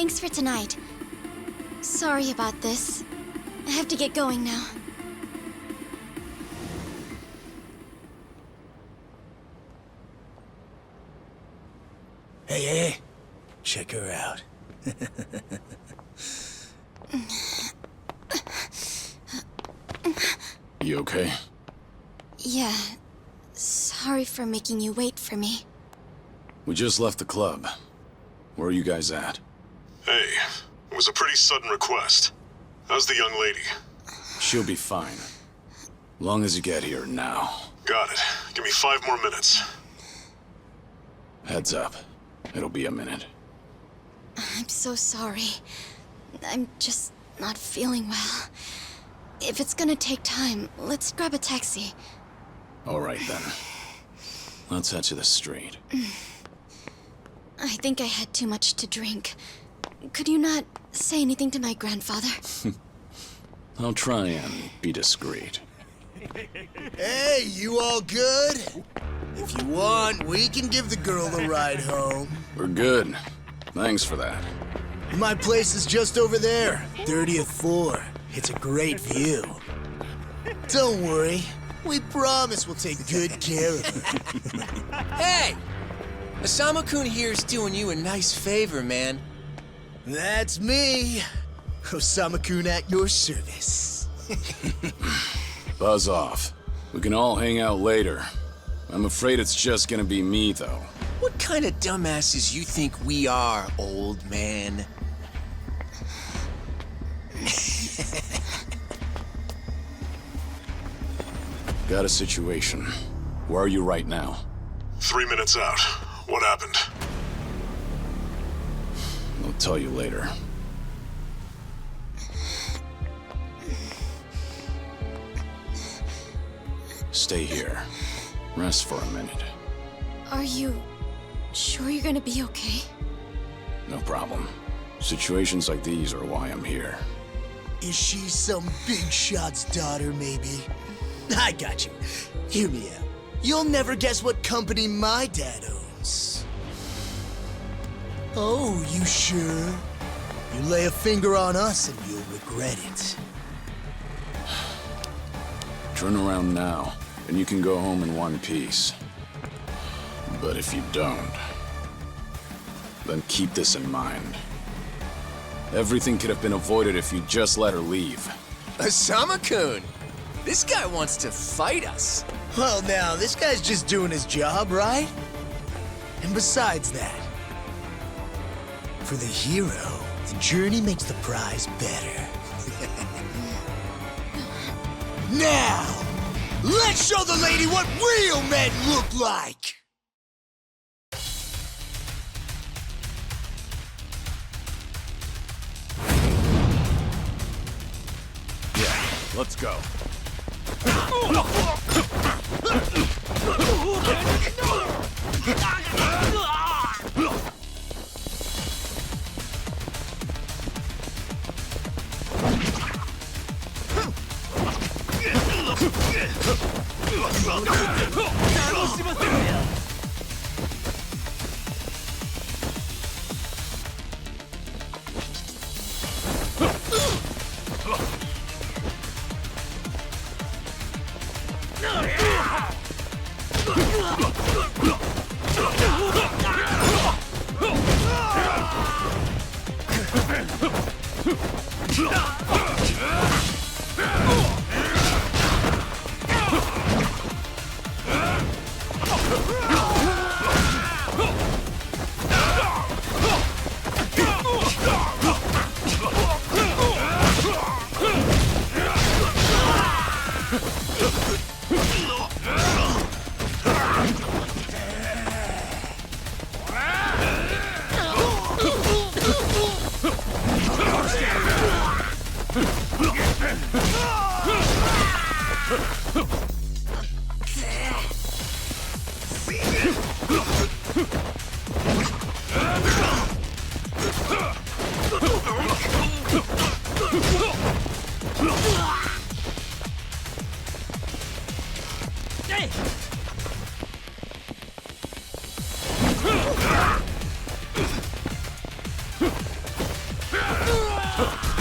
Thanks for tonight. Sorry about this. I have to get going now. Hey, check her out. You okay? Yeah. Sorry for making you wait for me. We just left the club. Where are you guys at? Hey, it was a pretty sudden request. How's the young lady? She'll be fine. Long as you get here now. Got it. Give me 5 more minutes. Heads up. It'll be a minute. I'm so sorry. I'm just not feeling well. If it's gonna take time, let's grab a taxi. All right, then. Let's head to the street. I think I had too much to drink. Could you not say anything to my grandfather? I'll try and be discreet. Hey, you all good? If you want, we can give the girl a ride home. We're good. Thanks for that. My place is just over there, 30th floor. It's a great view. Don't worry. We promise we'll take good care of her. Hey! Osamu-kun here's doing you a nice favor, man. That's me. Osamu-kun at your service. Buzz off. We can all hang out later. I'm afraid it's just gonna be me, though. What kind of dumbasses you think we are, old man? Got a situation. Where are you right now? 3 minutes out. What happened? I'll tell you later. Stay here. Rest for a minute. Are you sure you're gonna be okay? No problem. Situations like these are why I'm here. Is she some big shot's daughter, maybe? I got you. Hear me out. You'll never guess what company my dad owns. Oh, you sure? You lay a finger on us and you'll regret it. Turn around now, and you can go home in one piece. But if you don't, then keep this in mind. Everything could have been avoided if you just let her leave. Osamu-kun! This guy wants to fight us. Well, now, this guy's just doing his job, right? And besides that, for the hero, the journey makes the prize better. Now, let's show the lady what real men look like! Yeah, let's go. No!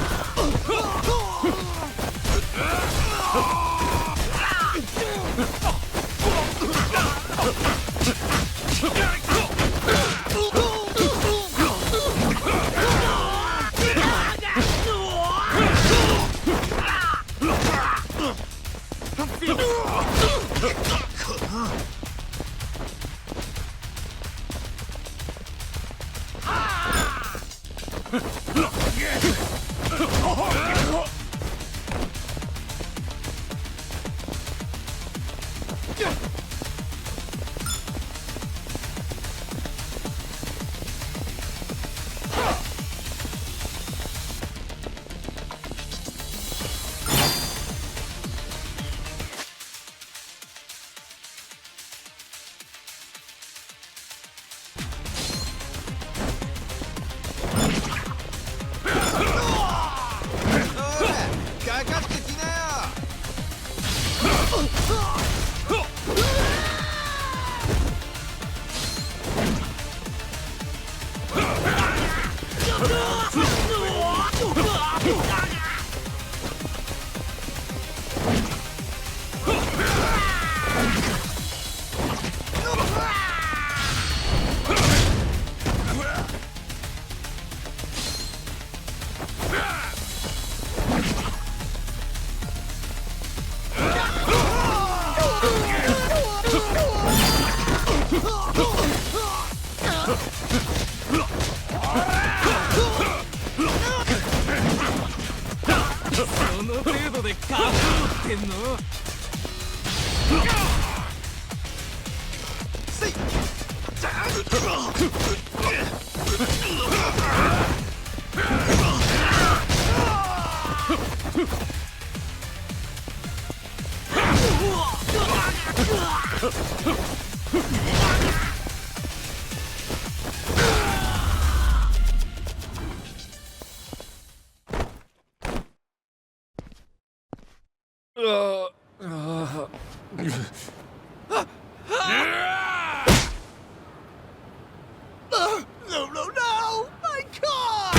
My car!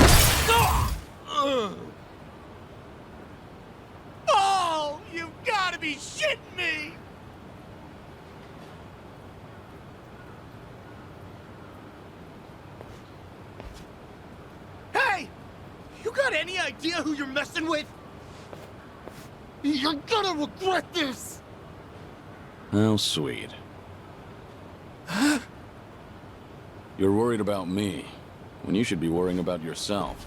Oh, you've got to be shitting me! Hey! You got any idea who you're messing with? You're gonna regret this! How sweet. You're worried about me, when you should be worrying about yourself.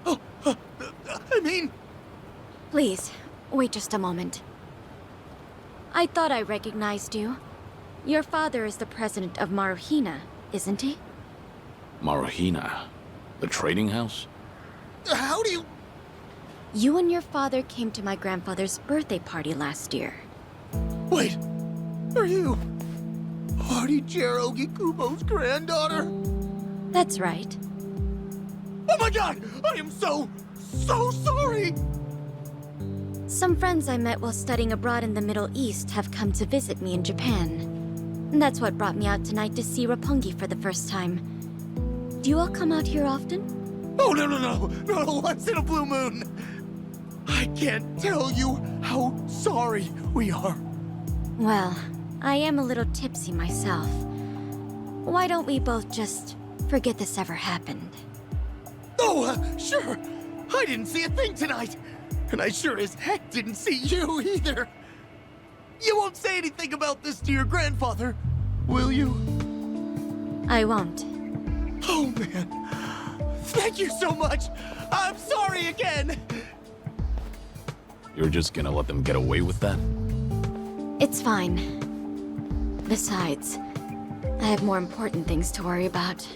I mean... Please, wait just a moment. I thought I recognized you. Your father is the president of Maruhina, isn't he? Maruhina? The trading house? How do you... You and your father came to my grandfather's birthday party last year. Wait, are you... Artie-Jiro Gikubo's granddaughter? That's right. Oh my god! I am so sorry! Some friends I met while studying abroad in the Middle East have come to visit me in Japan. That's what brought me out tonight to see Roppongi for the first time. Do you all come out here often? Oh, no, once in a blue moon! I can't tell you how sorry we are. Well, I am a little tipsy myself. Why don't we both just forget this ever happened? Oh, sure. I didn't see a thing tonight. And I sure as heck didn't see you either. You won't say anything about this to your grandfather, will you? I won't. Oh, man. Thank you so much. I'm sorry again. You're just gonna let them get away with that? It's fine. Besides, I have more important things to worry about.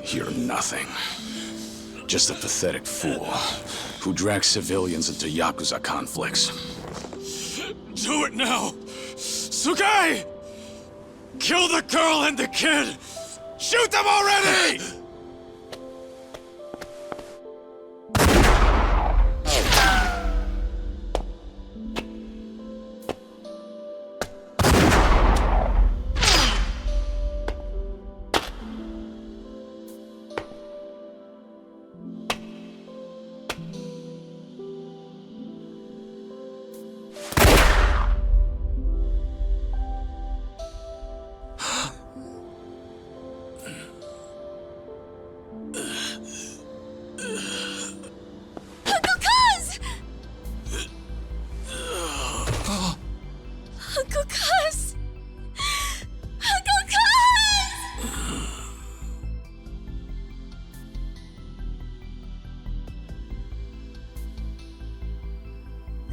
You're nothing. Just a pathetic fool who drags civilians into Yakuza conflicts. Do it now! Sugai! Kill the girl and the kid! Shoot them already!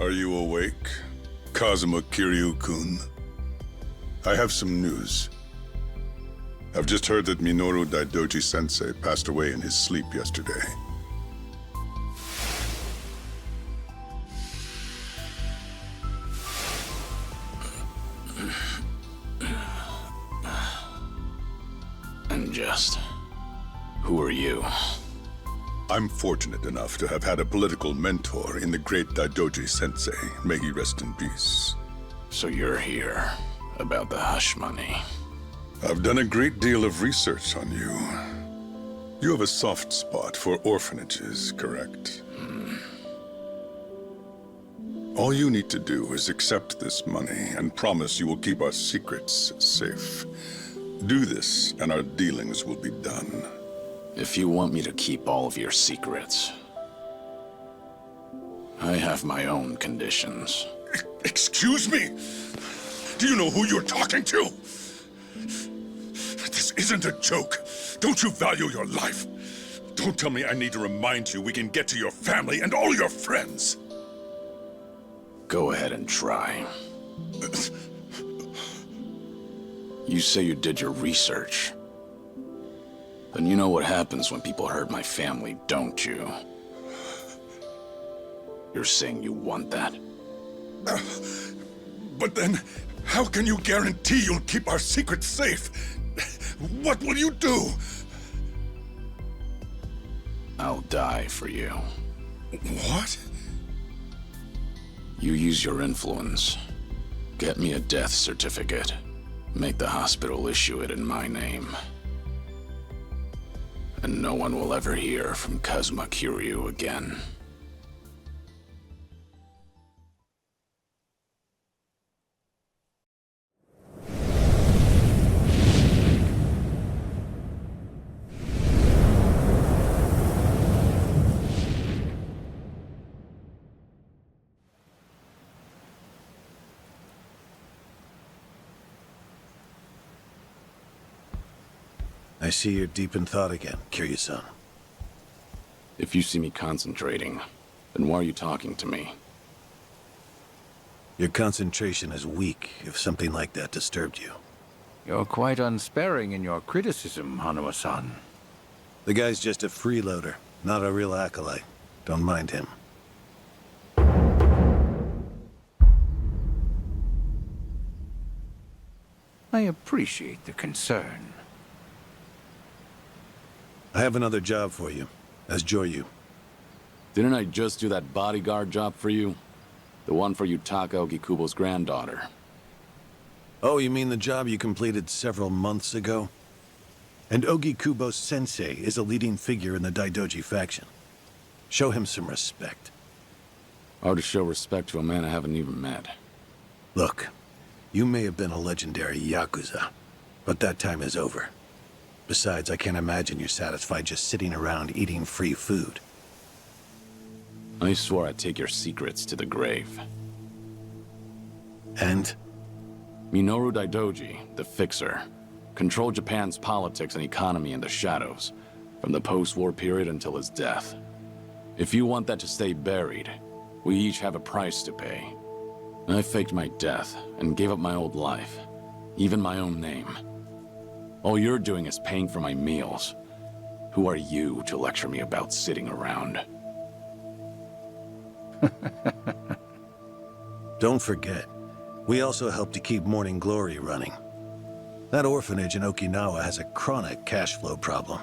Are you awake, Kazuma Kiryu-kun? I have some news. I've just heard that Minoru Daidoji-sensei passed away in his sleep yesterday. And just... who are you? I'm fortunate enough to have had a political mentor in the great Daidoji-sensei. May he rest in peace. So you're here about the hush money. I've done a great deal of research on you. You have a soft spot for orphanages, correct? All you need to do is accept this money and promise you will keep our secrets safe. Do this, and our dealings will be done. If you want me to keep all of your secrets, I have my own conditions. Excuse me? Do you know who you're talking to? This isn't a joke. Don't you value your life? Don't tell me I need to remind you we can get to your family and all your friends. Go ahead and try. You say you did your research. Then you know what happens when people hurt my family, don't you? You're saying you want that? But then, how can you guarantee you'll keep our secrets safe? What will you do? I'll die for you. What? You use your influence. Get me a death certificate. Make the hospital issue it in my name. And no one will ever hear from Kazuma Kiryu again. I see you're deep in thought again, Kiryu-san. If you see me concentrating, then why are you talking to me? Your concentration is weak if something like that disturbed you. You're quite unsparing in your criticism, Hanuma-san. The guy's just a freeloader, not a real acolyte. Don't mind him. I appreciate the concern. I have another job for you, as Joryu. Didn't I just do that bodyguard job for you? The one for Yutaka Ogikubo's granddaughter. Oh, you mean the job you completed several months ago? And Ogikubo Sensei is a leading figure in the Daidoji faction. Show him some respect. Hard to show respect to a man I haven't even met. Look, you may have been a legendary Yakuza, but that time is over. Besides, I can't imagine you're satisfied just sitting around eating free food. I swore I'd take your secrets to the grave. And? Minoru Daidoji, the Fixer, controlled Japan's politics and economy in the shadows, from the post-war period until his death. If you want that to stay buried, we each have a price to pay. I faked my death and gave up my old life, even my own name. All you're doing is paying for my meals. Who are you to lecture me about sitting around? Don't forget, We also help to keep Morning Glory running. That orphanage in Okinawa has a chronic cash flow problem.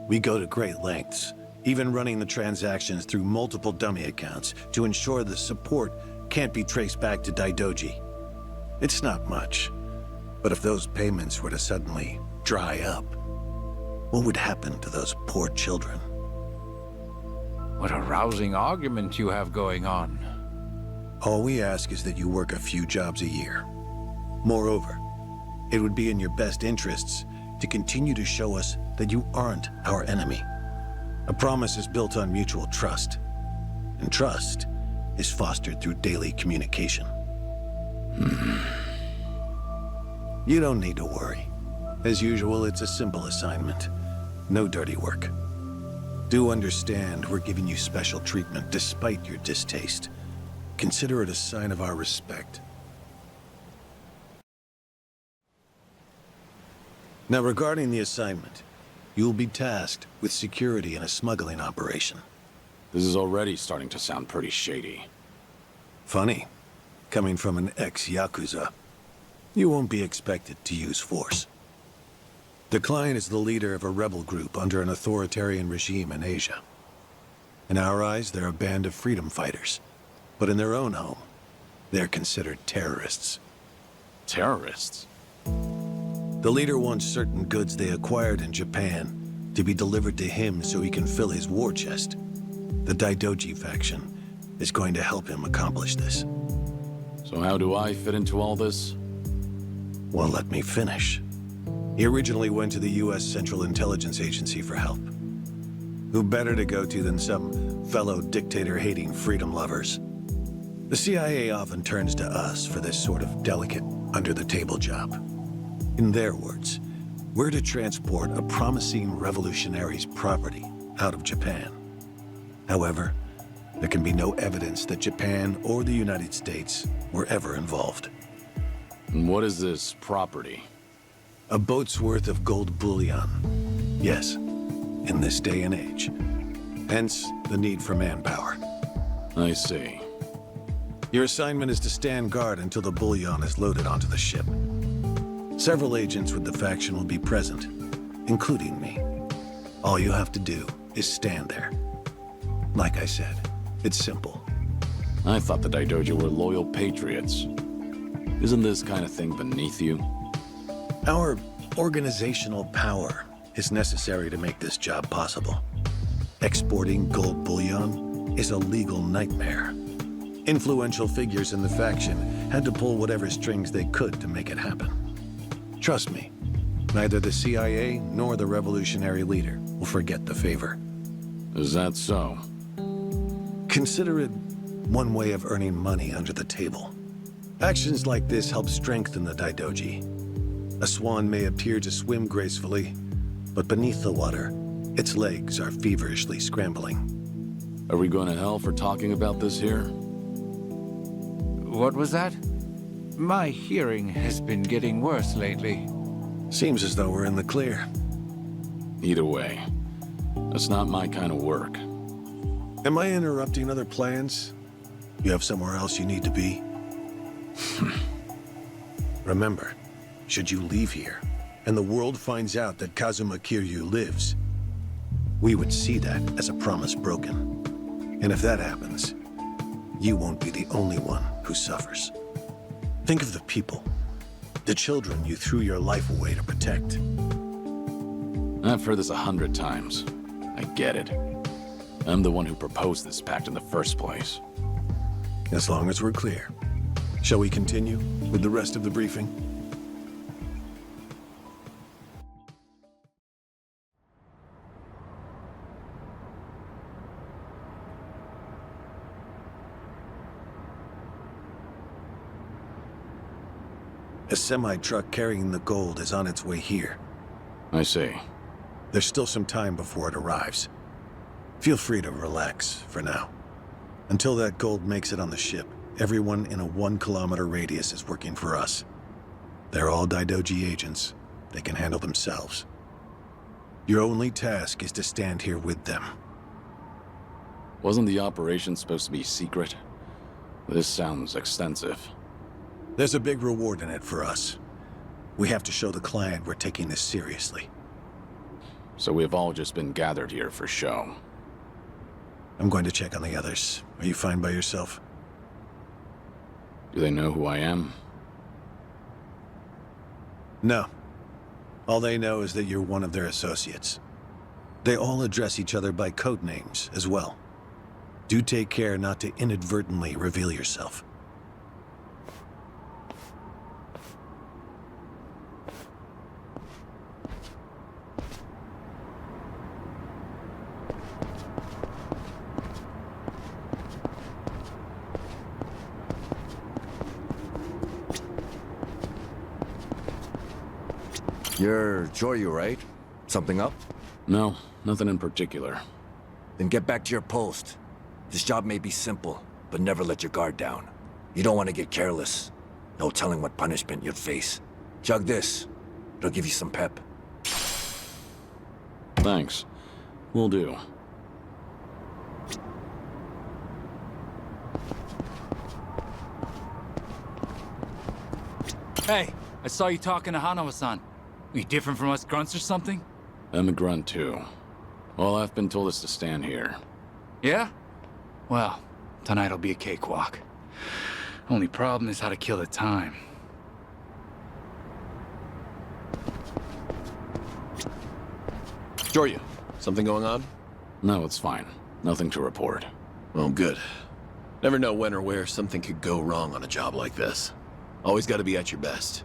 We go to great lengths, even running the transactions through multiple dummy accounts to ensure the support can't be traced back to Daidoji. It's not much, but if those payments were to suddenly dry up, what would happen to those poor children? What a rousing argument you have going on. All we ask is that you work a few jobs a year. Moreover, it would be in your best interests to continue to show us that you aren't our enemy. A promise is built on mutual trust, and trust is fostered through daily communication. You don't need to worry. As usual, it's a simple assignment. No dirty work. Do understand we're giving you special treatment despite your distaste. Consider it a sign of our respect. Now, regarding the assignment, you'll be tasked with security in a smuggling operation. This is already starting to sound pretty shady. Funny, coming from an ex-Yakuza. You won't be expected to use force. The client is the leader of a rebel group under an authoritarian regime in Asia. In our eyes, they're a band of freedom fighters. But in their own home, they're considered terrorists. Terrorists? The leader wants certain goods they acquired in Japan to be delivered to him so he can fill his war chest. The Daidoji faction is going to help him accomplish this. So how do I fit into all this? Well, let me finish. He originally went to the U.S. Central Intelligence Agency for help. Who better to go to than some fellow dictator-hating freedom lovers? The CIA often turns to us for this sort of delicate, under-the-table job. In their words, we're to transport a promising revolutionary's property out of Japan. However, there can be no evidence that Japan or the United States were ever involved. And what is this property? A boat's worth of gold bullion. Yes, in this day and age. Hence, the need for manpower. I see. Your assignment is to stand guard until the bullion is loaded onto the ship. Several agents with the faction will be present, including me. All you have to do is stand there. Like I said, it's simple. I thought the Daidoji were loyal patriots. Isn't this kind of thing beneath you? Our organizational power is necessary to make this job possible. Exporting gold bullion is a legal nightmare. Influential figures in the faction had to pull whatever strings they could to make it happen. Trust me, neither the CIA nor the revolutionary leader will forget the favor. Is that so? Consider it one way of earning money under the table. Actions like this help strengthen the Daidoji. A swan may appear to swim gracefully, but beneath the water, its legs are feverishly scrambling. Are we going to hell for talking about this here? What was that? My hearing has been getting worse lately. Seems as though we're in the clear. Either way, that's not my kind of work. Am I interrupting other plans? You have somewhere else you need to be? Remember, should you leave here, and the world finds out that Kazuma Kiryu lives, we would see that as a promise broken. And if that happens, you won't be the only one who suffers. Think of the people, the children you threw your life away to protect. I've heard this 100 times. I get it. I'm the one who proposed this pact in the first place. As long as we're clear. Shall we continue with the rest of the briefing? A semi-truck carrying the gold is on its way here. I see. There's still some time before it arrives. Feel free to relax for now. Until that gold makes it on the ship, everyone in a 1-kilometer radius is working for us. They're all Daidoji agents. They can handle themselves. Your only task is to stand here with them. Wasn't the operation supposed to be secret? This sounds extensive. There's a big reward in it for us. We have to show the client we're taking this seriously. So we've all just been gathered here for show. I'm going to check on the others. Are you fine by yourself? Do they know who I am? No. All they know is that you're one of their associates. They all address each other by code names as well. Do take care not to inadvertently reveal yourself. You're Joryu, right? Something up? No, nothing in particular. Then get back to your post. This job may be simple, but never let your guard down. You don't want to get careless. No telling what punishment you'd face. Chug this. It'll give you some pep. Thanks. Will do. Hey, I saw you talking to Hanawa-san. Are you different from us grunts or something? I'm a grunt too. All I've been told is to stand here. Yeah? Well, tonight'll be a cakewalk. Only problem is how to kill the time. Joryu, something going on? No, it's fine. Nothing to report. Oh, good. Never know when or where something could go wrong on a job like this. Always gotta be at your best.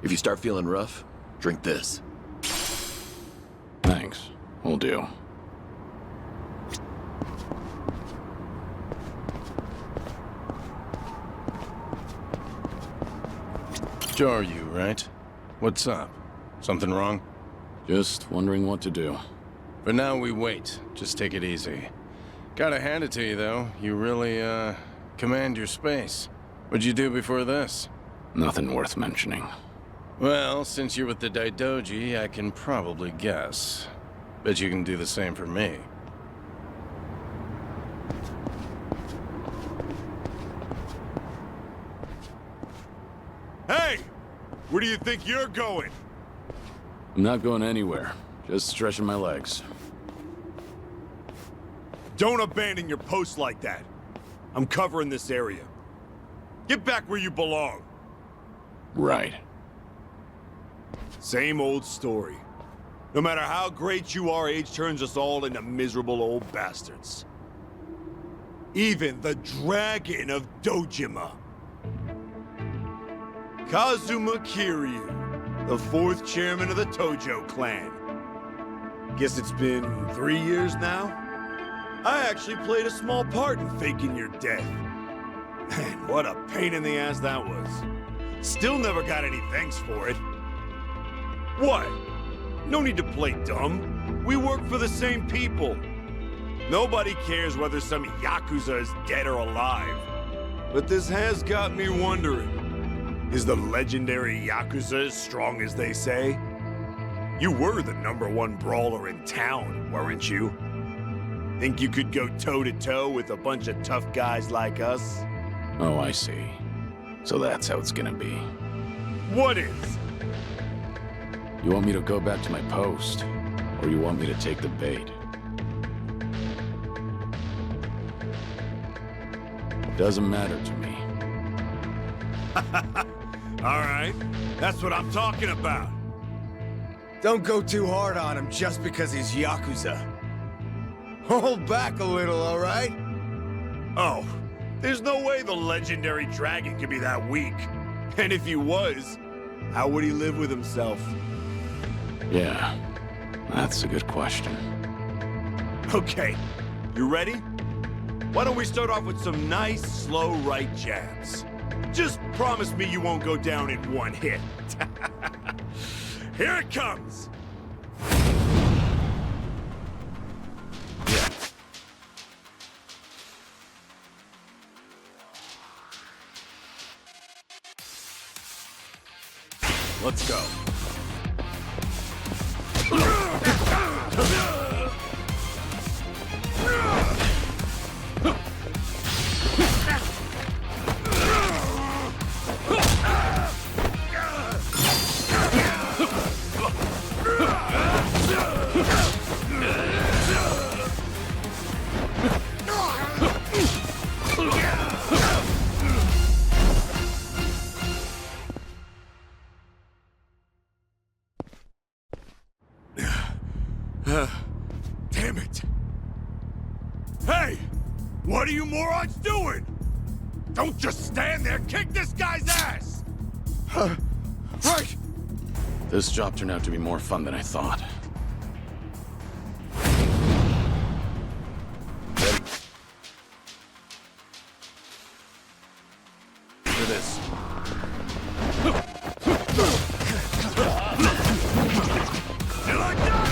If you start feeling rough, drink this. Thanks. Will do. Joryu, right? What's up? Something wrong? Just wondering what to do. For now, we wait. Just take it easy. Gotta hand it to you, though. You really, command your space. What'd you do before this? Nothing worth mentioning. Well, since you're with the Daidoji, I can probably guess. Bet you can do the same for me. Hey! Where do you think you're going? I'm not going anywhere. Just stretching my legs. Don't abandon your post like that. I'm covering this area. Get back where you belong. Right. Same old story. No matter how great you are, age turns us all into miserable old bastards. Even the Dragon of Dojima. Kazuma Kiryu, the 4th chairman of the Tojo clan. Guess it's been 3 years now? I actually played a small part in faking your death. Man, what a pain in the ass that was. Still never got any thanks for it. What? No need to play dumb. We work for the same people. Nobody cares whether some Yakuza is dead or alive. But this has got me wondering. Is the legendary Yakuza as strong as they say? You were the #1 brawler in town, weren't you? Think you could go toe-to-toe with a bunch of tough guys like us? Oh, I see. So that's how it's gonna be. What is? You want me to go back to my post? Or you want me to take the bait? Doesn't matter to me. All right, that's what I'm talking about. Don't go too hard on him just because he's Yakuza. Hold back a little, all right? Oh, there's no way the legendary dragon could be that weak. And if he was, how would he live with himself? Yeah, that's a good question. Okay, you ready? Why don't we start off with some nice, slow right jabs? Just promise me you won't go down in one hit. Here it comes! Let's go. Damn it. Hey! What are you morons doing? Don't just stand there, kick this guy's ass! Right! This job turned out to be more fun than I thought. Ready? Do this. You like that?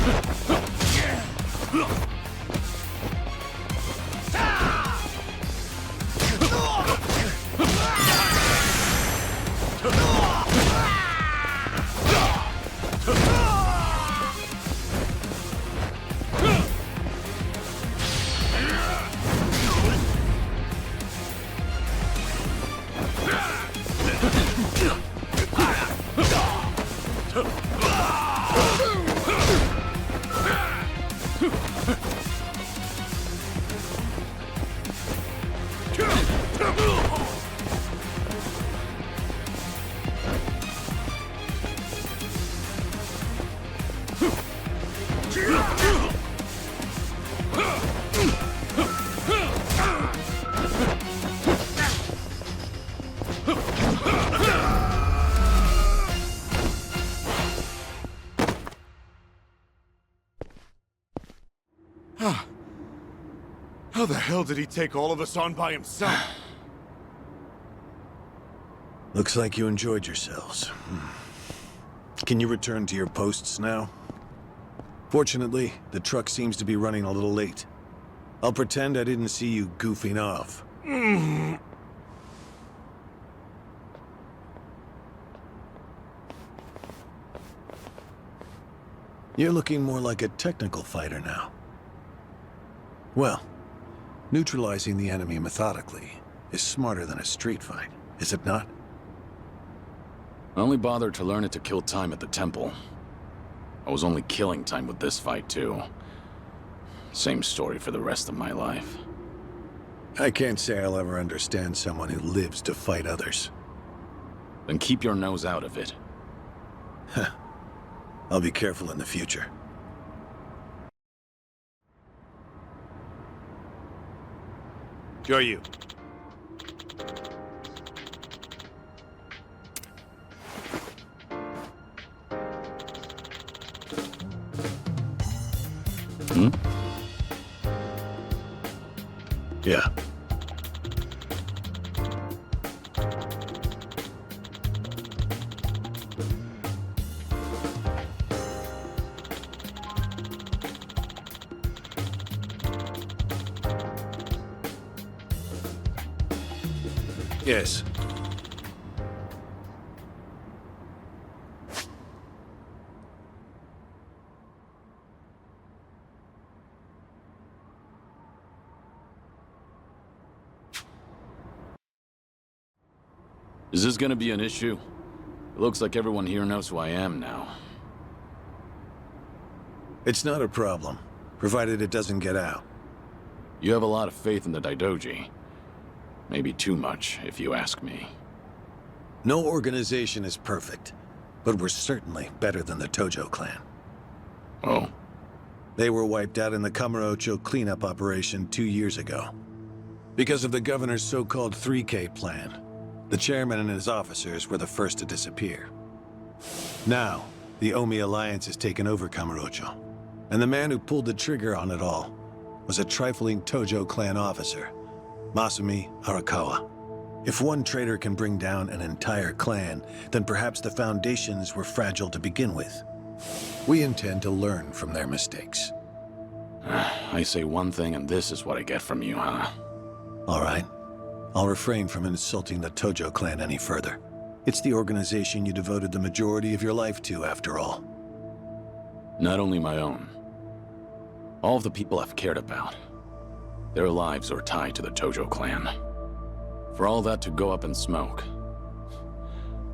How the hell did he take all of us on by himself? Looks like you enjoyed yourselves. Can you return to your posts now? Fortunately, the truck seems to be running a little late. I'll pretend I didn't see you goofing off. You're looking more like a technical fighter now. Well, neutralizing the enemy methodically is smarter than a street fight, is it not? I only bothered to learn it to kill time at the temple. I was only killing time with this fight, too. Same story for the rest of my life. I can't say I'll ever understand someone who lives to fight others. Then keep your nose out of it. I'll be careful in the future. Joryu. Yeah. Yes. Is this gonna be an issue? It looks like everyone here knows who I am now. It's not a problem, provided it doesn't get out. You have a lot of faith in the Daidoji. Maybe too much, if you ask me. No organization is perfect, but we're certainly better than the Tojo clan. Oh? They were wiped out in the Kamurocho cleanup operation 2 years ago. Because of the governor's so-called 3K plan. The chairman and his officers were the first to disappear. Now, the Omi Alliance has taken over Kamurocho, and the man who pulled the trigger on it all was a trifling Tojo clan officer, Masumi Arakawa. If one traitor can bring down an entire clan, then perhaps the foundations were fragile to begin with. We intend to learn from their mistakes. I say one thing and this is what I get from you, huh? All right. I'll refrain from insulting the Tojo clan any further. It's the organization you devoted the majority of your life to, after all. Not only my own. All of the people I've cared about. Their lives are tied to the Tojo clan. For all that to go up in smoke,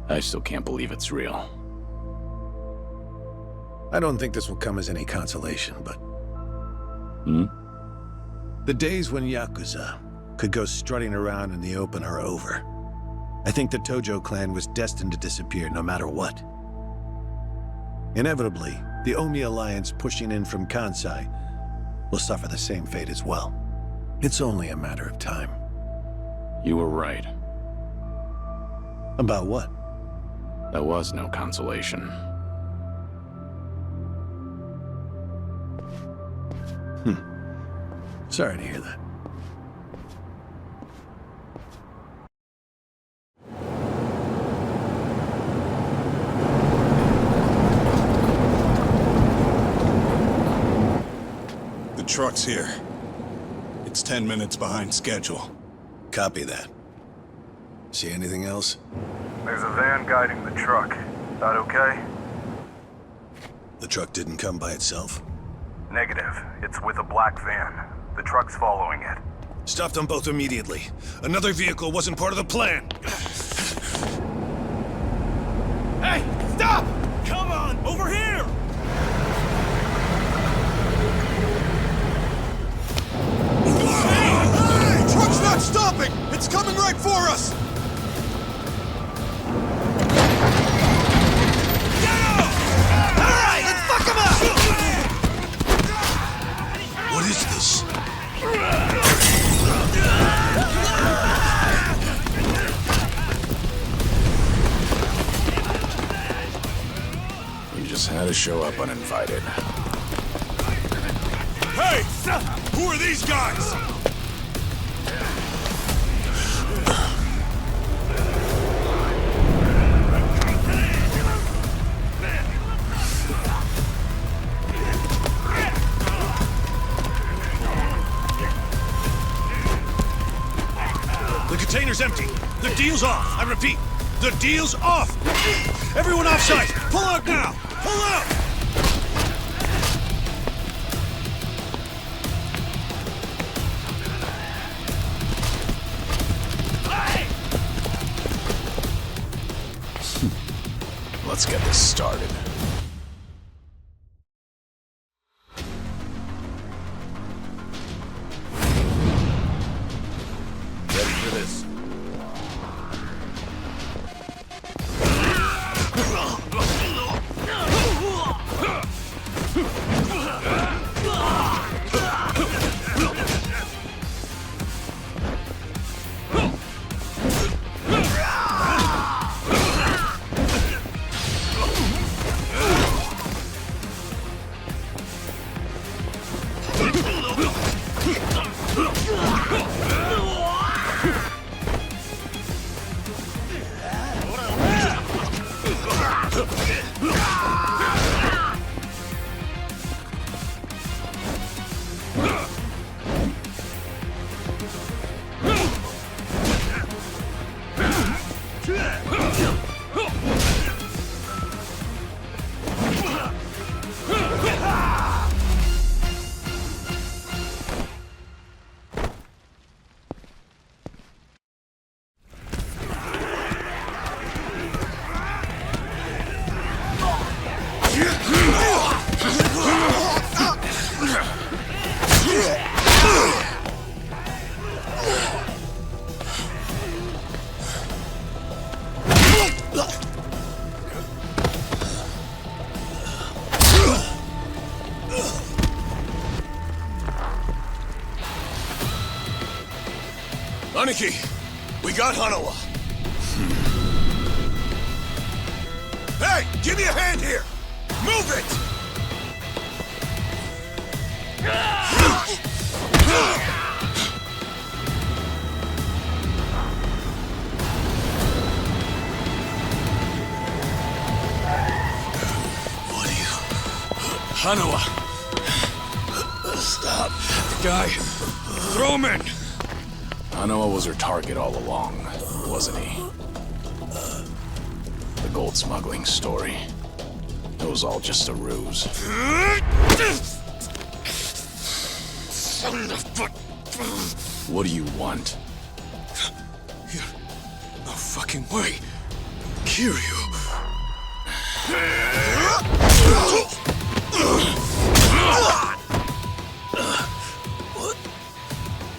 I still can't believe it's real. I don't think this will come as any consolation, but... The days when Yakuza could go strutting around in the open are over. I think the Tojo clan was destined to disappear no matter what. Inevitably, the Omi Alliance pushing in from Kansai will suffer the same fate as well. It's only a matter of time. You were right. About what? There was no consolation. Sorry to hear that. The truck's here. It's 10 minutes behind schedule. Copy that. See anything else? There's a van guiding the truck. That okay? The truck didn't come by itself? Negative. It's with a black van. The truck's following it. Stop them both immediately. Another vehicle wasn't part of the plan. Hey, stop! Come on, over here! Hey! Truck's not stopping! It's coming right for us! Alright, let's fuck him up! What is this? You just had to show up uninvited. Hey! Who are these guys? The container's empty. The deal's off. I repeat, the deal's off. Everyone offside. Pull out now. Pull out. Let's get this started. Ready for this. Aniki, we got Hanawa. Hey, give me a hand here! Move it! What are you... Hanawa! Stop. Guy, throw him in! Hanawa was her target all along, wasn't he? The gold smuggling story. It was all just a ruse. What do you want? No fucking way. Kiryu.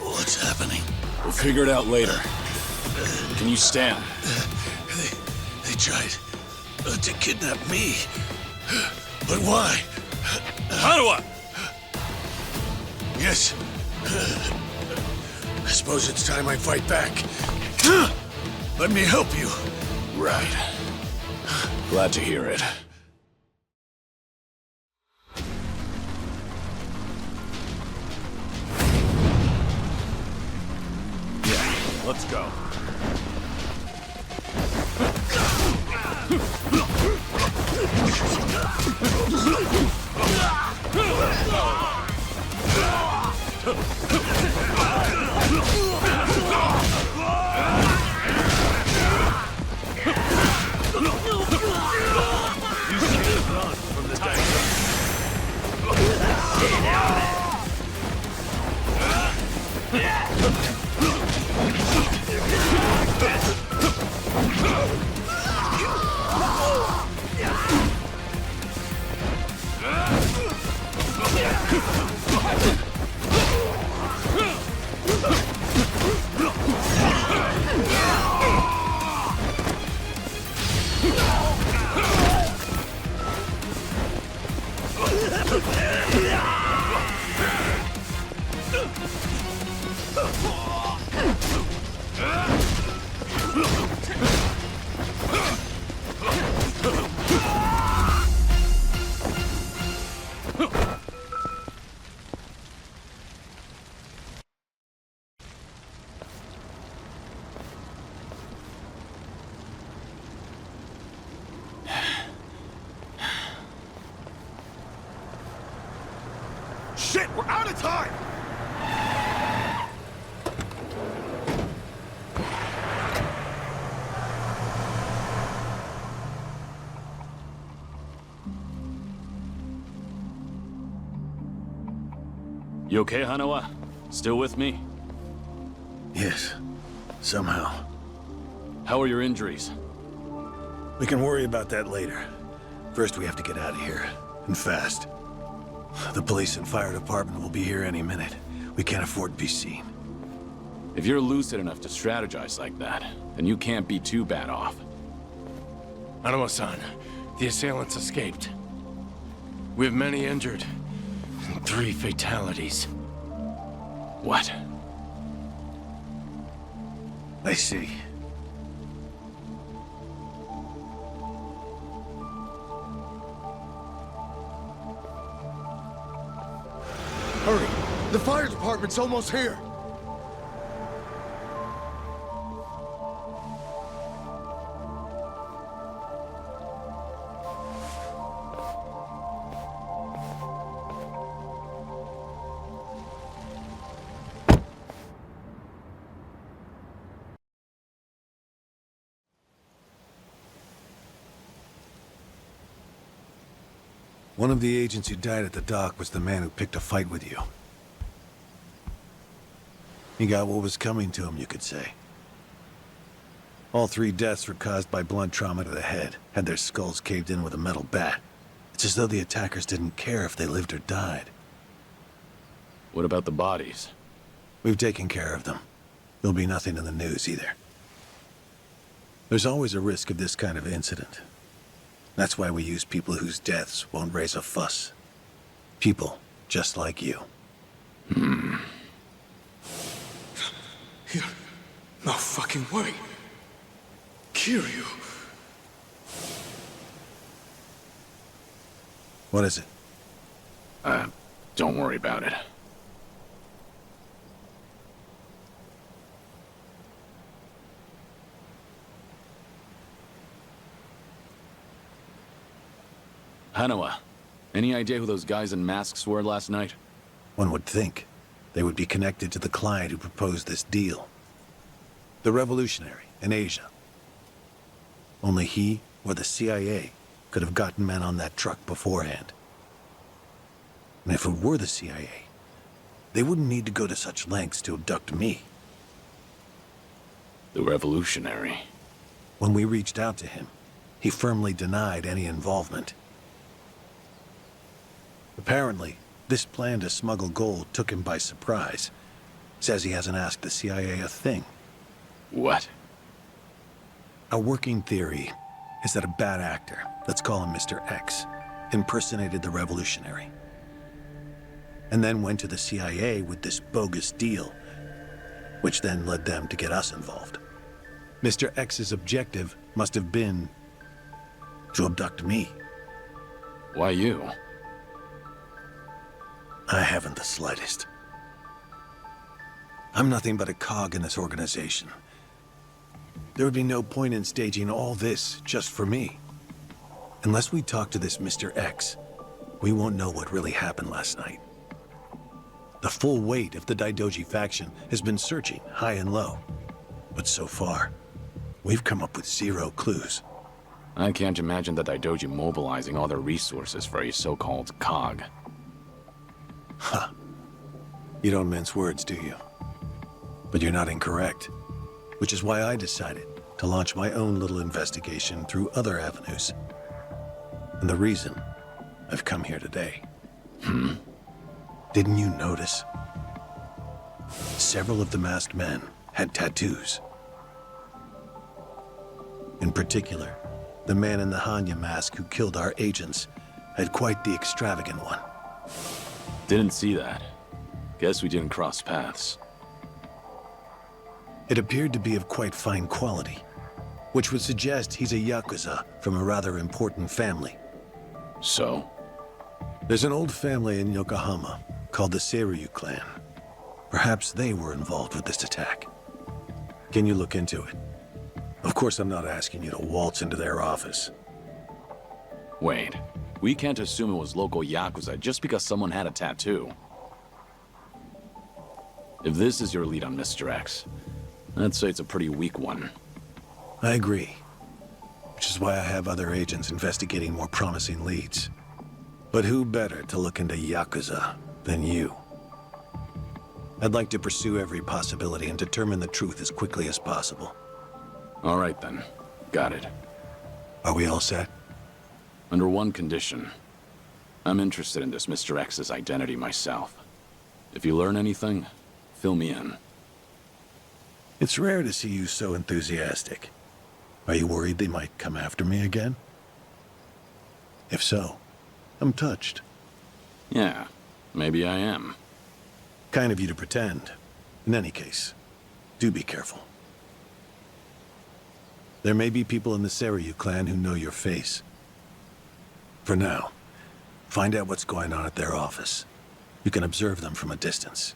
What's happening? We'll figure it out later. Can you stand? They tried to kidnap me. But why? Hanawa! Yes. I suppose it's time I fight back. Let me help you. Right. Glad to hear it. Yeah, let's go. Shit, we're out of time! You okay, Hanawa? Still with me? Yes, somehow. How are your injuries? We can worry about that later. First, we have to get out of here, and fast. The police and fire department will be here any minute. We can't afford to be seen. If you're lucid enough to strategize like that, then you can't be too bad off. Hanawa-san, the assailants escaped. We have many injured, and 3 fatalities. What? I see. Hurry! The fire department's almost here! One of the agents who died at the dock was the man who picked a fight with you. He got what was coming to him, you could say. All 3 deaths were caused by blunt trauma to the head, had their skulls caved in with a metal bat. It's as though the attackers didn't care if they lived or died. What about the bodies? We've taken care of them. There'll be nothing in the news either. There's always a risk of this kind of incident. That's why we use people whose deaths won't raise a fuss. People just like you. No fucking way. Kiryu. What is it? Don't worry about it. Hanawa, any idea who those guys in masks were last night? One would think they would be connected to the client who proposed this deal. The revolutionary in Asia. Only he or the CIA could have gotten men on that truck beforehand. And if it were the CIA, they wouldn't need to go to such lengths to abduct me. The revolutionary. When we reached out to him, he firmly denied any involvement. Apparently, this plan to smuggle gold took him by surprise. Says he hasn't asked the CIA a thing. What? A working theory is that a bad actor, let's call him Mr. X, impersonated the revolutionary, and then went to the CIA with this bogus deal, which then led them to get us involved. Mr. X's objective must have been to abduct me. Why you? I haven't the slightest. I'm nothing but a cog in this organization. There would be no point in staging all this just for me. Unless we talk to this Mr. X, we won't know what really happened last night. The full weight of the Daidoji faction has been searching high and low. But so far, we've come up with 0 clues. I can't imagine the Daidoji mobilizing all their resources for a so-called cog. Huh. You don't mince words, do you? But you're not incorrect. Which is why I decided to launch my own little investigation through other avenues. And the reason I've come here today. Didn't you notice? Several of the masked men had tattoos. In particular, the man in the Hanya mask who killed our agents had quite the extravagant one. Didn't see that. Guess we didn't cross paths. It appeared to be of quite fine quality, which would suggest he's a Yakuza from a rather important family. So? There's an old family in Yokohama called the Seiryu clan. Perhaps they were involved with this attack. Can you look into it? Of course, I'm not asking you to waltz into their office. Wait, we can't assume it was local Yakuza just because someone had a tattoo. If this is your lead on Mr. X, I'd say it's a pretty weak one. I agree. Which is why I have other agents investigating more promising leads. But who better to look into Yakuza than you? I'd like to pursue every possibility and determine the truth as quickly as possible. All right then. Got it. Are we all set? Under one condition. I'm interested in this Mr. X's identity myself. If you learn anything, fill me in. It's rare to see you so enthusiastic. Are you worried they might come after me again? If so, I'm touched. Yeah, maybe I am. Kind of you to pretend. In any case, do be careful. There may be people in the Seiryu clan who know your face. For now, find out what's going on at their office. You can observe them from a distance.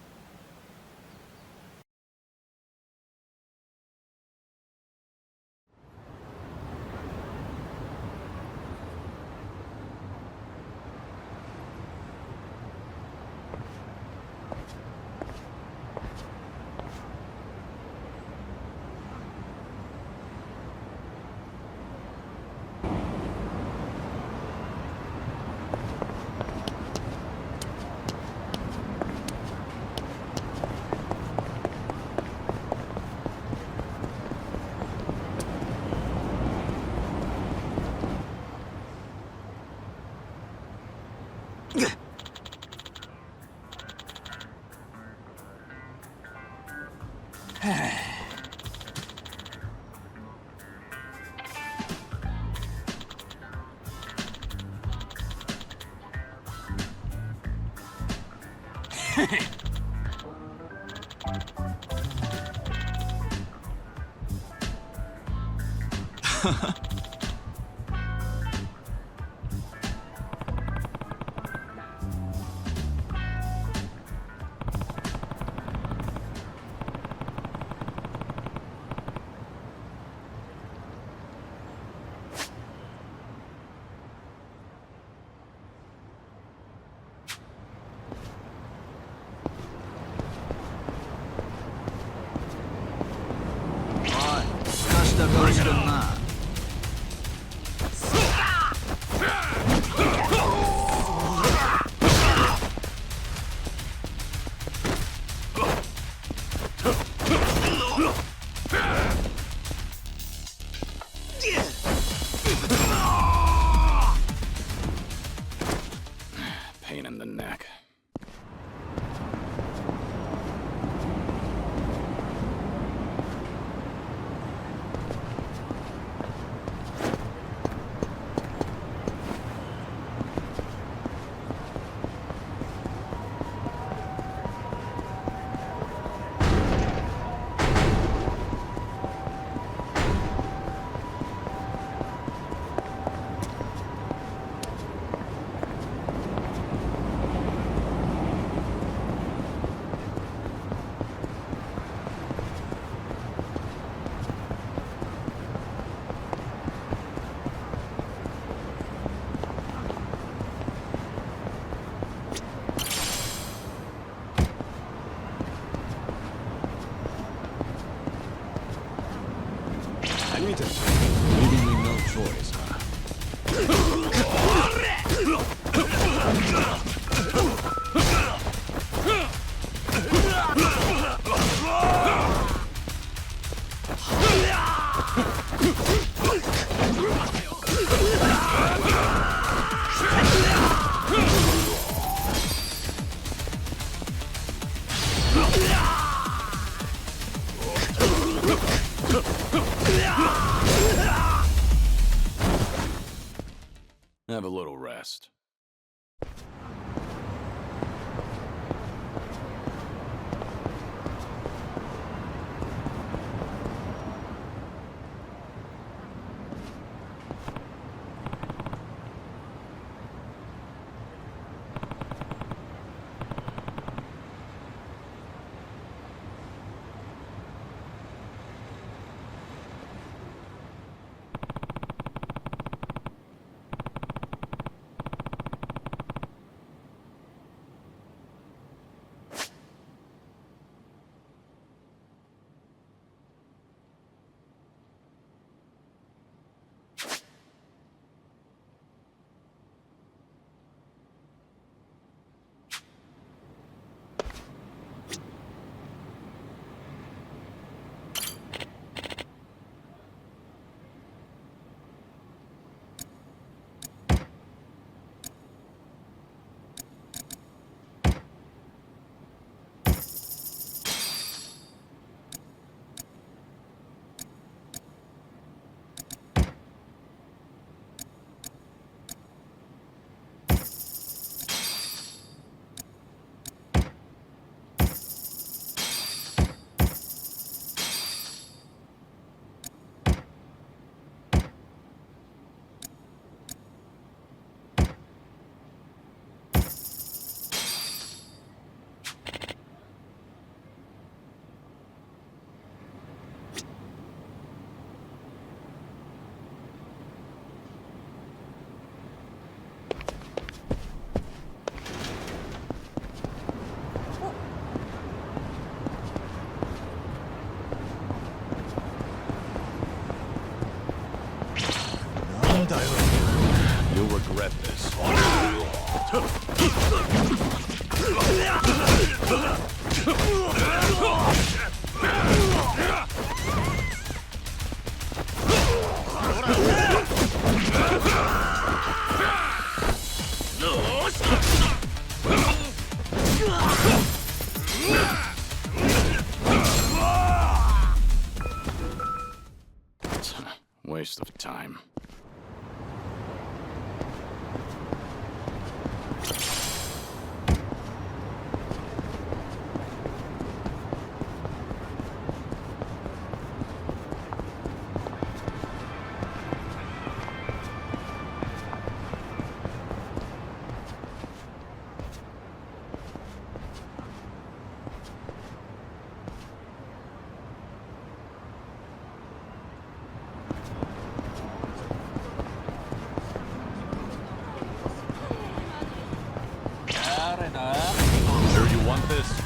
Have a little rest. You'll regret this. Waste of time. Sure you want this?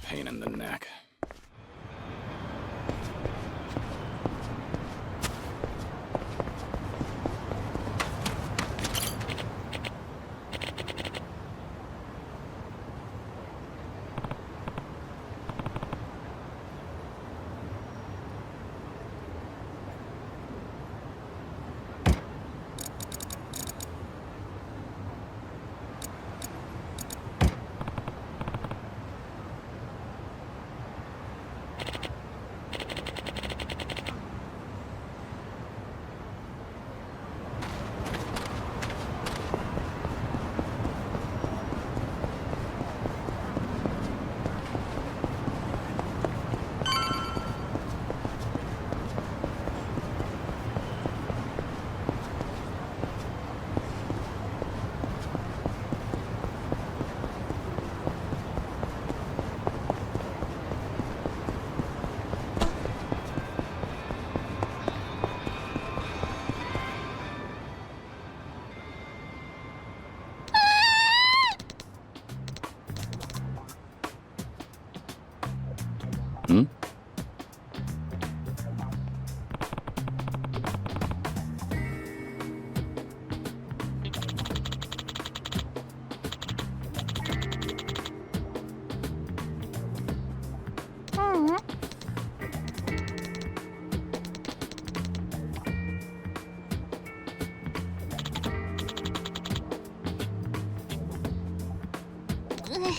Pain in the neck. Hey!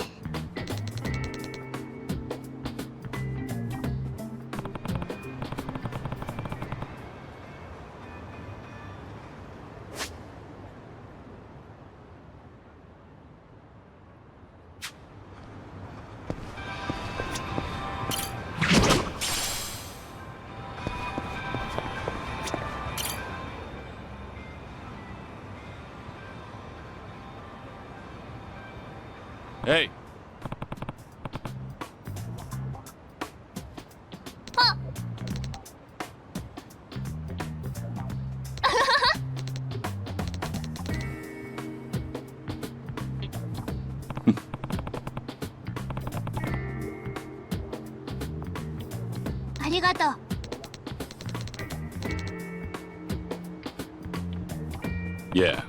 Arigato. Yeah.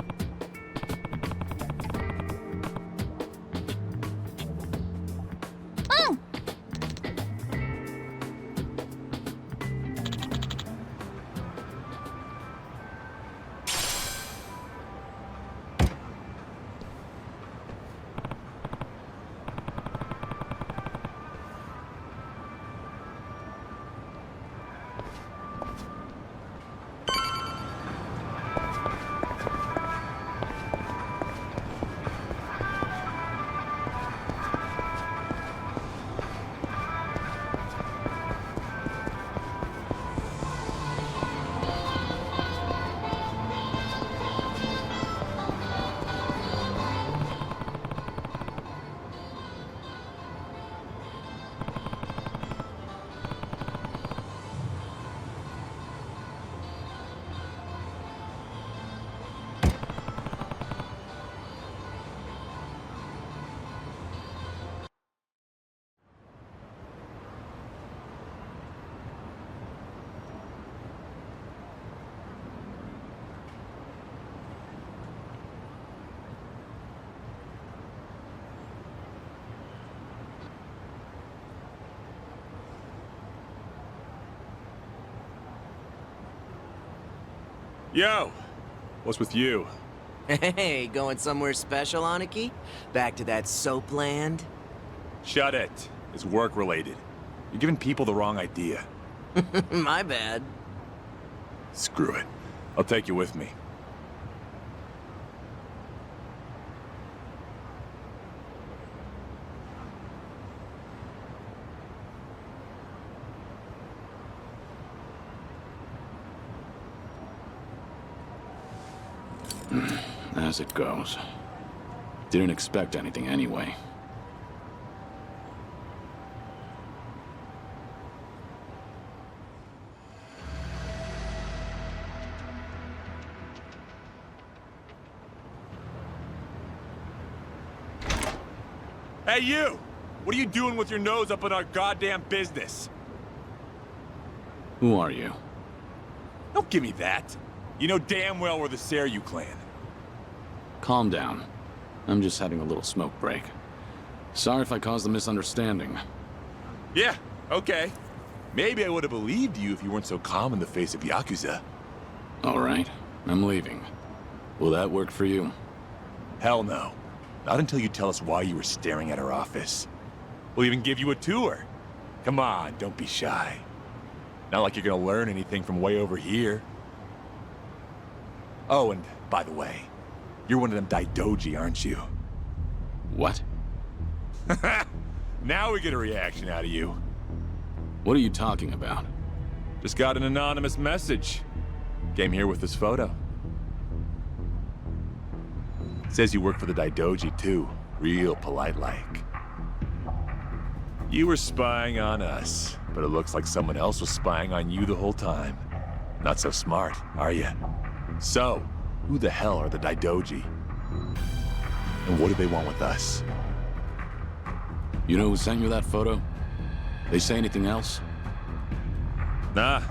Yo! What's with you? Hey, going somewhere special, Aniki? Back to that soap land? Shut it. It's work-related. You're giving people the wrong idea. My bad. Screw it. I'll take you with me. As it goes. Didn't expect anything anyway. Hey, you! What are you doing with your nose up in our goddamn business? Who are you? Don't give me that. You know damn well we're the Kiryu clan. Calm down. I'm just having a little smoke break. Sorry if I caused a misunderstanding. Yeah, okay. Maybe I would have believed you if you weren't so calm in the face of Yakuza. All right, I'm leaving. Will that work for you? Hell no. Not until you tell us why you were staring at our office. We'll even give you a tour. Come on, don't be shy. Not like you're gonna learn anything from way over here. Oh, and by the way, you're one of them Daidoji, aren't you? What? Now we get a reaction out of you. What are you talking about? Just got an anonymous message. Came here with this photo. Says you work for the Daidoji too. Real polite-like. You were spying on us, but it looks like someone else was spying on you the whole time. Not so smart, are you? So, who the hell are the Daidoji? And what do they want with us? You know who sent you that photo? They say anything else? Nah,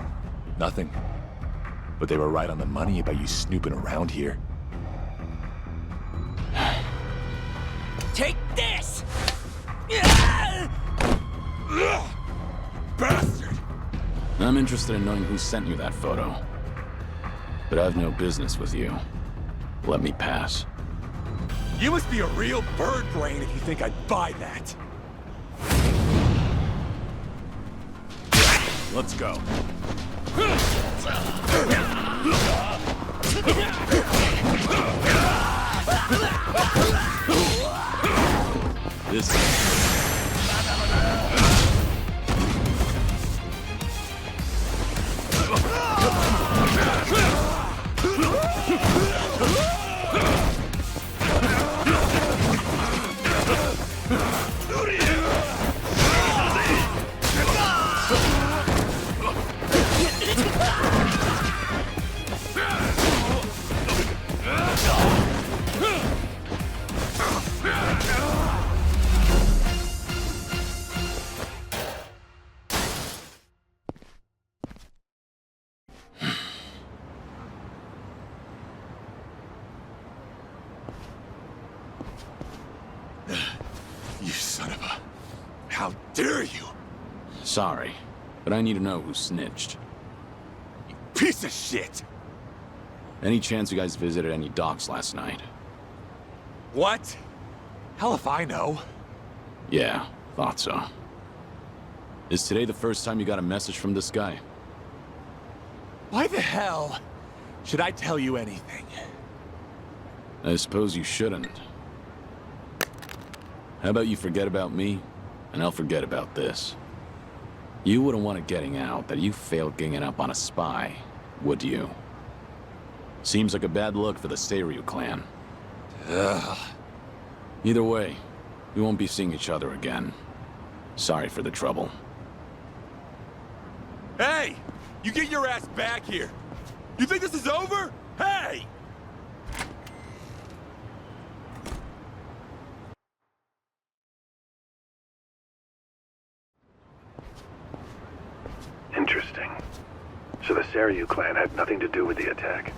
nothing. But they were right on the money about you snooping around here. Take this! Bastard! I'm interested in knowing who sent you that photo. But I've no business with you. Let me pass. You must be a real bird brain if you think I'd buy that. Let's go. This You son of a... How dare you? Sorry, but I need to know who snitched. Piece of shit! Any chance you guys visited any docks last night? What? Hell if I know. Yeah, thought so. Is today the first time you got a message from this guy? Why the hell should I tell you anything? I suppose you shouldn't. How about you forget about me, and I'll forget about this. You wouldn't want it getting out that you failed ganging up on a spy, would you? Seems like a bad look for the Seiryu clan. Ugh. Either way, we won't be seeing each other again. Sorry for the trouble. Hey! You get your ass back here! You think this is over? Hey! Interesting. So the Seiryu clan had nothing to do with the attack?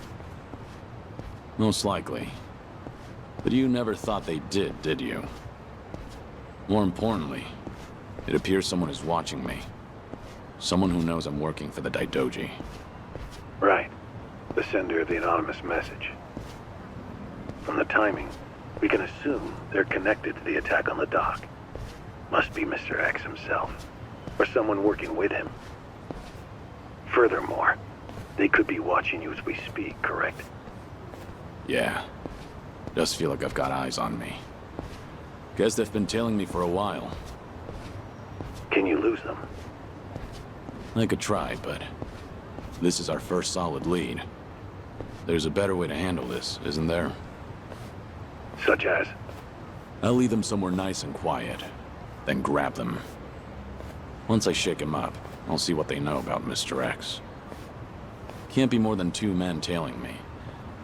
Most likely. But you never thought they did you? More importantly, it appears someone is watching me. Someone who knows I'm working for the Daidoji. Right. The sender of the anonymous message. From the timing, we can assume they're connected to the attack on the dock. Must be Mr. X himself, or someone working with him. Furthermore, they could be watching you as we speak, correct? Yeah. Does feel like I've got eyes on me. Guess they've been tailing me for a while. Can you lose them? I could try, but this is our first solid lead. There's a better way to handle this, isn't there? Such as? I'll lead them somewhere nice and quiet, then grab them. Once I shake them up, I'll see what they know about Mr. X. Can't be more than 2 men tailing me.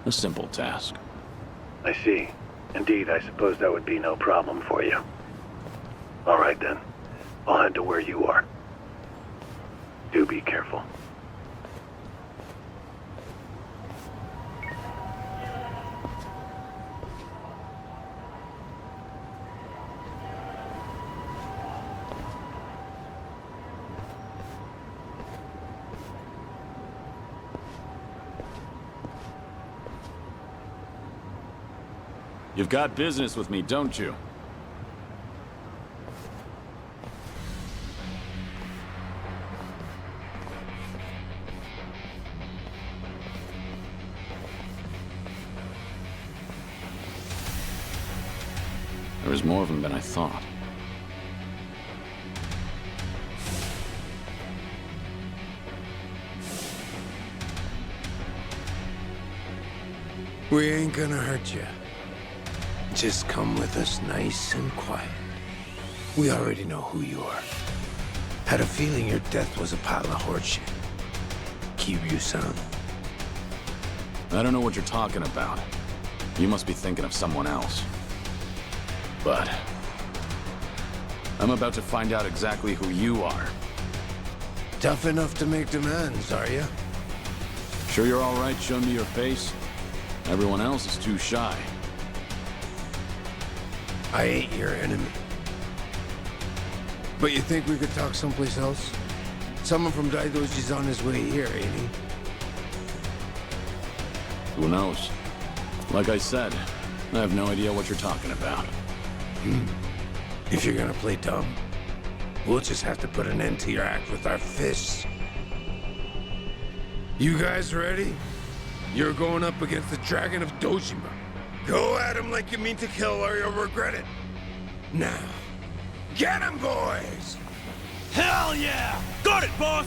A simple task. I see. Indeed, I suppose that would be no problem for you. All right then. I'll head to where you are. Do be careful. You've got business with me, don't you? There was more of them than I thought. We ain't gonna hurt you. Just come with us nice and quiet. We already know who you are. Had a feeling your death was a pile of horseshit. Kiryu-san. I don't know what you're talking about. You must be thinking of someone else. But I'm about to find out exactly who you are. Tough enough to make demands, are you? Sure you're all right showing me your face? Everyone else is too shy. I ain't your enemy. But you think we could talk someplace else? Someone from Daidoji's on his way here, ain't he? Who knows? Like I said, I have no idea what you're talking about. If you're gonna play dumb, we'll just have to put an end to your act with our fists. You guys ready? You're going up against the Dragon of Dojima. Go at him like you mean to kill or you'll regret it. Now, get him, boys! Hell yeah! Got it, boss!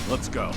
Let's go.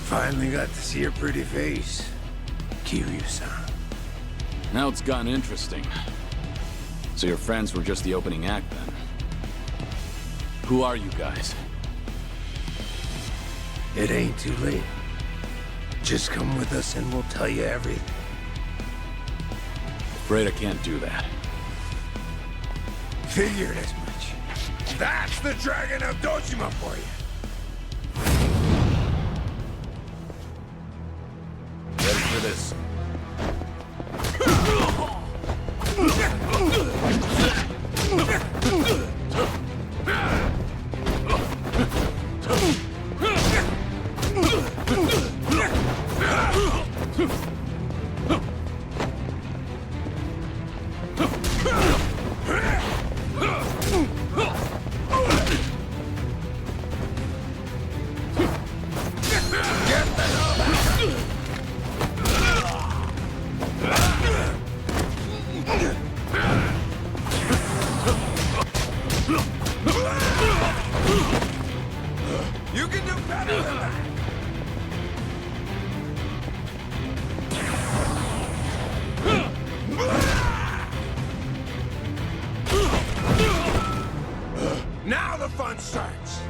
Finally got to see your pretty face, Kiryu-san. Now it's gotten interesting. So your friends were just the opening act then? Who are you guys? It ain't too late. Just come with us and we'll tell you everything. Afraid I can't do that. Figured as much. That's the Dragon of Dojima for you. Ready for this? You can do better than that! Now the fun starts!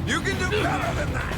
You can do better than that!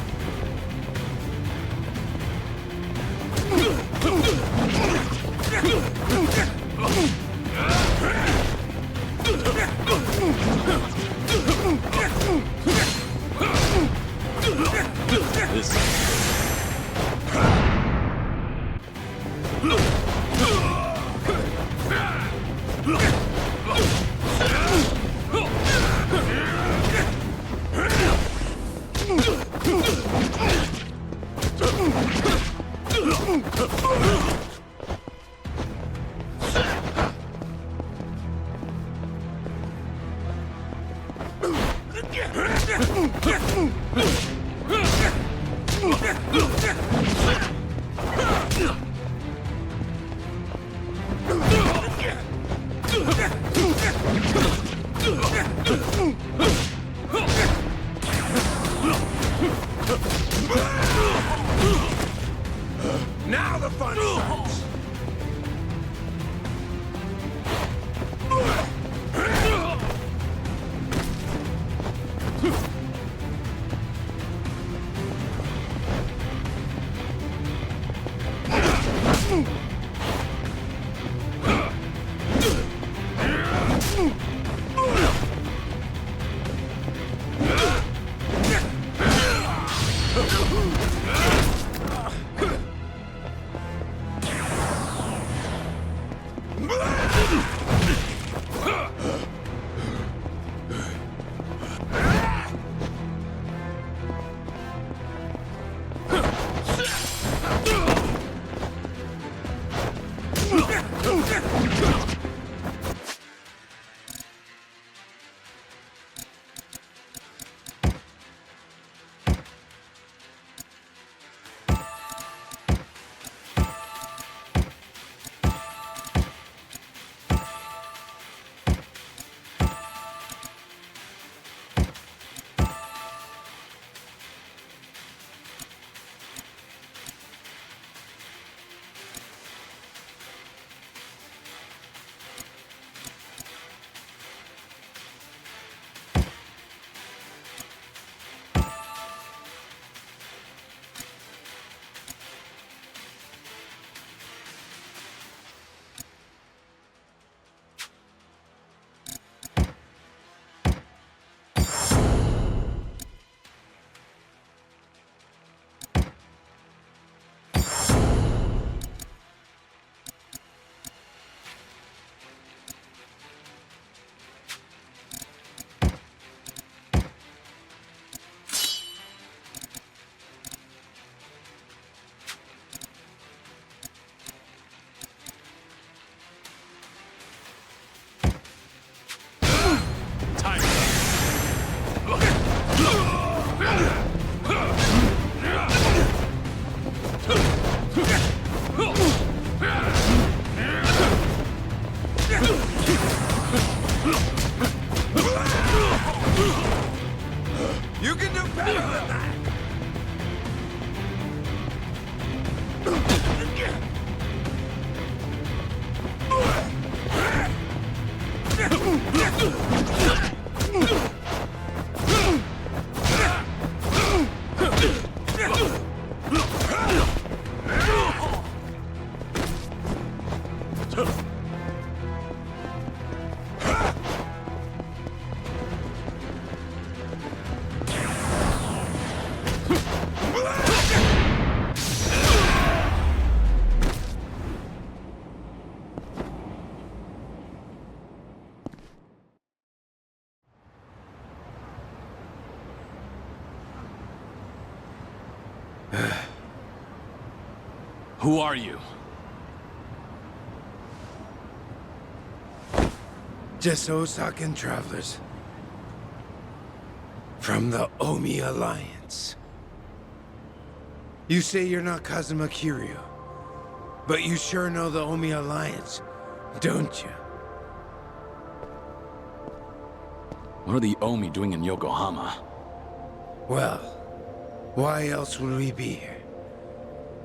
You can do better than that! Who are you? Just Osakan travelers. From the Omi Alliance. You say you're not Kazuma Kiryu, but you sure know the Omi Alliance, don't you? What are the Omi doing in Yokohama? Well, why else would we be here?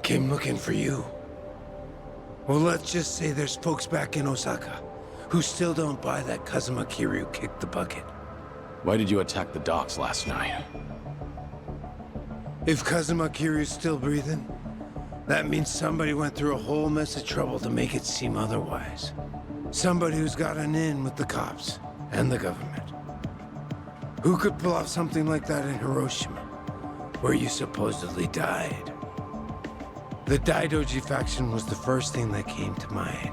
Came looking for you. Well, let's just say there's folks back in Osaka who still don't buy that Kazuma Kiryu kicked the bucket. Why did you attack the docks last night? If Kazuma Kiryu's still breathing, that means somebody went through a whole mess of trouble to make it seem otherwise. Somebody who's got an in with the cops and the government. Who could pull off something like that in Hiroshima, where you supposedly died? The Daidoji faction was the first thing that came to mind.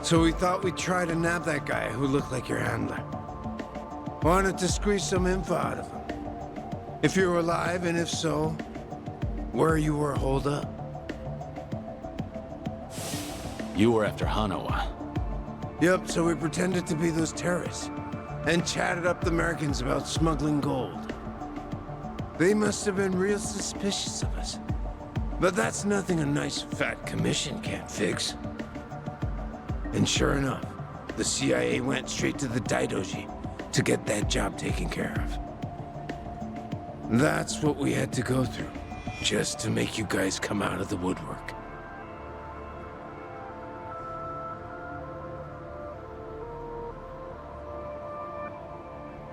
So we thought we'd try to nab that guy who looked like your handler. Wanted to squeeze some info out of him. If you're alive, and if so, where you were holed up. You were after Hanawa. Yep, so we pretended to be those terrorists, and chatted up the Americans about smuggling gold. They must have been real suspicious of us. But that's nothing a nice fat commission can't fix. And sure enough, the CIA went straight to the Daidoji to get that job taken care of. That's what we had to go through, just to make you guys come out of the woodwork.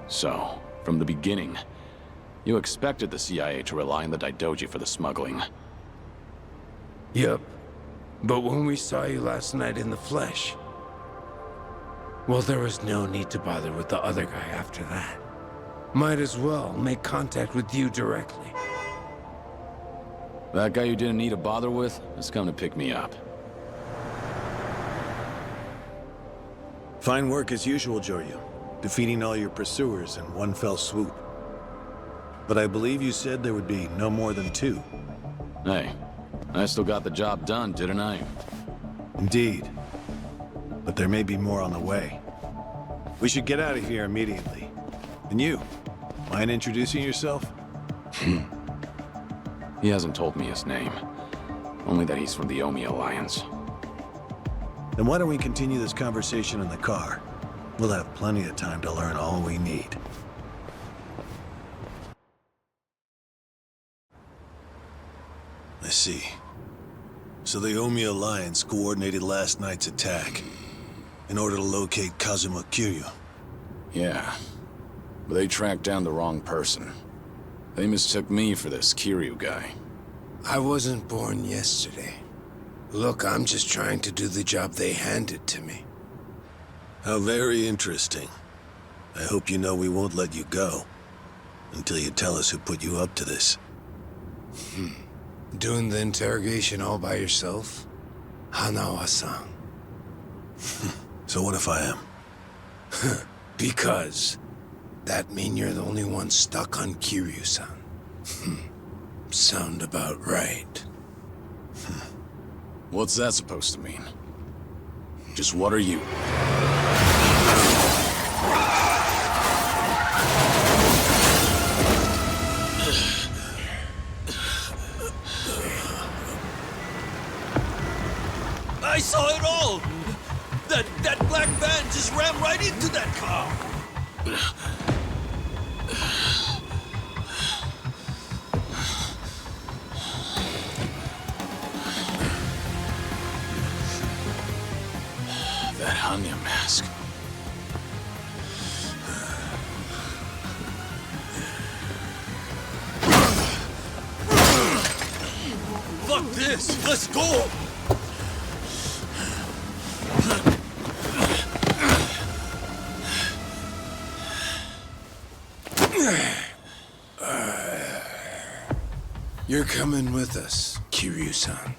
So, from the beginning, you expected the CIA to rely on the Daidoji for the smuggling. Yup. But when we saw you last night in the flesh, well, there was no need to bother with the other guy after that. Might as well make contact with you directly. That guy you didn't need to bother with has come to pick me up. Fine work as usual, Joryu. Defeating all your pursuers in one fell swoop. But I believe you said there would be no more than 2. Hey, I still got the job done, didn't I? Indeed. But there may be more on the way. We should get out of here immediately. And you, mind introducing yourself? He hasn't told me his name. Only that he's from the Omi Alliance. Then why don't we continue this conversation in the car? We'll have plenty of time to learn all we need. I see. So the Omi Alliance coordinated last night's attack in order to locate Kazuma Kiryu. Yeah. But they tracked down the wrong person. They mistook me for this Kiryu guy. I wasn't born yesterday. Look, I'm just trying to do the job they handed to me. How very interesting. I hope you know we won't let you go until you tell us who put you up to this. Doing the interrogation all by yourself? Hanawa-san. So what if I am? Because that mean you're the only one stuck on Kiryu-san. Sound about right. What's that supposed to mean? Just what are you? I saw it all! That black van just rammed right into that car! That Hanya mask. Fuck this! Let's go! You're coming with us, Kiryu-san.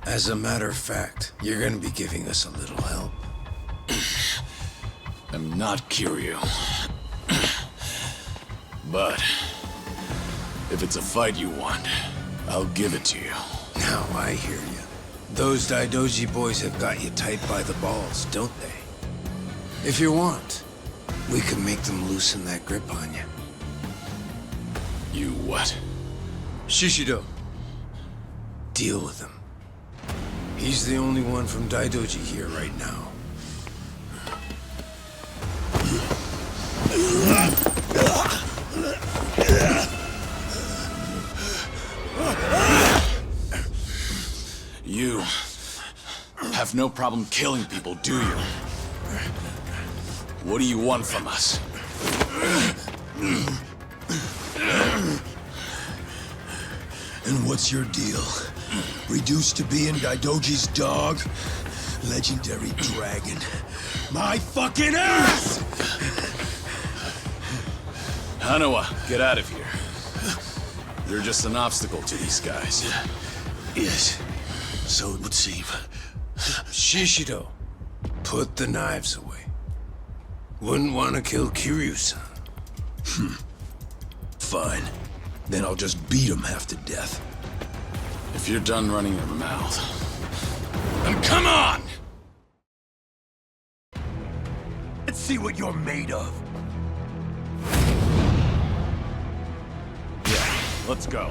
As a matter of fact, you're gonna be giving us a little help. I'm not Kiryu. But if it's a fight you want, I'll give it to you. Now I hear you. Those Daidoji boys have got you tight by the balls, don't they? If you want, we can make them loosen that grip on you. You what? Shishido. Deal with him. He's the only one from Daidoji here right now. You have no problem killing people, do you? What do you want from us? And what's your deal? Reduced to being Daidoji's dog? Legendary dragon. My fucking ass! Hanawa, get out of here. You're just an obstacle to these guys. Yes, so it would seem. Shishido, put the knives away. Wouldn't want to kill Kiryu-san. Fine. Then I'll just beat him half to death. If you're done running your mouth, then come on! Let's see what you're made of. Yeah, let's go.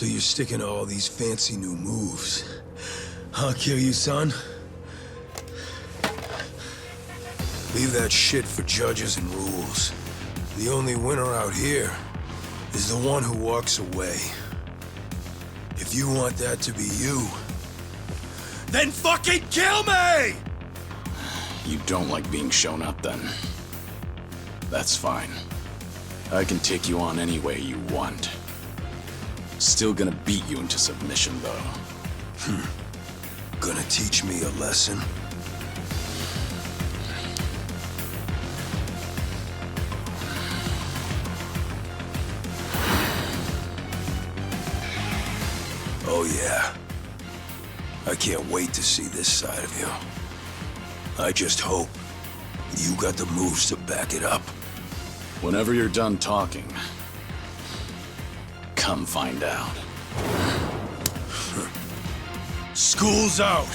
So you're sticking to all these fancy new moves. Huh, Kiryu-san? Leave that shit for judges and rules. The only winner out here is the one who walks away. If you want that to be you, then fucking kill me! You don't like being shown up, then? That's fine. I can take you on any way you want. Still gonna beat you into submission, though. Gonna teach me a lesson? Oh yeah. I can't wait to see this side of you. I just hope you got the moves to back it up. Whenever you're done talking, come find out. School's out.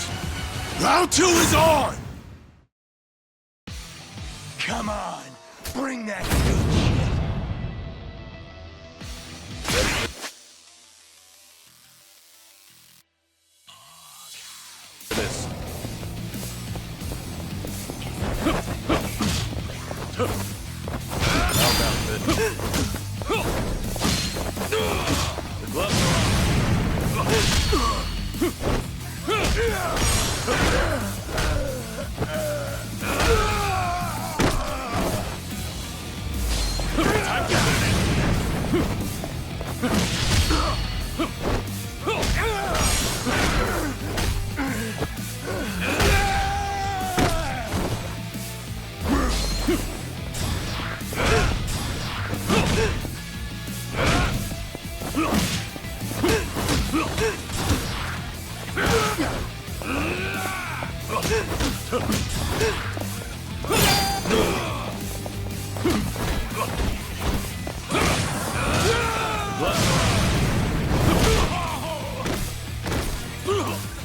Round 2 is on! Come on, bring that good shit. This. The gloves are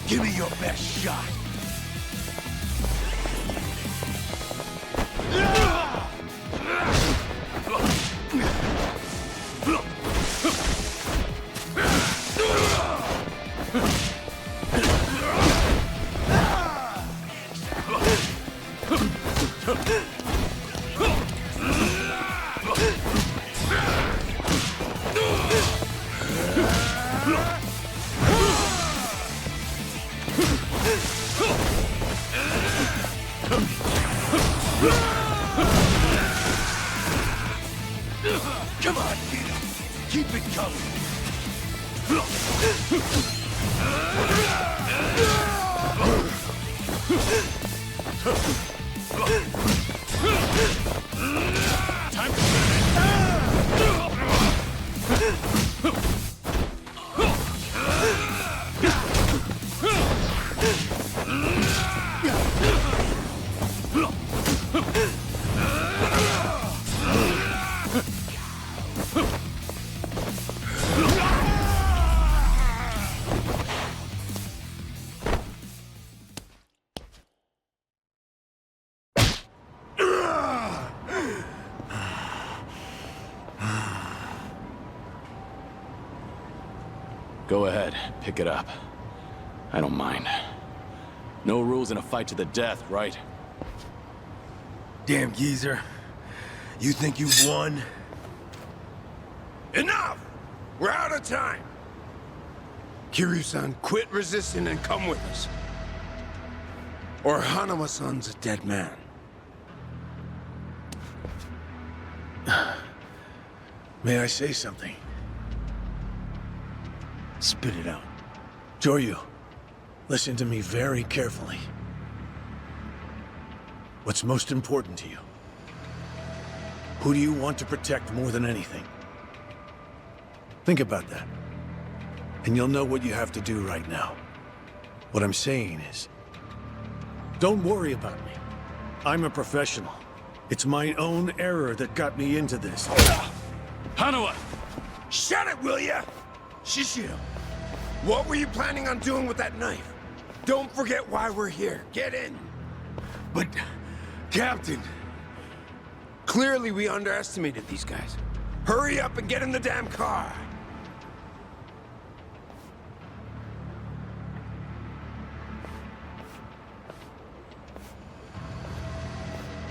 Give me your best shot. Come on, kid. Keep it coming. time to finish. Go ahead, pick it up. I don't mind. No rules in a fight to the death, right? Damn geezer. You think you've won? Enough! We're out of time! Kiryu-san, quit resisting and come with us. Or Hanuma-san's a dead man. May I say something? Spit it out. Joryu, listen to me very carefully. What's most important to you? Who do you want to protect more than anything? Think about that. And you'll know what you have to do right now. What I'm saying is, don't worry about me. I'm a professional. It's my own error that got me into this. Hanuma! Shut it, will ya? Shishio, what were you planning on doing with that knife? Don't forget why we're here. Get in. But, Captain... Clearly we underestimated these guys. Hurry up and get in the damn car.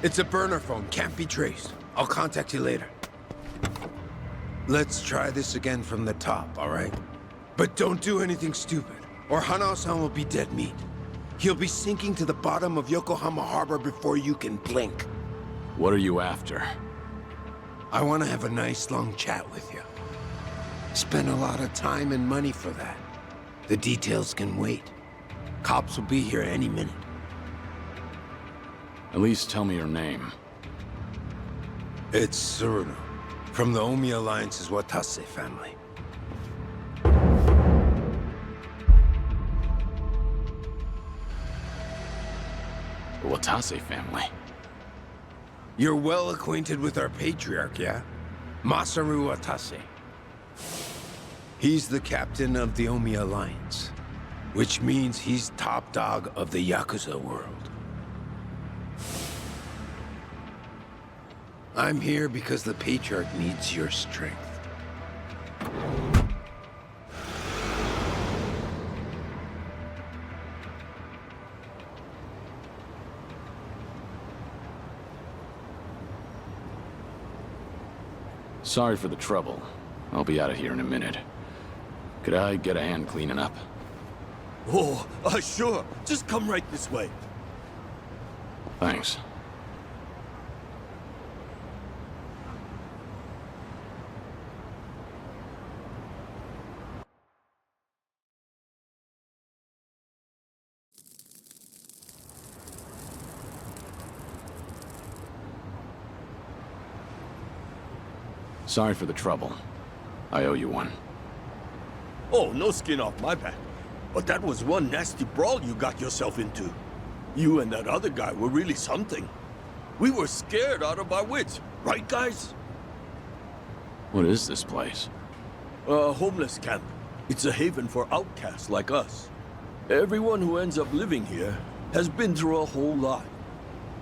It's a burner phone, can't be traced. I'll contact you later. Let's try this again from the top, all right? But don't do anything stupid, or Hanao-san will be dead meat. He'll be sinking to the bottom of Yokohama Harbor before you can blink. What are you after? I want to have a nice long chat with you. Spent a lot of time and money for that. The details can wait. Cops will be here any minute. At least tell me your name. It's Tsuruno, from the Omi Alliance's Watase family. The Watase family? You're well acquainted with our patriarch, yeah? Masaru Watase. He's the captain of the Omi Alliance, which means he's top dog of the Yakuza world. I'm here because the patriarch needs your strength. Sorry for the trouble. I'll be out of here in a minute. Could I get a hand cleaning up? Oh, sure. Just come right this way. Thanks. Sorry for the trouble. I owe you one. Oh, no skin off my back. But that was one nasty brawl you got yourself into. You and that other guy were really something. We were scared out of our wits, right, guys? What is this place? A homeless camp. It's a haven for outcasts like us. Everyone who ends up living here has been through a whole lot.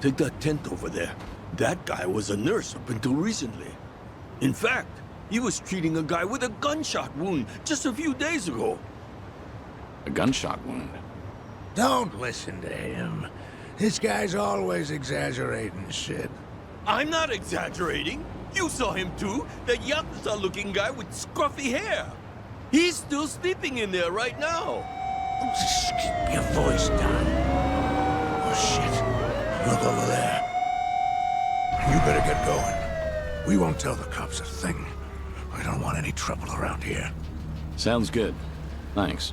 Take that tent over there. That guy was a nurse up until recently. In fact, he was treating a guy with a gunshot wound just a few days ago. A gunshot wound? Don't listen to him. This guy's always exaggerating shit. I'm not exaggerating. You saw him too. That Yakuza-looking guy with scruffy hair. He's still sleeping in there right now. Just keep your voice down. Oh, shit. Look over there. You better get going. We won't tell the cops a thing. We don't want any trouble around here. Sounds good. Thanks.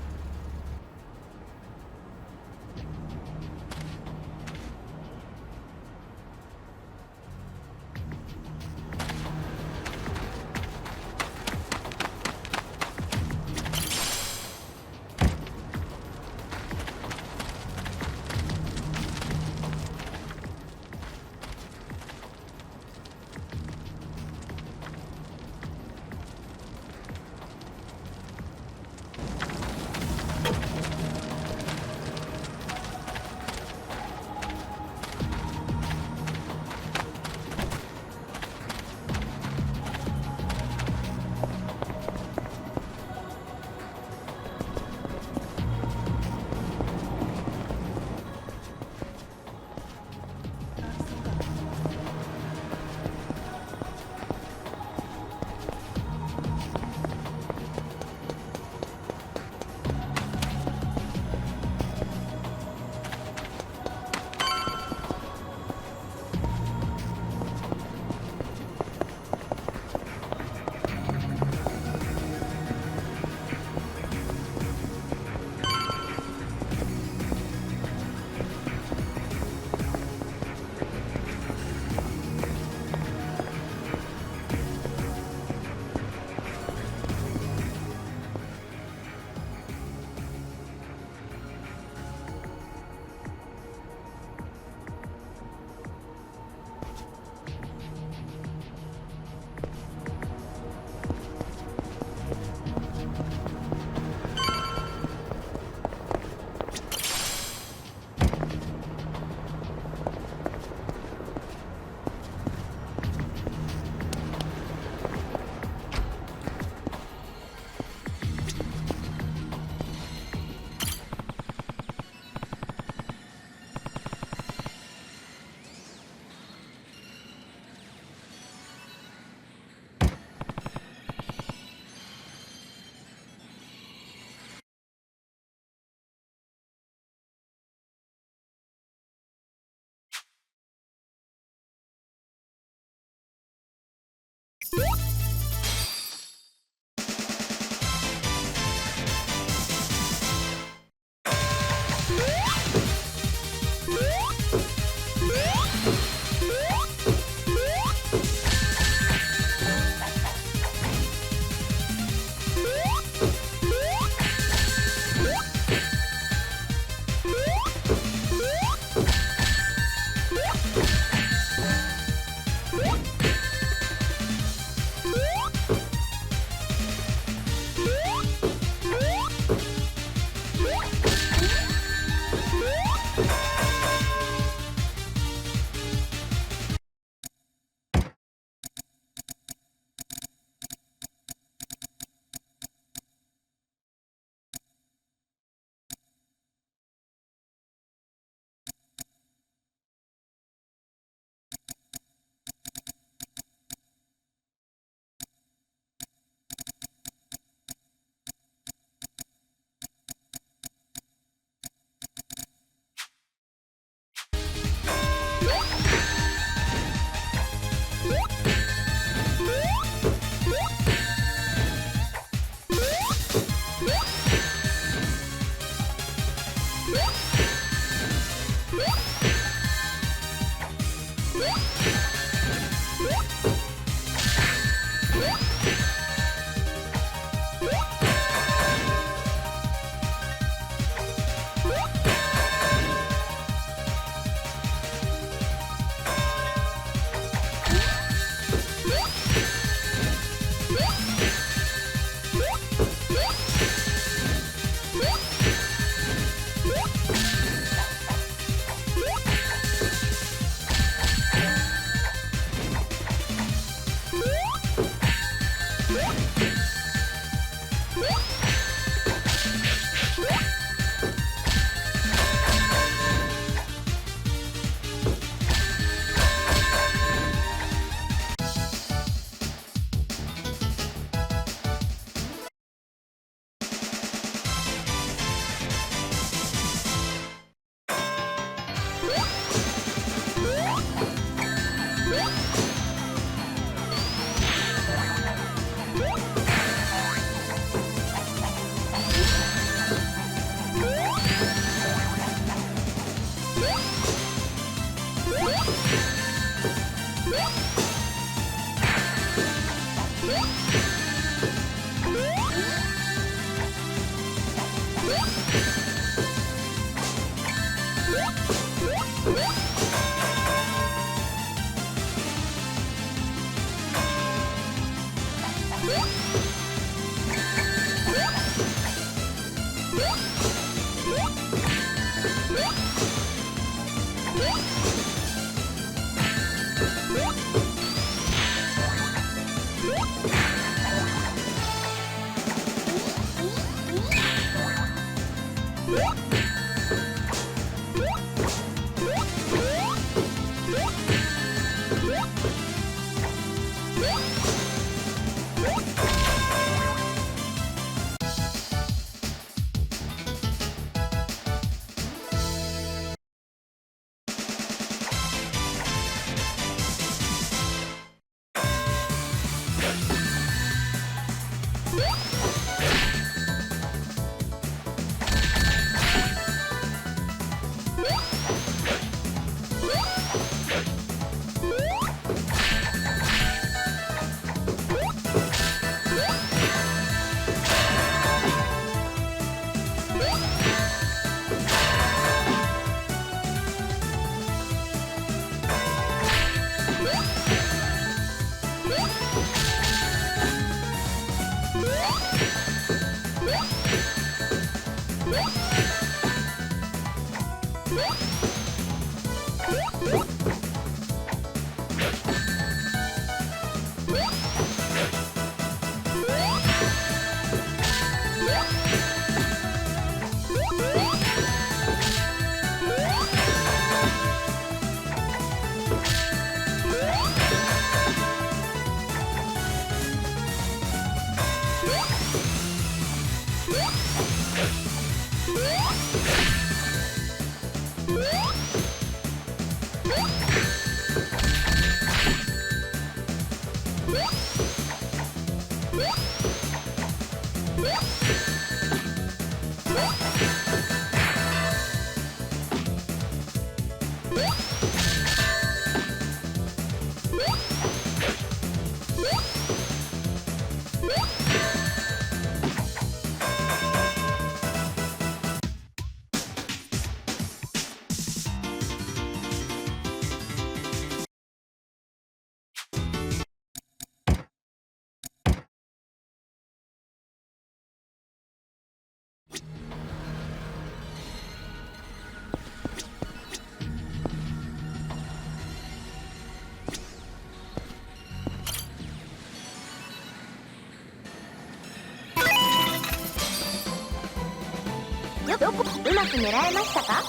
どこうまく狙えましたか？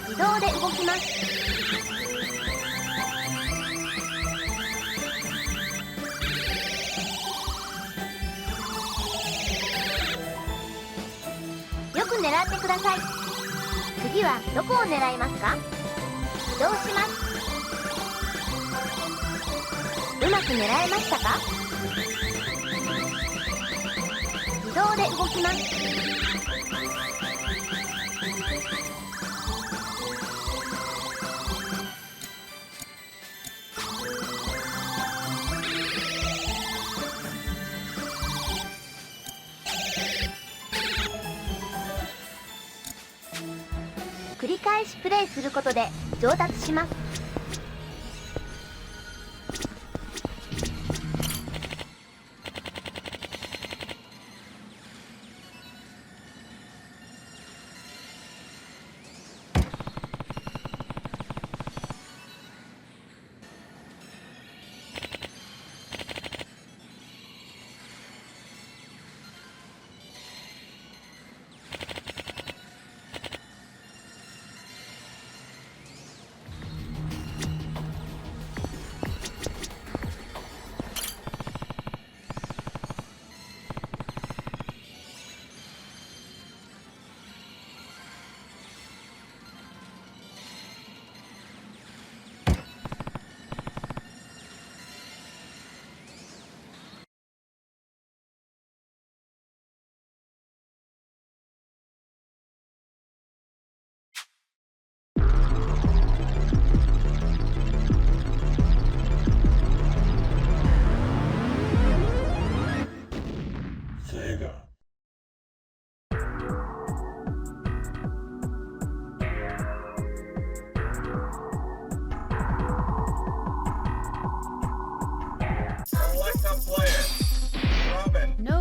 自動で動きます。よく狙ってください。次はどこを狙いますか？移動します。うまく狙えましたか？自動で動きます。繰り返しプレイすることで上達します。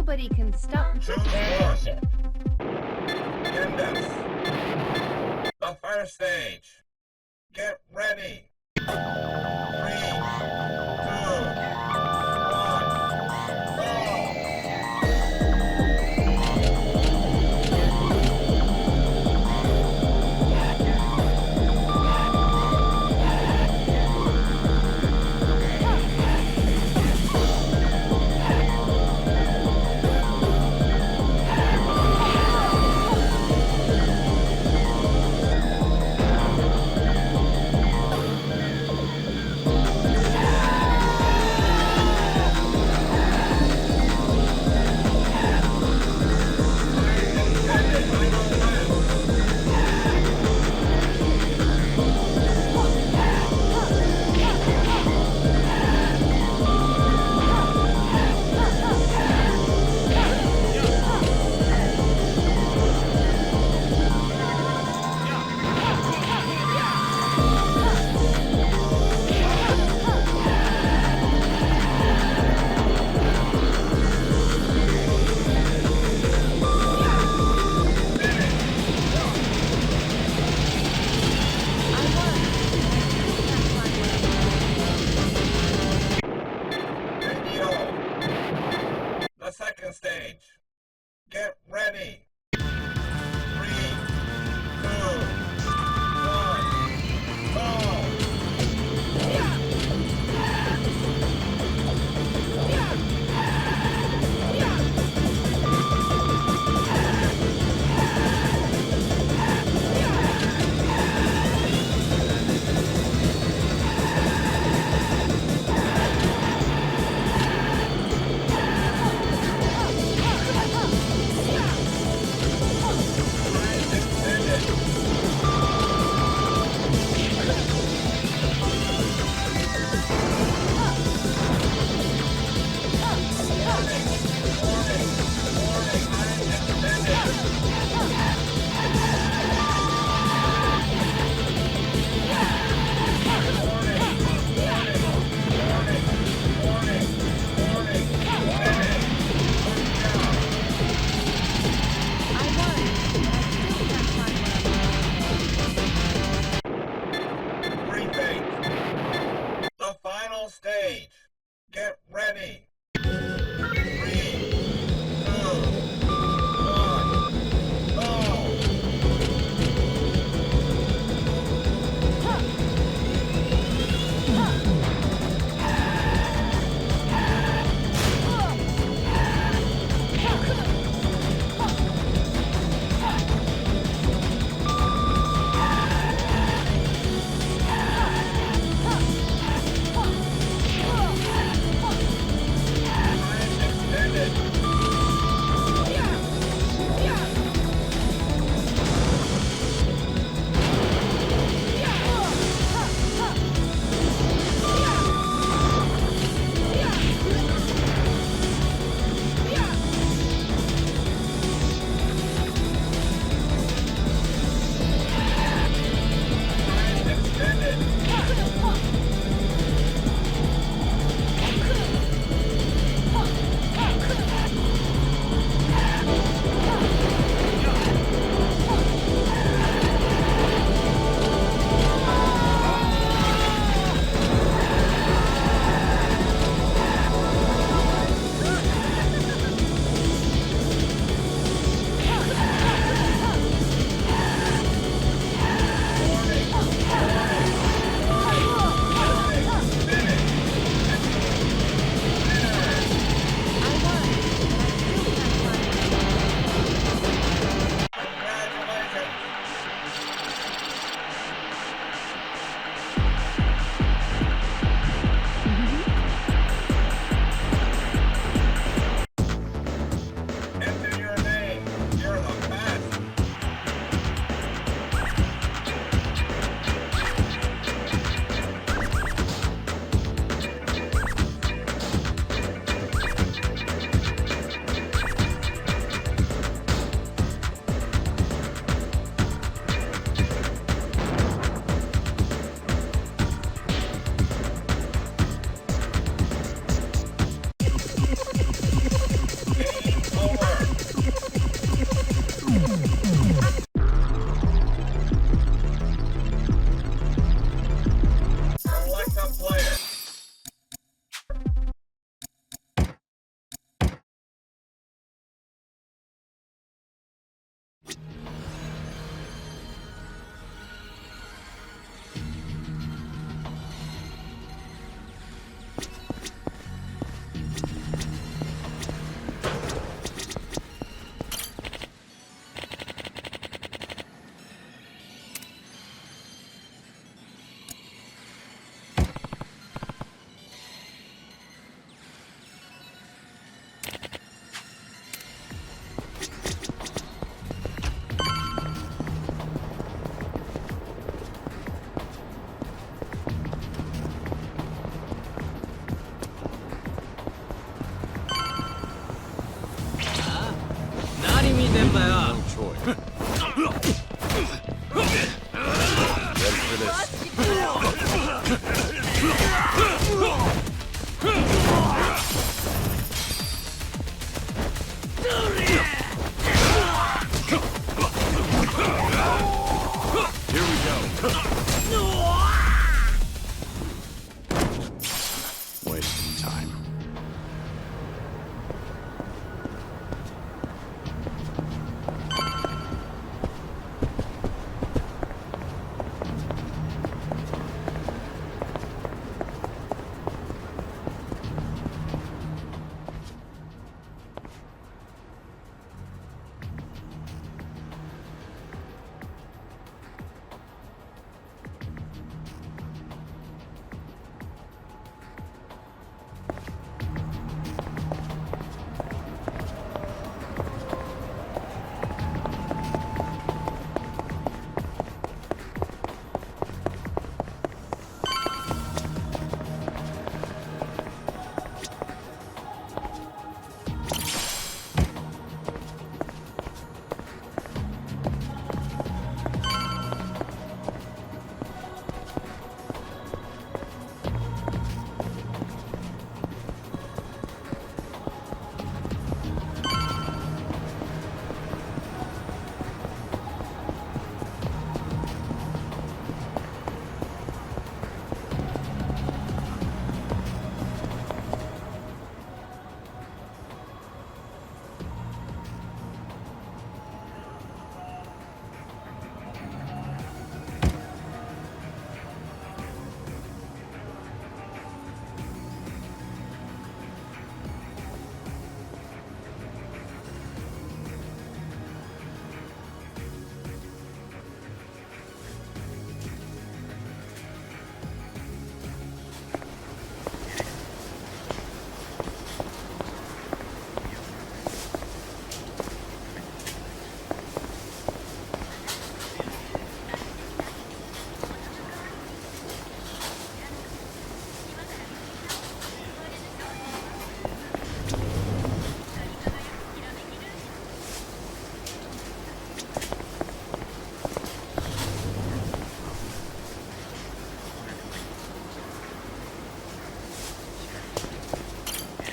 Nobody can stop. Index. The first stage. Get ready. 3, 2, 1, go!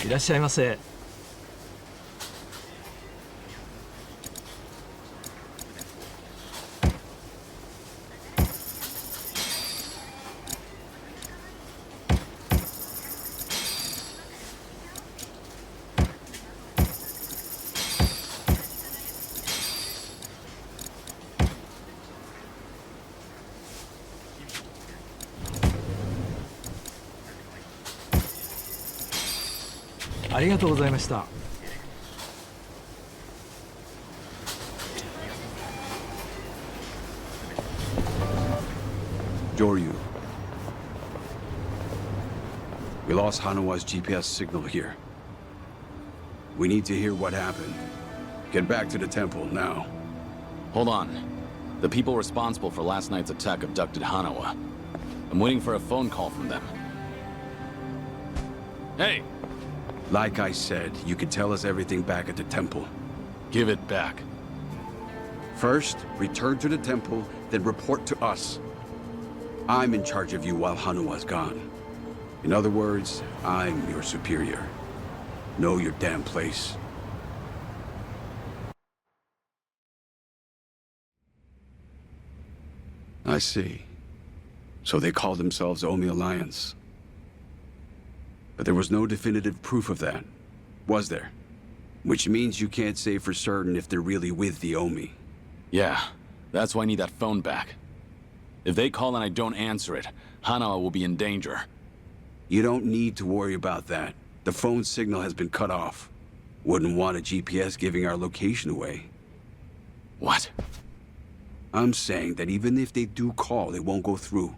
いらっしゃいませ。ありがとうございました。Joryu. We lost Hanawa's GPS signal here. We need to hear what happened. Get back to the temple now. Hold on. The people responsible for last night's attack abducted Hanawa. I'm waiting for a phone call from them. Hey! Like I said, you can tell us everything back at the temple. Give it back. First, return to the temple, then report to us. I'm in charge of you while Hanawa's gone. In other words, I'm your superior. Know your damn place. I see. So they call themselves Omi Alliance. But there was no definitive proof of that, was there? Which means you can't say for certain if they're really with the Omi. Yeah, that's why I need that phone back. If they call and I don't answer it, Hanawa will be in danger. You don't need to worry about that. The phone signal has been cut off. Wouldn't want a GPS giving our location away. What? I'm saying that even if they do call, it won't go through.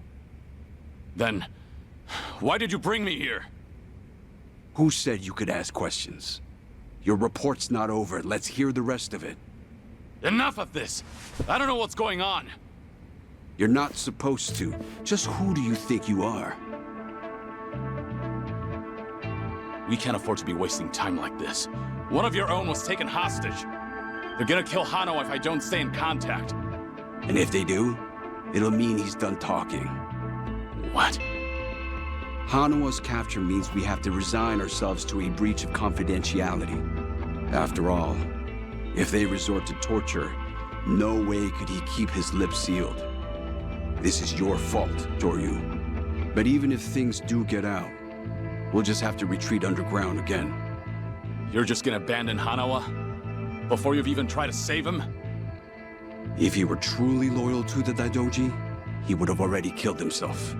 Then, why did you bring me here? Who said you could ask questions? Your report's not over. Let's hear the rest of it. Enough of this! I don't know what's going on! You're not supposed to. Just who do you think you are? We can't afford to be wasting time like this. One of your own was taken hostage. They're gonna kill Hano if I don't stay in contact. And if they do, it'll mean he's done talking. What? Hanawa's capture means we have to resign ourselves to a breach of confidentiality. After all, if they resort to torture, no way could he keep his lips sealed. This is your fault, Joryu. But even if things do get out, we'll just have to retreat underground again. You're just gonna abandon Hanawa? Before you've even tried to save him? If he were truly loyal to the Daidoji, he would have already killed himself.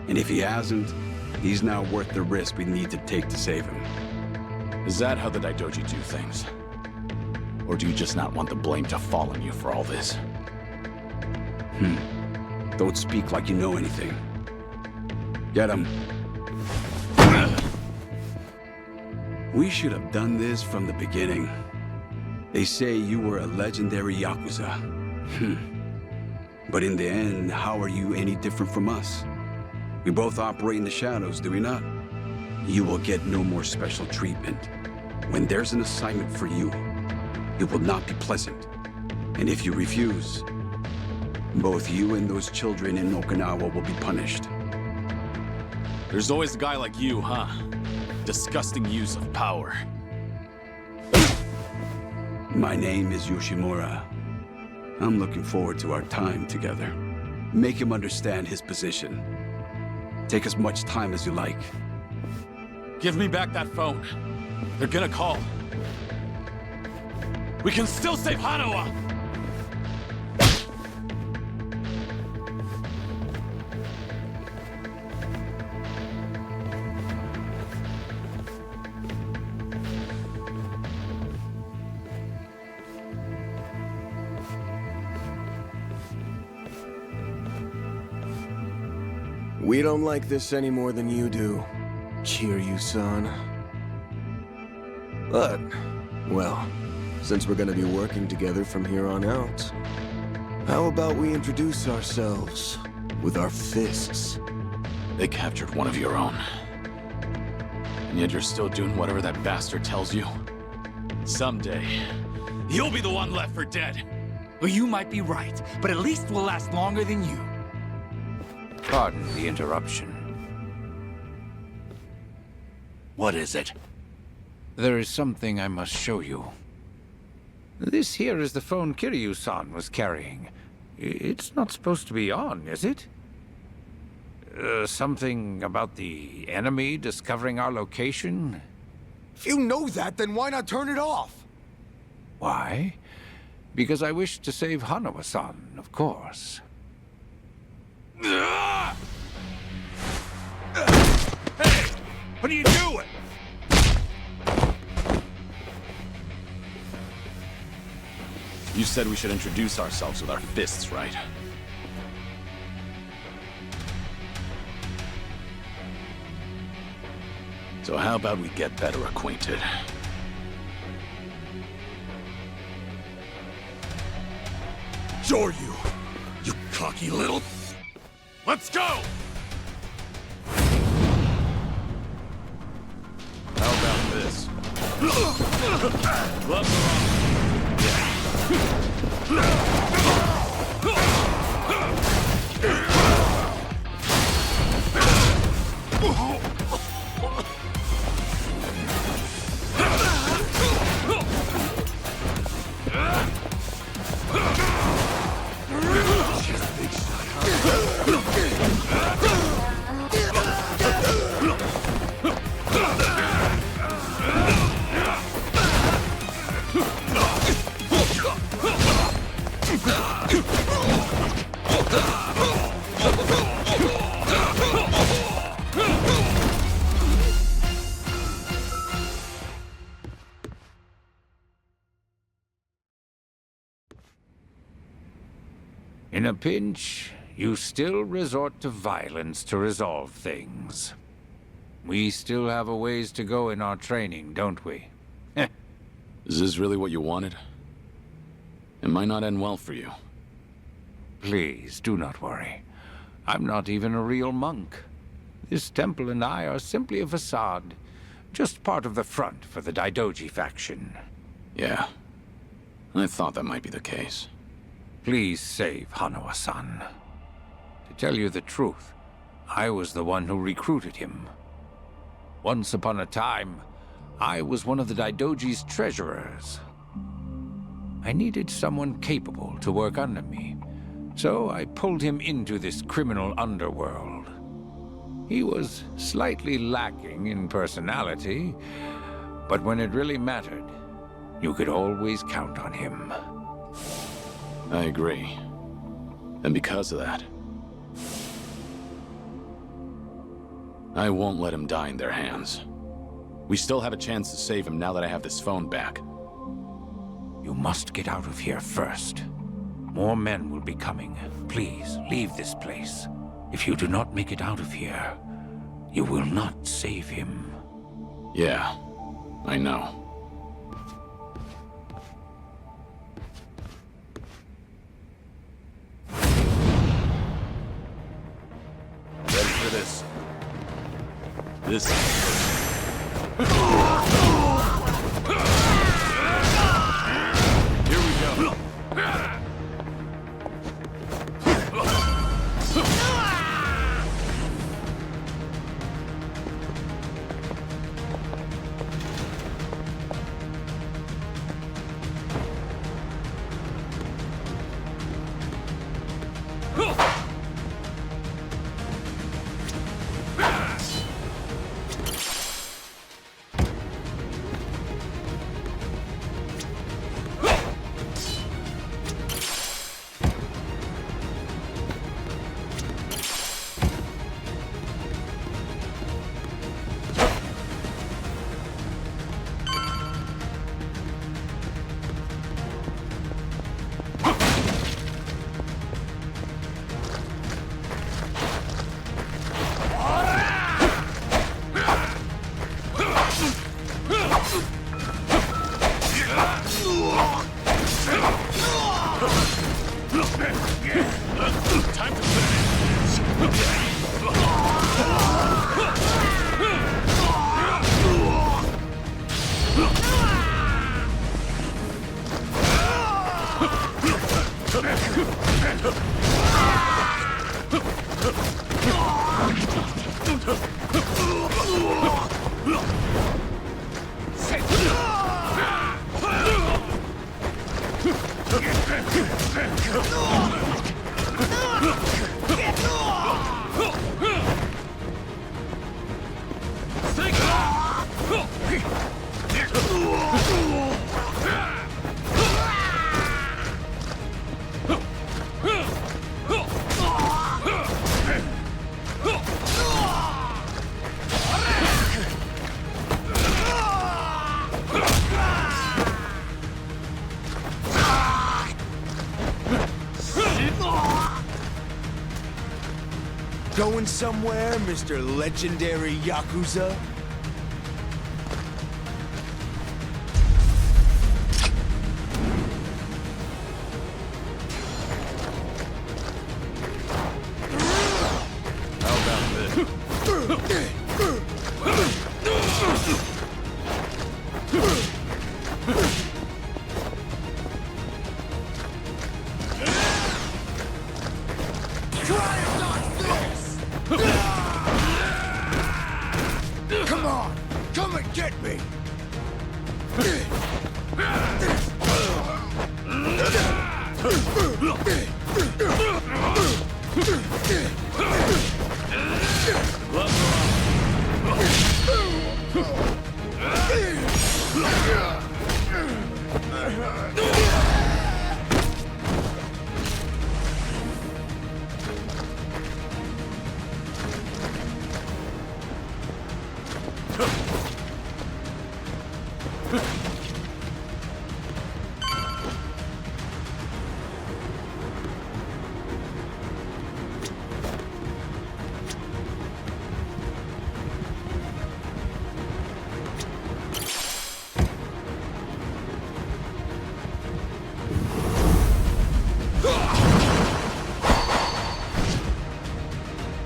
And if he hasn't, he's now worth the risk we need to take to save him. Is that how the Daidoji do things? Or do you just not want the blame to fall on you for all this? Don't speak like you know anything. Get him. We should have done this from the beginning. They say you were a legendary Yakuza. But in the end, how are you any different from us? We both operate in the shadows, do we not? You will get no more special treatment. When there's an assignment for you, it will not be pleasant. And if you refuse, both you and those children in Okinawa will be punished. There's always a guy like you, huh? Disgusting use of power. My name is Yoshimura. I'm looking forward to our time together. Make him understand his position. Take as much time as you like. Give me back that phone. They're gonna call. We can still save Hanawa! We don't like this any more than you do, Kiryu-san. But, well, since we're gonna be working together from here on out, how about we introduce ourselves with our fists? They captured one of your own. And yet you're still doing whatever that bastard tells you? Someday, you'll be the one left for dead. Well, you might be right, but at least we'll last longer than you. Pardon the interruption. What is it? There is something I must show you. This here is the phone Kiryu-san was carrying. It's not supposed to be on, is it? Something about the enemy discovering our location? If you know that, then why not turn it off? Why? Because I wish to save Hanawa-san, of course. Hey! What are you doing? You said we should introduce ourselves with our fists, right? So how about we get better acquainted? Joryu! You cocky little... Let's go! How about this? Gloves are on. In a pinch, you still resort to violence to resolve things. We still have a ways to go in our training, don't we? Is this really what you wanted? It might not end well for you. Please, do not worry. I'm not even a real monk. This temple and I are simply a facade. Just part of the front for the Daidoji faction. Yeah. I thought that might be the case. Please save Hanawa-san. To tell you the truth, I was the one who recruited him. Once upon a time, I was one of the Daidoji's treasurers. I needed someone capable to work under me, so I pulled him into this criminal underworld. He was slightly lacking in personality, but when it really mattered, you could always count on him. I agree. And because of that, I won't let him die in their hands. We still have a chance to save him now that I have this phone back. You must get out of here first. More men will be coming. Please, leave this place. If you do not make it out of here, you will not save him. Yeah, I know. Ready for this? This is... Here we go. Going somewhere, Mr. Legendary Yakuza? How about this? Come on! Come and get me!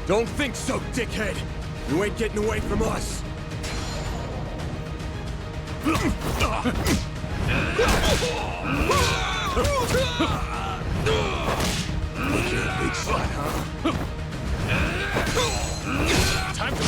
Don't think so, dickhead! You ain't getting away from us! Look here, big slut, huh? Time to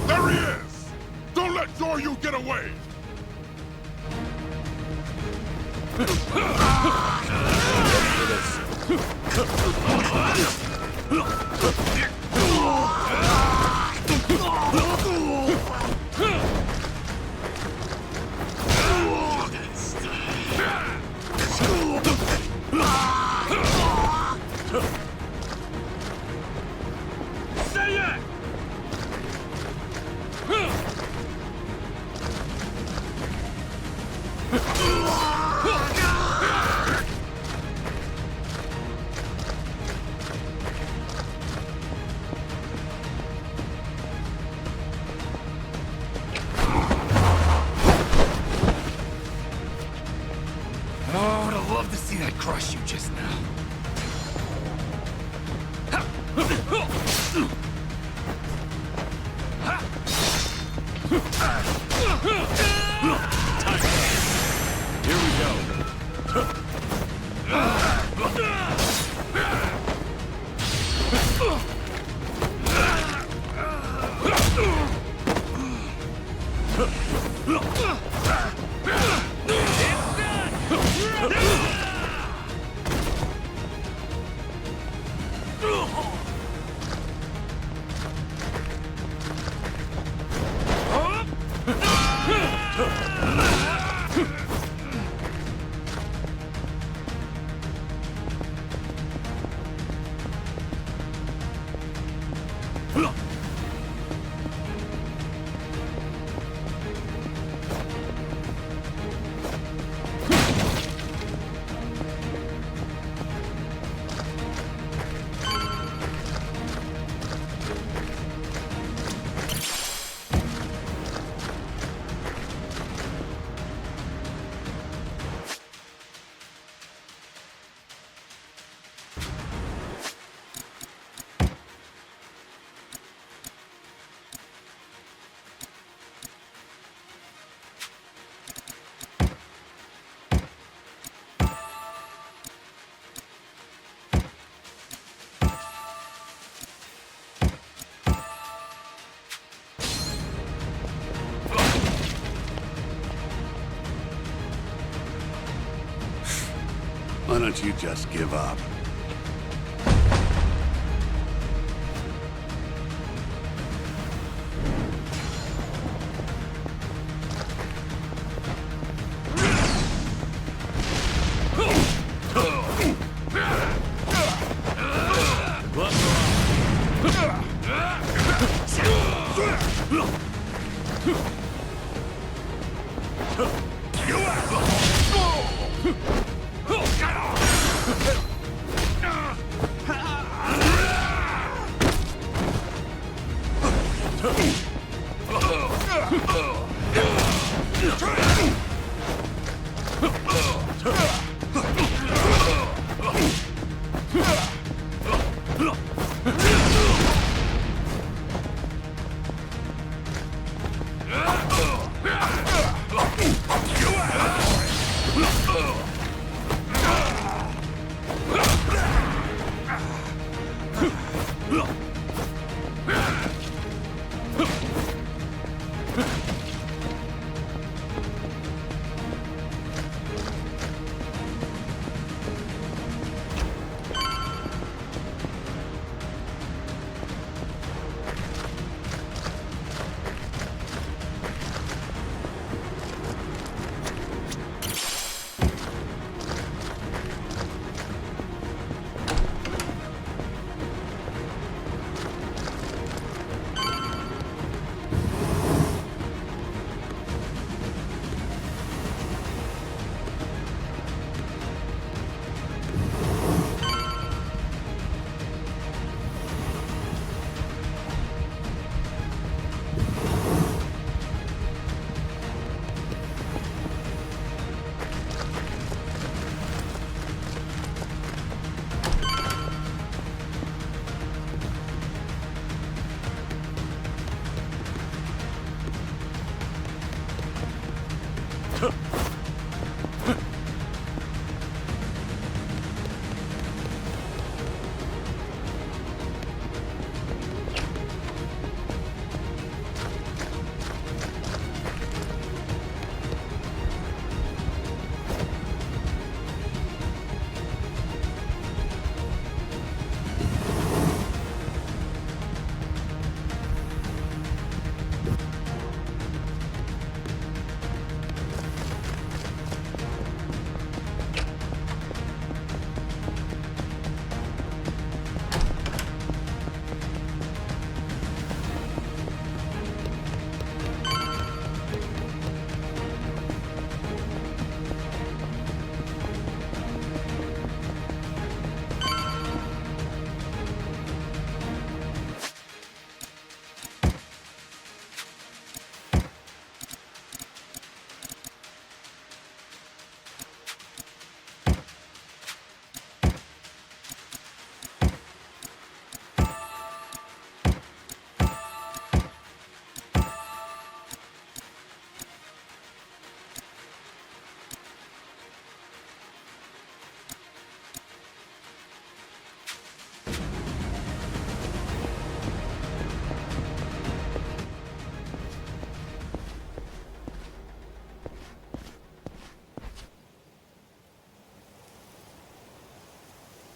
There he is! Don't let Joryu get away! Say it! Oh, I'd have loved to see that crush you just now. Here we go. Why don't you just give up?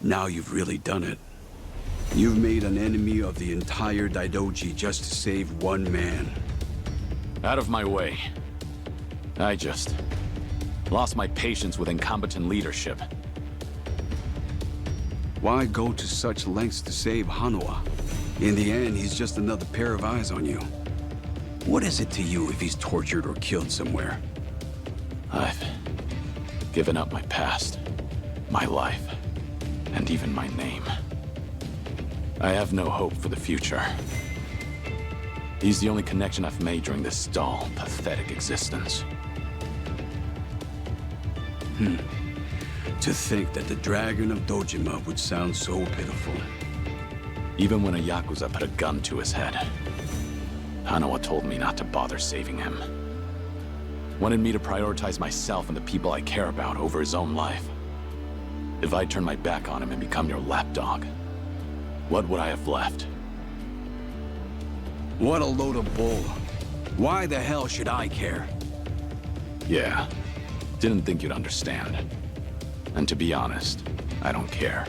Now you've really done it. You've made an enemy of the entire Daidoji just to save one man. Out of my way. I just lost my patience with incompetent leadership. Why go to such lengths to save Hanawa? In the end, he's just another pair of eyes on you. What is it to you if he's tortured or killed somewhere? I've given up my past, my life, and even my name. I have no hope for the future. He's the only connection I've made during this dull, pathetic existence. To think that the Dragon of Dojima would sound so pitiful. Even when a Yakuza put a gun to his head, Hanawa told me not to bother saving him. Wanted me to prioritize myself and the people I care about over his own life. If I turn my back on him and become your lapdog, what would I have left? What a load of bull. Why the hell should I care? Yeah, didn't think you'd understand. And to be honest, I don't care.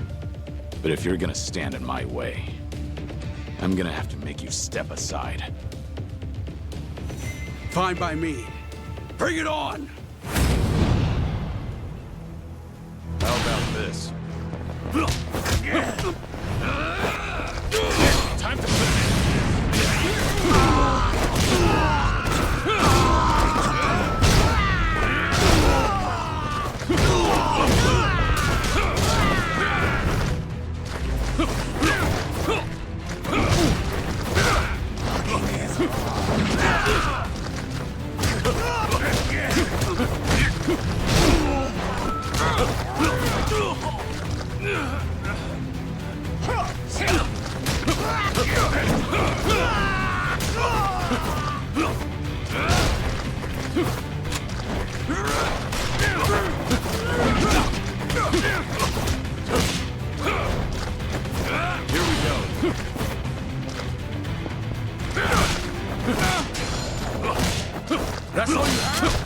But if you're gonna stand in my way, I'm gonna have to make you step aside. Fine by me. Bring it on! How about this? Time to finish. That's all you have?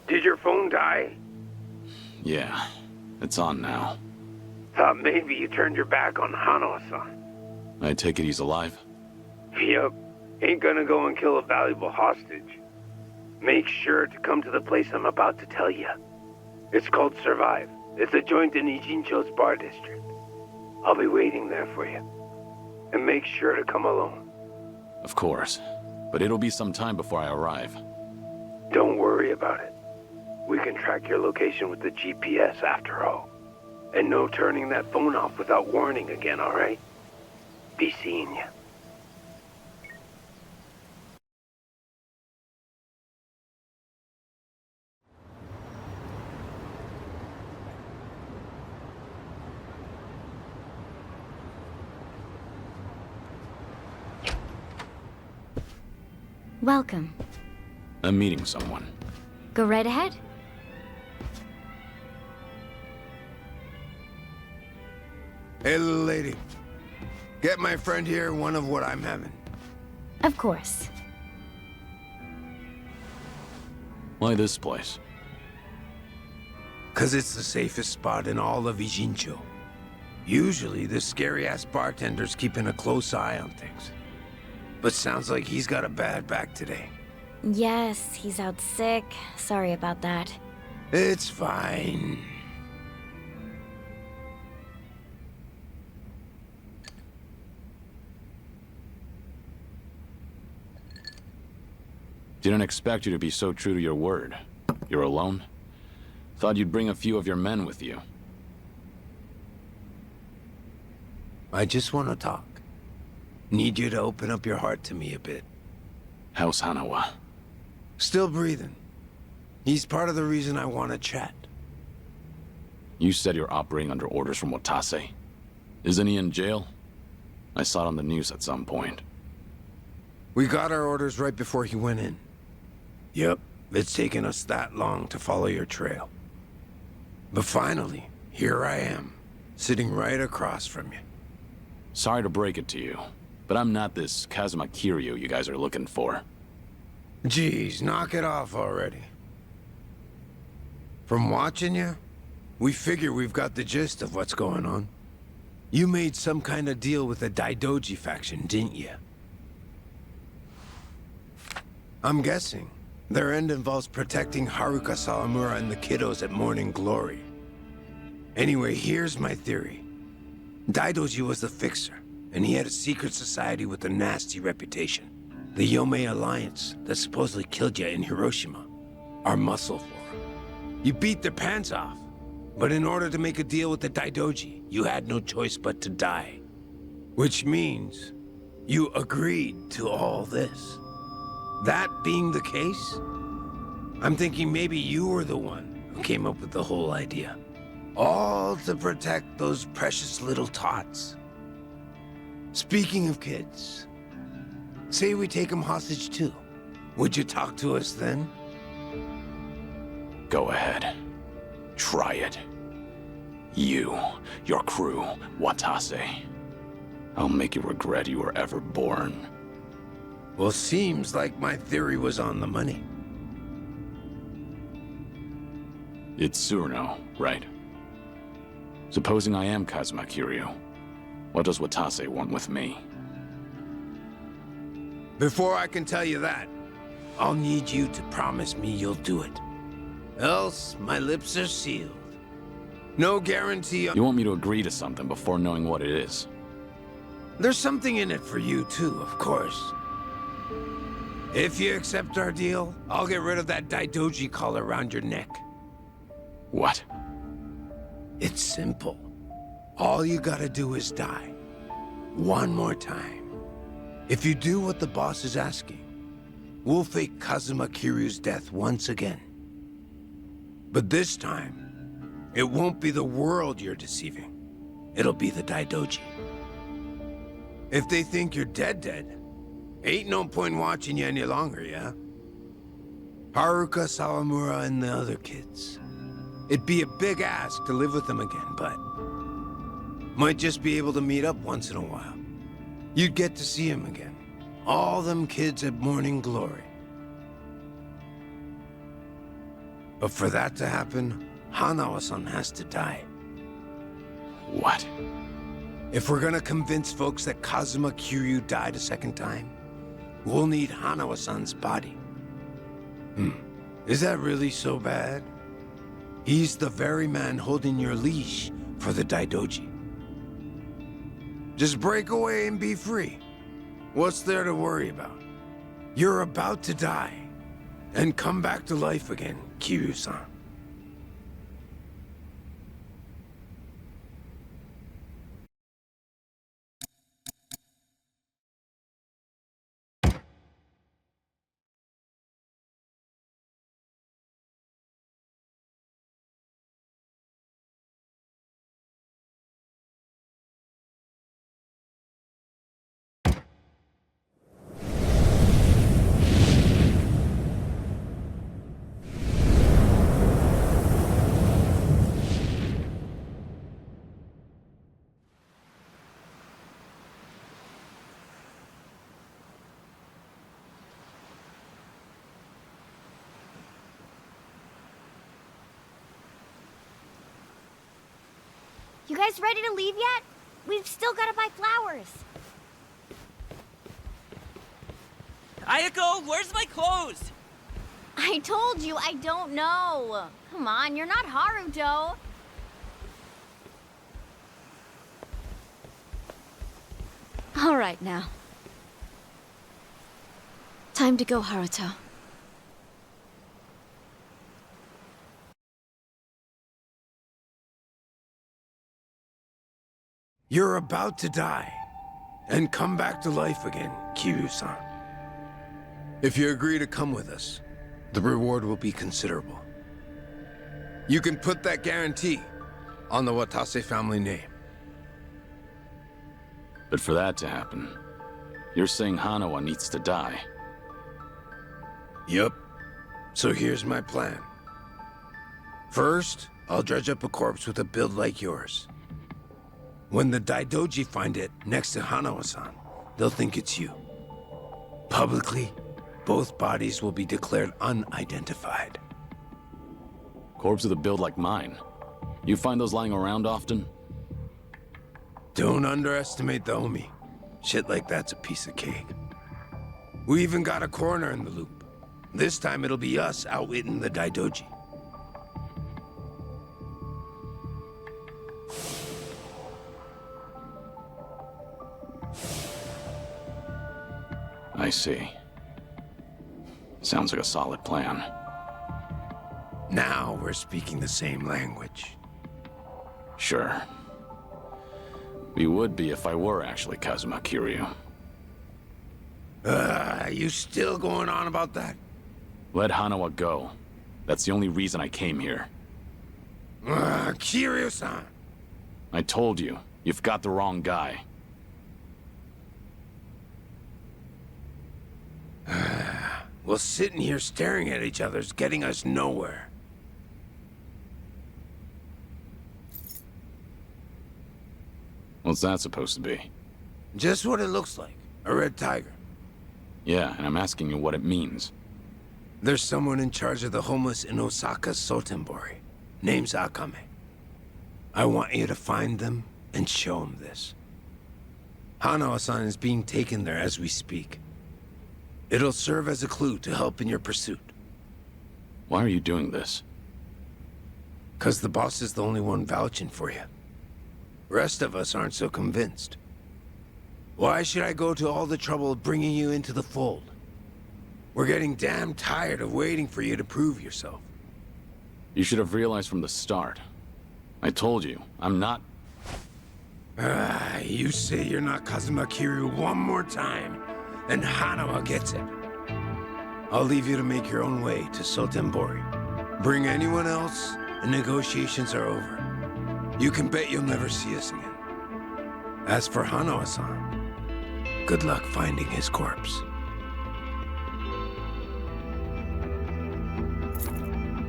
Did your phone die? Yeah, it's on now. Thought maybe you turned your back on Hanawa-san. I take it he's alive? Yup. Ain't gonna go and kill a valuable hostage. Make sure to come to the place I'm about to tell you. It's called Survive. It's a joint in Ijincho's bar district. I'll be waiting there for you. And make sure to come alone. Of course. But it'll be some time before I arrive. Don't worry about it. We can track your location with the GPS after all. And no turning that phone off without warning again, alright? Be seeing you. Welcome. I'm meeting someone. Go right ahead. Hey, little lady. Get my friend here one of what I'm having. Of course. Why this place? 'Cause it's the safest spot in all of Ijincho. Usually, the scary-ass bartender's keeping a close eye on things. But sounds like he's got a bad back today. Yes, he's out sick. Sorry about that. It's fine. Didn't expect you to be so true to your word. You're alone? Thought you'd bring a few of your men with you. I just want to talk. Need you to open up your heart to me a bit. How's Hanawa? Still breathing. He's part of the reason I want to chat. You said you're operating under orders from Watase. Isn't he in jail? I saw it on the news at some point. We got our orders right before he went in. Yep, it's taken us that long to follow your trail. But finally, here I am, sitting right across from you. Sorry to break it to you, but I'm not this Kazuma Kiryu you guys are looking for. Geez, knock it off already. From watching you, we figure we've got the gist of what's going on. You made some kind of deal with the Daidoji faction, didn't you? I'm guessing their end involves protecting Haruka Sawamura and the kiddos at Morning Glory. Anyway, here's my theory. Daidoji was the fixer, and he had a secret society with a nasty reputation. The Yomei Alliance that supposedly killed you in Hiroshima. Our muscle for him. You beat their pants off, but in order to make a deal with the Daidoji, you had no choice but to die. Which means you agreed to all this. That being the case, I'm thinking maybe you were the one who came up with the whole idea. All to protect those precious little tots. Speaking of kids, say we take them hostage too. Would you talk to us then? Go ahead. Try it. You, your crew, Watase. I'll make you regret you were ever born. Well, seems like my theory was on the money. It's Tsuruno, right? Supposing I am Kazuma Kiryu, what does Watase want with me? Before I can tell you that, I'll need you to promise me you'll do it. Else, my lips are sealed. No guarantee on— You want me to agree to something before knowing what it is? There's something in it for you too, of course. If you accept our deal, I'll get rid of that Daidoji collar around your neck. What? It's simple. All you gotta do is die. One more time. If you do what the boss is asking, we'll fake Kazuma Kiryu's death once again. But this time, it won't be the world you're deceiving. It'll be the Daidoji. If they think you're dead, ain't no point watching you any longer, yeah? Haruka, Sawamura, and the other kids. It'd be a big ask to live with them again, but might just be able to meet up once in a while. You'd get to see him again. All them kids at Morning Glory. But for that to happen, Hanawa-san has to die. What? If we're gonna convince folks that Kazuma Kiryu died a second time, we'll need Hanawa-san's body. Is that really so bad? He's the very man holding your leash for the Daidoji. Just break away and be free. What's there to worry about? You're about to die and come back to life again, Kiryu-san. You guys ready to leave yet? We've still gotta buy flowers. Ayako, where's my clothes? I told you I don't know. Come on, you're not Haruto. All right now. Time to go, Haruto. You're about to die and come back to life again, Kiryu-san. If you agree to come with us, the reward will be considerable. You can put that guarantee on the Watase family name. But for that to happen, you're saying Hanawa needs to die. Yup. So here's my plan. First, I'll dredge up a corpse with a build like yours. When the Daidoji find it next to Hanawa-san, they'll think it's you. Publicly, both bodies will be declared unidentified. Corpse with a build like mine. You find those lying around often? Don't underestimate the Omi. Shit like that's a piece of cake. We even got a coroner in the loop. This time it'll be us outwitting the Daidoji. I see. Sounds like a solid plan. Now we're speaking the same language. Sure. We would be if I were actually Kazuma Kiryu. You still going on about that? Let Hanawa go. That's the only reason I came here. Kiryu-san! I told you, you've got the wrong guy. Well, sitting here staring at each other's getting us nowhere. What's that supposed to be? Just what it looks like. A red tiger. Yeah, and I'm asking you what it means. There's someone in charge of the homeless in Osaka's Sotenbori. Name's Akame. I want you to find them and show them this. Hanawa-san is being taken there as we speak. It'll serve as a clue to help in your pursuit. Why are you doing this? 'Cause the boss is the only one vouching for you. Rest of us aren't so convinced. Why should I go to all the trouble of bringing you into the fold? We're getting damn tired of waiting for you to prove yourself. You should have realized from the start. I told you, I'm not... You say you're not Kazuma Kiryu one more time, and Hanawa gets it. I'll leave you to make your own way to Sotenbori. Bring anyone else, and negotiations are over. You can bet you'll never see us again. As for Hanawa-san, good luck finding his corpse.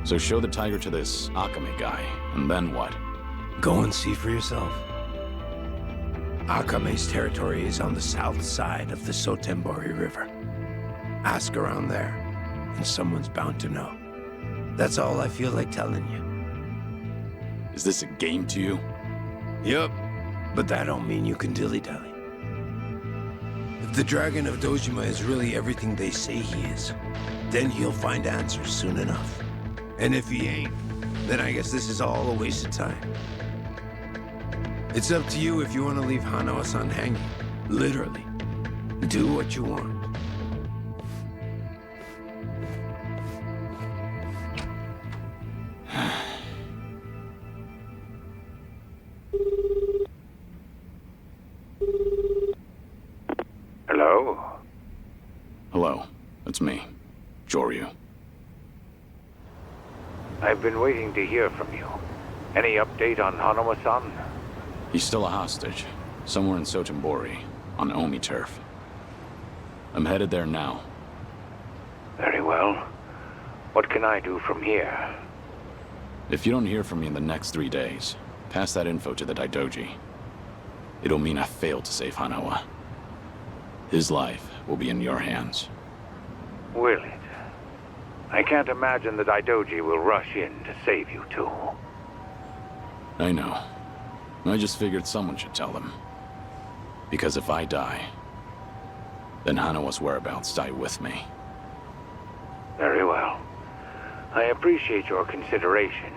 So show the tiger to this Akame guy, and then what? Go and see for yourself. Akame's territory is on the south side of the Sotenbori River. Ask around there, and someone's bound to know. That's all I feel like telling you. Is this a game to you? Yup, but that don't mean you can dilly-dally. If the Dragon of Dojima is really everything they say he is, then he'll find answers soon enough. And if he ain't, then I guess this is all a waste of time. It's up to you if you want to leave Hanawa-san hanging. Literally. Do what you want. Hello? Hello, it's me, Joryu. I've been waiting to hear from you. Any update on Hanawa-san? He's still a hostage, somewhere in Sotenbori, on Omi turf. I'm headed there now. Very well. What can I do from here? If you don't hear from me in the next 3 days, pass that info to the Daidoji. It'll mean I failed to save Hanawa. His life will be in your hands. Will it? I can't imagine the Daidoji will rush in to save you too. I know. I just figured someone should tell them. Because if I die, then Hanawa's whereabouts die with me. Very well. I appreciate your consideration.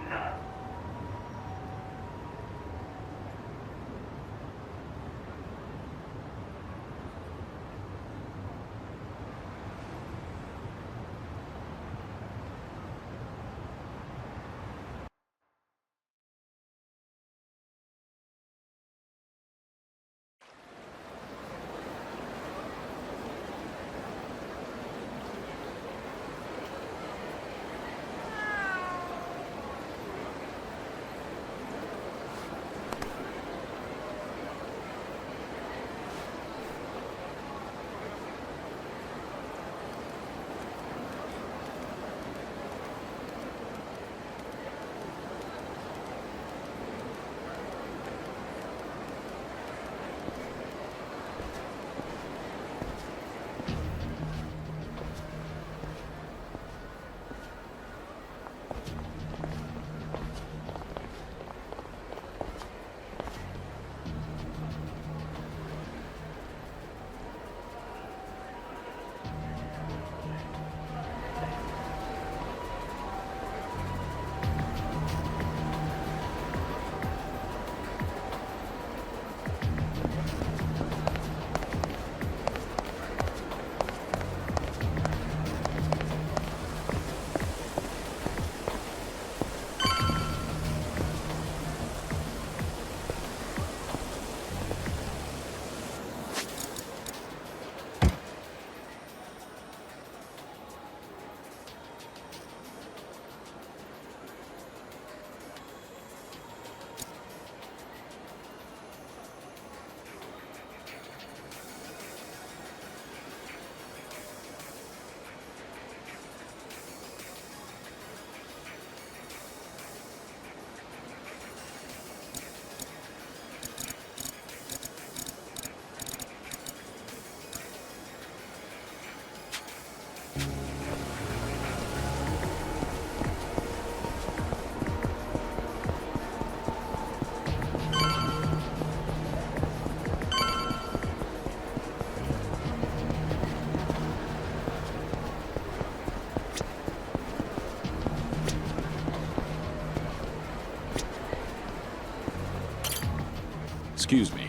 Excuse me.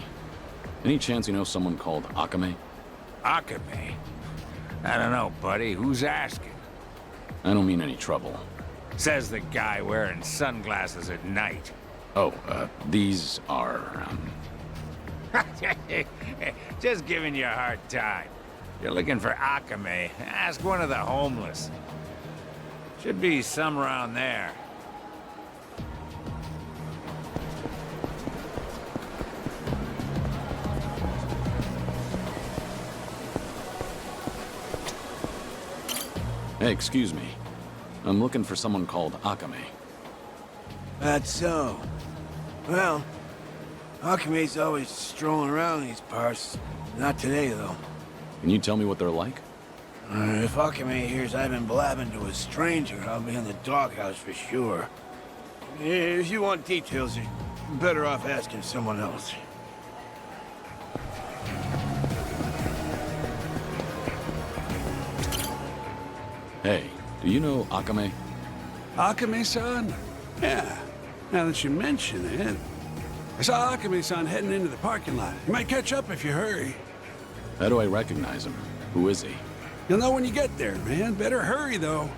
Any chance you know someone called Akame? Akame? I don't know, buddy. Who's asking? I don't mean any trouble. Says the guy wearing sunglasses at night. Oh, these are, Just giving you a hard time. You're looking for Akame. Ask one of the homeless. Should be some around there. Hey, excuse me. I'm looking for someone called Akame. That's so. Well, Akame's always strolling around these parts. Not today, though. Can you tell me what they're like? If Akame hears I've been blabbing to a stranger, I'll be in the doghouse for sure. If you want details, you're better off asking someone else. Hey, do you know Akame? Akame-san? Yeah, now that you mention it. I saw Akame-san heading into the parking lot. You might catch up if you hurry. How do I recognize him? Who is he? You'll know when you get there, man. Better hurry, though.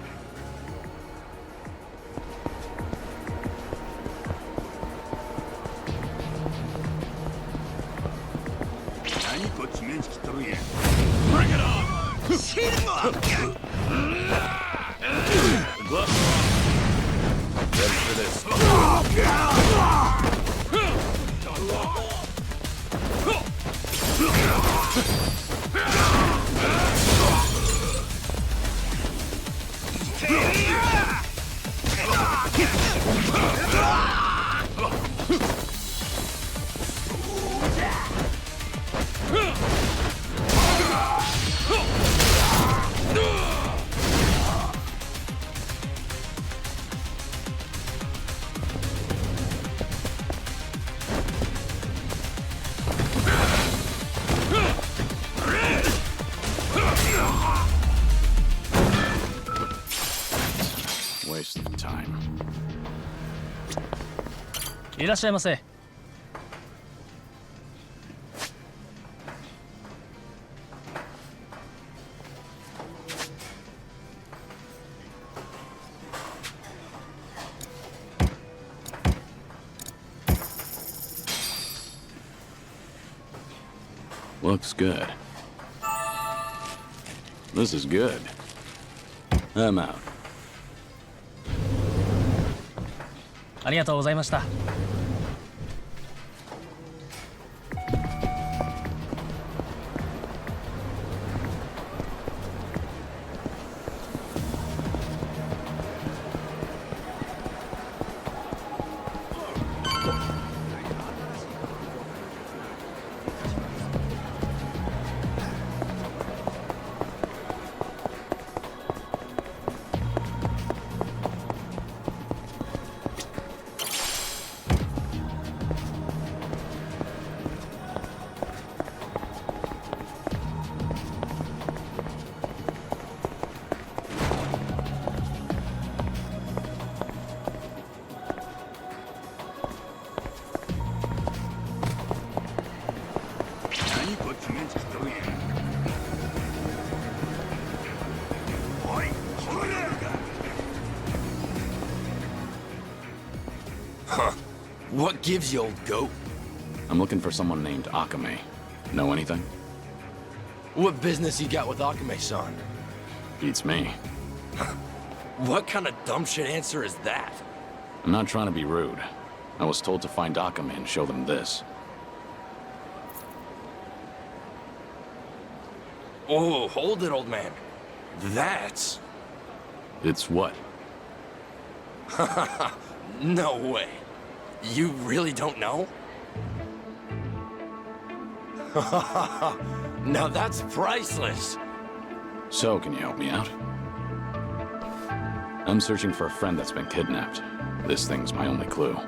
Bring it on! Heat him up! Glove. Ready for this. Waste of time. いらっしゃいませ。Looks good. This is good. I'm out. ありがとうございました。Huh. What gives you, old goat? I'm looking for someone named Akame. Know anything? What business you got with Akame-san? Beats me. What kind of dumb shit answer is that? I'm not trying to be rude. I was told to find Akame and show them this. Oh, hold it, old man. That's... It's what? No way. You really don't know? Now that's priceless. So, can you help me out? I'm searching for a friend that's been kidnapped. This thing's my only clue.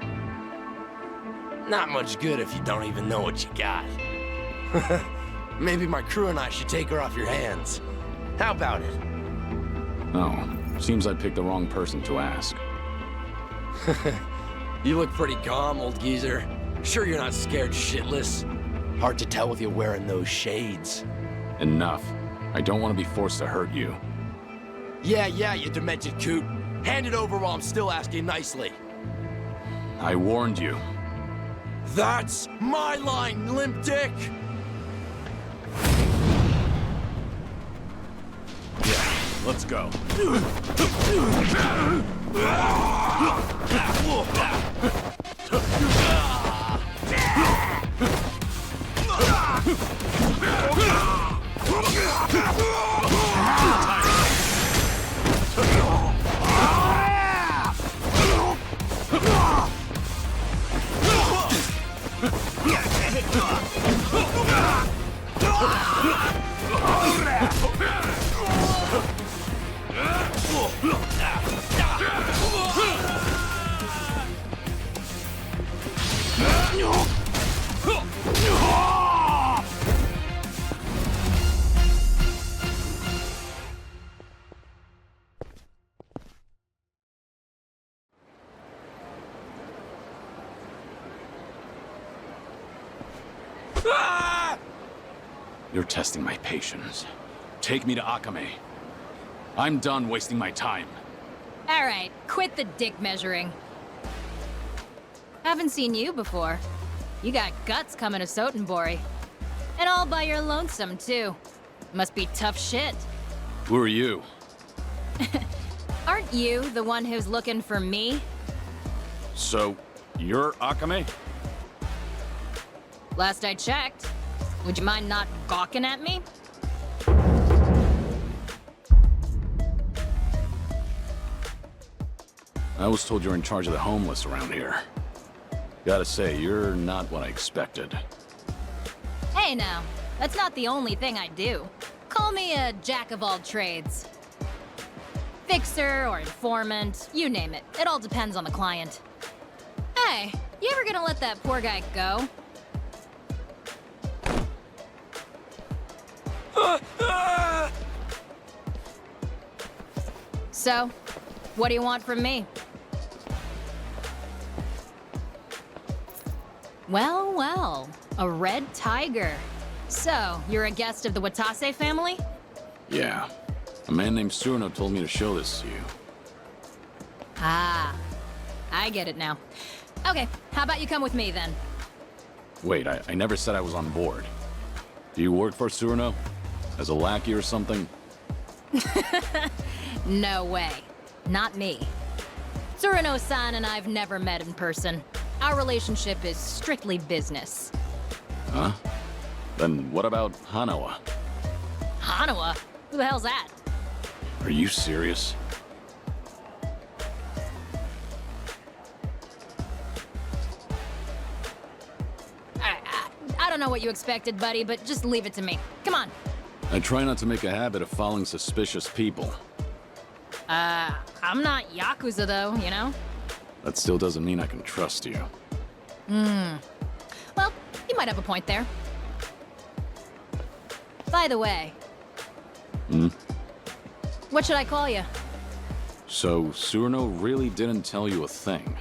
Not much good if you don't even know what you got. Maybe my crew and I should take her off your hands. How about it? Oh, seems I picked the wrong person to ask. You look pretty calm, old geezer. Sure you're not scared shitless? Hard to tell with you wearing those shades. Enough. I don't want to be forced to hurt you. Yeah, you demented coot. Hand it over while I'm still asking nicely. I warned you. That's my line, limp dick! Yeah, let's go. You're testing my patience. Take me to Akame. I'm done wasting my time. All right, quit the dick measuring. Haven't seen you before. You got guts coming to Sotenbori. And all by your lonesome, too. Must be tough shit. Who are you? Aren't you the one who's looking for me? So, you're Akame? Last I checked. Would you mind not gawking at me? I was told you're in charge of the homeless around here. Gotta say, you're not what I expected. Hey now, that's not the only thing I do. Call me a jack of all trades. Fixer or informant, you name it. It all depends on the client. Hey, you ever gonna let that poor guy go? So, what do you want from me? Well, well, a red tiger. So, you're a guest of the Watase family? Yeah. A man named Tsuruno told me to show this to you. Ah, I get it now. Okay, how about you come with me then? Wait, I never said I was on board. Do you work for Tsuruno? As a lackey or something? No way. Not me. Tsuruno-san and I've never met in person. Our relationship is strictly business. Huh? Then what about Hanawa? Hanawa? Who the hell's that? Are you serious? I don't know what you expected, buddy, but just leave it to me. Come on. I try not to make a habit of following suspicious people. I'm not Yakuza though, you know? That still doesn't mean I can trust you. Well, you might have a point there. By the way, what should I call you? So, Tsuruno really didn't tell you a thing?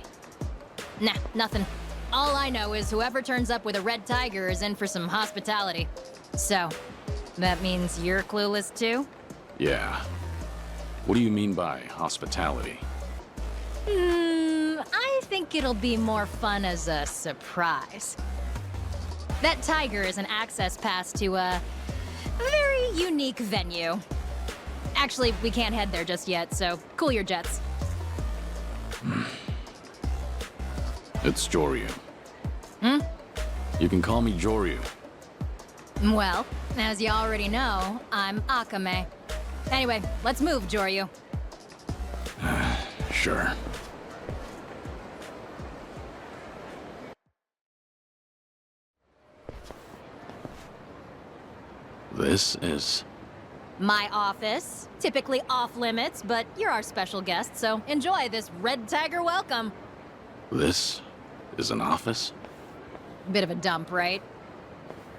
Nah, nothing. All I know is whoever turns up with a red tiger is in for some hospitality. So, that means you're clueless too? Yeah. What do you mean by hospitality? I think it'll be more fun as a surprise. That tiger is an access pass to a very unique venue. Actually, we can't head there just yet, so cool your jets. It's Joryu. You can call me Joryu. Well, as you already know, I'm Akame. Anyway, let's move, Joryu. Sure. This is... My office. Typically off limits, but you're our special guest, so enjoy this red tiger welcome. This is an office? Bit of a dump, right?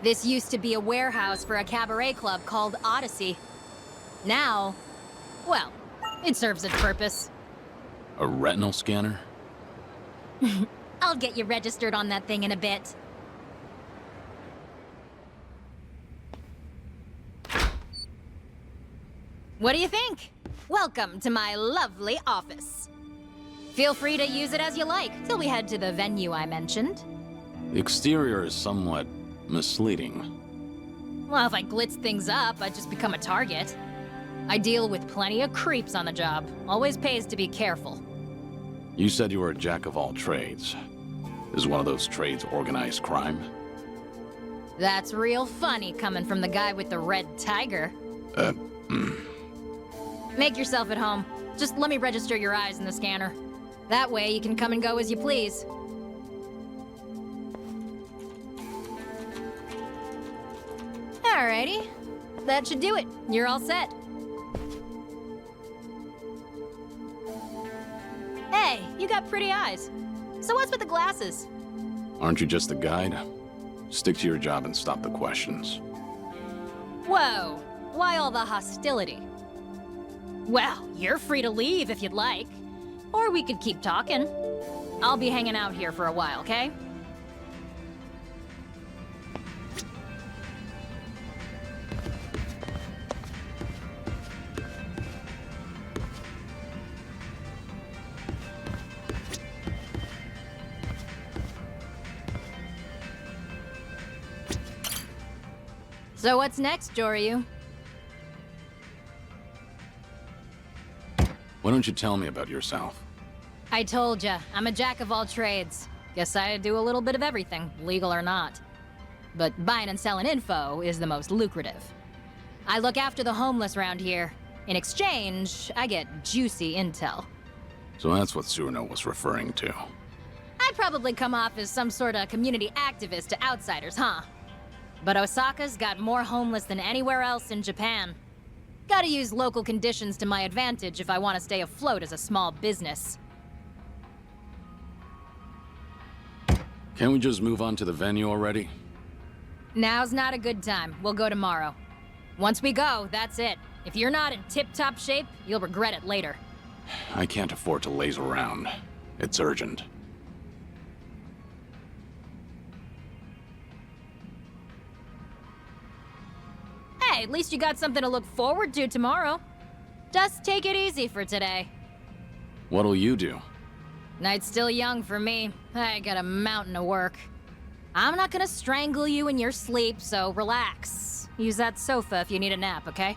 This used to be a warehouse for a cabaret club called Odyssey. Now, well, it serves its purpose. A retinal scanner? I'll get you registered on that thing in a bit. What do you think? Welcome to my lovely office. Feel free to use it as you like till we head to the venue I mentioned. The exterior is somewhat misleading. Well, if I glitz things up, I'd just become a target. I deal with plenty of creeps on the job. Always pays to be careful. You said you were a jack of all trades. Is one of those trades organized crime? That's real funny coming from the guy with the red tiger. Make yourself at home. Just let me register your eyes in the scanner. That way you can come and go as you please. Alrighty. That should do it. You're all set. Hey, you got pretty eyes. So what's with the glasses? Aren't you just a guide? Stick to your job and stop the questions. Whoa, why all the hostility? Well, you're free to leave if you'd like. Or we could keep talking. I'll be hanging out here for a while, okay? So what's next, Joryu? Why don't you tell me about yourself? I told ya, I'm a jack of all trades. Guess I do a little bit of everything, legal or not. But buying and selling info is the most lucrative. I look after the homeless around here. In exchange, I get juicy intel. So that's what Tsuruno was referring to. I'd probably come off as some sort of community activist to outsiders, huh? But Osaka's got more homeless than anywhere else in Japan. Gotta use local conditions to my advantage if I want to stay afloat as a small business. Can't we just move on to the venue already? Now's not a good time. We'll go tomorrow. Once we go, that's it. If you're not in tip-top shape, you'll regret it later. I can't afford to laze around. It's urgent. Hey, at least you got something to look forward to tomorrow. Just take it easy for today. What'll you do? Night's still young for me. I got a mountain of work. I'm not gonna strangle you in your sleep, so relax. Use that sofa if you need a nap, okay?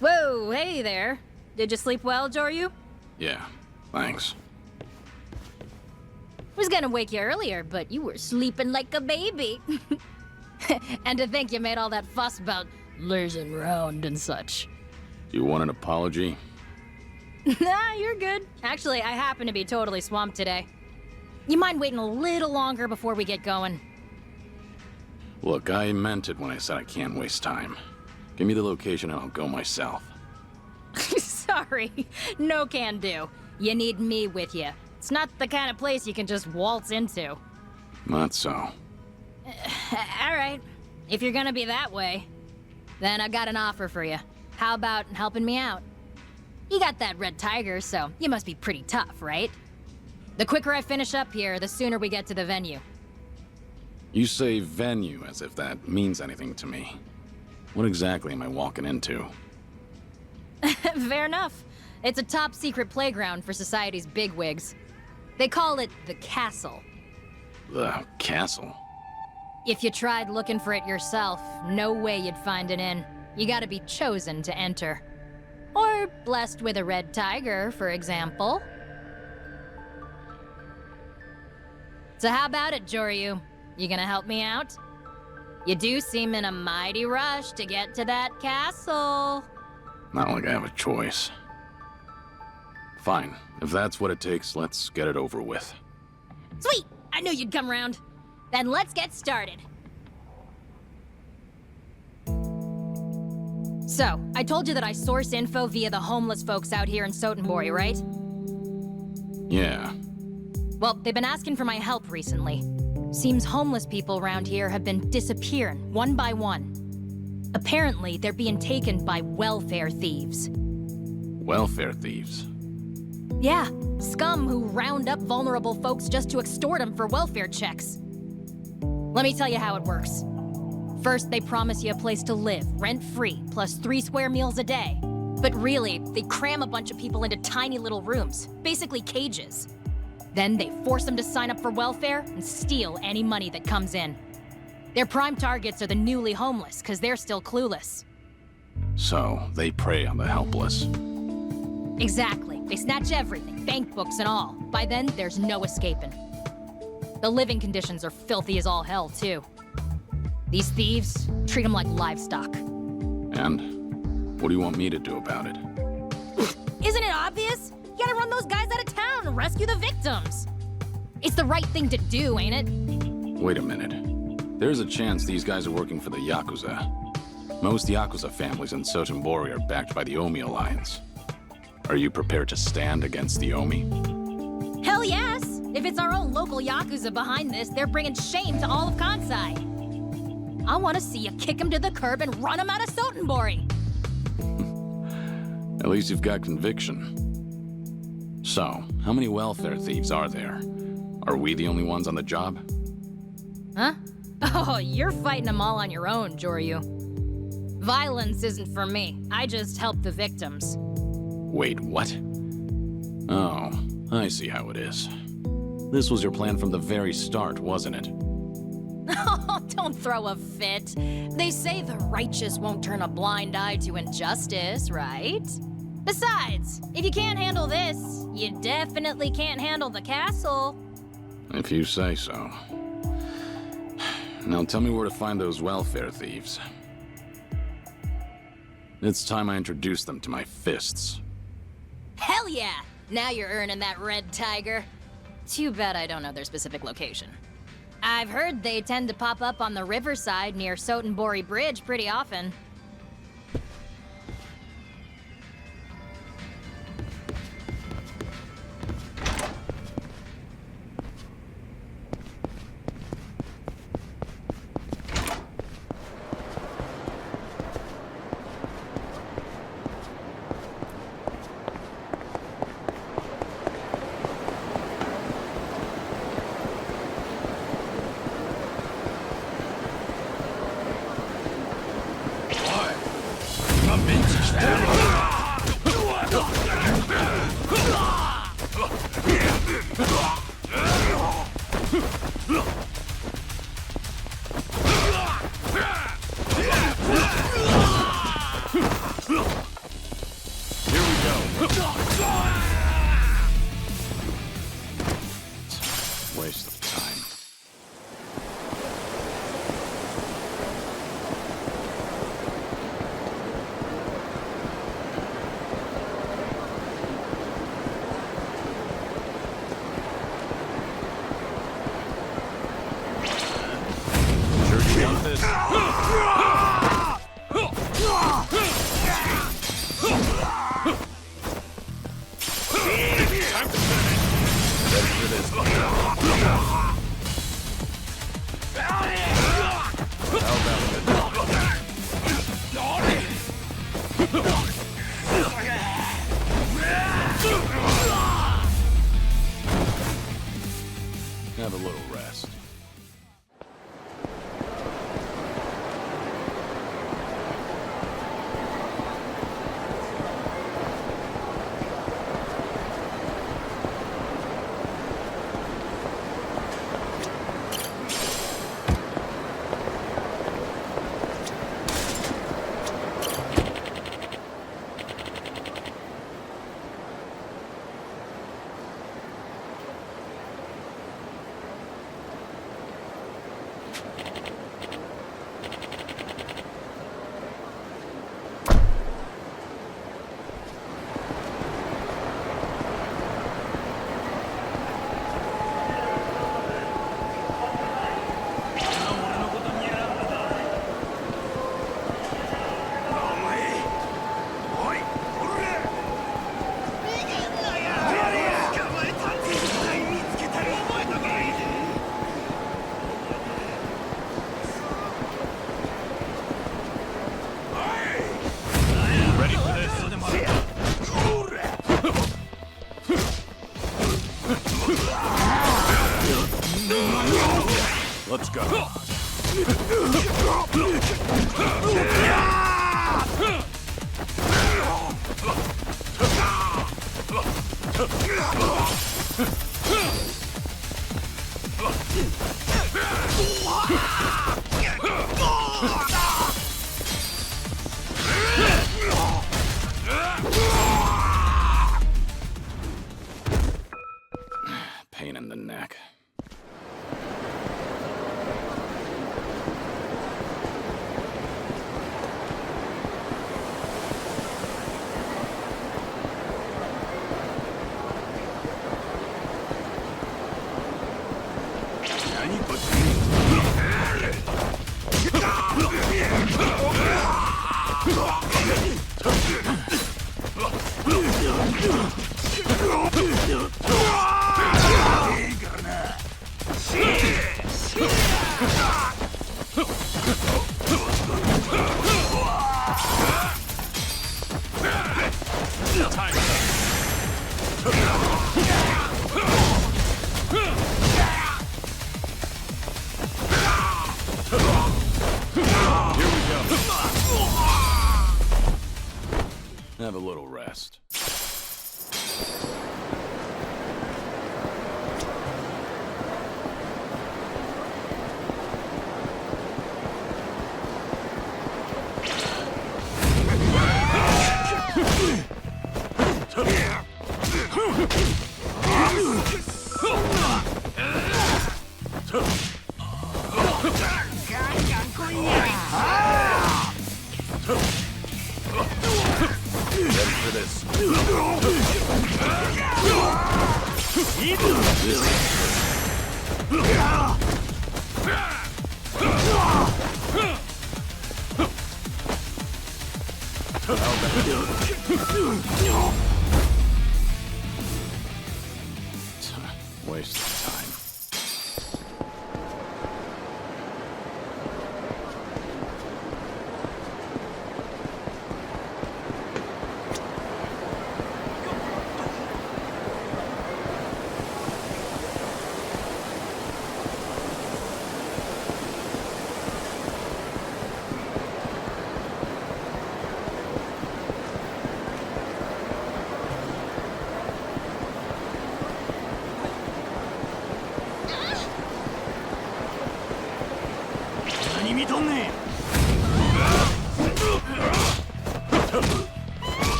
Whoa, hey there. Did you sleep well, Joryu? Yeah, thanks. Was gonna wake you earlier, but you were sleeping like a baby. And to think you made all that fuss about lazing around and such. You want an apology? Nah, you're good. Actually, I happen to be totally swamped today. You mind waiting a little longer before we get going? Look, I meant it when I said I can't waste time. Give me the location and I'll go myself. Sorry, no can do. You need me with you. It's not the kind of place you can just waltz into. Not so. All right, if you're gonna be that way, then I got an offer for you. How about helping me out? You got that red tiger, so you must be pretty tough, right? The quicker I finish up here, the sooner we get to the venue. You say venue as if that means anything to me. What exactly am I walking into? Fair enough. It's a top-secret playground for society's bigwigs. They call it the castle. The castle? If you tried looking for it yourself, no way you'd find it in. You gotta be chosen to enter. Or blessed with a red tiger, for example. So how about it, Joryu? You gonna help me out? You do seem in a mighty rush to get to that castle. Not like I have a choice. Fine. If that's what it takes, let's get it over with. Sweet! I knew you'd come round. Then let's get started. So, I told you that I source info via the homeless folks out here in Sotenbori, right? Yeah. Well, they've been asking for my help recently. Seems homeless people around here have been disappearing, one by one. Apparently, they're being taken by welfare thieves. Welfare thieves? Yeah, scum who round up vulnerable folks just to extort them for welfare checks. Let me tell you how it works. First, they promise you a place to live, rent-free, plus 3 square meals a day. But really, they cram a bunch of people into tiny little rooms, basically cages. Then they force them to sign up for welfare and steal any money that comes in. Their prime targets are the newly homeless, because they're still clueless. So, they prey on the helpless. Exactly. They snatch everything, bank books and all. By then, there's no escaping. The living conditions are filthy as all hell, too. These thieves treat them like livestock. And? What do you want me to do about it? Isn't it obvious? You gotta run those guys out of town and rescue the victims. It's the right thing to do, ain't it? Wait a minute. There's a chance these guys are working for the Yakuza. Most Yakuza families in Sotenbori are backed by the Omi Alliance. Are you prepared to stand against the Omi? Hell yes! If it's our own local Yakuza behind this, they're bringing shame to all of Kansai. I want to see you kick them to the curb and run them out of Sotenbori. At least you've got conviction. So, how many welfare thieves are there? Are we the only ones on the job? Huh? Oh, you're fighting them all on your own, Joryu. Violence isn't for me. I just help the victims. Wait, what? Oh, I see how it is. This was your plan from the very start, wasn't it? Oh, don't throw a fit. They say the righteous won't turn a blind eye to injustice, right? Besides, if you can't handle this, you definitely can't handle the castle. If you say so. Now tell me where to find those welfare thieves. It's time I introduce them to my fists. Hell yeah! Now you're earning that red tiger. Too bad I don't know their specific location. I've heard they tend to pop up on the riverside near Sotenbori Bridge pretty often. Waste of time. Sure you want this? Have a little rest. Let's go. Pain in the neck. Have a little rest. Ready for this. Waste of time.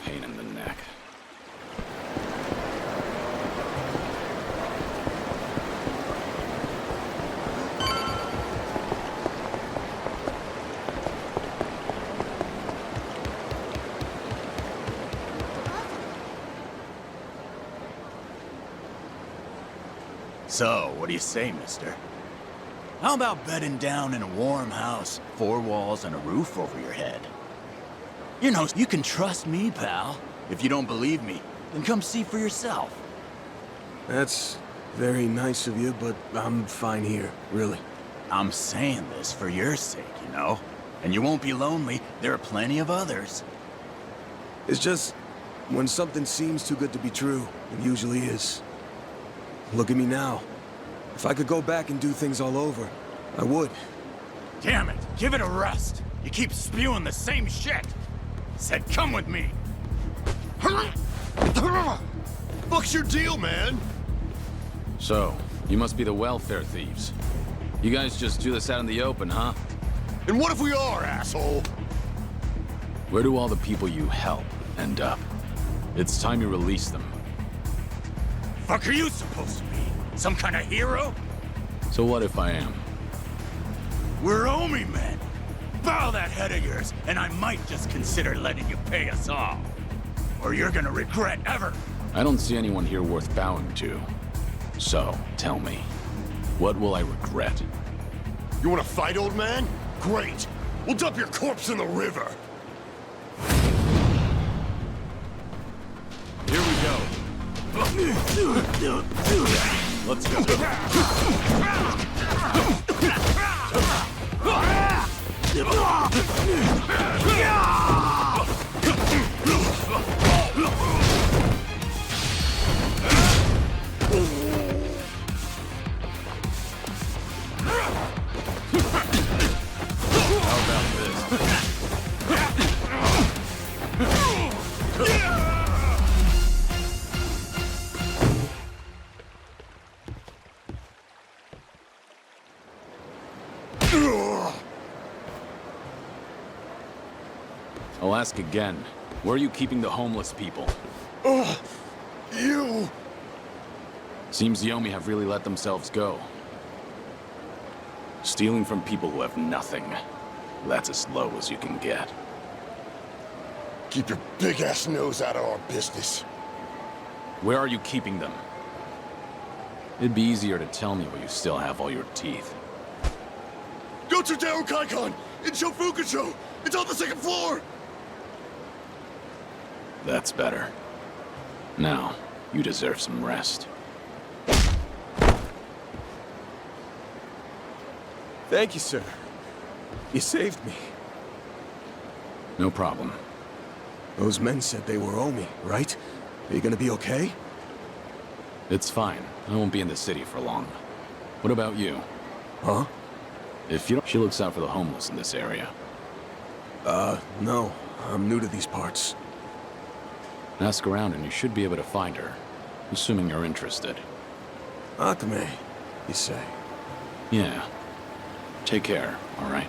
Pain in the neck. So, what do you say, mister? How about bedding down in a warm house, 4 walls and a roof over your head? You know, you can trust me, pal. If you don't believe me, then come see for yourself. That's very nice of you, but I'm fine here, really. I'm saying this for your sake, you know? And you won't be lonely. There are plenty of others. It's just, when something seems too good to be true, it usually is. Look at me now. If I could go back and do things all over, I would. Damn it, give it a rest. You keep spewing the same shit. Said come with me. Fuck's your deal, man? So, you must be the welfare thieves. You guys just do this out in the open, huh? And what if we are, asshole? Where do all the people you help end up? It's time you release them. Fuck are you supposed to be? Some kind of hero? So what if I am? We're Omi men. Bow that head of yours, and I might just consider letting you pay us off. Or you're gonna regret ever. I don't see anyone here worth bowing to. So, tell me, what will I regret? You wanna fight, old man? Great. We'll dump your corpse in the river. Here we go. Let's go. I'll ask again. Where are you keeping the homeless people? You! Seems Yomi have really let themselves go. Stealing from people who have nothing. That's as low as you can get. Keep your big-ass nose out of our business. Where are you keeping them? It'd be easier to tell me where you still have all your teeth. Go to Daru Kaikon in Shofukucho! It's on the second floor! That's better. Now, you deserve some rest. Thank you, sir. You saved me. No problem. Those men said they were Omi, right? Are you gonna be okay? It's fine. I won't be in the city for long. What about you? Huh? If you don't... She looks out for the homeless in this area. No. I'm new to these parts. Ask around and you should be able to find her. Assuming you're interested. Akame, you say? Yeah. Take care, alright?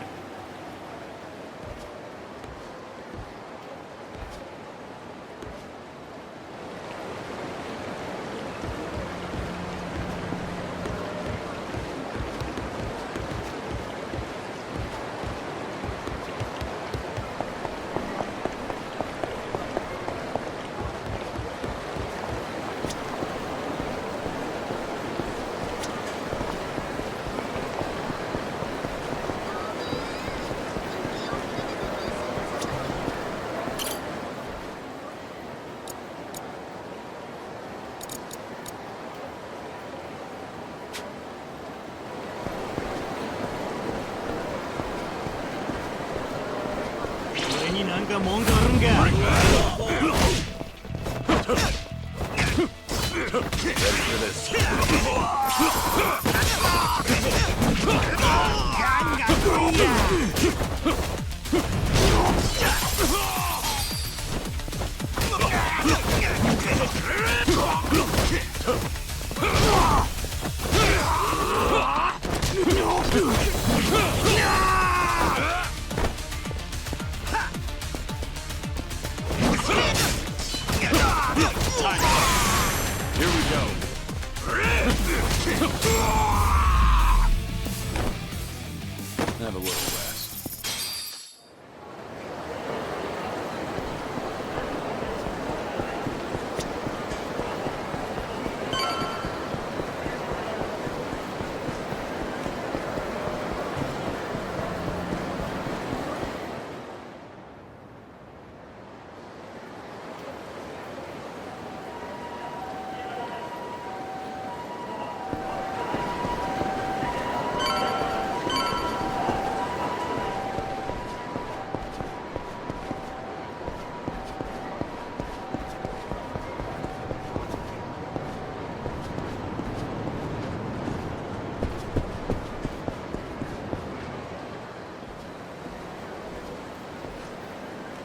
Have a little rest.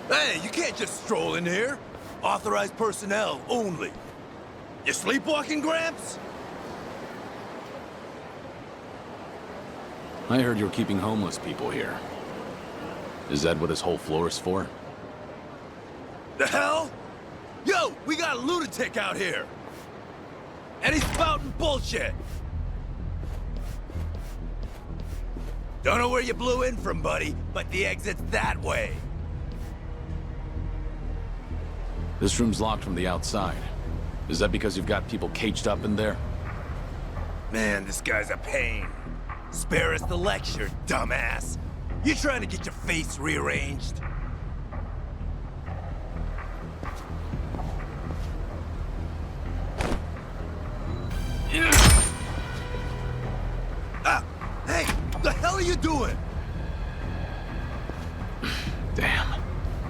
Hey, you can't just stroll in here. Authorized personnel only. You sleepwalking, Gramps? I heard you're keeping homeless people here. Is that what this whole floor is for? The hell? Yo, we got a lunatic out here! And he's spouting bullshit! Don't know where you blew in from, buddy, but the exit's that way. This room's locked from the outside. Is that because you've got people caged up in there? Man, this guy's a pain. Spare us the lecture, dumbass. You trying to get your face rearranged?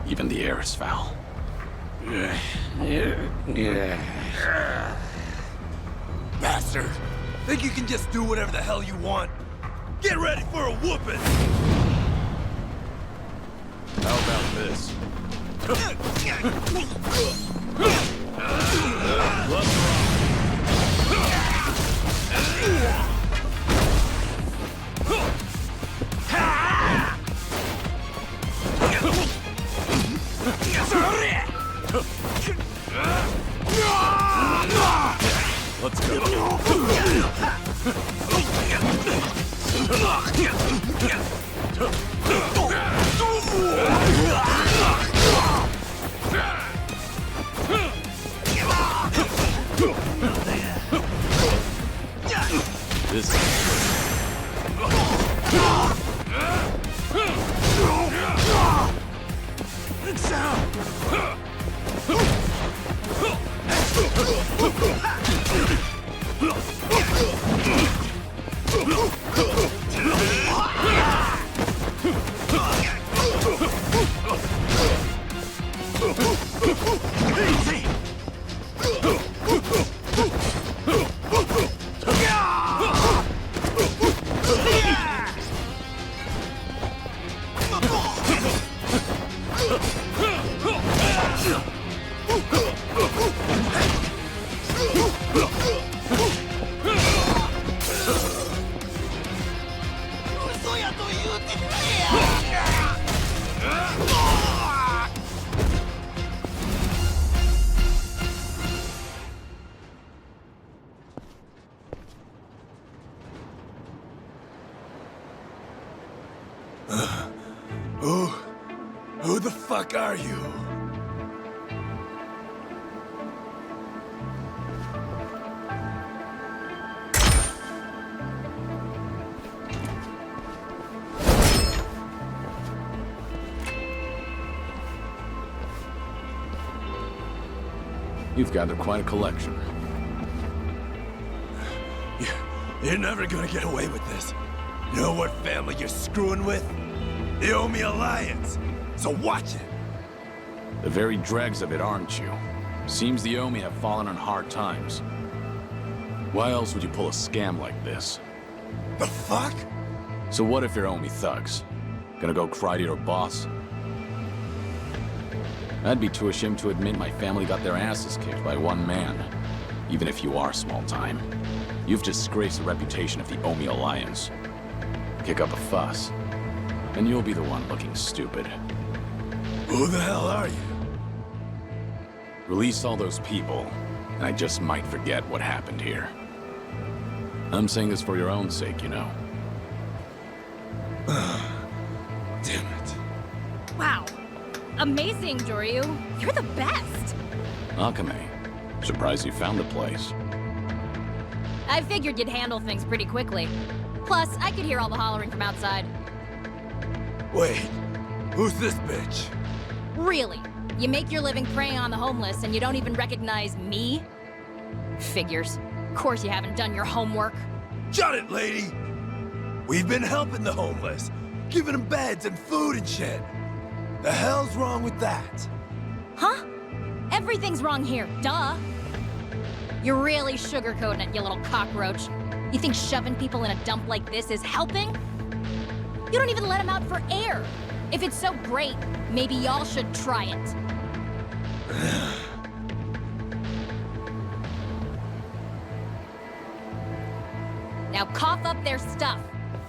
Even the air is foul. Bastard! Think you can just do whatever the hell you want? Get ready for a whooping! How about this? Let's go. This Who the fuck are you? You've gathered quite a collection. You're never gonna get away with this. You know what family you're screwing with? The Omi Alliance. So watch it. The very dregs of it, aren't you? Seems the Omi have fallen on hard times. Why else would you pull a scam like this? The fuck? So what if you're Omi thugs? Gonna go cry to your boss? I'd be too ashamed to admit my family got their asses kicked by one man. Even if you are small time. You've disgraced the reputation of the Omi Alliance. Kick up a fuss, and you'll be the one looking stupid. Who the hell are you? Release all those people, and I just might forget what happened here. I'm saying this for your own sake, you know. Damn it. Wow. Amazing, Joryu. You're the best. Akame, surprised you found the place. I figured you'd handle things pretty quickly. Plus, I could hear all the hollering from outside. Wait, who's this bitch? Really? You make your living preying on the homeless and you don't even recognize me? Figures. Of course you haven't done your homework. Shut it, lady! We've been helping the homeless, giving them beds and food and shit. The hell's wrong with that? Huh? Everything's wrong here, duh. You're really sugarcoating it, you little cockroach. You think shoving people in a dump like this is helping? You don't even let them out for air. If it's so great, maybe y'all should try it. Now cough up their stuff.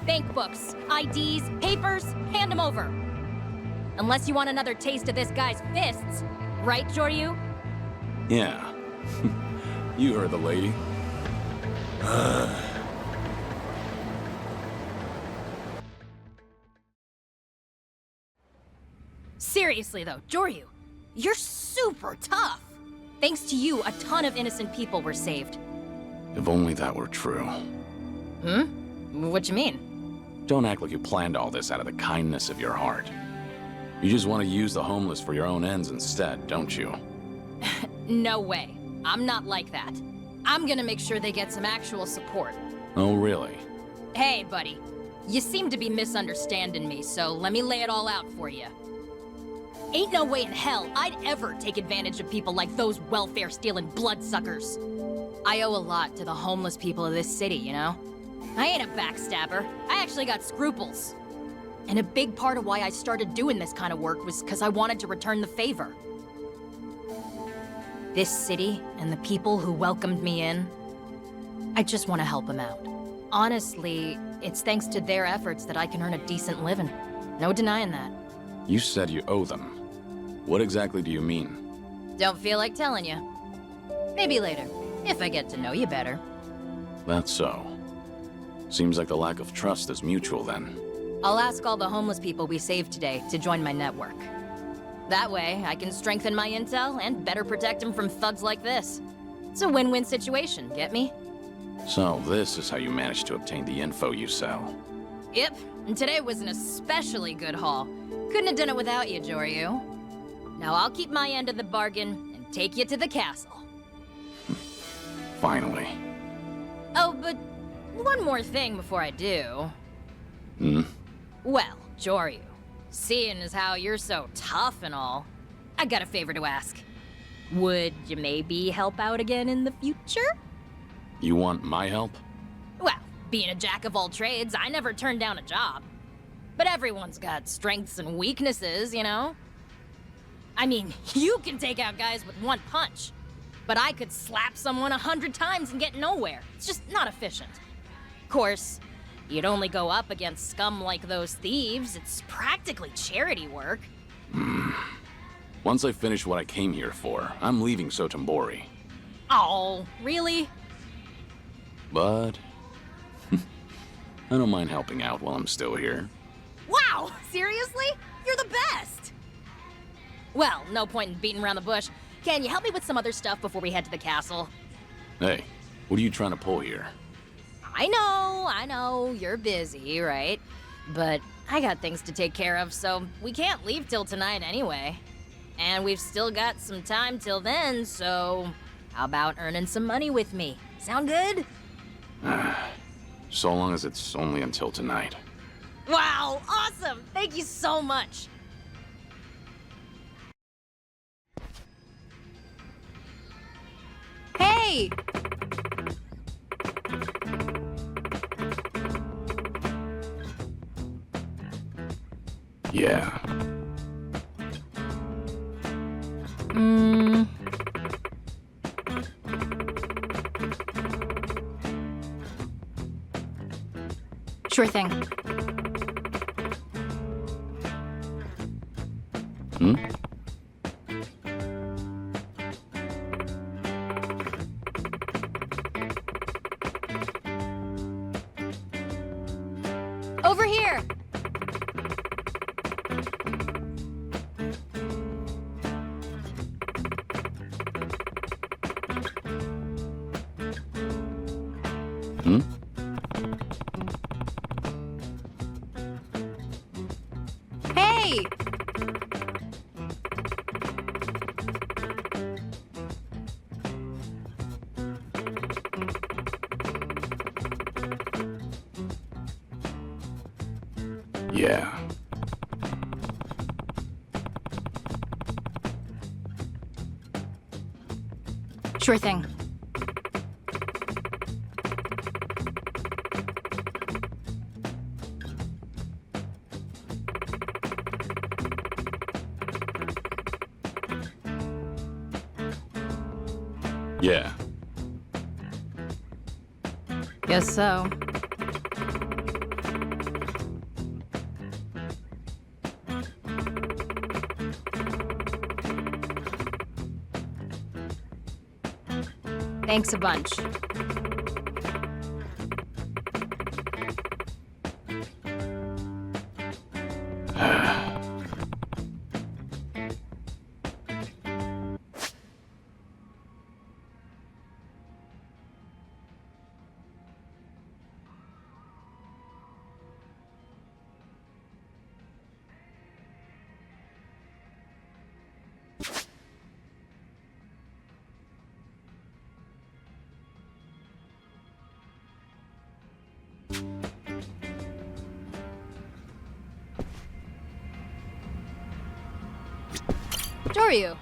Bank books, IDs, papers, hand them over. Unless you want another taste of this guy's fists. Right, Joryu? Yeah. You heard the lady. Seriously though, Joryu, you're super tough. Thanks to you, a ton of innocent people were saved. If only that were true. What you mean? Don't act like you planned all this out of the kindness of your heart. You just want to use the homeless for your own ends instead, don't you? No way. I'm not like that. I'm gonna make sure they get some actual support. Oh, really? Hey, buddy. You seem to be misunderstanding me, so let me lay it all out for you. Ain't no way in hell I'd ever take advantage of people like those welfare-stealing bloodsuckers. I owe a lot to the homeless people of this city, you know? I ain't a backstabber. I actually got scruples. And a big part of why I started doing this kind of work was because I wanted to return the favor. This city and the people who welcomed me in, I just want to help them out. Honestly, it's thanks to their efforts that I can earn a decent living. No denying that. You said you owe them. What exactly do you mean? Don't feel like telling you. Maybe later, if I get to know you better. That's so. Seems like the lack of trust is mutual then. I'll ask all the homeless people we saved today to join my network. That way, I can strengthen my intel and better protect them from thugs like this. It's a win-win situation, get me? So this is how you managed to obtain the info you sell. Yep, and today was an especially good haul. Couldn't have done it without you, Joryu. Now I'll keep my end of the bargain and take you to the castle. Finally. Oh, but one more thing before I do. Hmm? Well, Joryu, seeing as how you're so tough and all, I got a favor to ask. Would you maybe help out again in the future? You want my help? Well, being a jack of all trades, I never turned down a job. But everyone's got strengths and weaknesses, you know? I mean, you can take out guys with one punch, but I could slap someone 100 times and get nowhere. It's just not efficient. Of course, you'd only go up against scum like those thieves. It's practically charity work. Once I finish what I came here for, I'm leaving Sotenbori. Oh, really? But I don't mind helping out while I'm still here. Wow, seriously? You're the best! Well, no point in beating around the bush. Can you help me with some other stuff before we head to the castle? Hey, what are you trying to pull here? I know, you're busy, right? But I got things to take care of, so we can't leave till tonight anyway. And we've still got some time till then, so how about earning some money with me? Sound good? So long as it's only until tonight. Wow, awesome! Thank you so much! Hey! Yeah. Sure thing. Hmm? Over here! Hmm? Hey! Yeah. Sure thing. Yeah. Guess so. Thanks a bunch. Joryu.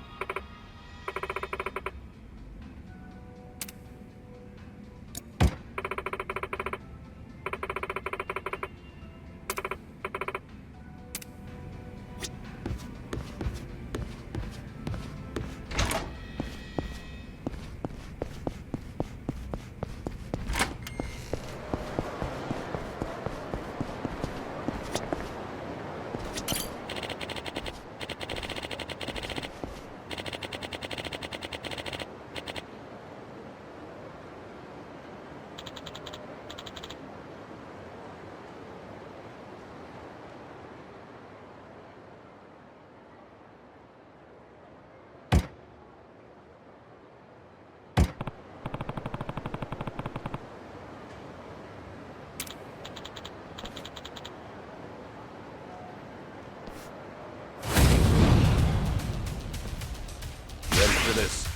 For this.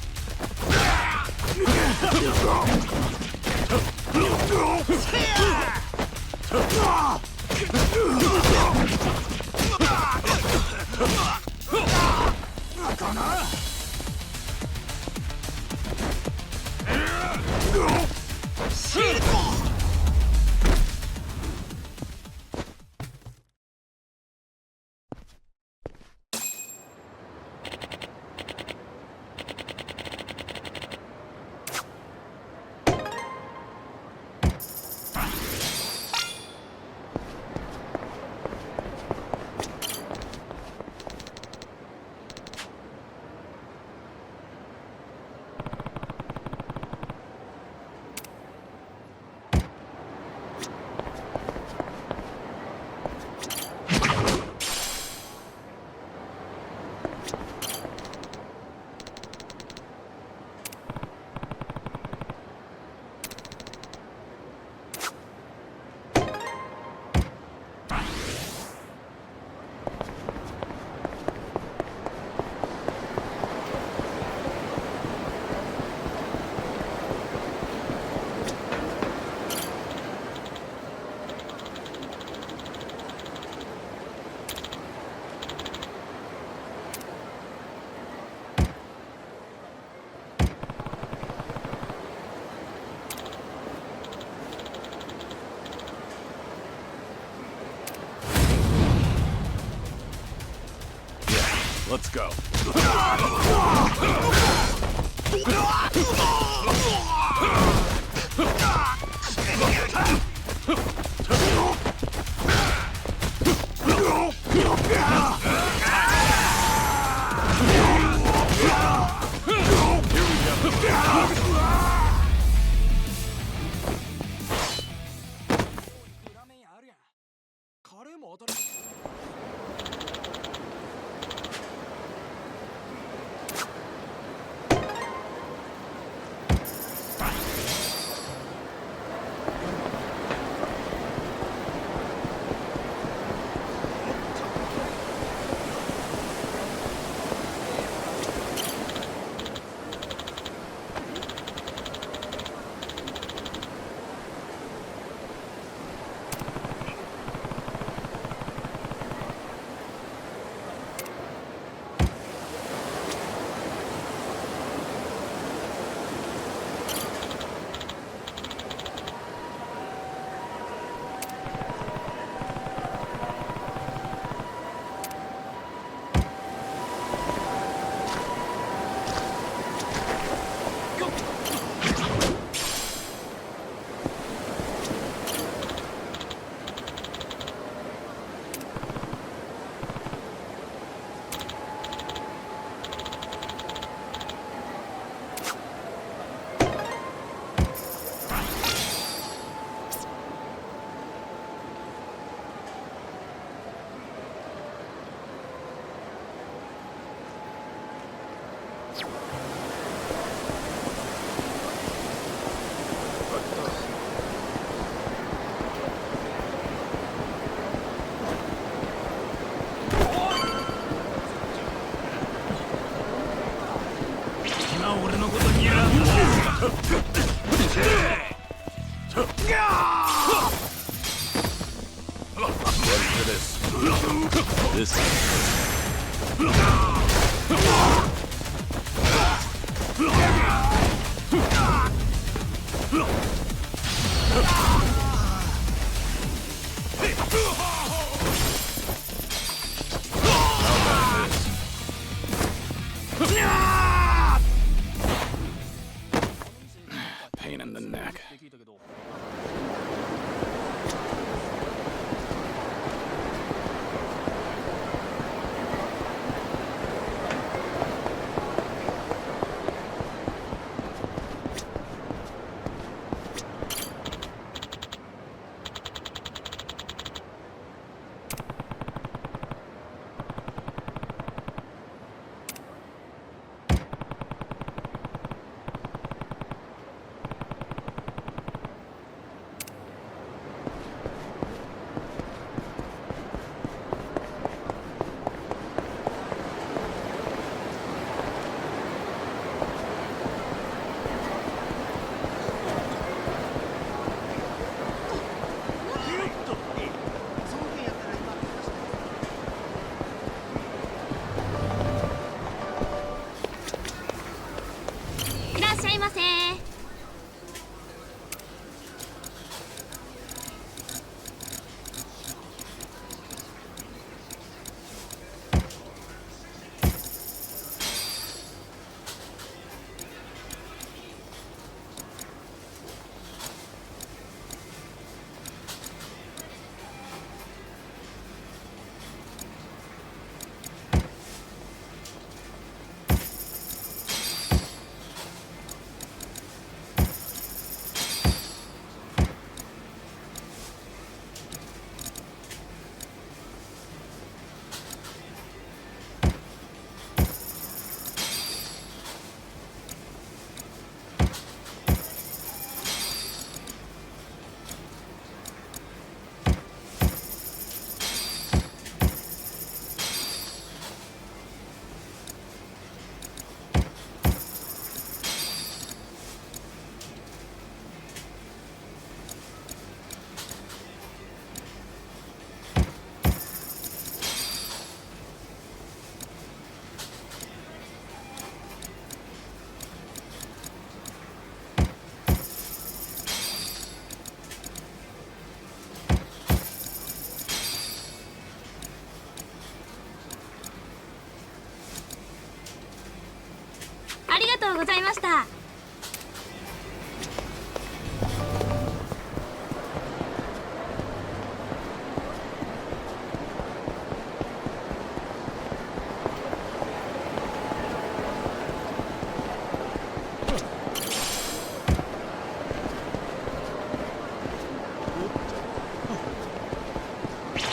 Let's go. Ready for this. Pain in the neck.ありがとうございました。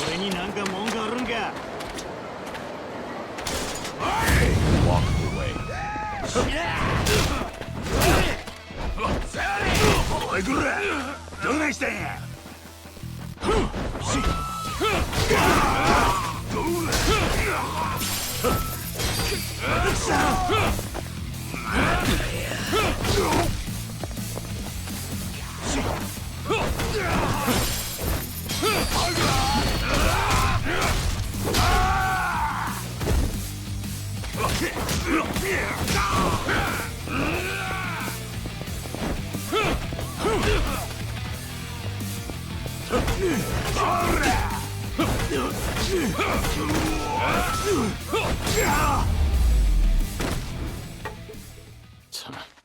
俺になんか文句あるんか。Walk away. おいこら、どないしたんや。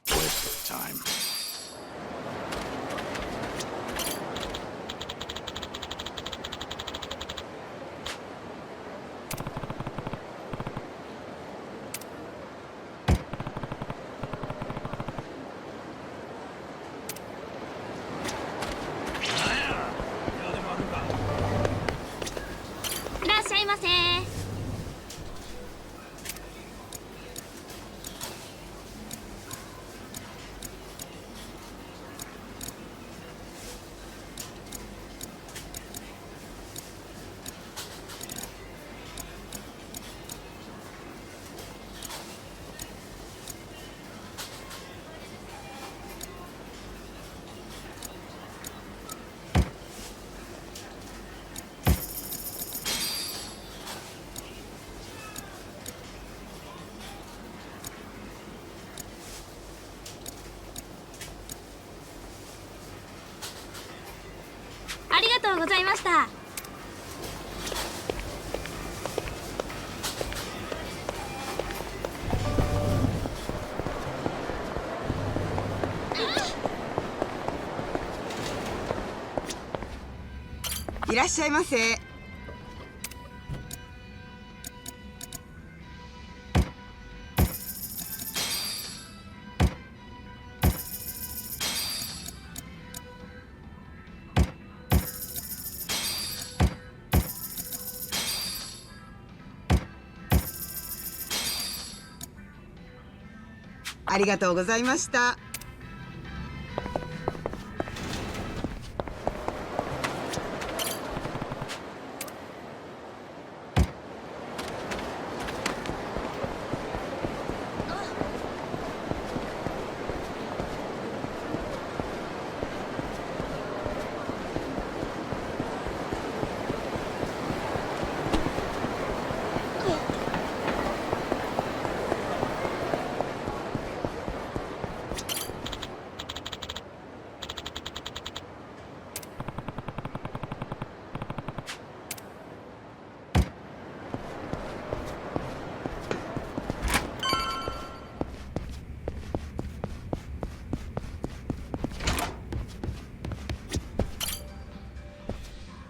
Waste of time. ございました。いらっしゃいませ。ありがとうございました。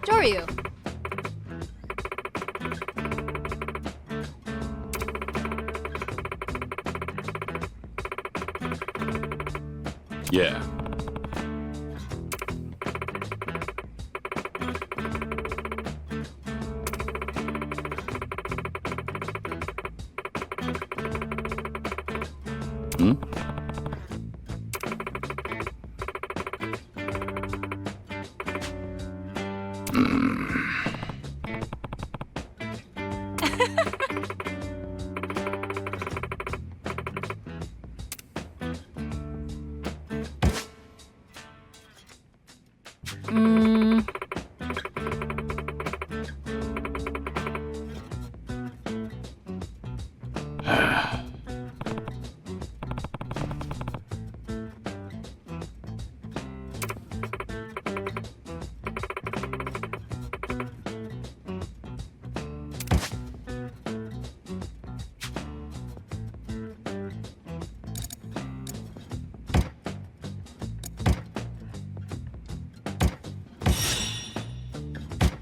Joryu. Yeah. Hmm?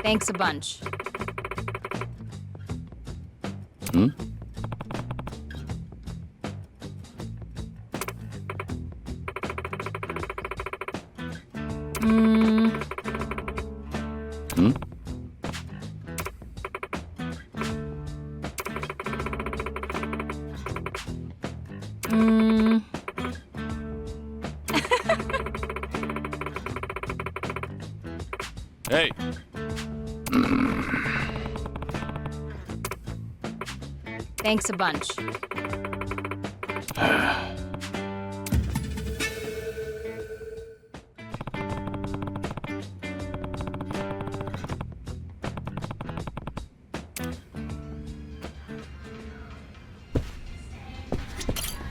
Thanks a bunch. Hmm? Hmm? Hey. Thanks a bunch.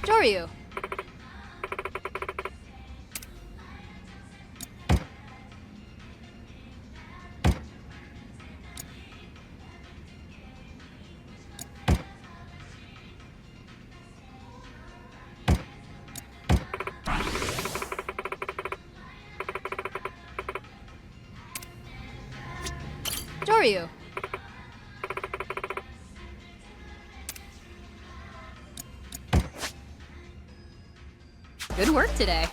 Joryu. Joryu. Good work today.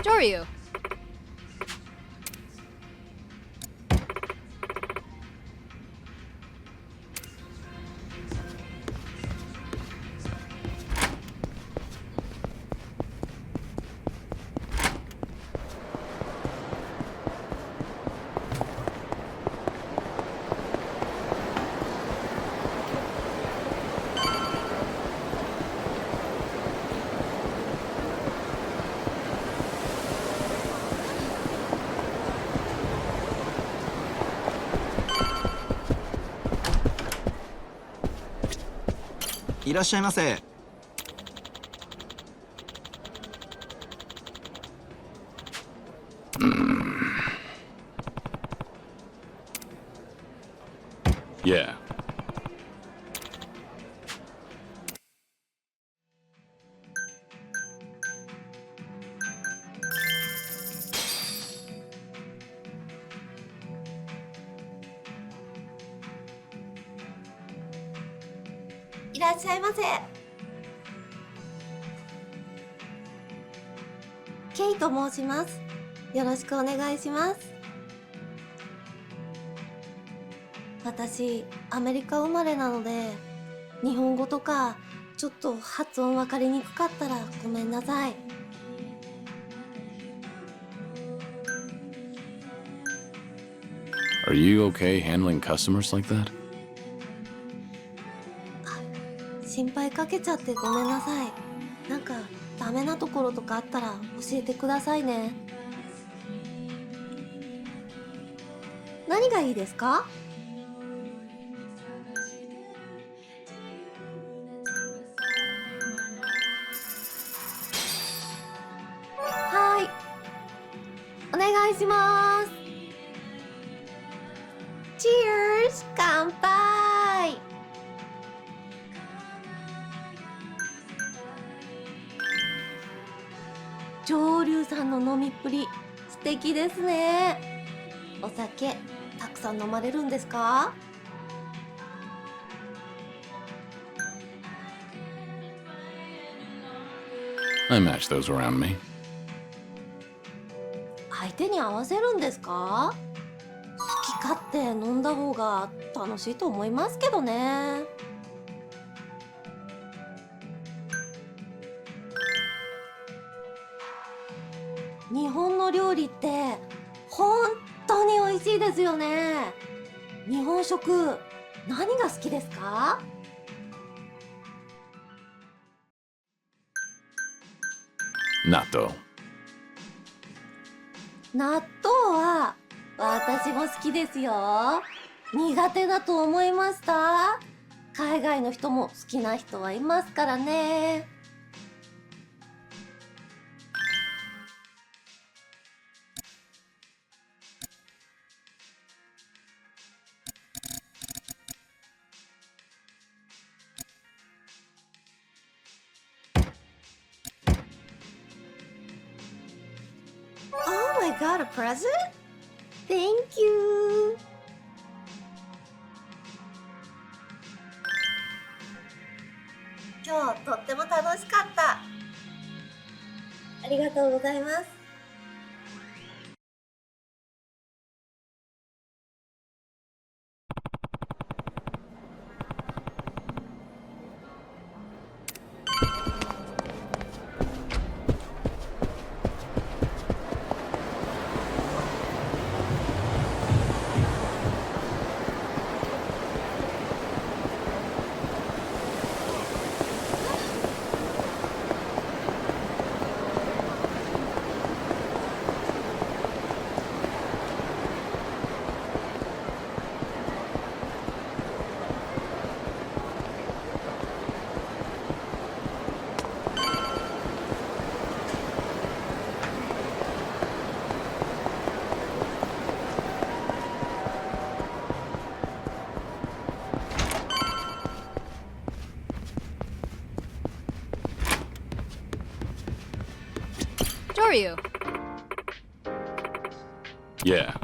Joryu. いらっしゃいませ。Yeah.いらっしゃいませ。ケイと申します。よろしくお願いします。私、アメリカ生まれなので、日本語とかちょっと発音わかりにくかったらごめんなさい。Are you okay handling customers like that? 心配かけちゃってごめんなさい。なんかダメなところとかあったら教えてくださいね。何がいいですか？はい。お願いします。Cheers! 乾杯！上流さんの飲みっぷり素敵ですね。お酒たくさん飲まれるんですか？I match those around me. 相手に合わせるんですか？好き勝手飲んだ方が楽しいと思いますけどね。日本の料理って本当に美味しいですよね。日本食何が好きですか？納豆。納豆は私も好きですよ。苦手だと思いました？海外の人も好きな人はいますからね。Oh my god, a present? Thank you. 今日とっても楽しかった。ありがとうございます。Joryu. Yeah.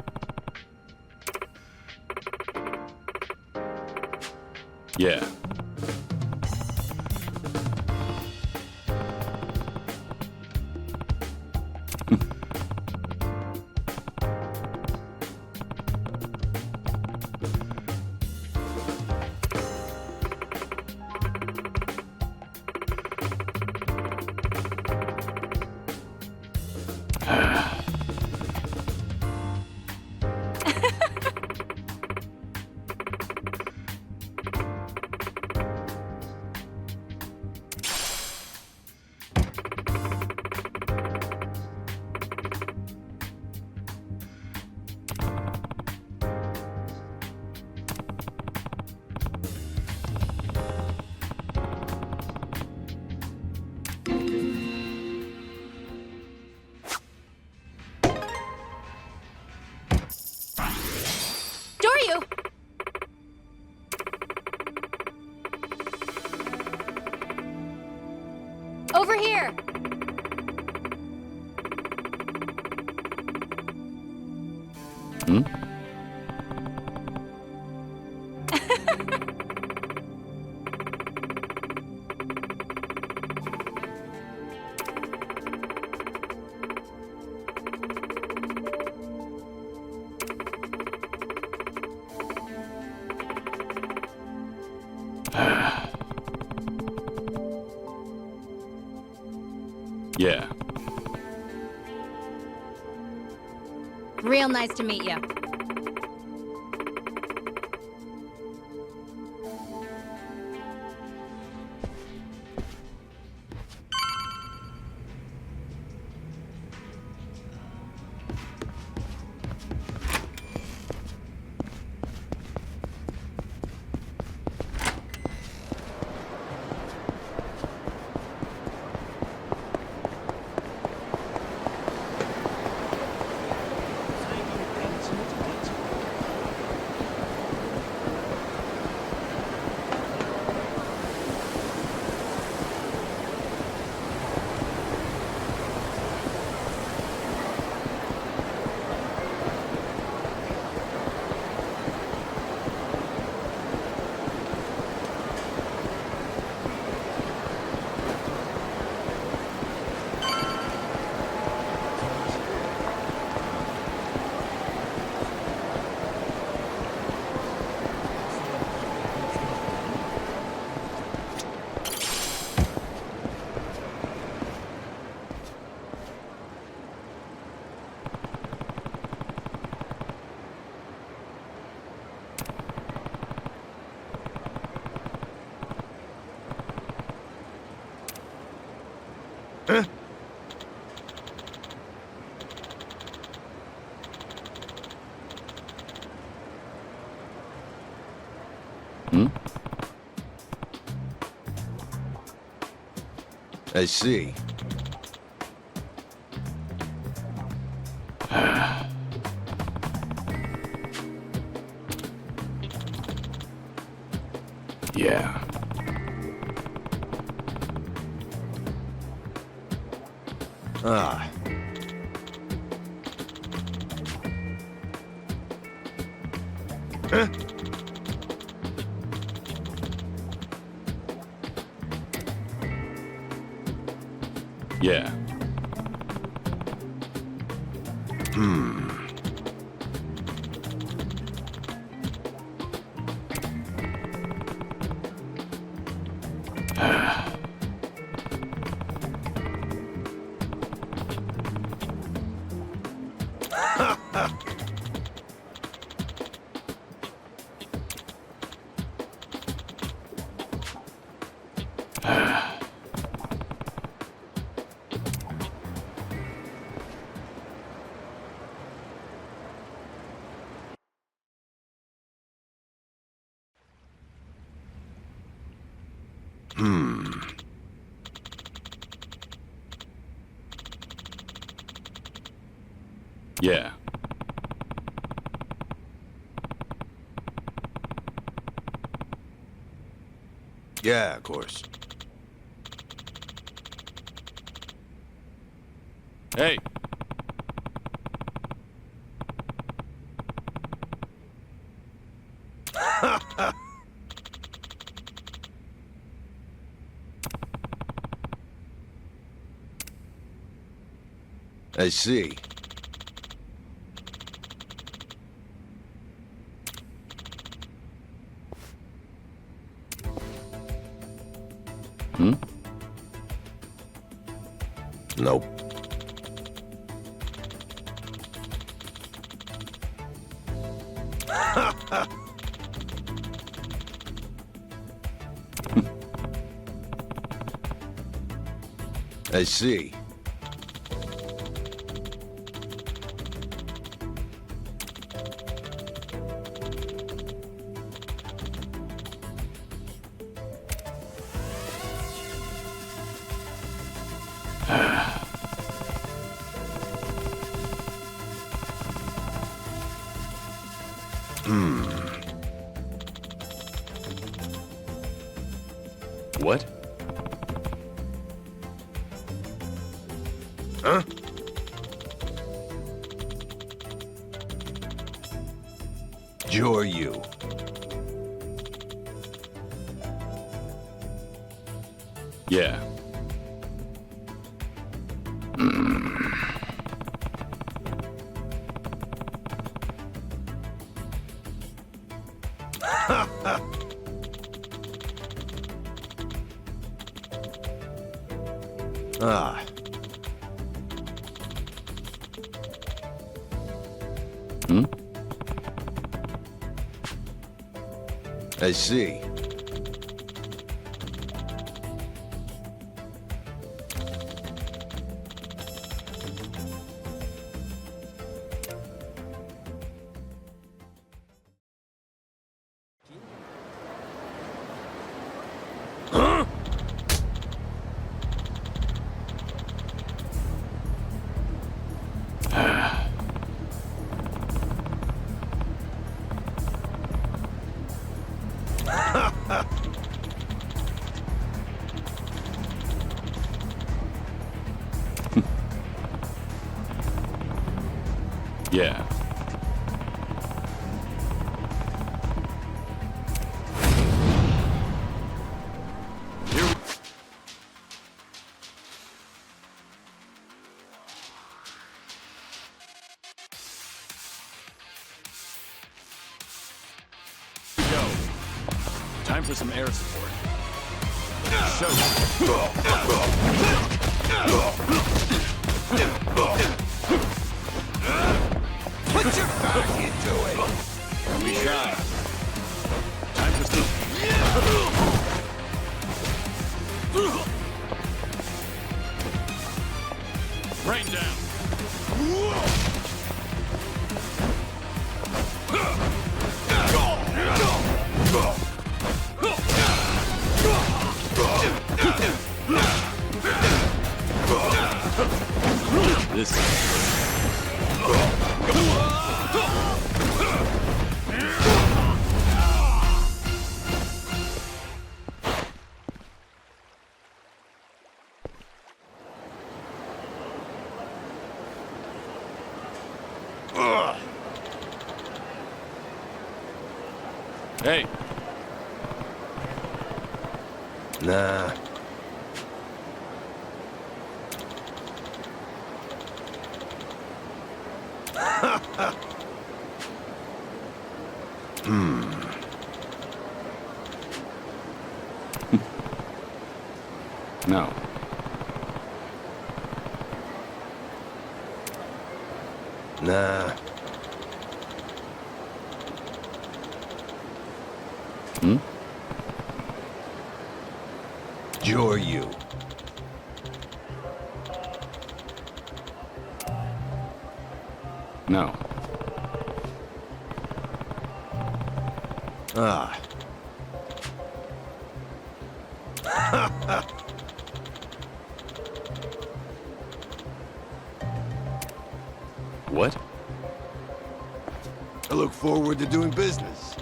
Yeah. Hmm? Yeah. Real nice to meet you. Hmm? I see. Yeah. Ah. Huh? Yeah. Yeah. Yeah, of course. Hey. I see. Hmm? Nope. I see. What? Huh? Joryu. Yeah. Ah. Hmm? I see. Yeah. Time for some air support. Put your back into it! Don't be shy. Time for some... Rain down. This Hey. Nah. No. Nah. Hmm? Joryu. No. Ah. What? I look forward to doing business.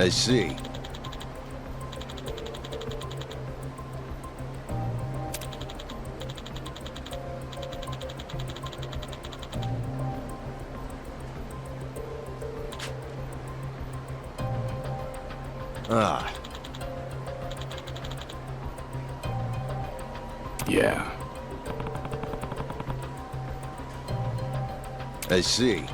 I see. Ah. Yeah. I see.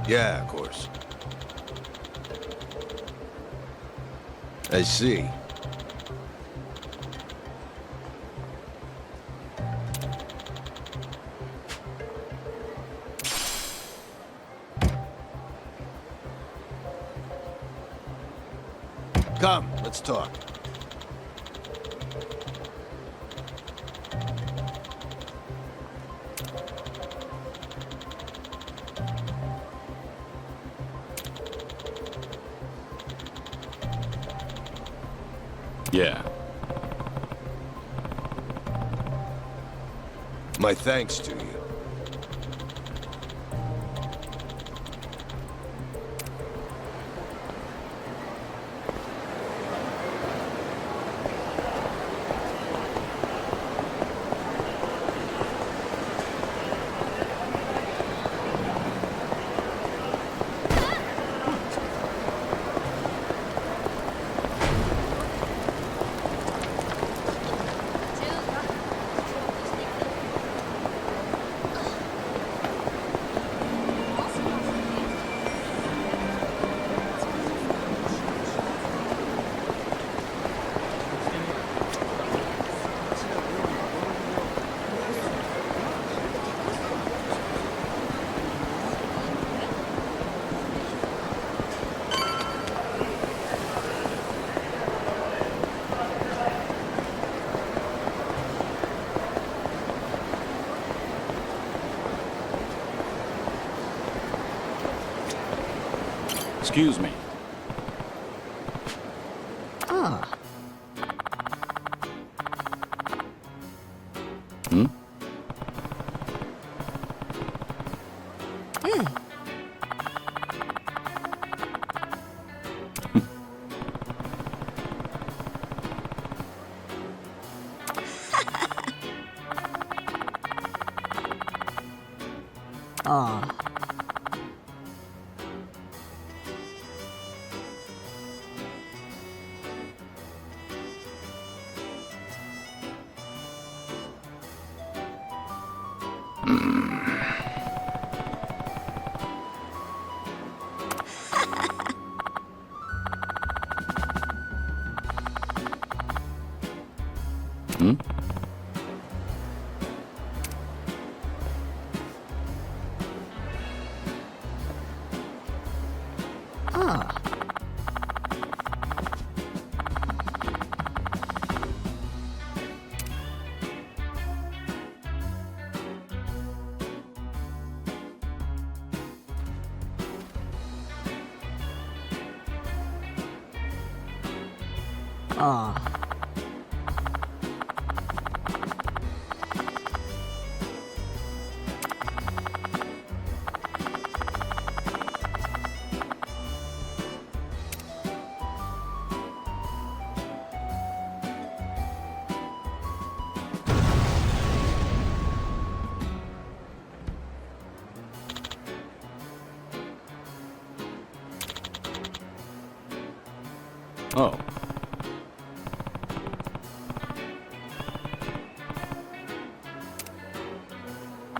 Yeah, of course. I see. Come, let's talk. Yeah. My thanks to you. Excuse me. Ah. Hmm? Ah. Hmm? Ah. Ah. Oh.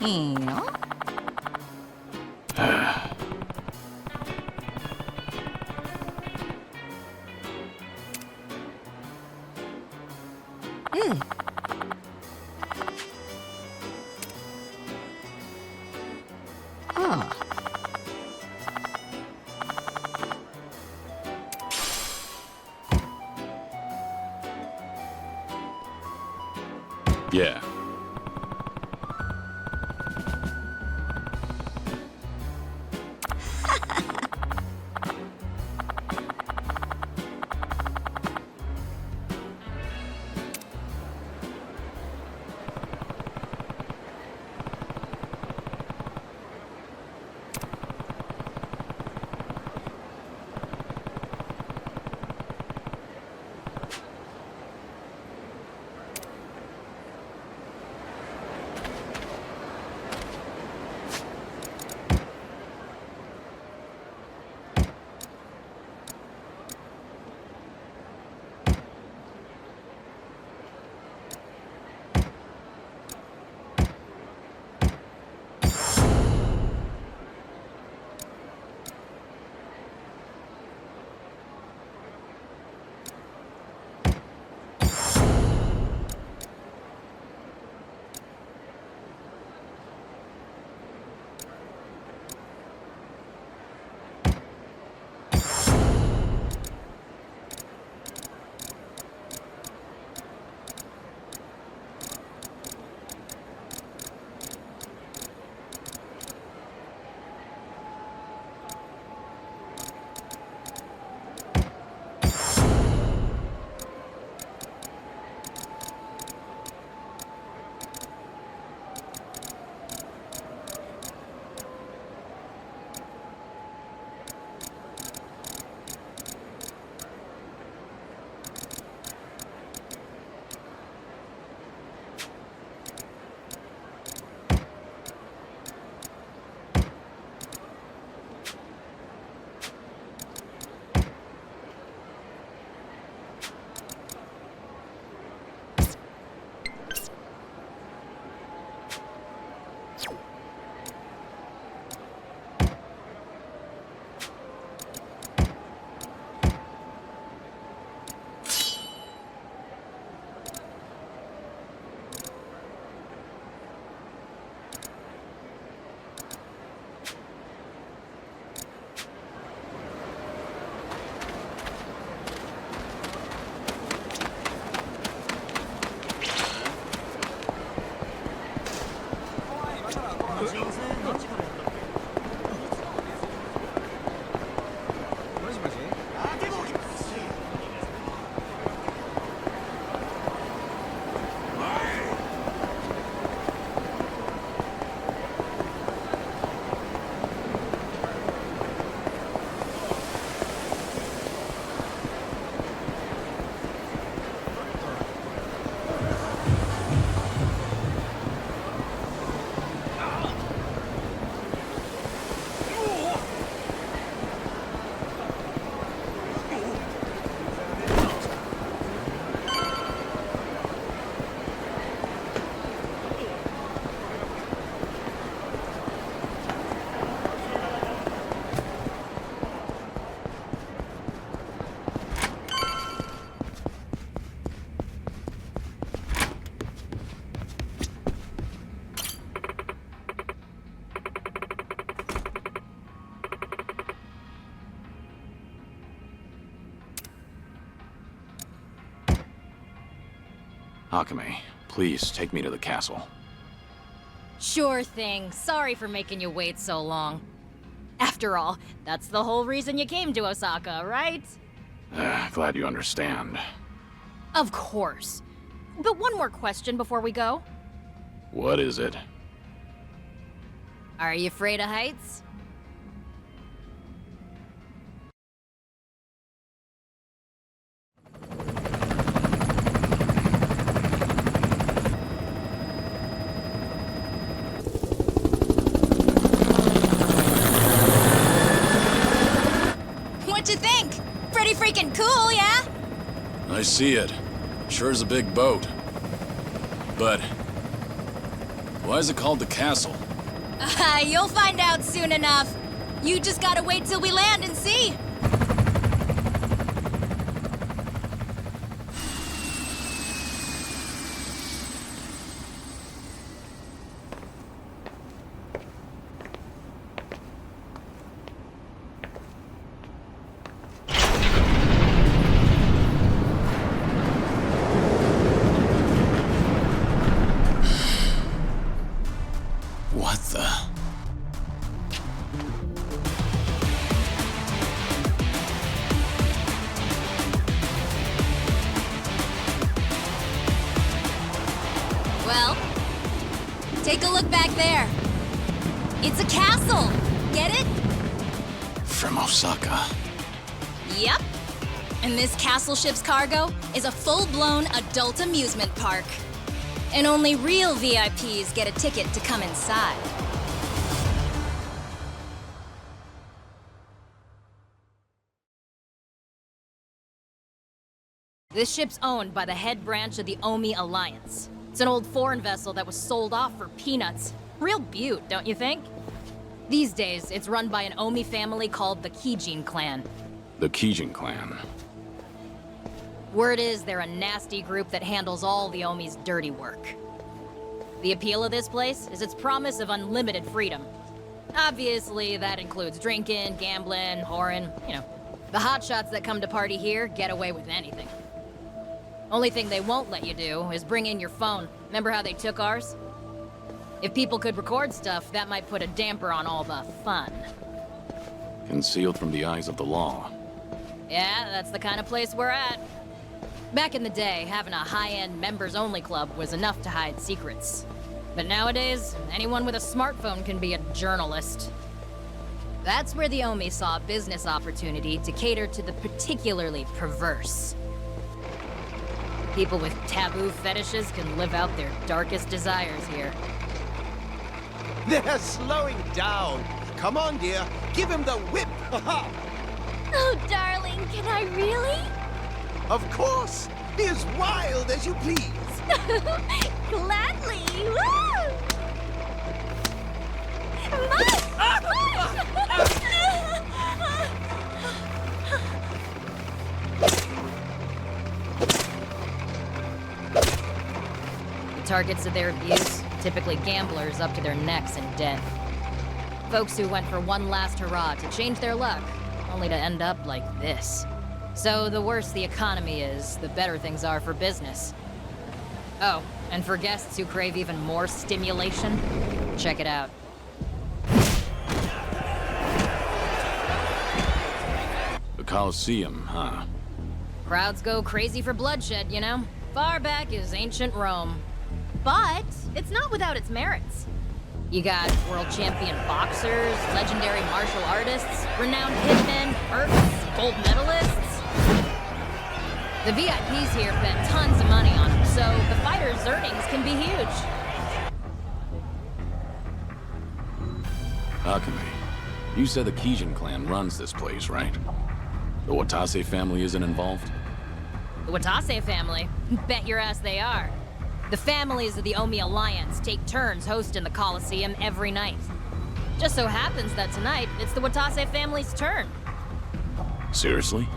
Yeah. Ah. Yeah. Akame, please take me to the castle. Sure thing. Sorry for making you wait so long. After all, that's the whole reason you came to Osaka, right? Glad you understand. Of course. But one more question before we go. What is it? Are you afraid of heights? What'd you think? Pretty freaking cool, yeah? I see it. Sure is a big boat. But why is it called the castle? You'll find out soon enough. You just gotta wait till we land and see. What the? Well, take a look back there. It's a castle. Get it? From Osaka. Yep. And this castle ship's cargo is a full-blown adult amusement park. And only real VIPs get a ticket to come inside. This ship's owned by the head branch of the Omi Alliance. It's an old foreign vessel that was sold off for peanuts. Real beaut, don't you think? These days, it's run by an Omi family called the Kijin clan. The Kijin clan. Word is they're a nasty group that handles all the Omi's dirty work. The appeal of this place is its promise of unlimited freedom. Obviously, that includes drinking, gambling, whoring, you know. The hotshots that come to party here get away with anything. Only thing they won't let you do is bring in your phone. Remember how they took ours? If people could record stuff, that might put a damper on all the fun. Concealed from the eyes of the law. Yeah, that's the kind of place we're at. Back in the day, having a high-end members-only club was enough to hide secrets. But nowadays, anyone with a smartphone can be a journalist. That's where the Omi saw a business opportunity to cater to the particularly perverse. People with taboo fetishes can live out their darkest desires here. They're slowing down. Come on, dear. Give him the whip. Oh, darling, can I really? Of course. Be as wild as you please. Gladly. Woo! The targets of their abuse, typically gamblers up to their necks in debt. Folks who went for one last hurrah to change their luck, only to end up like this. So the worse the economy is, the better things are for business. Oh, and for guests who crave even more stimulation, check it out. The Colosseum, huh? Crowds go crazy for bloodshed, you know? Far back as ancient Rome. But it's not without its merits. You got world champion boxers, legendary martial artists, renowned hitmen, mercs, gold medalists. The VIPs here bet tons of money on them, so the fighters' earnings can be huge. Akame, you said the Kijin clan runs this place, right? The Watase family isn't involved? The Watase family? Bet your ass they are. The families of the Omi Alliance take turns hosting the Colosseum every night. Just so happens that tonight, it's the Watase family's turn. Seriously?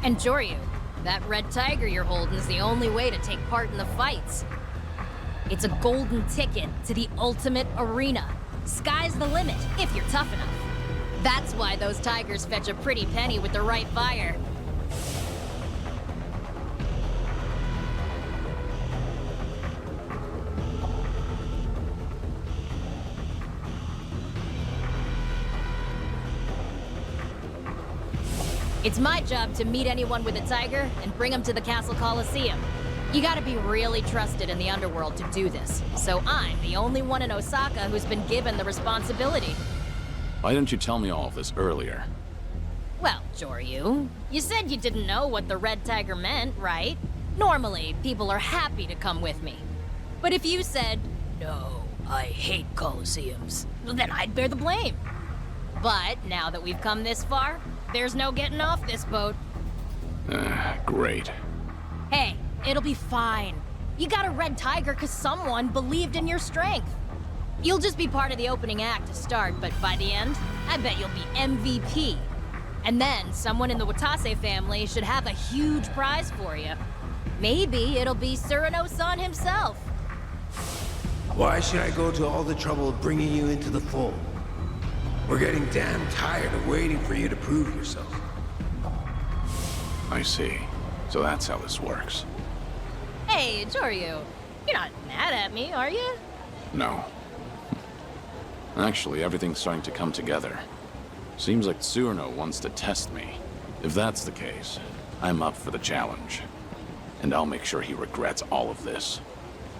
And Joryu, that red tiger you're holding is the only way to take part in the fights. It's a golden ticket to the ultimate arena. Sky's the limit, if you're tough enough. That's why those tigers fetch a pretty penny with the right fire. It's my job to meet anyone with a tiger and bring them to the Castle Coliseum. You gotta be really trusted in the underworld to do this, so I'm the only one in Osaka who's been given the responsibility. Why didn't you tell me all of this earlier? Well, Joryu, you said you didn't know what the red tiger meant, right? Normally, people are happy to come with me. But if you said, no, I hate coliseums, then I'd bear the blame. But now that we've come this far, there's no getting off this boat. Great. Hey, it'll be fine. You got a red tiger because someone believed in your strength. You'll just be part of the opening act to start, but by the end, I bet you'll be MVP. And then someone in the Watase family should have a huge prize for you. Maybe it'll be Surano-san himself. Why should I go to all the trouble of bringing you into the fold? We're getting damn tired of waiting for you to prove yourself. I see. So that's how this works. Hey, Joryu, you're not mad at me, are you? No. Actually, everything's starting to come together. Seems like Tsurno wants to test me. If that's the case, I'm up for the challenge. And I'll make sure he regrets all of this.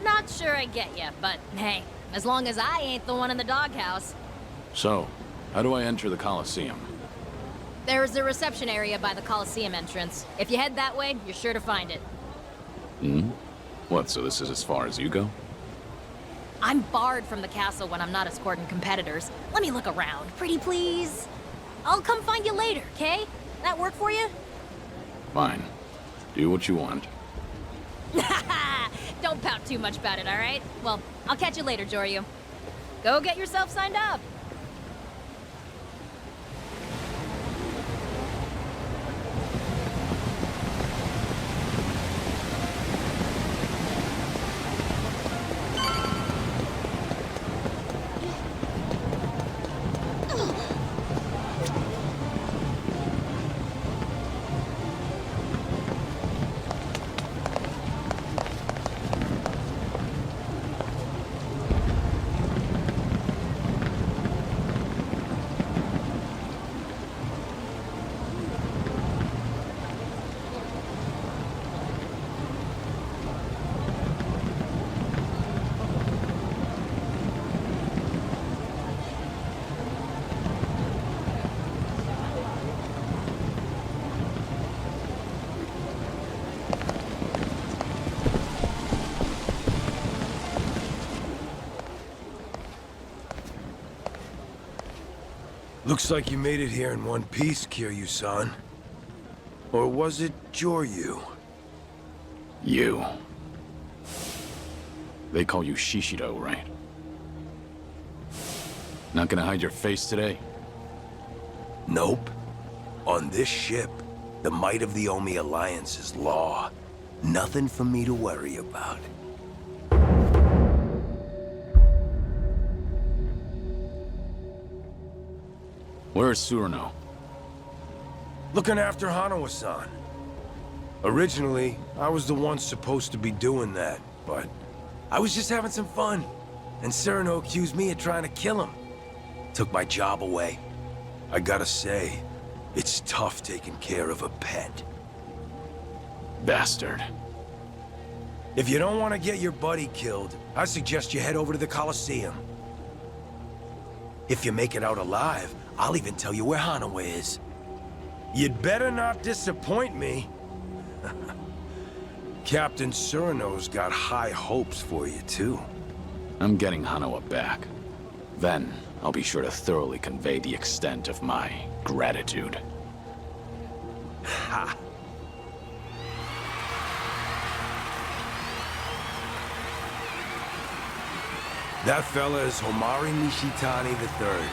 Not sure I get you, but hey, as long as I ain't the one in the doghouse. So, how do I enter the Coliseum? There's a reception area by the Coliseum entrance. If you head that way, you're sure to find it. Hmm? What, so this is as far as you go? I'm barred from the castle when I'm not escorting competitors. Let me look around, pretty please. I'll come find you later, okay? That work for you? Fine. Do what you want. Don't pout too much about it, all right? Well, I'll catch you later, Joryu. Go get yourself signed up. Looks like you made it here in one piece, Kiryu-san. Or was it Joryu? You. They call you Shishido, right? Not gonna hide your face today? Nope. On this ship, the might of the Omi Alliance is law. Nothing for me to worry about. Where's Surano? Looking after Hanawa-san. Originally, I was the one supposed to be doing that, but I was just having some fun. And Cyrano accused me of trying to kill him. Took my job away. I gotta say, it's tough taking care of a pet. Bastard. If you don't want to get your buddy killed, I suggest you head over to the Coliseum. If you make it out alive, I'll even tell you where Hanawa is. You'd better not disappoint me. Captain Surano's got high hopes for you, too. I'm getting Hanawa back. Then, I'll be sure to thoroughly convey the extent of my gratitude. Ha! That fella is Homari Nishitani III,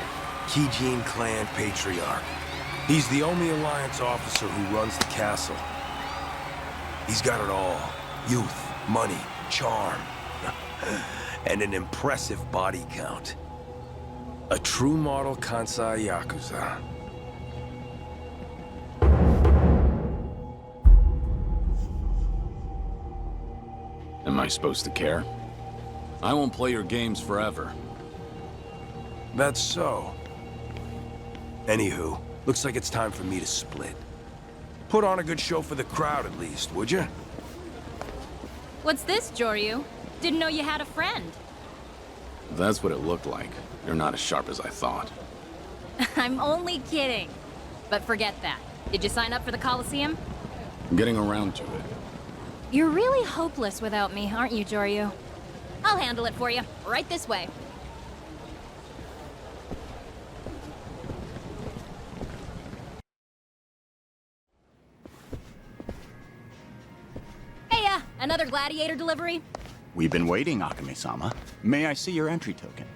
Kijin clan patriarch. He's the Omi Alliance officer who runs the castle. He's got it all. Youth, money, charm, and an impressive body count. A true model Kansai Yakuza. Am I supposed to care? I won't play your games forever. That's so. Anywho, looks like it's time for me to split. Put on a good show for the crowd at least, would you? What's this, Joryu? Didn't know you had a friend. That's what it looked like. You're not as sharp as I thought. I'm only kidding. But forget that. Did you sign up for the Coliseum? I'm getting around to it. You're really hopeless without me, aren't you, Joryu? I'll handle it for you. Right this way. Hey, another gladiator delivery? We've been waiting, Akame-sama. May I see your entry token?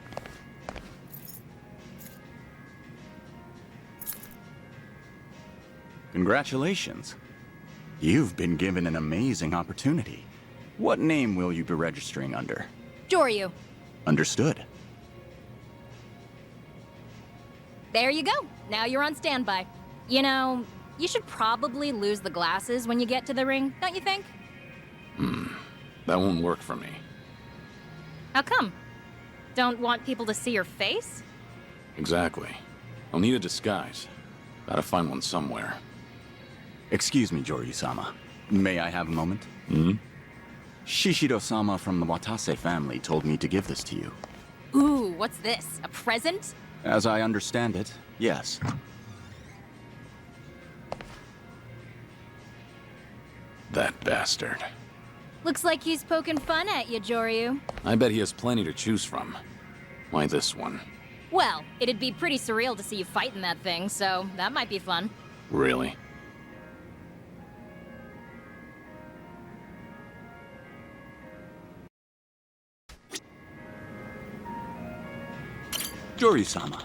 Congratulations. You've been given an amazing opportunity. What name will you be registering under? Joryu. Understood. There you go. Now you're on standby. You know, you should probably lose the glasses when you get to the ring, don't you think? That won't work for me. How come? Don't want people to see your face? Exactly. I'll need a disguise. Gotta find one somewhere. Excuse me, Joryu-sama. May I have a moment? Shishiro-sama from the Watase family told me to give this to you. Ooh, what's this? A present? As I understand it, yes. That bastard. Looks like he's poking fun at you, Joryu. I bet he has plenty to choose from. Why this one? Well, it'd be pretty surreal to see you fighting that thing, so that might be fun. Really? Joryu-sama.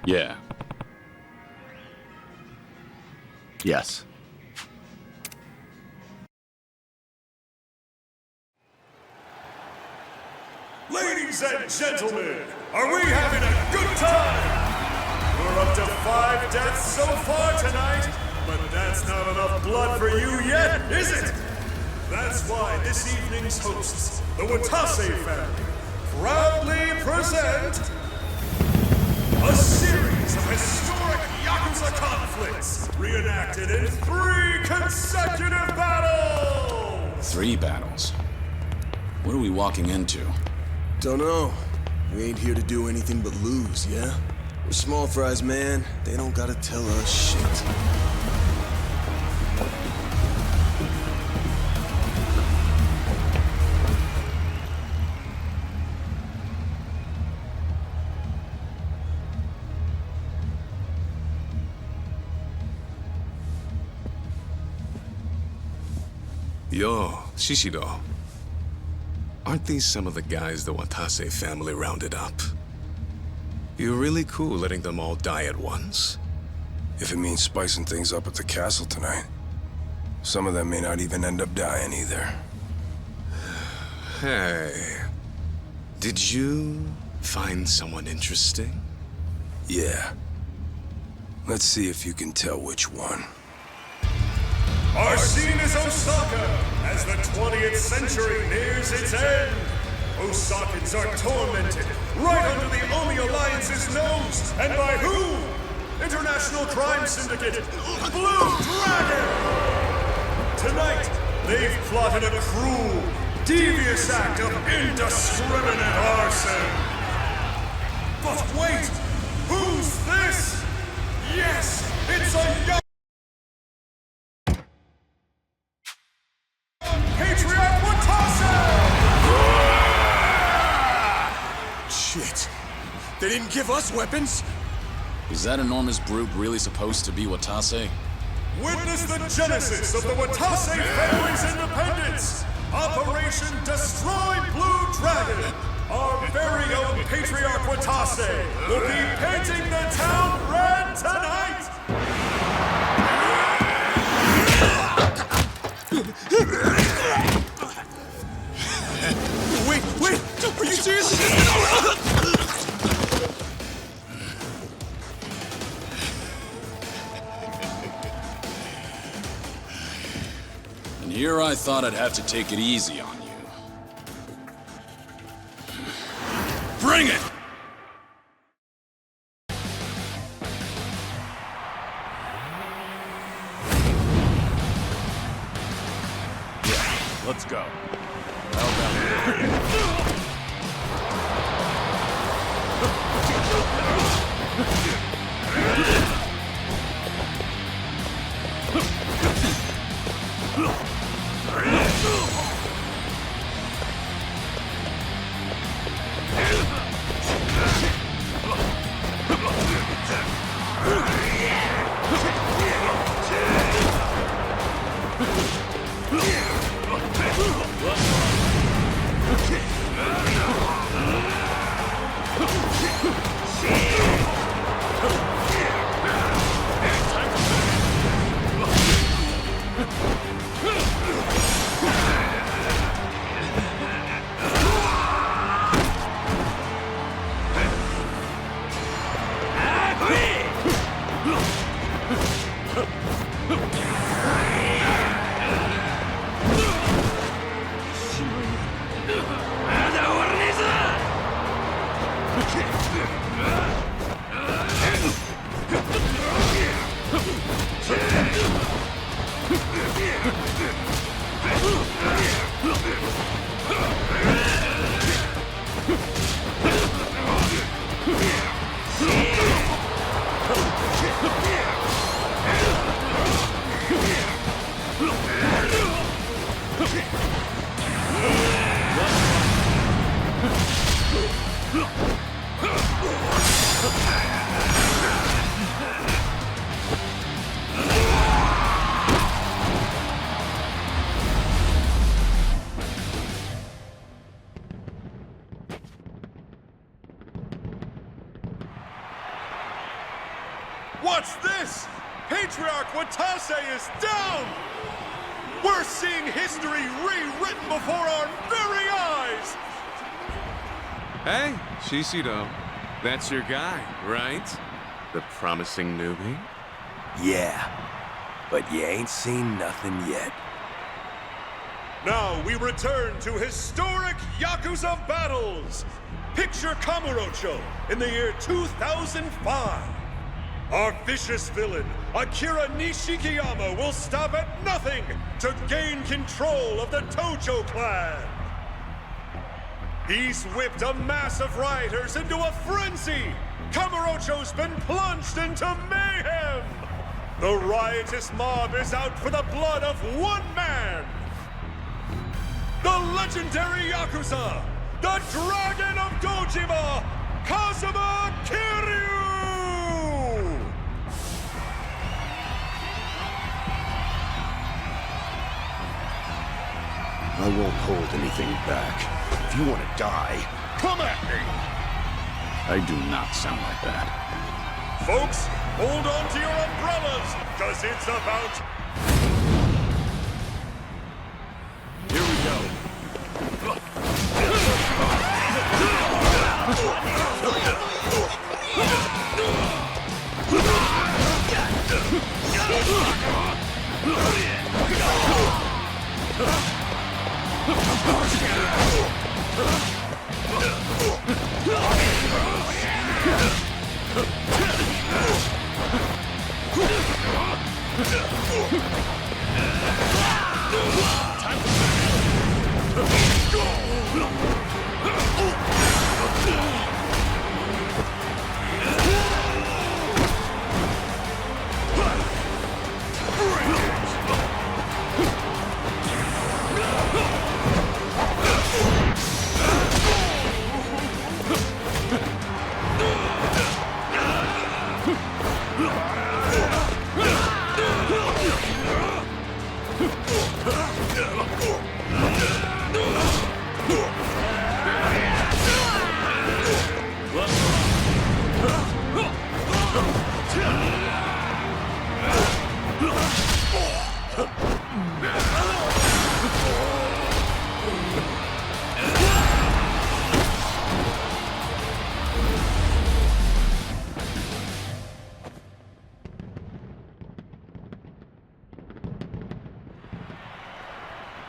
Yeah. Yes. Ladies and gentlemen, are we having a good time? We're up to 5 deaths so far tonight, but that's not enough blood for you yet, is it? That's why this evening's hosts, the Watase family, proudly present a series of historic Yakuza conflicts reenacted in 3 consecutive battles! 3 battles? What are we walking into? Don't know. We ain't here to do anything but lose, yeah? We're small fries, man. They don't gotta tell us shit. Yo, Shishiro. Aren't these some of the guys the Watase family rounded up? You're really cool letting them all die at once. If it means spicing things up at the castle tonight. Some of them may not even end up dying either. Hey, did you find someone interesting? Yeah. Let's see if you can tell which one. Our scene is Osaka, as the 20th century nears its end. Osakans are tormented, right under the Omi Alliance's nose, and by who? International Crime Syndicate, Blue Dragon! Tonight, they've plotted a cruel, devious act of indiscriminate arson. But wait, who's this? Yes, it's a young Patriot Watase! Shit. They didn't give us weapons? Is that enormous brute really supposed to be Watase? Witness the genesis of the Watase family's independence! Operation Destroy Blue Dragon! Our very own Patriarch Watase will be painting the town red tonight! Wait! Are you serious? And here I thought I'd have to take it easy on you. Bring it! Let's go. What's this? Patriarch Watase is down! We're seeing history rewritten before our very eyes! Hey, Shishido. That's your guy, right? The promising newbie? Yeah, but you ain't seen nothing yet. Now we return to historic Yakuza battles! Picture Kamurocho in the year 2005. Our vicious villain, Akira Nishikiyama, will stop at nothing to gain control of the Tojo clan. He's whipped a mass of rioters into a frenzy. Kamurocho's been plunged into mayhem. The riotous mob is out for the blood of one man. The legendary Yakuza, the Dragon of Dojima, Kazuma Kiryu! I won't hold anything back. If you want to die, come at me! I do not sound like that. Folks, hold on to your umbrellas, because it's about... Here we go.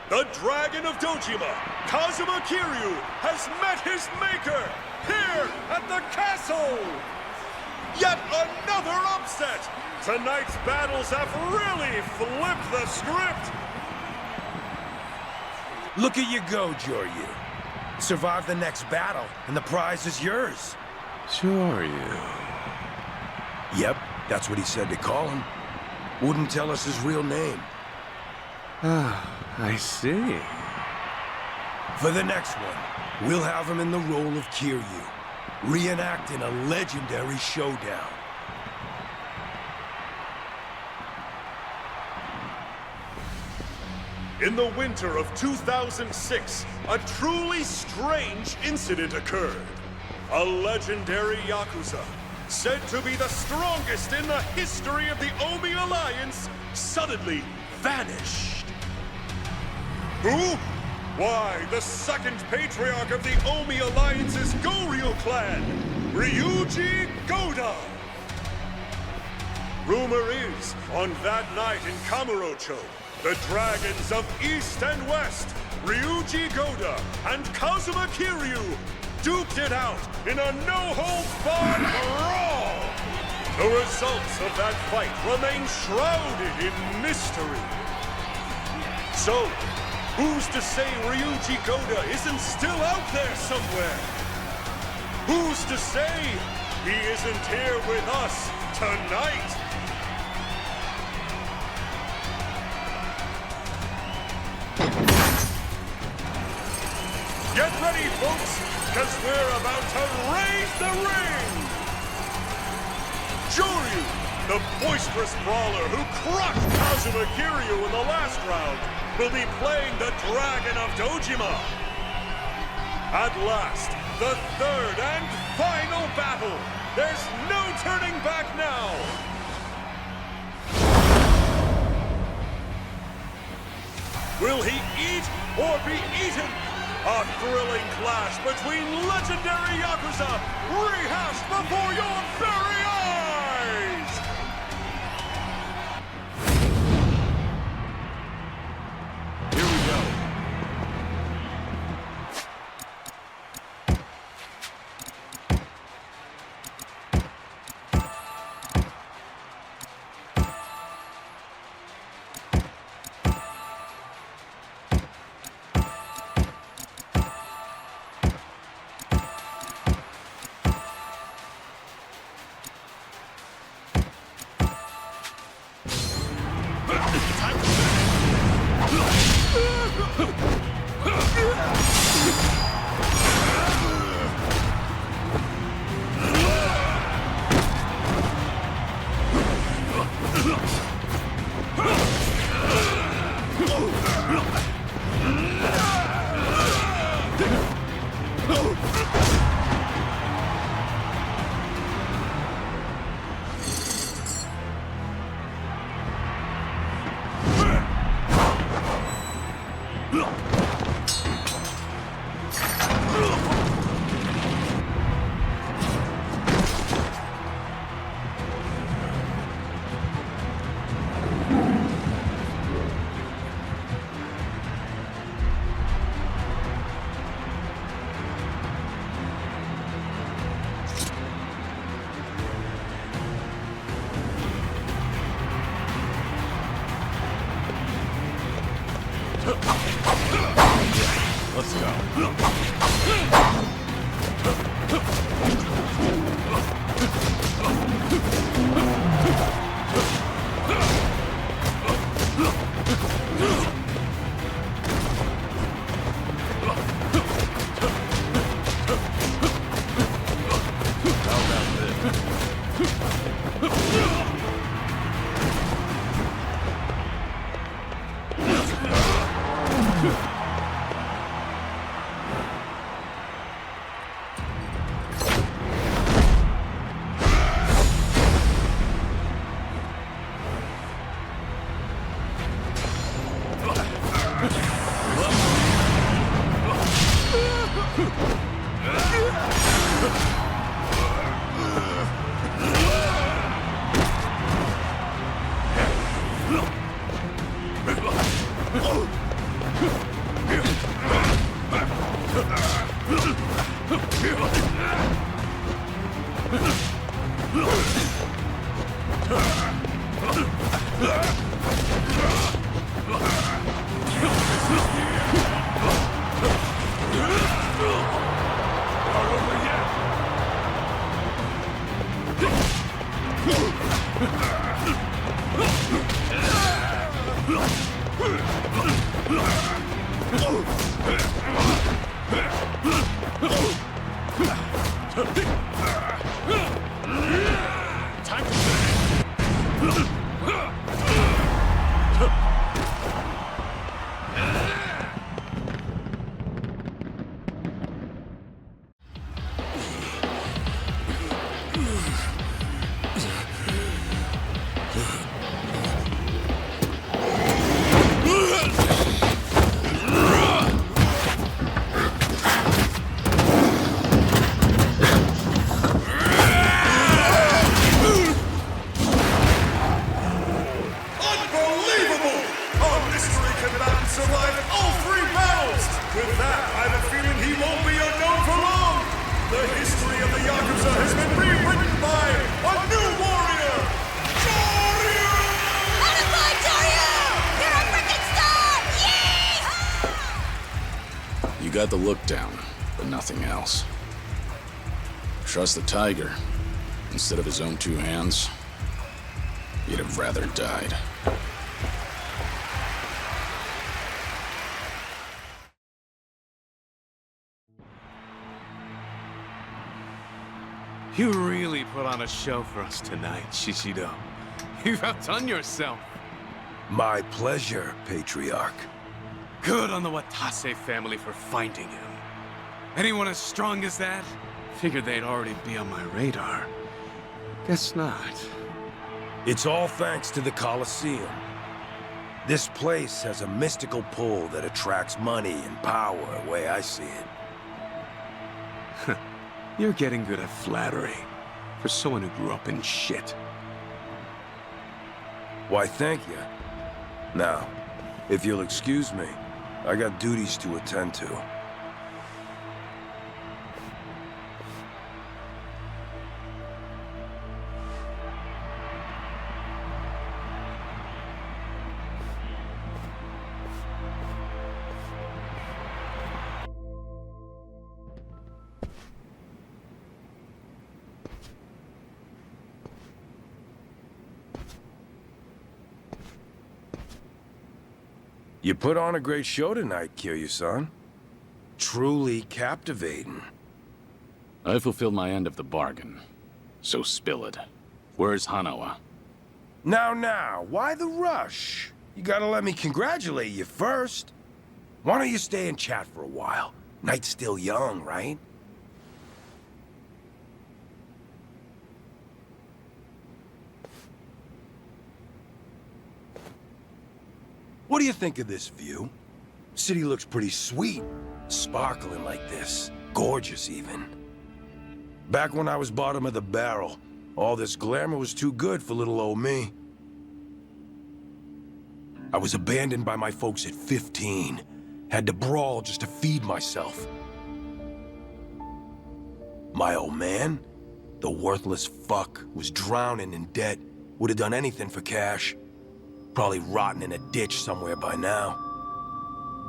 The Dragon of Dojima, Kazuma Kiryu, has met his maker here at the castle! Yet another upset! Tonight's battles have really flipped the script! Look at you go, Joryu. Survive the next battle, and the prize is yours. Joryu. Yep, that's what he said to call him. Wouldn't tell us his real name. Ah, I see. For the next one, we'll have him in the role of Kiryu, reenacting a legendary showdown. In the winter of 2006, a truly strange incident occurred. A legendary Yakuza, said to be the strongest in the history of the Omi Alliance, suddenly vanished. Who? Why, the second patriarch of the Omi Alliance's Goryu clan, Ryuji Goda. Rumor is, on that night in Kamurocho, the dragons of East and West, Ryuji Goda and Kazuma Kiryu, duked it out in a no-holds-barred brawl! The results of that fight remain shrouded in mystery. So, who's to say Ryuji Goda isn't still out there somewhere? Who's to say he isn't here with us tonight? Get ready, folks, because we're about to raise the ring! Joryu, the boisterous brawler who crushed Kazuma Kiryu in the last round, will be playing the Dragon of Dojima. At last, the third and final battle. There's no turning back now. Will he eat or be eaten? A thrilling clash between legendary Yakuza, rehashed before your very eyes! Here we go. Let's go. Time to survived all 3 battles! With that, I have a feeling he won't be unknown for long! The history of the Yakuza has been rewritten by a new warrior! Joryu! Attaboy, Joryu! You're a freaking star! Yee! You got the look down, but nothing else. Trust the tiger. Instead of his own 2 hands, he'd have rather died. You really put on a show for us tonight, Shishido. You've outdone yourself. My pleasure, Patriarch. Good on the Watase family for finding him. Anyone as strong as that? Figured they'd already be on my radar. Guess not. It's all thanks to the Colosseum. This place has a mystical pull that attracts money and power, the way I see it. You're getting good at flattery. For someone who grew up in shit. Why, thank you. Now, if you'll excuse me, I got duties to attend to. You put on a great show tonight, Kiryu-san. Truly captivating. I fulfilled my end of the bargain. So spill it. Where's Hanawa? Now, why the rush? You gotta let me congratulate you first. Why don't you stay and chat for a while? Night's still young, right? What do you think of this view? City looks pretty sweet. Sparkling like this. Gorgeous, even. Back when I was bottom of the barrel, all this glamour was too good for little old me. I was abandoned by my folks at 15. Had to brawl just to feed myself. My old man, the worthless fuck, was drowning in debt. Would have done anything for cash. Probably rotting in a ditch somewhere by now.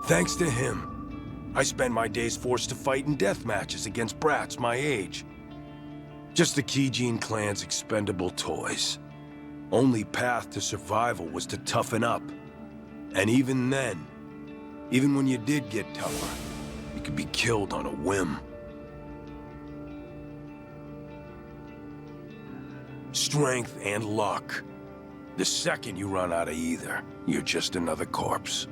Thanks to him, I spent my days forced to fight in death matches against brats my age. Just the Kijin clan's expendable toys. Only path to survival was to toughen up. And even then, even when you did get tougher, you could be killed on a whim. Strength and luck. The second you run out of either, you're just another corpse.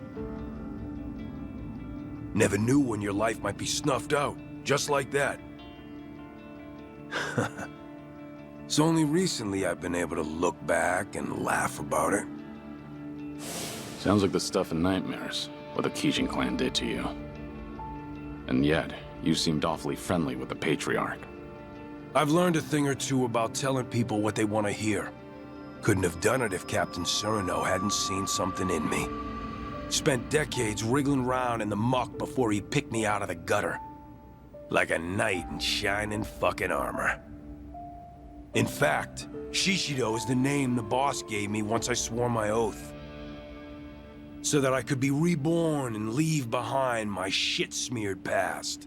Never knew when your life might be snuffed out, just like that. It's only recently I've been able to look back and laugh about it. Sounds like the stuff in nightmares, what the Kijin clan did to you. And yet, you seemed awfully friendly with the Patriarch. I've learned a thing or two about telling people what they want to hear. Couldn't have done it if Captain Cyrano hadn't seen something in me. Spent decades wriggling around in the muck before he picked me out of the gutter. Like a knight in shining fucking armor. In fact, Shishido is the name the boss gave me once I swore my oath. So that I could be reborn and leave behind my shit-smeared past.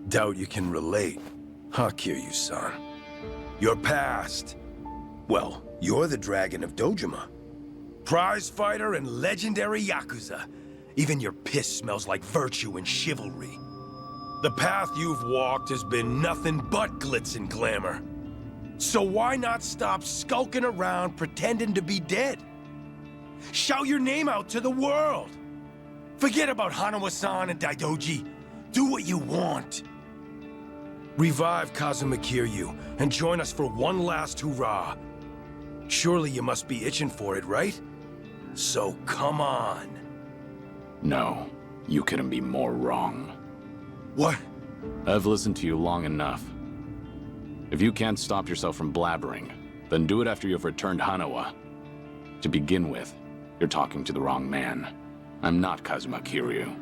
Doubt you can relate, huh, Kiryu-san? Your past. Well, you're the Dragon of Dojima. Prize fighter and legendary Yakuza. Even your piss smells like virtue and chivalry. The path you've walked has been nothing but glitz and glamour. So why not stop skulking around pretending to be dead? Shout your name out to the world. Forget about Hanawa-san and Daidoji. Do what you want. Revive Kazuma Kiryu and join us for one last hurrah. Surely you must be itching for it, right? So come on. No, you couldn't be more wrong. What? I've listened to you long enough. If you can't stop yourself from blabbering, then do it after you've returned Hanawa. To begin with, you're talking to the wrong man. I'm not Kazuma Kiryu.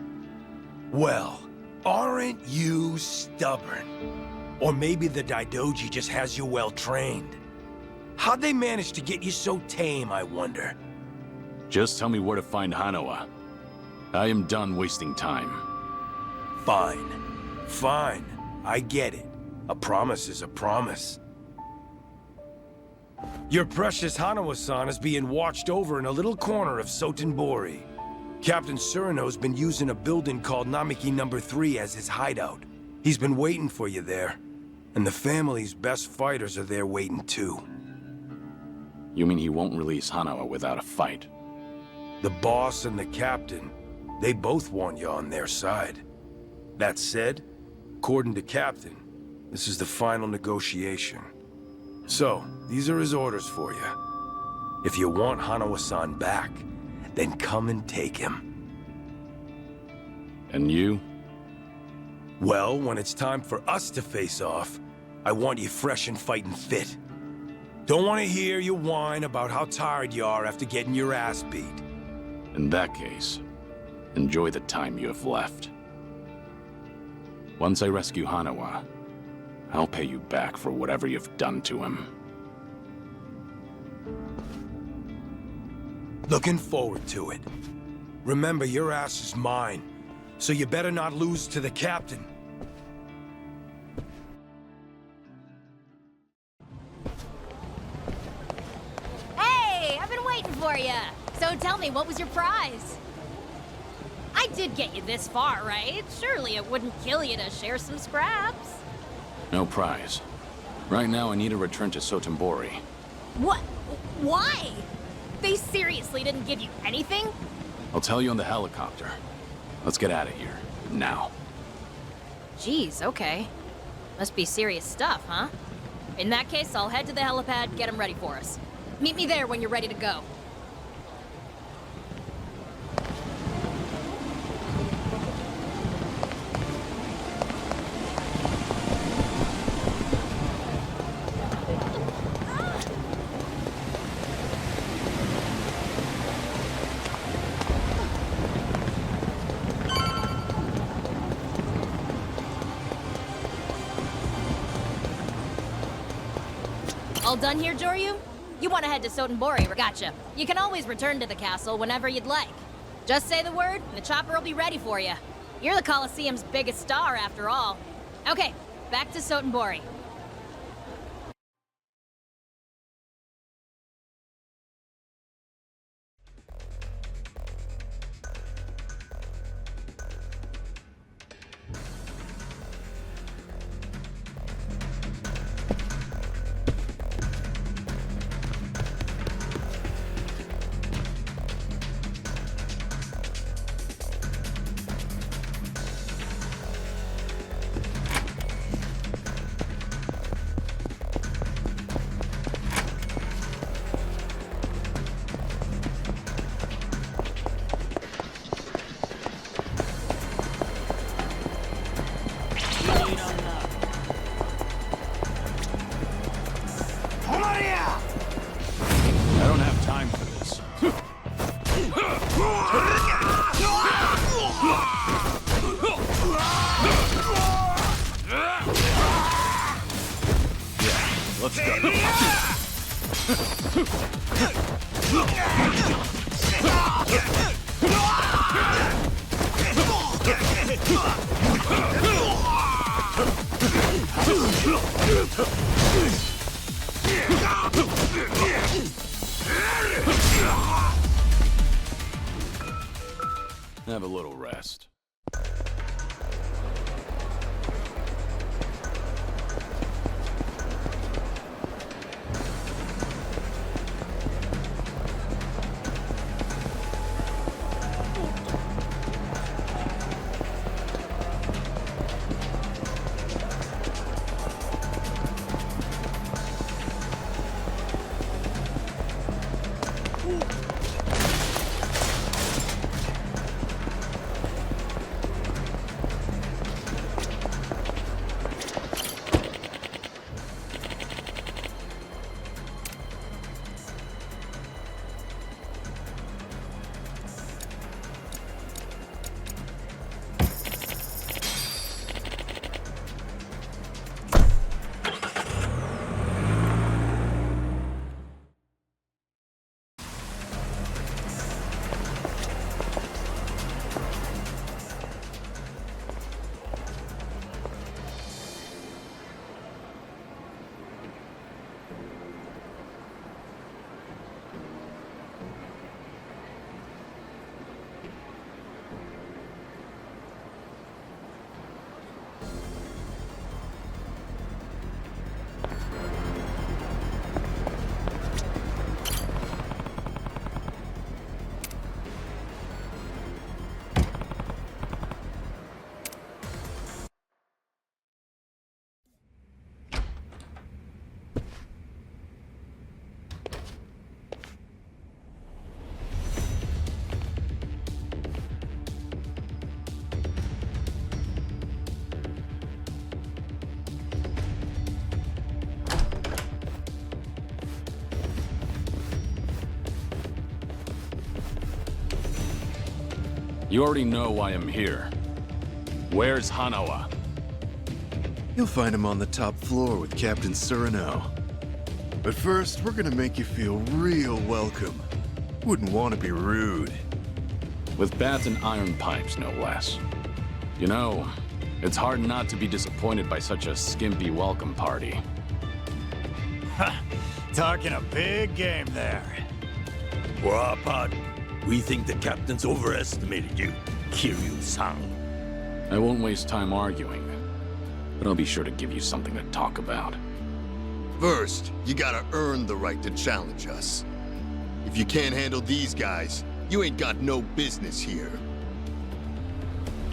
Well, aren't you stubborn? Or maybe the Daidoji just has you well trained. How'd they manage to get you so tame, I wonder? Just tell me where to find Hanawa. I am done wasting time. Fine. Fine. I get it. A promise is a promise. Your precious Hanawa-san is being watched over in a little corner of Sotenbori. Captain Surino's been using a building called Namiki No. 3 as his hideout. He's been waiting for you there. And the family's best fighters are there waiting too. You mean he won't release Hanawa without a fight? The boss and the captain, they both want you on their side. That said, according to Captain, this is the final negotiation. So, these are his orders for you. If you want Hanawa-san back, then come and take him. And you? Well, when it's time for us to face off, I want you fresh and fighting fit. Don't want to hear you whine about how tired you are after getting your ass beat. In that case, enjoy the time you have left. Once I rescue Hanawa, I'll pay you back for whatever you've done to him. Looking forward to it. Remember, your ass is mine, so you better not lose to the captain. Hey, I've been waiting for you. So tell me, what was your prize? I did get you this far, right? Surely it wouldn't kill you to share some scraps. No prize. Right now I need to return to Sotenbori. What? Why? They seriously didn't give you anything? I'll tell you on the helicopter. Let's get out of here. Now. Jeez, okay. Must be serious stuff, huh? In that case, I'll head to the helipad, get them ready for us. Meet me there when you're ready to go. All done here, Joryu? You want to head to Sotenbori? Gotcha. You can always return to the castle whenever you'd like. Just say the word, and the chopper will be ready for you. You're the Colosseum's biggest star, after all. Okay, back to Sotenbori. I don't have time for this. Yeah, let's Have a little rest. You already know why I'm here. Where's Hanawa? You'll find him on the top floor with Captain Surino. But first, we're gonna make you feel real welcome. Wouldn't want to be rude. With bats and iron pipes, no less. You know, it's hard not to be disappointed by such a skimpy welcome party. Talking a big game there. For our part, we think the captain's overestimated you, Kiryu-san. I won't waste time arguing, but I'll be sure to give you something to talk about. First, you gotta earn the right to challenge us. If you can't handle these guys, you ain't got no business here.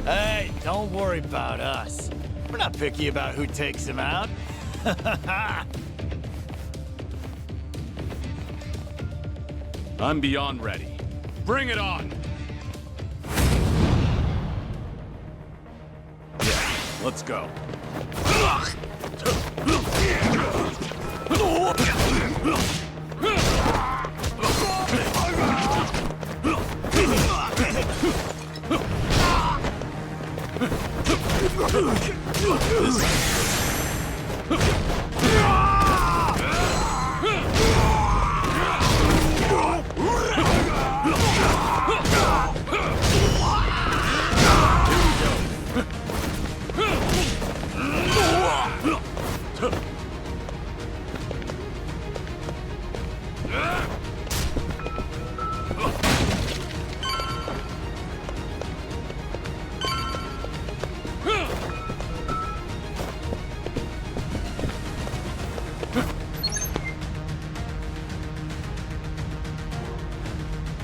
Hey, don't worry about us. We're not picky about who takes him out. I'm beyond ready. Bring it on! Yeah, let's go.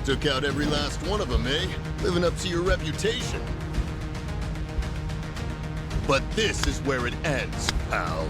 Took out every last one of them, eh? Living up to your reputation. But this is where it ends, pal.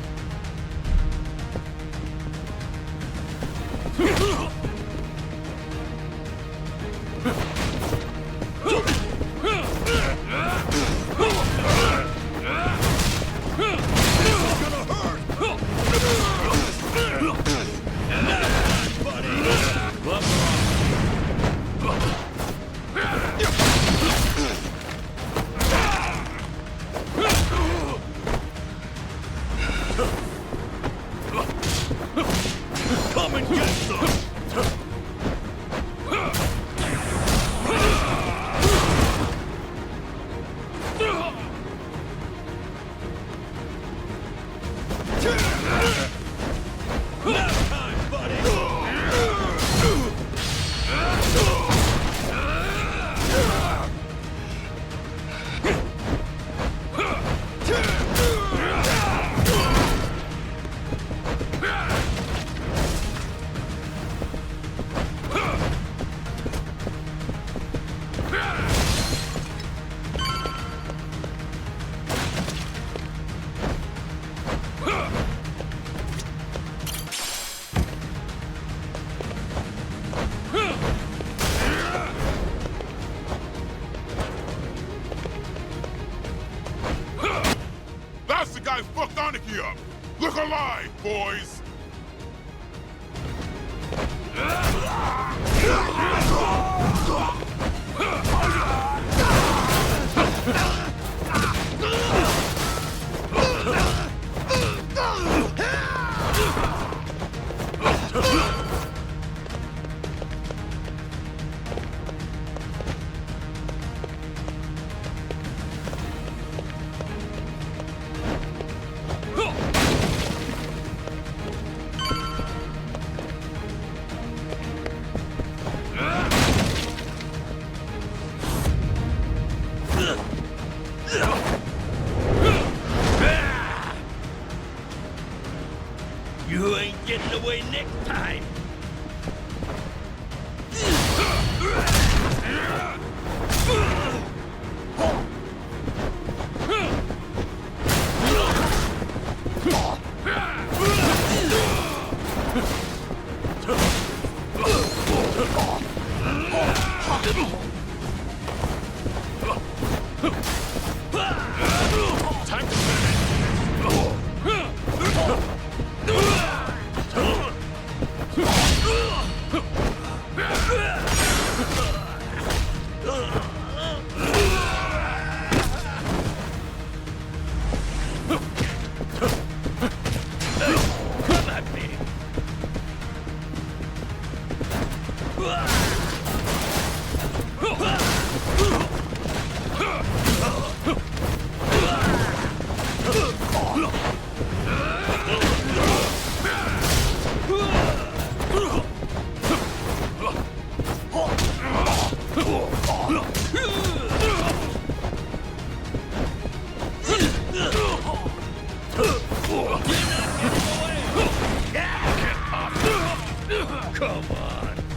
Come and get some! That's the guy who fucked Aniki up! Look alive, boys! You ain't getting away next time! Time to finish!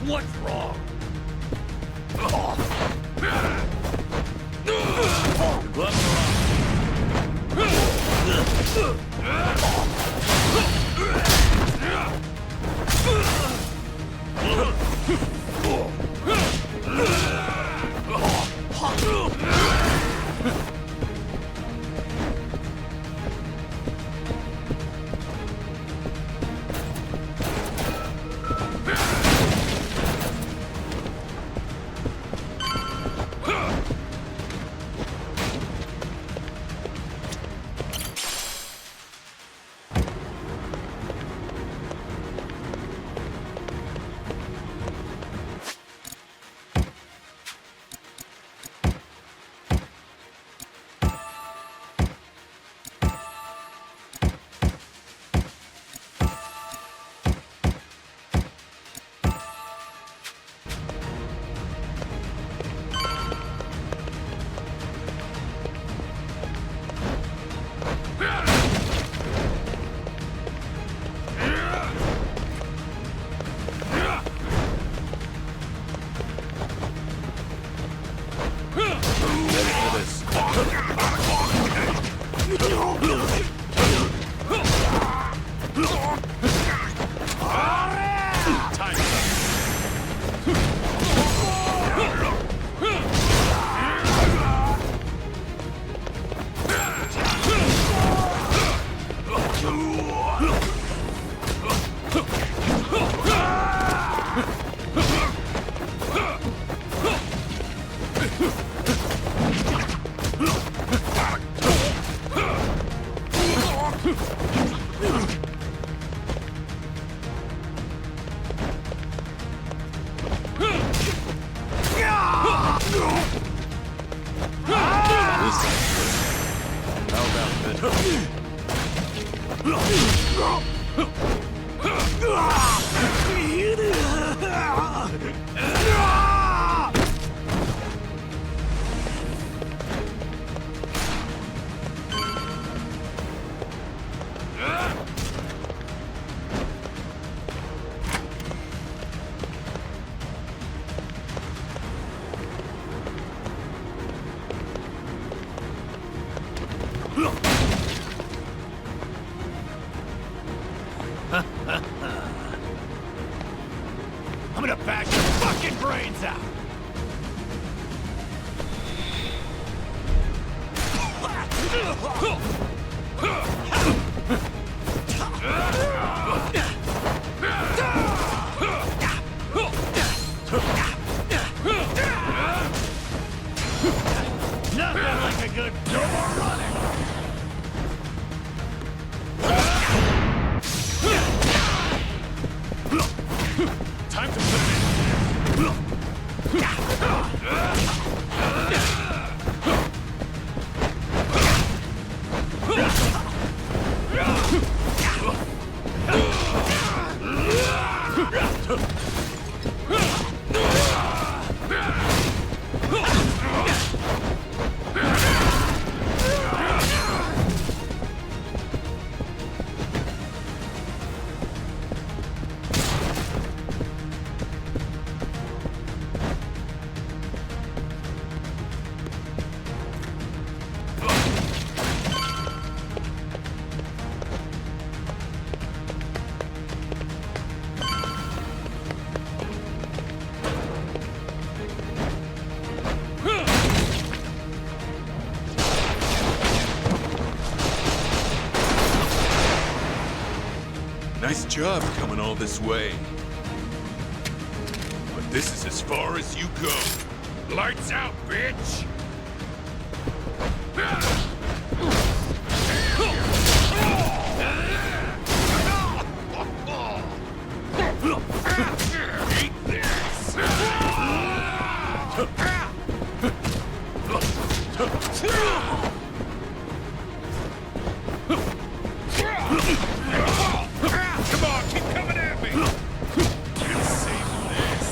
What's wrong? Gloves are off. I'm gonna bash your fucking brains out! Nothing like a good door running! Time to put it in. Nice job coming all this way. But this is as far as you go. Lights out, bitch! Eat this! Come on, keep coming at me! Can't save this!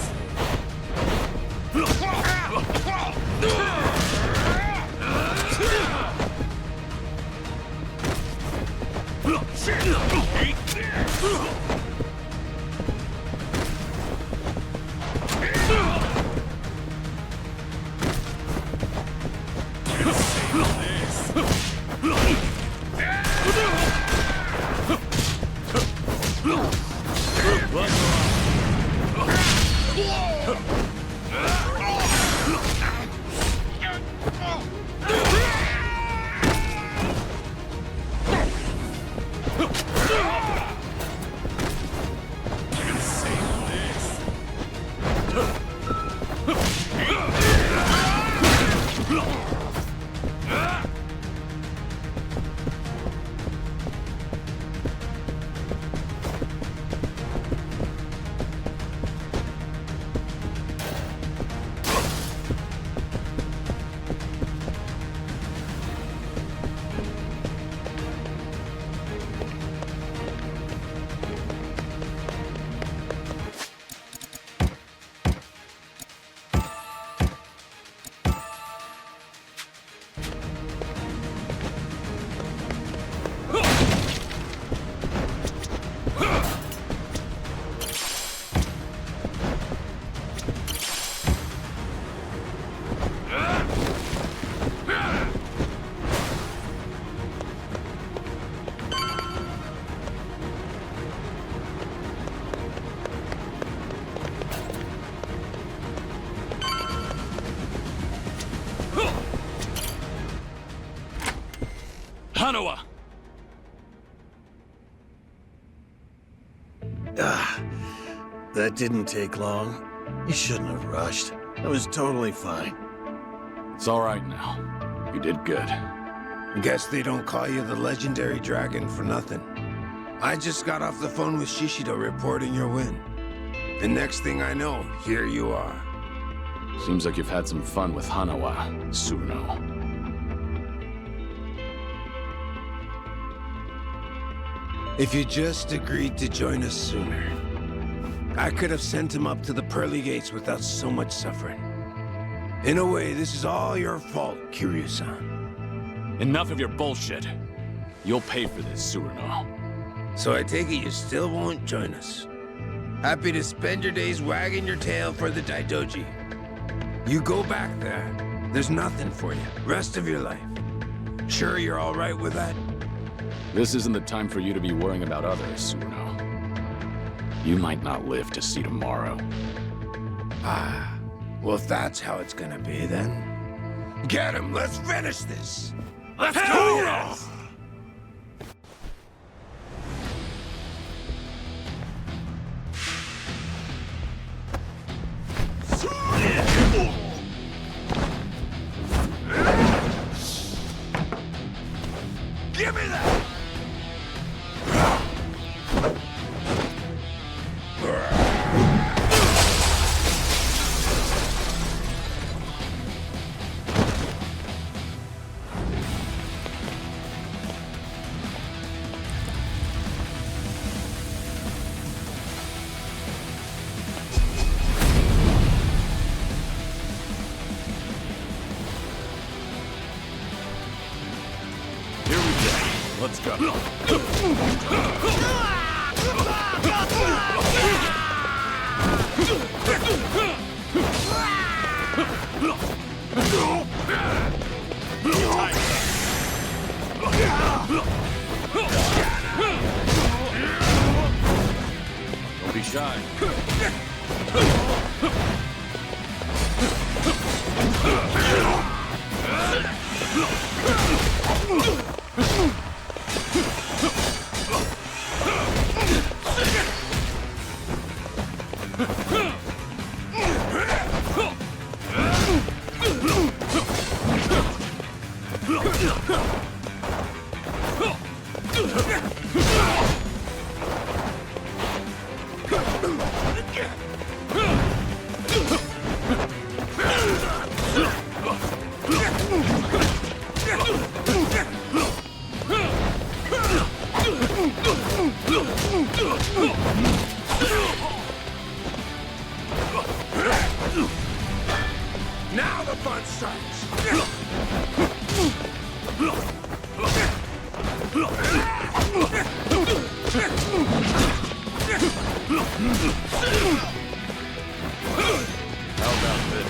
Hanawa! That didn't take long. You shouldn't have rushed. I was totally fine. It's all right now. You did good. Guess they don't call you the legendary dragon for nothing. I just got off the phone with Shishido reporting your win. The next thing I know, here you are. Seems like you've had some fun with Hanawa, Tsuruno. If you just agreed to join us sooner, I could have sent him up to the pearly gates without so much suffering. In a way, this is all your fault, Kiryu-san. Enough of your bullshit. You'll pay for this, Tsuruno. So I take it you still won't join us. Happy to spend your days wagging your tail for the Daidoji. You go back there, there's nothing for you, rest of your life. Sure you're all right with that? This isn't the time for you to be worrying about others, Tsuruno. You might not live to see tomorrow. Ah, well if that's how it's gonna be then. Get him, let's finish this! Let's go! Yes! Give me that! Let's go. Don't be shy. Now the fun starts! How about this?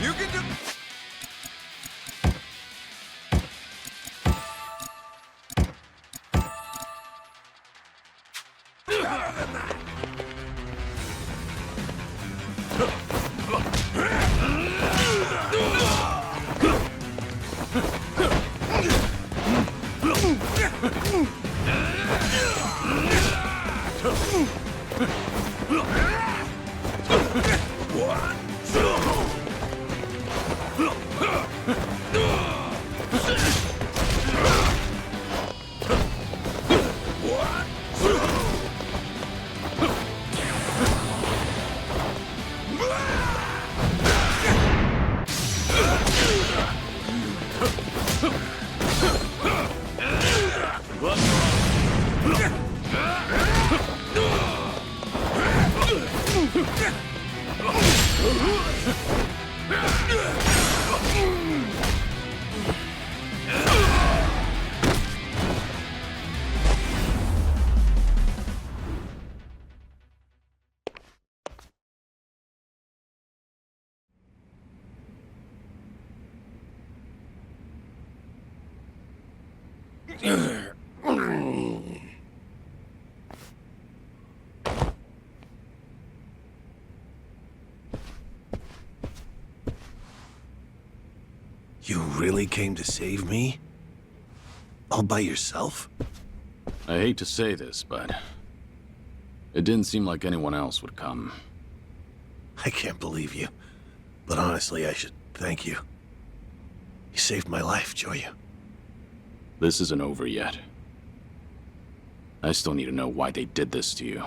You can do... better than that! You really came to save me? All by yourself? I hate to say this, but it didn't seem like anyone else would come. I can't believe you. But honestly, I should thank you. You saved my life, Joryu. This isn't over yet. I still need to know why they did this to you.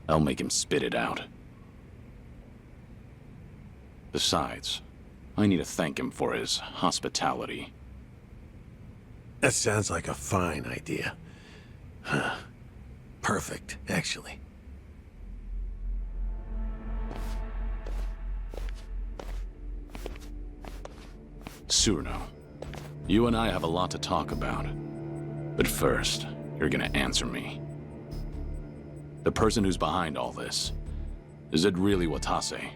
I'll make him spit it out. Besides, I need to thank him for his hospitality. That sounds like a fine idea. Huh. Perfect, actually. Tsuruno, you and I have a lot to talk about. But first, you're gonna answer me. The person who's behind all this, is it really Watase?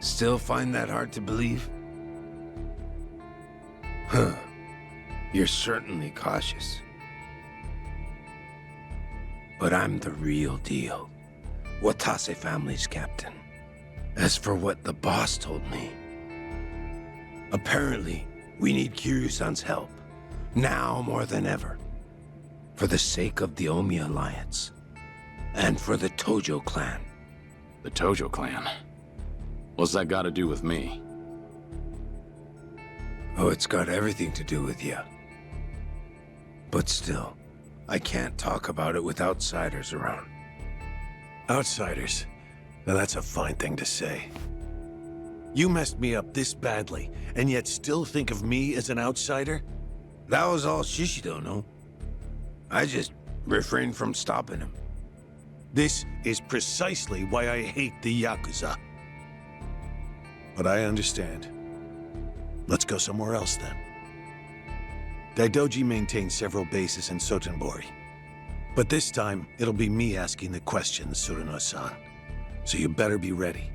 Still find that hard to believe? Huh. You're certainly cautious. But I'm the real deal. Watase family's captain. As for what the boss told me, apparently we need Kiryu-san's help, now more than ever, for the sake of the Omi Alliance, and for the Tojo clan. The Tojo clan? What's that got to do with me? Oh, it's got everything to do with you. But still, I can't talk about it with outsiders around. Outsiders? Now that's a fine thing to say. You messed me up this badly, and yet still think of me as an outsider? That was all Shishido, no? I just refrained from stopping him. This is precisely why I hate the Yakuza. But I understand. Let's go somewhere else then. Daidoji maintains several bases in Sotenbori. But this time, it'll be me asking the questions, Tsuruno-san. So you better be ready.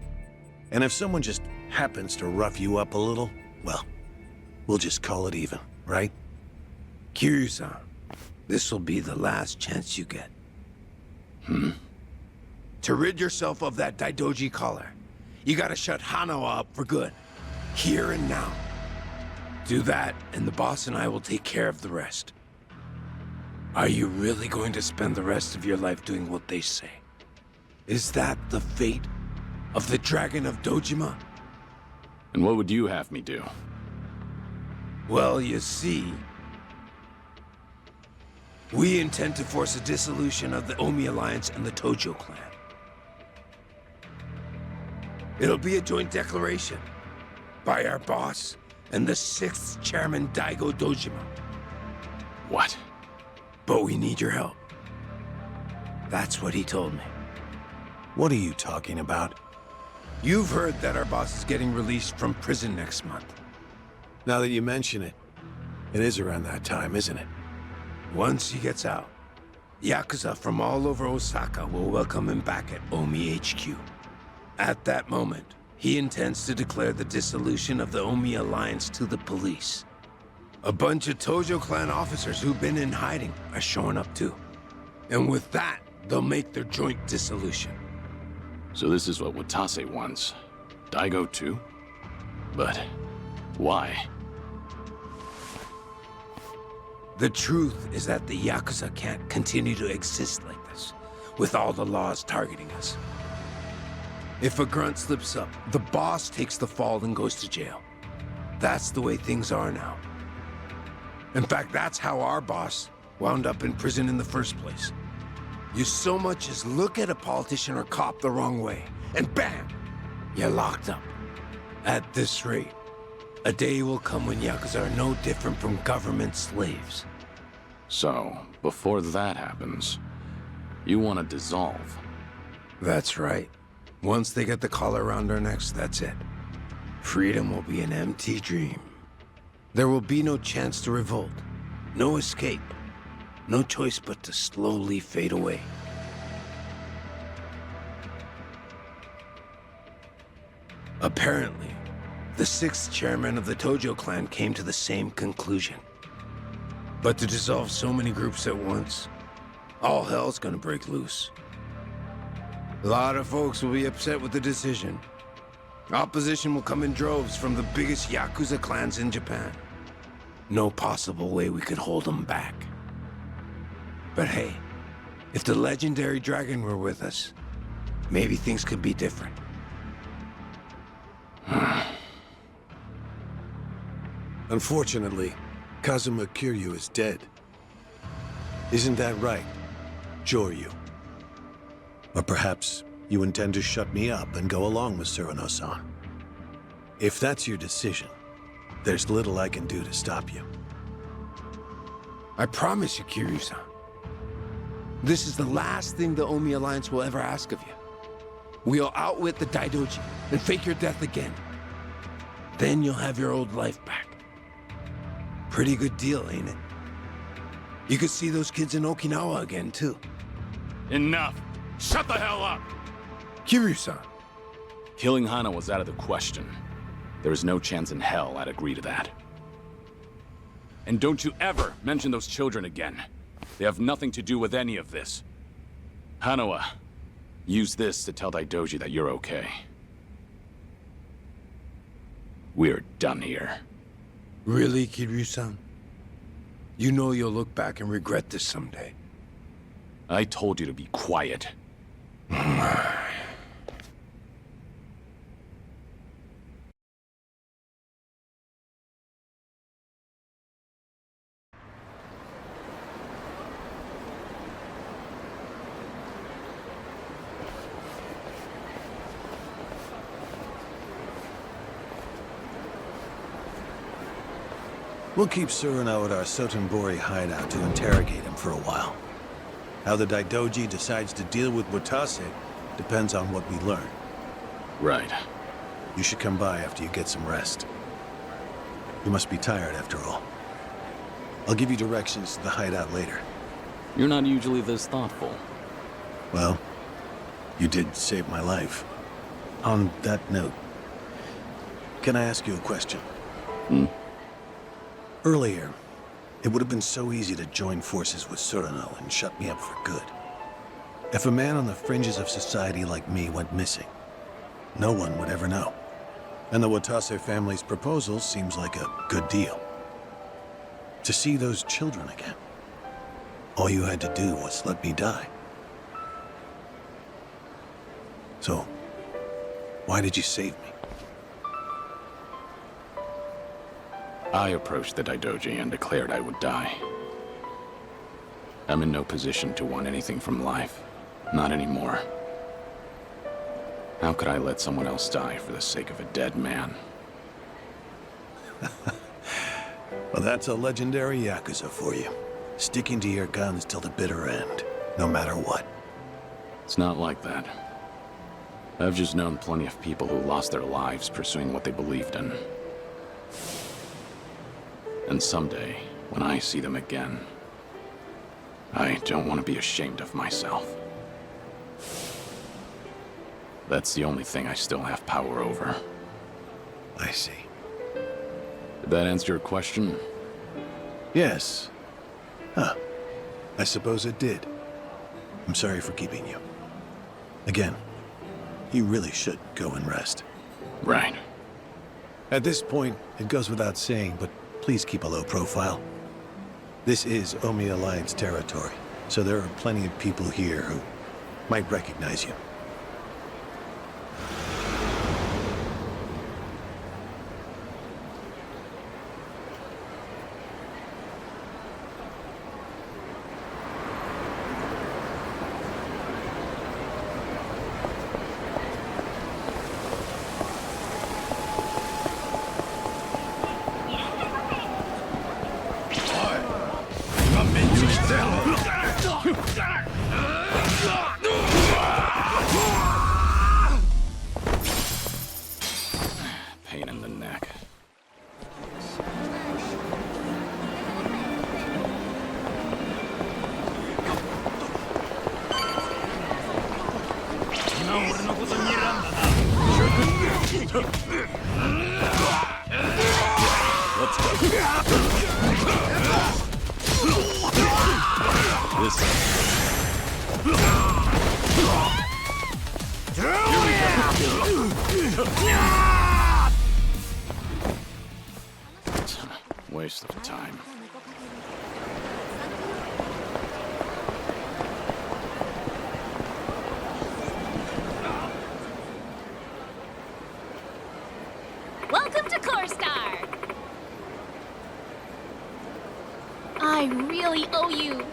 And if someone just happens to rough you up a little, well, we'll just call it even, right? Kiryu-san, this will be the last chance you get. To rid yourself of that Daidoji collar, you gotta shut Hanawa up for good. Here and now. Do that, and the boss and I will take care of the rest. Are you really going to spend the rest of your life doing what they say? Is that the fate of the Dragon of Dojima? And what would you have me do? Well, you see, we intend to force a dissolution of the Omi Alliance and the Tojo clan. It'll be a joint declaration by our boss and the 6th chairman, Daigo Dojima. What? But we need your help. That's what he told me. What are you talking about? You've heard that our boss is getting released from prison next month. Now that you mention it, it is around that time, isn't it? Once he gets out, Yakuza from all over Osaka will welcome him back at Omi HQ. At that moment, he intends to declare the dissolution of the Omi Alliance to the police. A bunch of Tojo clan officers who've been in hiding are showing up too. And with that, they'll make their joint dissolution. So this is what Watase wants. Daigo too? But why? The truth is that the Yakuza can't continue to exist like this, with all the laws targeting us. If a grunt slips up, the boss takes the fall and goes to jail. That's the way things are now. In fact, that's how our boss wound up in prison in the first place. You so much as look at a politician or cop the wrong way, and bam! You're locked up. At this rate, a day will come when Yakuza are no different from government slaves. So, before that happens, you want to dissolve? That's right. Once they get the collar around our necks, that's it. Freedom will be an empty dream. There will be no chance to revolt, no escape, no choice but to slowly fade away. Apparently, The 6th chairman of the Tojo clan came to the same conclusion. But to dissolve so many groups at once, all hell's gonna break loose. A lot of folks will be upset with the decision. Opposition will come in droves from the biggest Yakuza clans in Japan. No possible way we could hold them back. But hey, if the legendary dragon were with us, maybe things could be different. Unfortunately, Kazuma Kiryu is dead. Isn't that right, Joryu? Or perhaps you intend to shut me up and go along with Surano-san. If that's your decision, there's little I can do to stop you. I promise you, Kiryu-san. This is the last thing the Omi Alliance will ever ask of you. We'll outwit the Daidoji and fake your death again. Then you'll have your old life back. Pretty good deal, ain't it? You could see those kids in Okinawa again, too. Enough! Shut the hell up! Kiryu-san. Killing Hana was out of the question. There is no chance in hell I'd agree to that. And don't you ever mention those children again. They have nothing to do with any of this. Hanawa, use this to tell Daidoji that you're okay. We're done here. Really, Kiryu-san? You know you'll look back and regret this someday. I told you to be quiet. We'll keep Surano at our Sotenbori hideout to interrogate him for a while. How the Daidoji decides to deal with Watase depends on what we learn. Right. You should come by after you get some rest. You must be tired after all. I'll give you directions to the hideout later. You're not usually this thoughtful. Well, you did save my life. On that note, can I ask you a question? Earlier, it would have been so easy to join forces with Surano and shut me up for good. If a man on the fringes of society like me went missing, no one would ever know. And the Watase family's proposal seems like a good deal. To see those children again, all you had to do was let me die. So, why did you save me? I approached the Daidoji and declared I would die. I'm in no position to want anything from life. Not anymore. How could I let someone else die for the sake of a dead man? Well, that's a legendary Yakuza for you. Sticking to your guns till the bitter end, no matter what. It's not like that. I've just known plenty of people who lost their lives pursuing what they believed in. And someday, when I see them again, I don't want to be ashamed of myself. That's the only thing I still have power over. I see. Did that answer your question? Yes. Huh. I suppose it did. I'm sorry for keeping you. Again, you really should go and rest. Right. At this point, it goes without saying, but please keep a low profile. This is Omi Alliance territory, so there are plenty of people here who might recognize you. Pain in the neck. this waste of time. Welcome to Core-Star! I really owe you.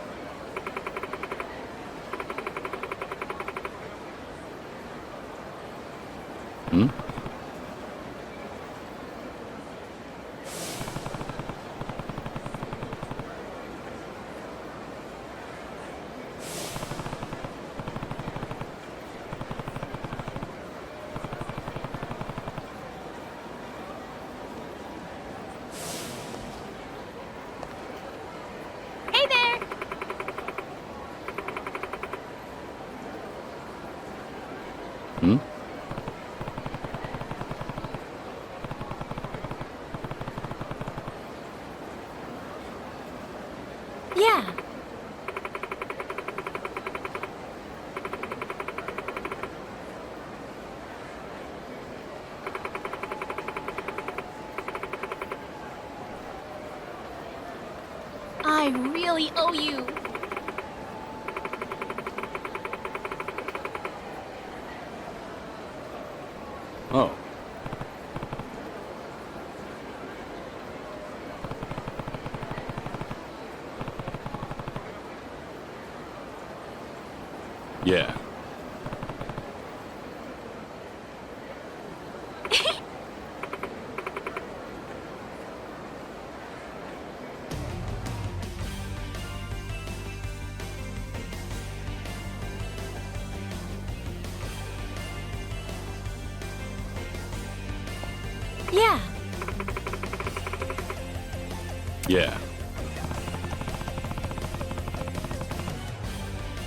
Hmm? Hey there! Hmm? Yeah. I really owe you. Oh. Yeah. Yeah. Yeah.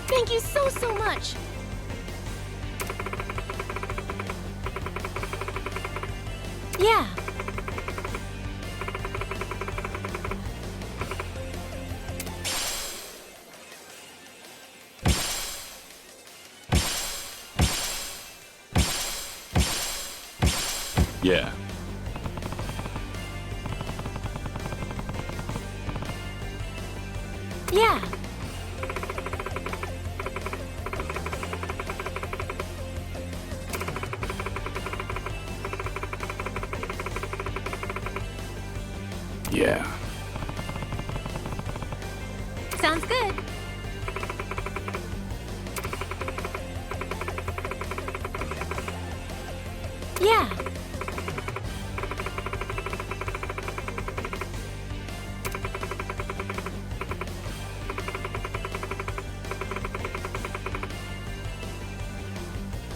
Thank you so much. Yeah. Yeah. Yeah. Yeah. Sounds good. Yeah.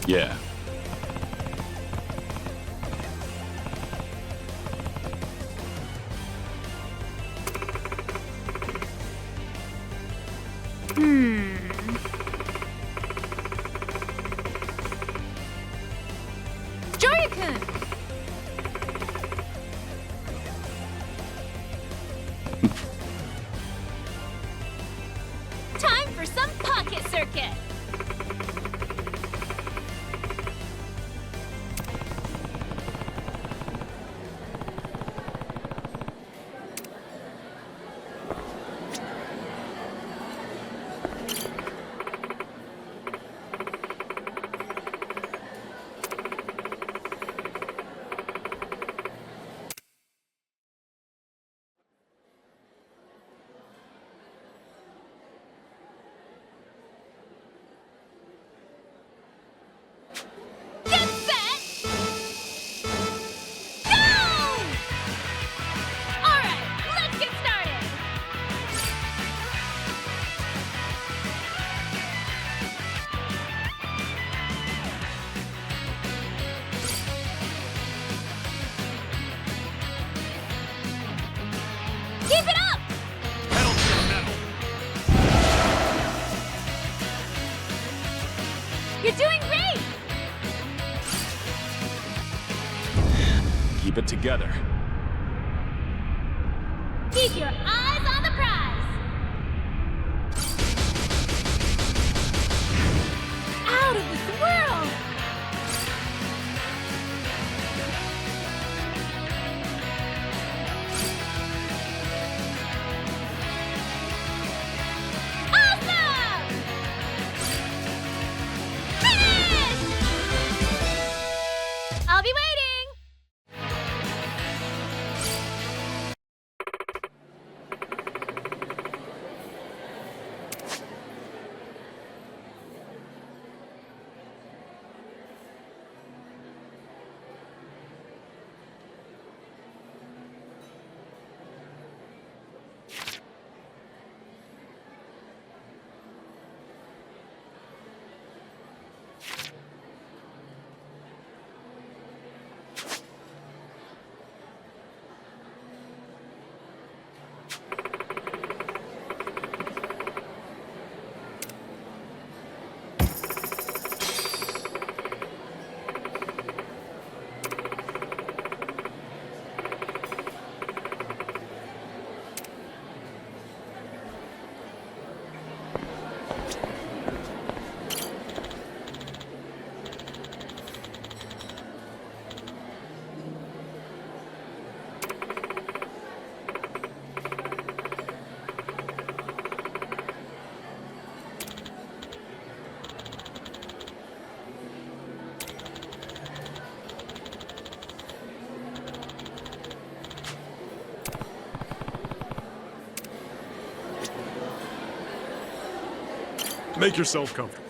Yeah. Joryu-kun! Time for some pocket circuit! Get set! Go! Alright, let's get started! Keep it up! Pedal to the metal. You're doing great! Keep it together. Keep your eyes on the prize! Make yourself comfortable.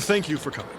Thank you for coming.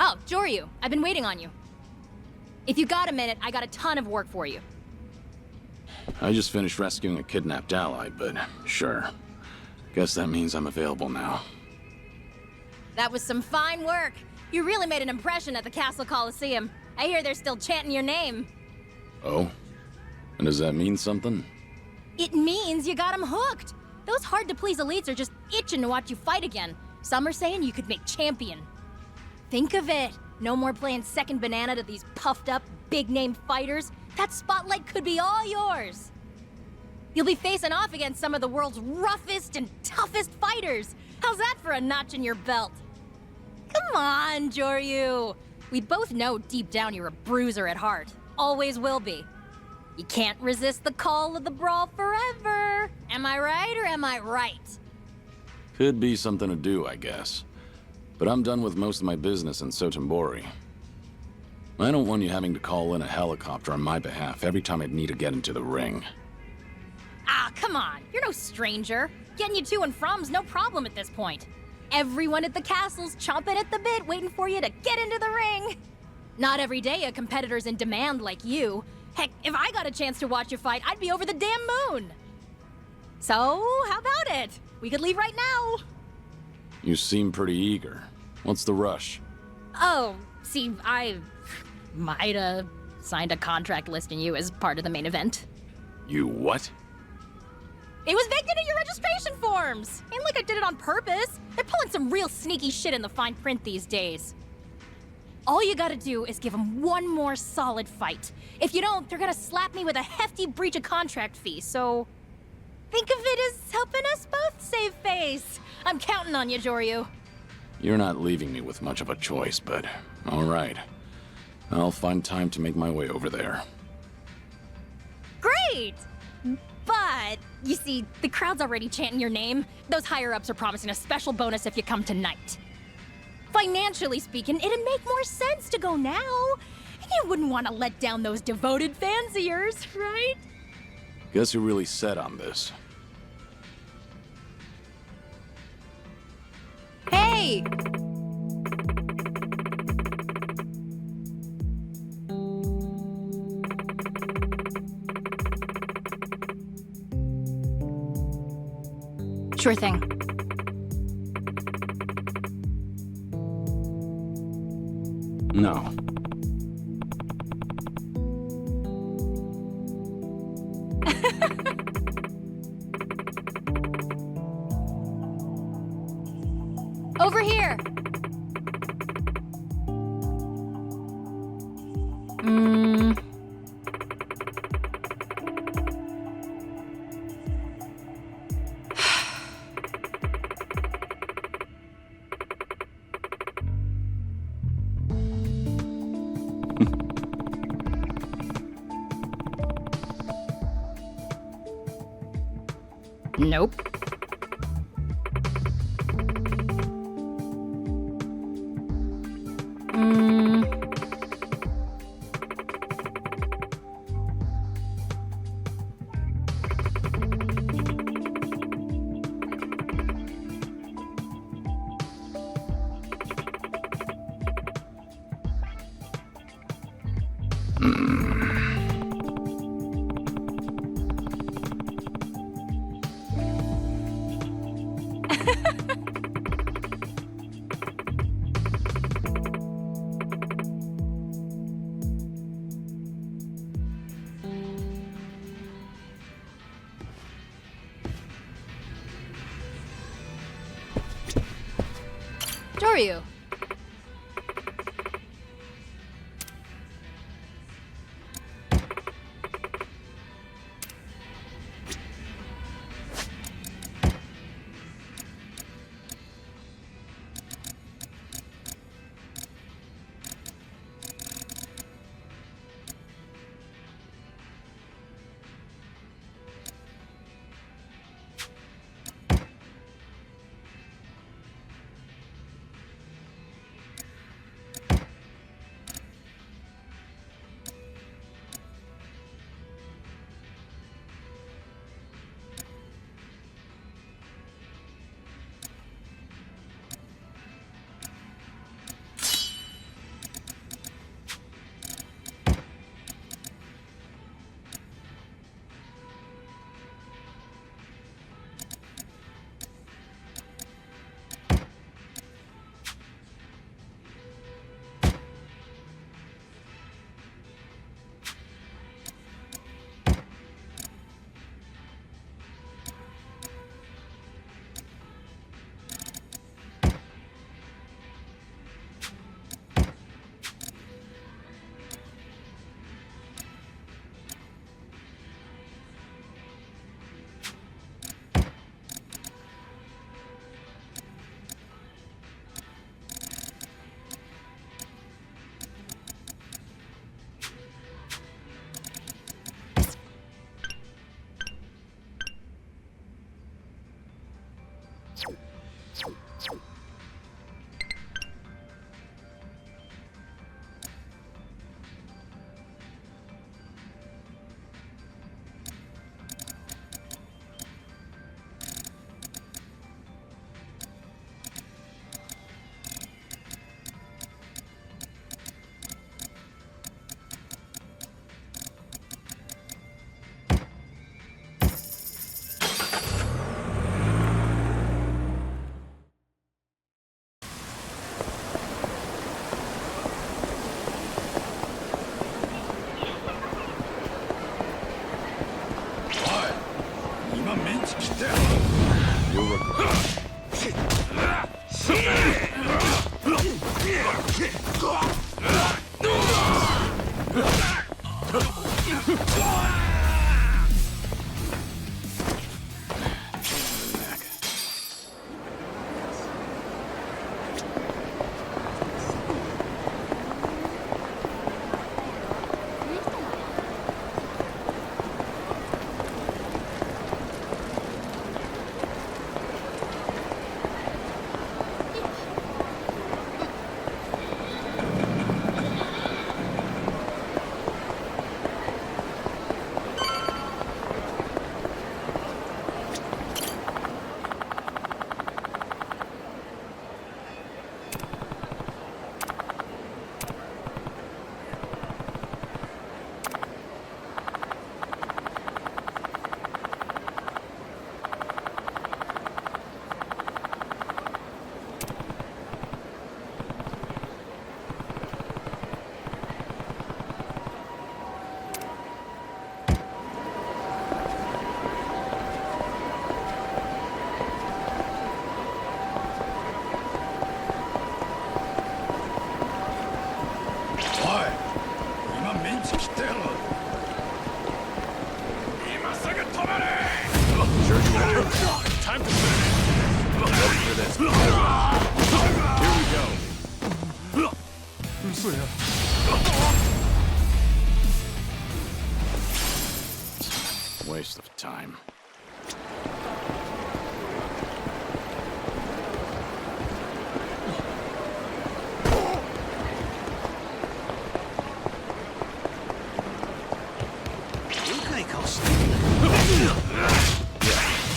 Oh, Joryu, I've been waiting on you. If you got a minute, I got a ton of work for you. I just finished rescuing a kidnapped ally, but sure. Guess that means I'm available now. That was some fine work. You really made an impression at the Castle Coliseum. I hear they're still chanting your name. Oh? And does that mean something? It means you got them hooked. Those hard-to-please elites are just itching to watch you fight again. Some are saying you could make champion. Think of it. No more playing second banana to these puffed-up, big-name fighters. That spotlight could be all yours. You'll be facing off against some of the world's roughest and toughest fighters. How's that for a notch in your belt? Come on, Joryu. We both know deep down you're a bruiser at heart. Always will be. You can't resist the call of the brawl forever. Am I right or am I right? Could be something to do, I guess. But I'm done with most of my business in Sotenbori. I don't want you having to call in a helicopter on my behalf every time I need to get into the ring. Ah, come on. You're no stranger. Getting you to and from's no problem at this point. Everyone at the castle's chomping at the bit, waiting for you to get into the ring. Not every day a competitor's in demand like you. Heck, if I got a chance to watch you fight, I'd be over the damn moon. So, how about it? We could leave right now. You seem pretty eager. What's the rush? Oh, see, I might have signed a contract listing you as part of the main event. You what? It was baked into your registration forms! Ain't like I did it on purpose. They're pulling some real sneaky shit in the fine print these days. All you gotta do is give them one more solid fight. If you don't, they're gonna slap me with a hefty breach of contract fee, so... think of it as helping us both save face. I'm counting on you, Joryu. You're not leaving me with much of a choice, but all right. I'll find time to make my way over there. Great! But, you see, the crowd's already chanting your name. Those higher-ups are promising a special bonus if you come tonight. Financially speaking, it'd make more sense to go now. You wouldn't want to let down those devoted fans of yours, right? Guess who really set on this? Hey! Sure thing. No. Over here! Nope. Joryu.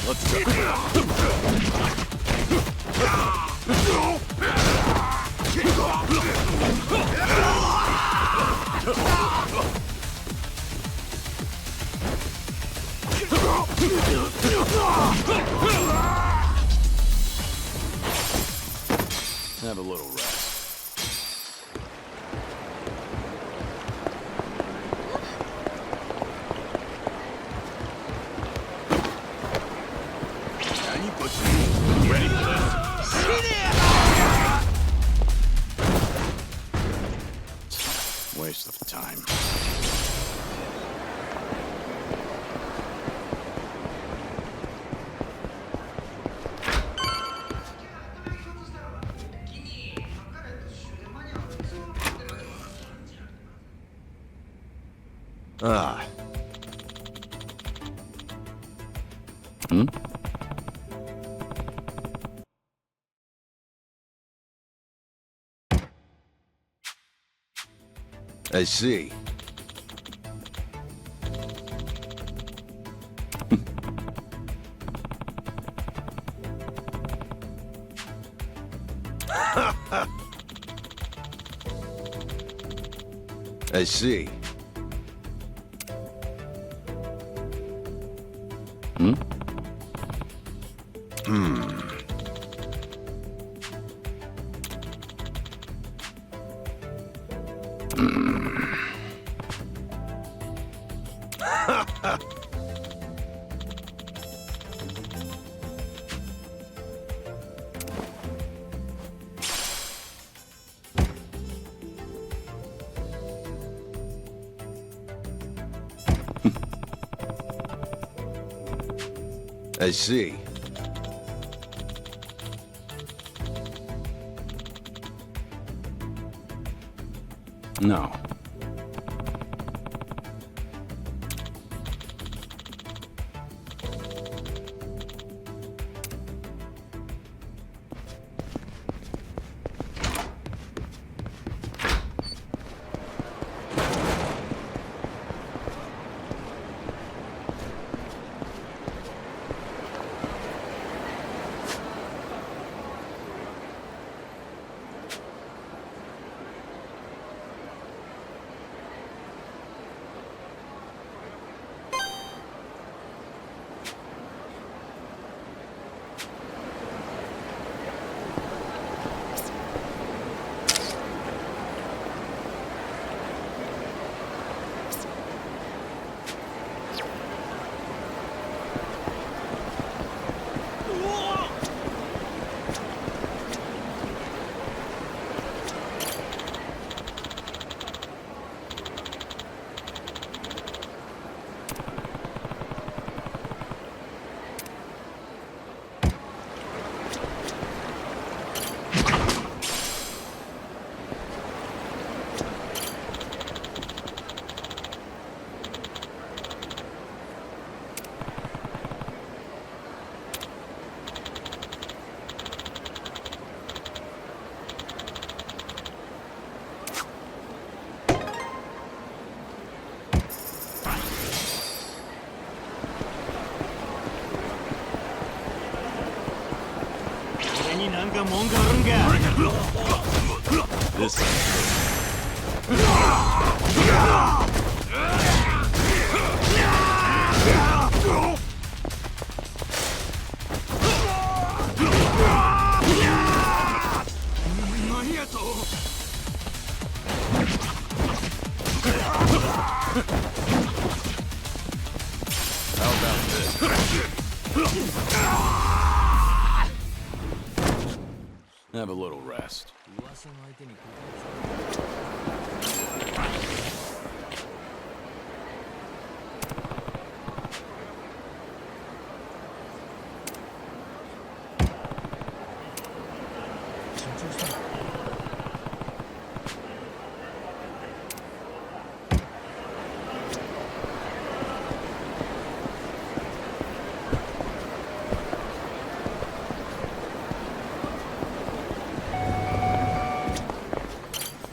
Let's go. Have a little rest. Ready for this? Waste of time. Ah. Hmm? I see. I see. Hmm? I see. No. This How about this? Have a little rest.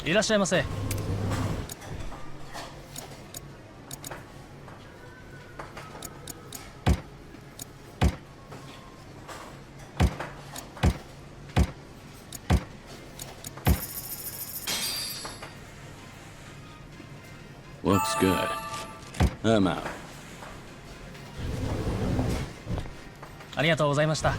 いらっしゃいませ。Looks good. I'm out. ありがとうございました。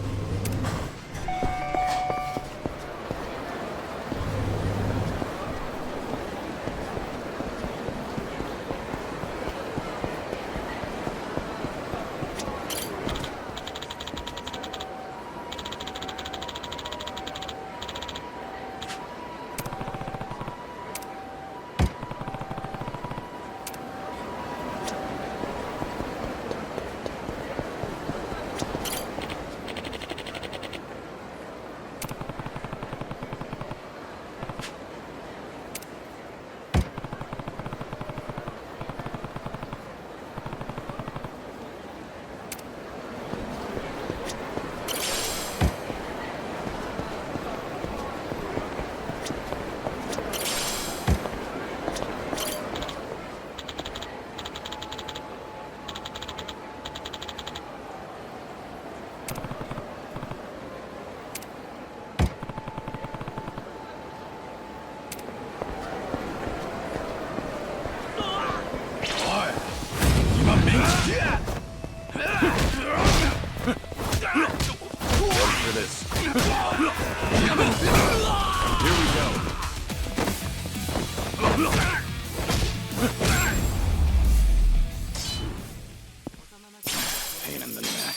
Pain in the neck.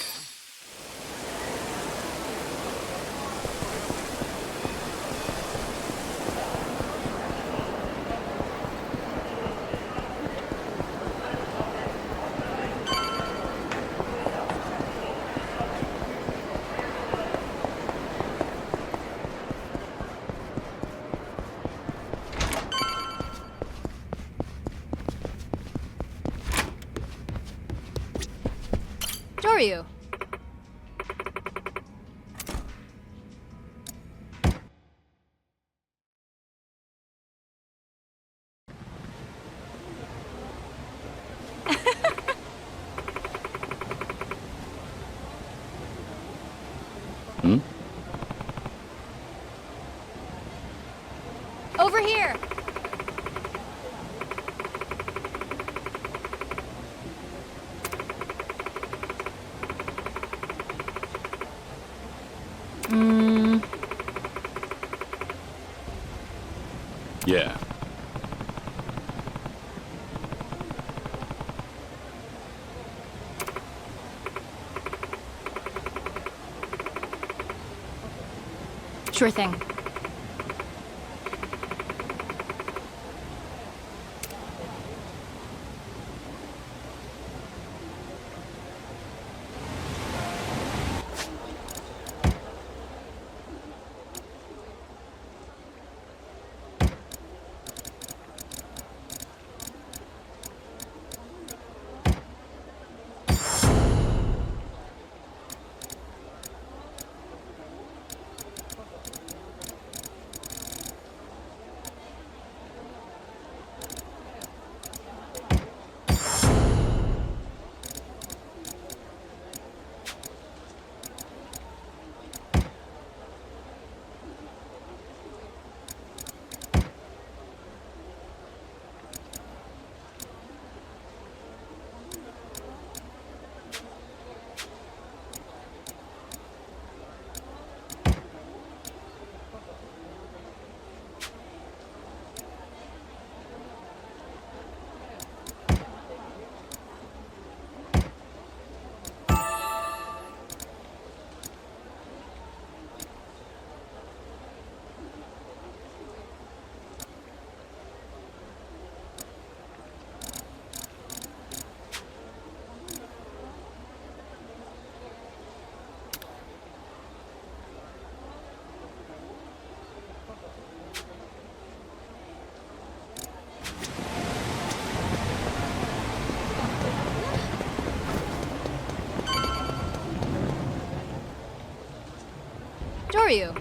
Joryu. Hmm? Over here. Yeah. Sure thing. Joryu.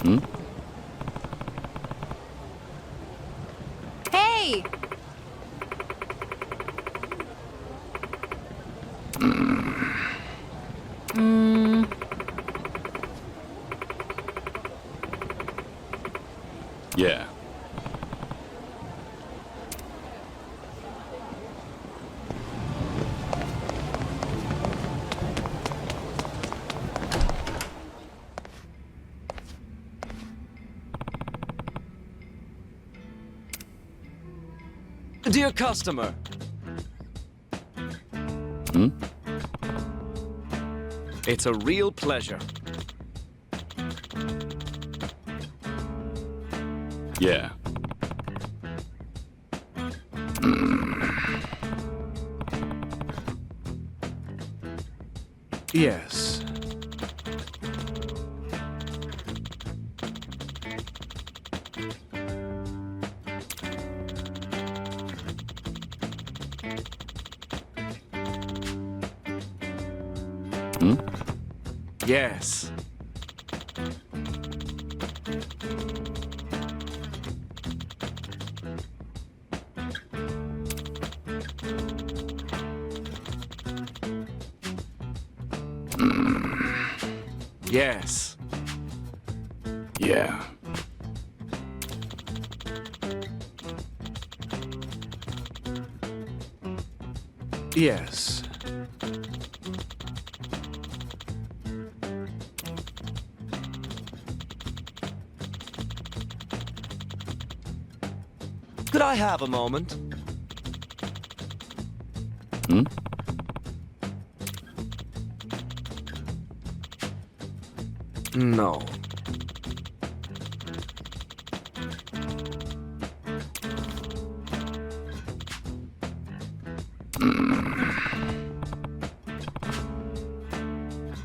Hmm? Yeah. Dear customer. Hmm? It's a real pleasure. Yeah. Yes. Hmm? Yes. Yes. Yeah. Yes. Could I have a moment? Hmm? No.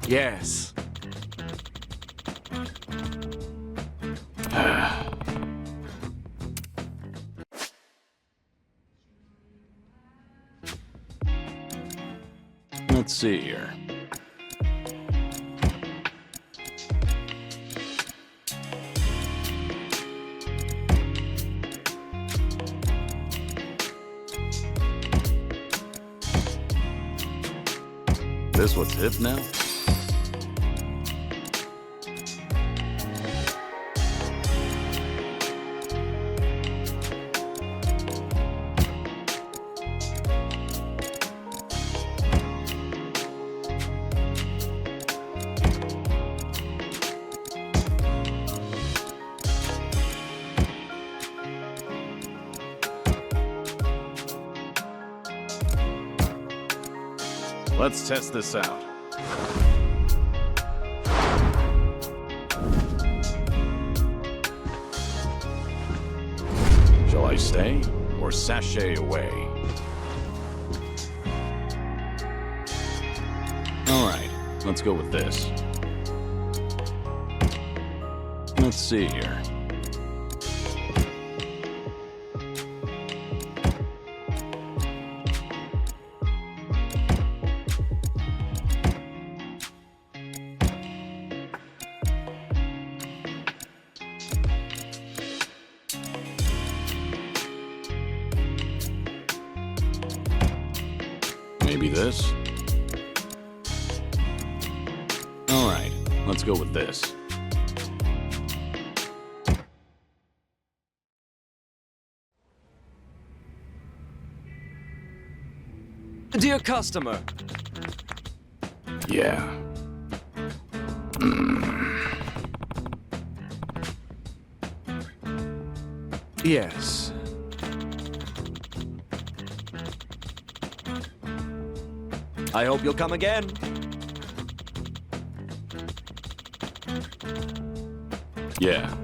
Yes. Let's see here. This what's hip now? Let's test this out. Shall I stay or sashay away? All right, let's go with this. Let's see here. Maybe this? All right, let's go with this. Dear customer. Yeah. Yes. I hope you'll come again. Yeah.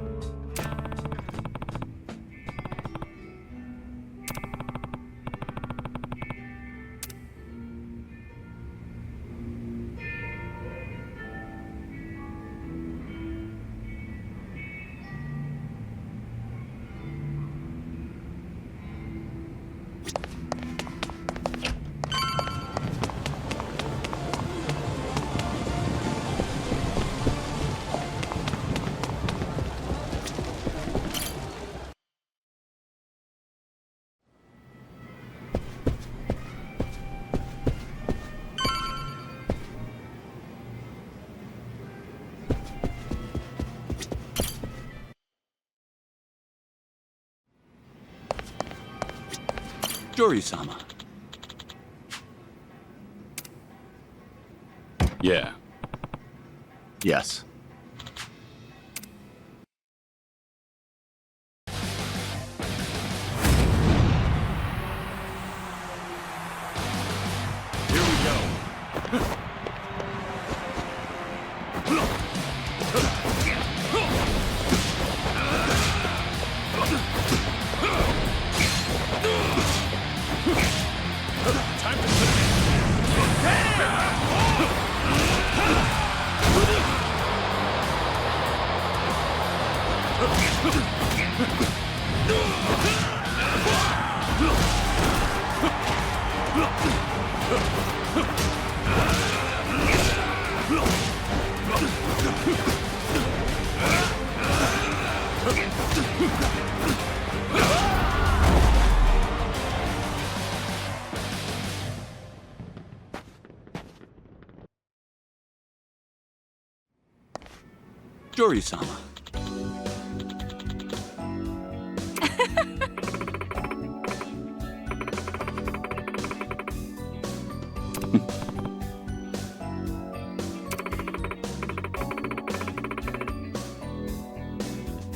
Joryu-sama. Yeah. Yes. Here we go. Time to put Joryu-sama.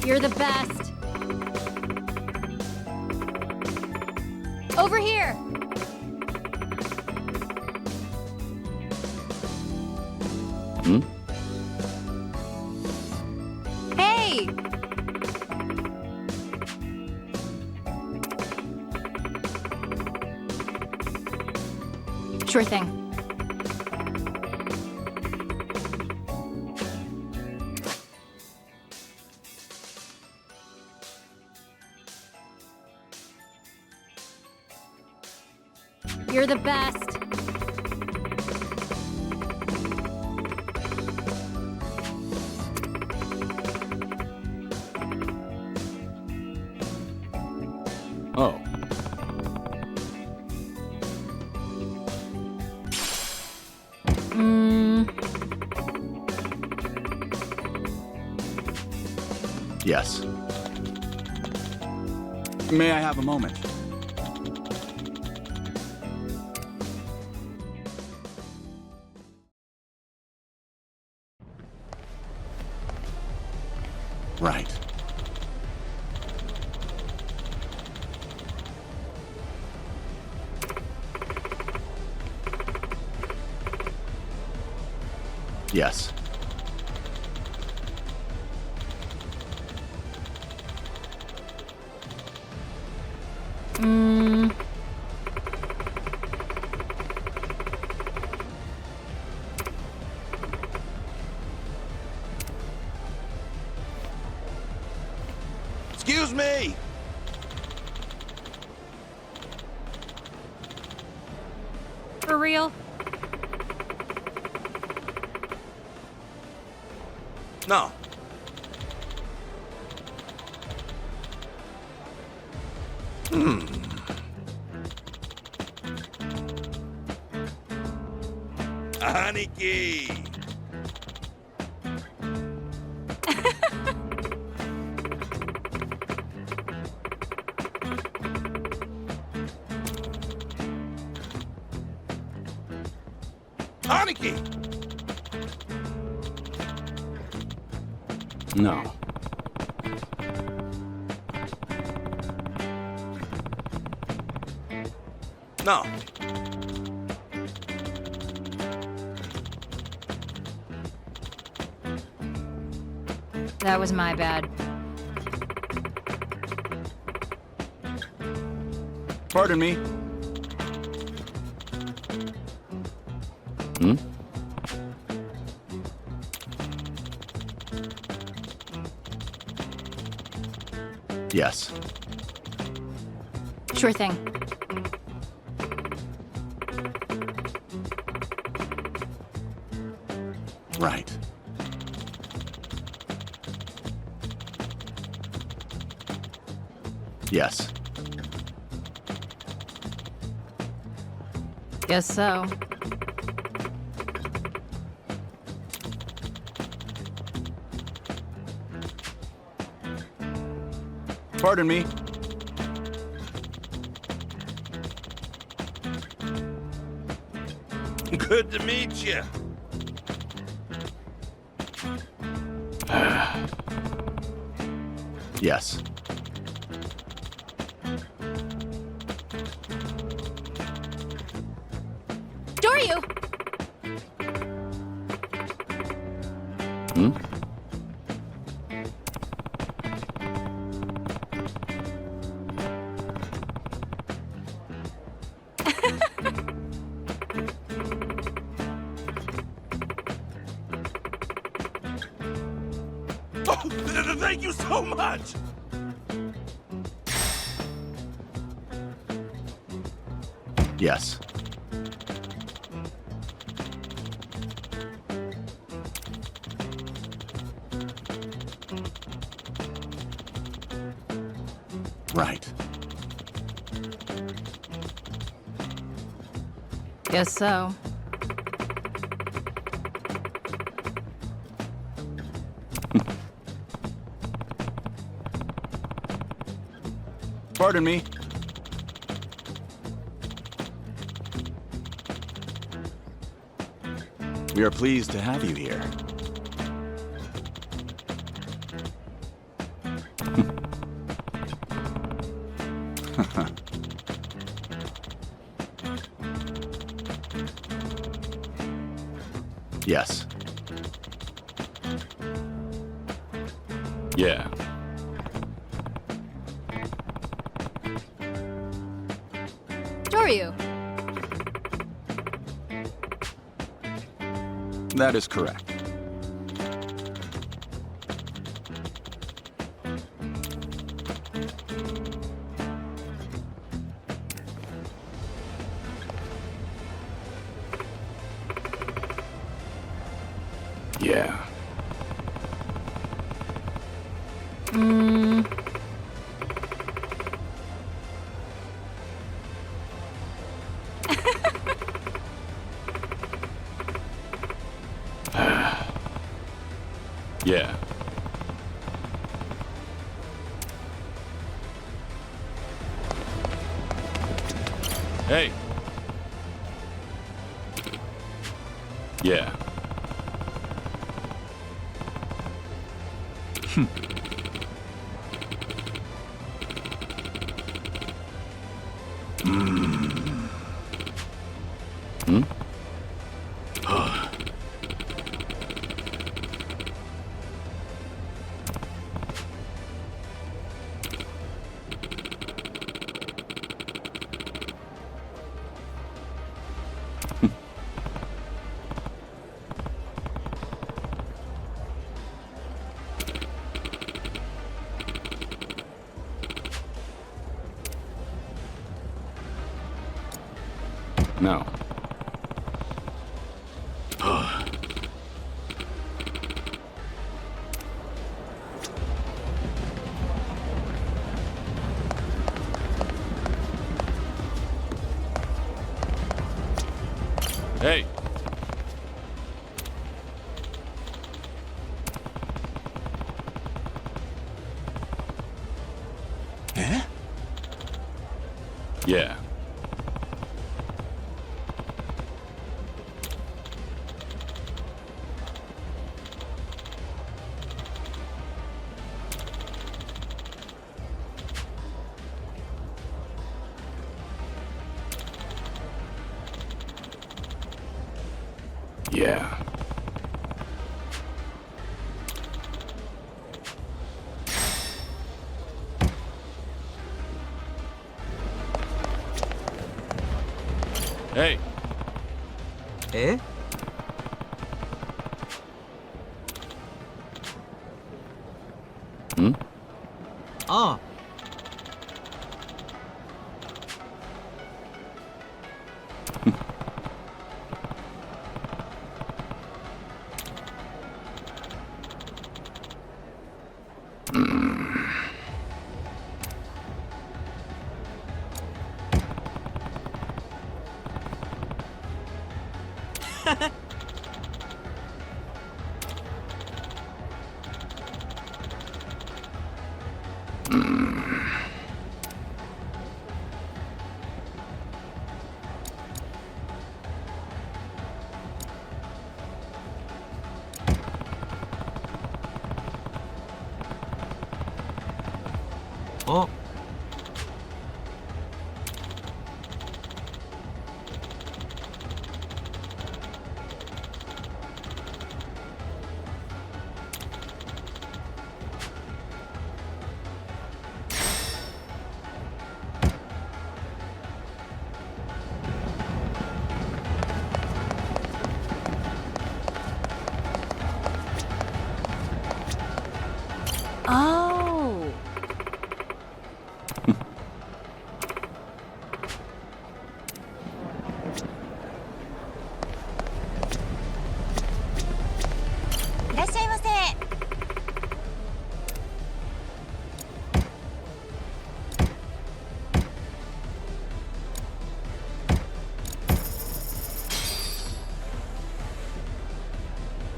You're the best. Over here. Hmm? Hey! Sure thing. You're the best. Oh. Yes. May I have a moment? Right. Yes. Excuse me! For real? No. Aniki! Aniki! No. No. That was my bad. Pardon me. Hmm? Yes. Sure thing. Right. Yes. Guess so. Pardon me. Good to meet you. Yes. Joryu! Hmm? Oh, thank you so much! Yes. Right. Guess so. Pardon me. We are pleased to have you here. Yes. Yeah. Joryu! That is correct. Yeah. Yeah. Hey. Yeah. Hmm? No. Hey. Eh? Yeah. Yeah. Hey. Eh? Hmm? Ah. あ。Oh.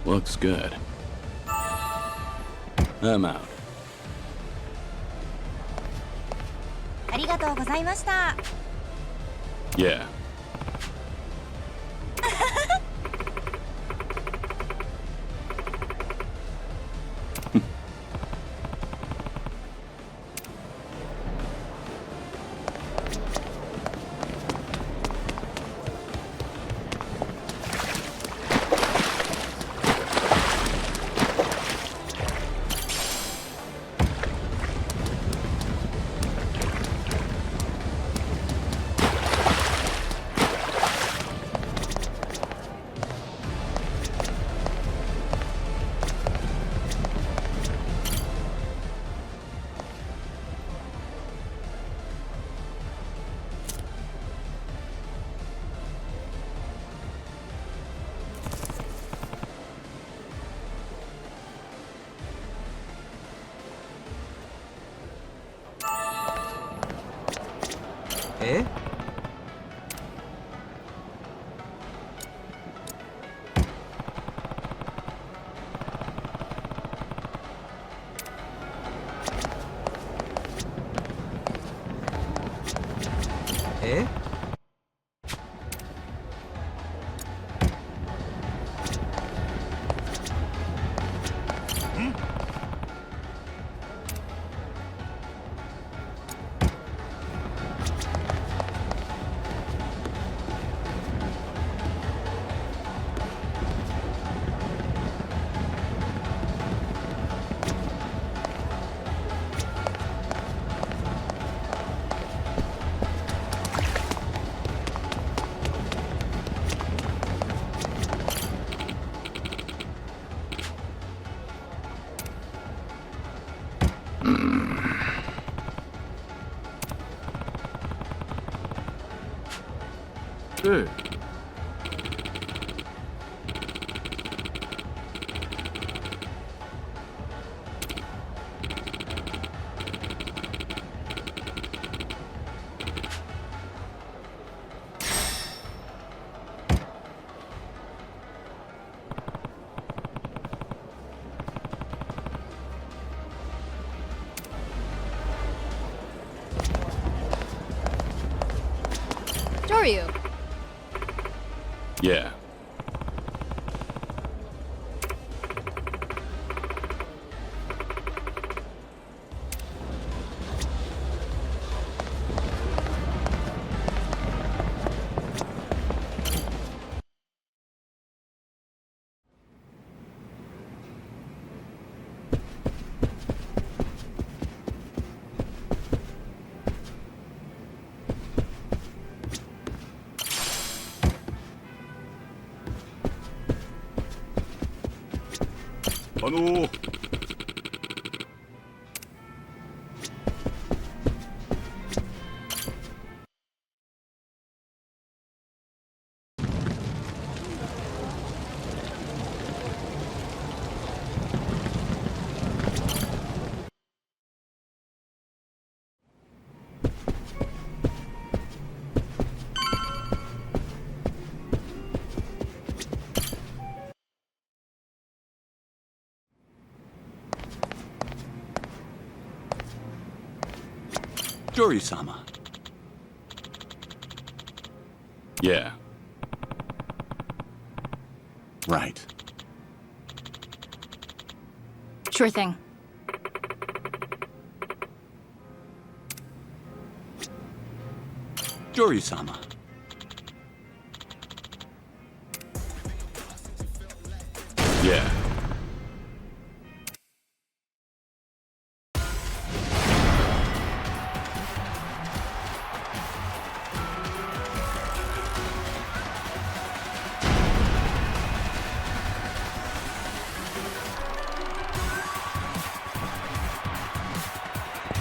Looks good. I'm out. ありがとうございました。 Yeah. Hey. Joryu. Yeah. Joryu-sama. Yeah. Right. Sure thing. Joryu-sama. Yeah.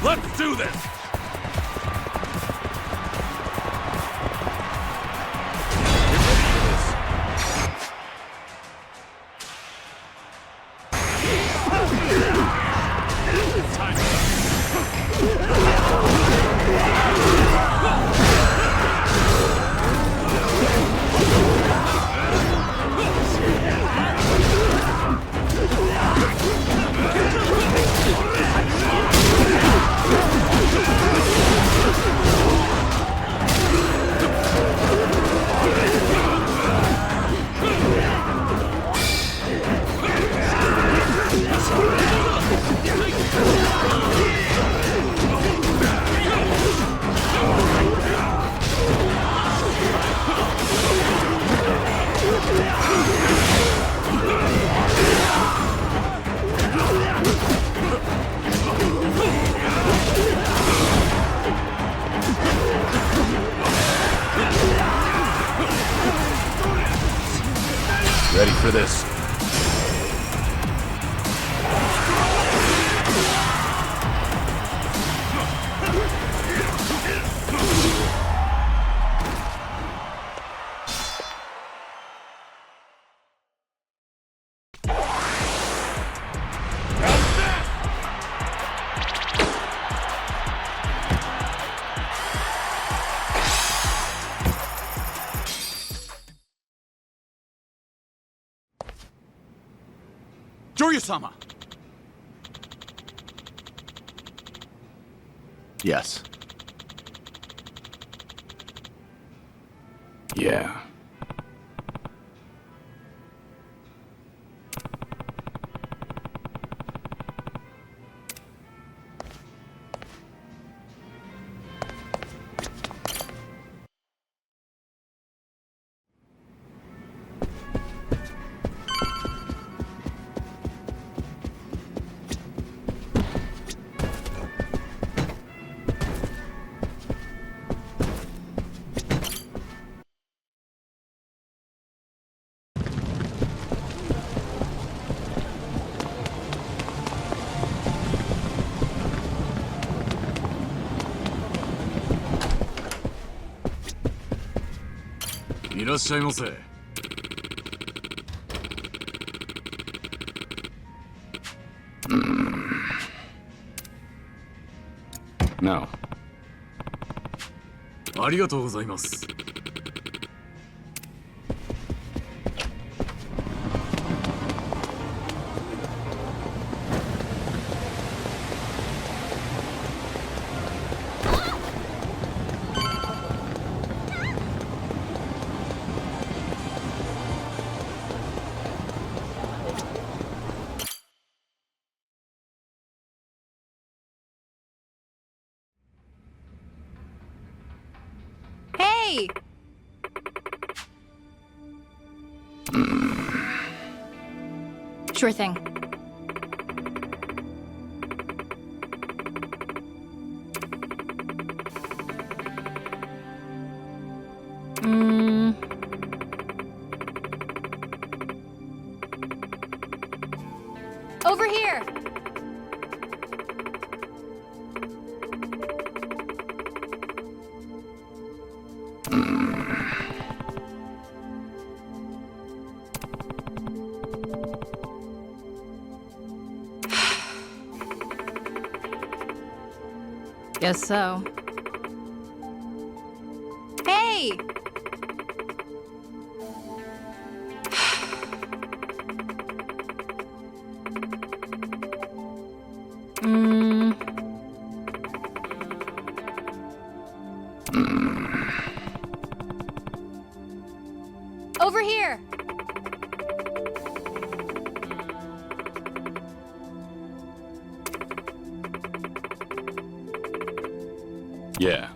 Let's do this! Ready for this. Joryu-sama! Yes. Yeah. No. ありがとうございます。Hey! Sure thing. Over here! Guess so. Hey! Over here! Yeah.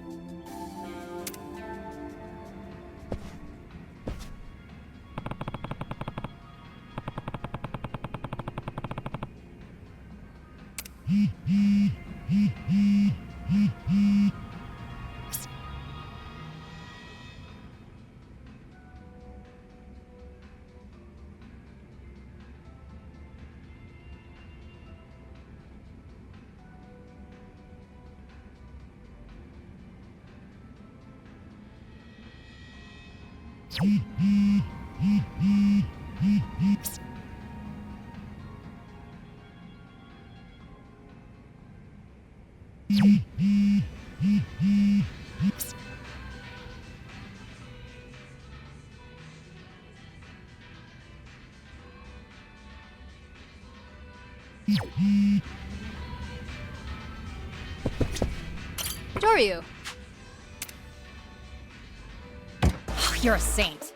Joryu. You're a saint.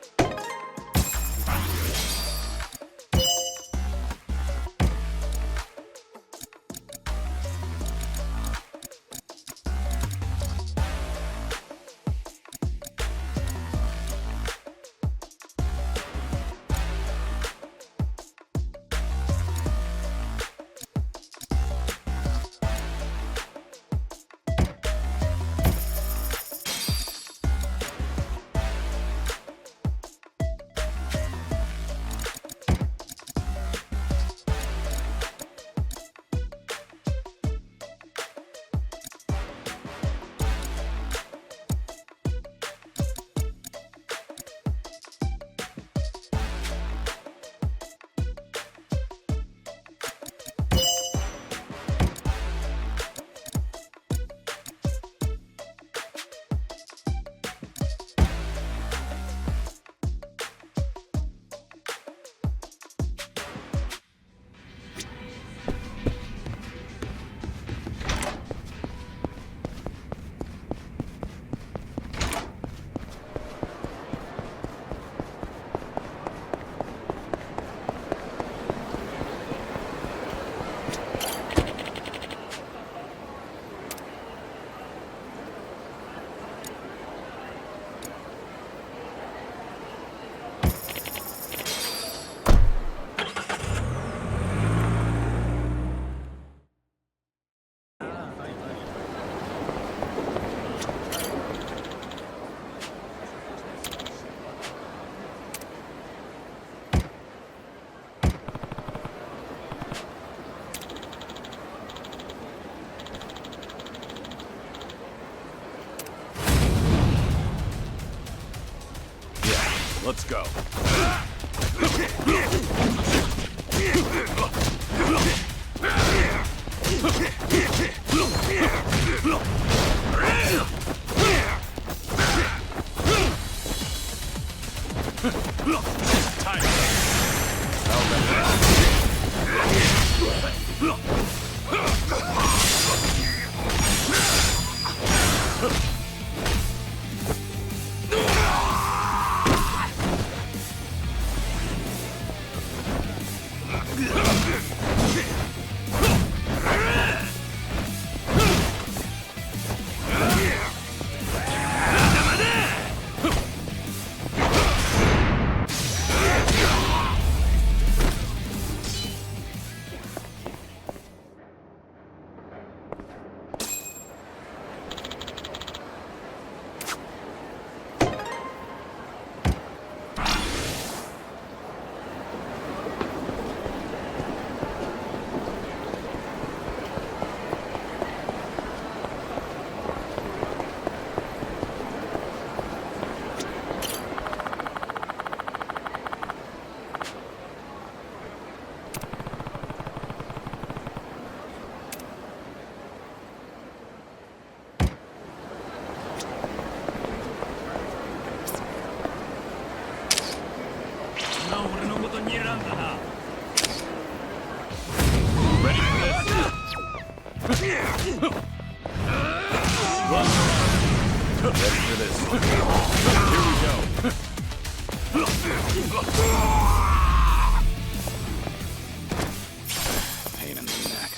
Let's go. Pain in the neck.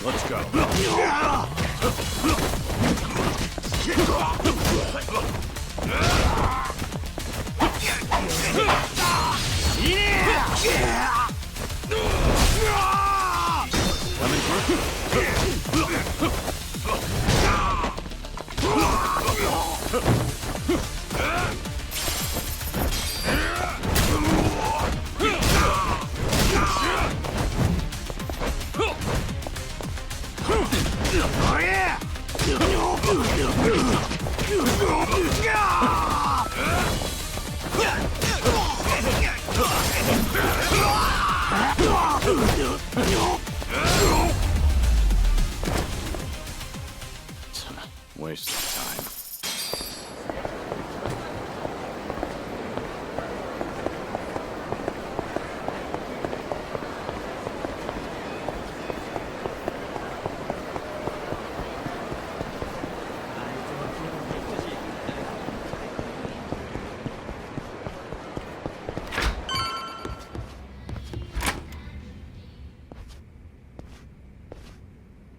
Let's go. Waste of time.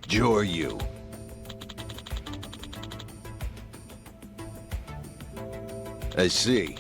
Joryu. I see.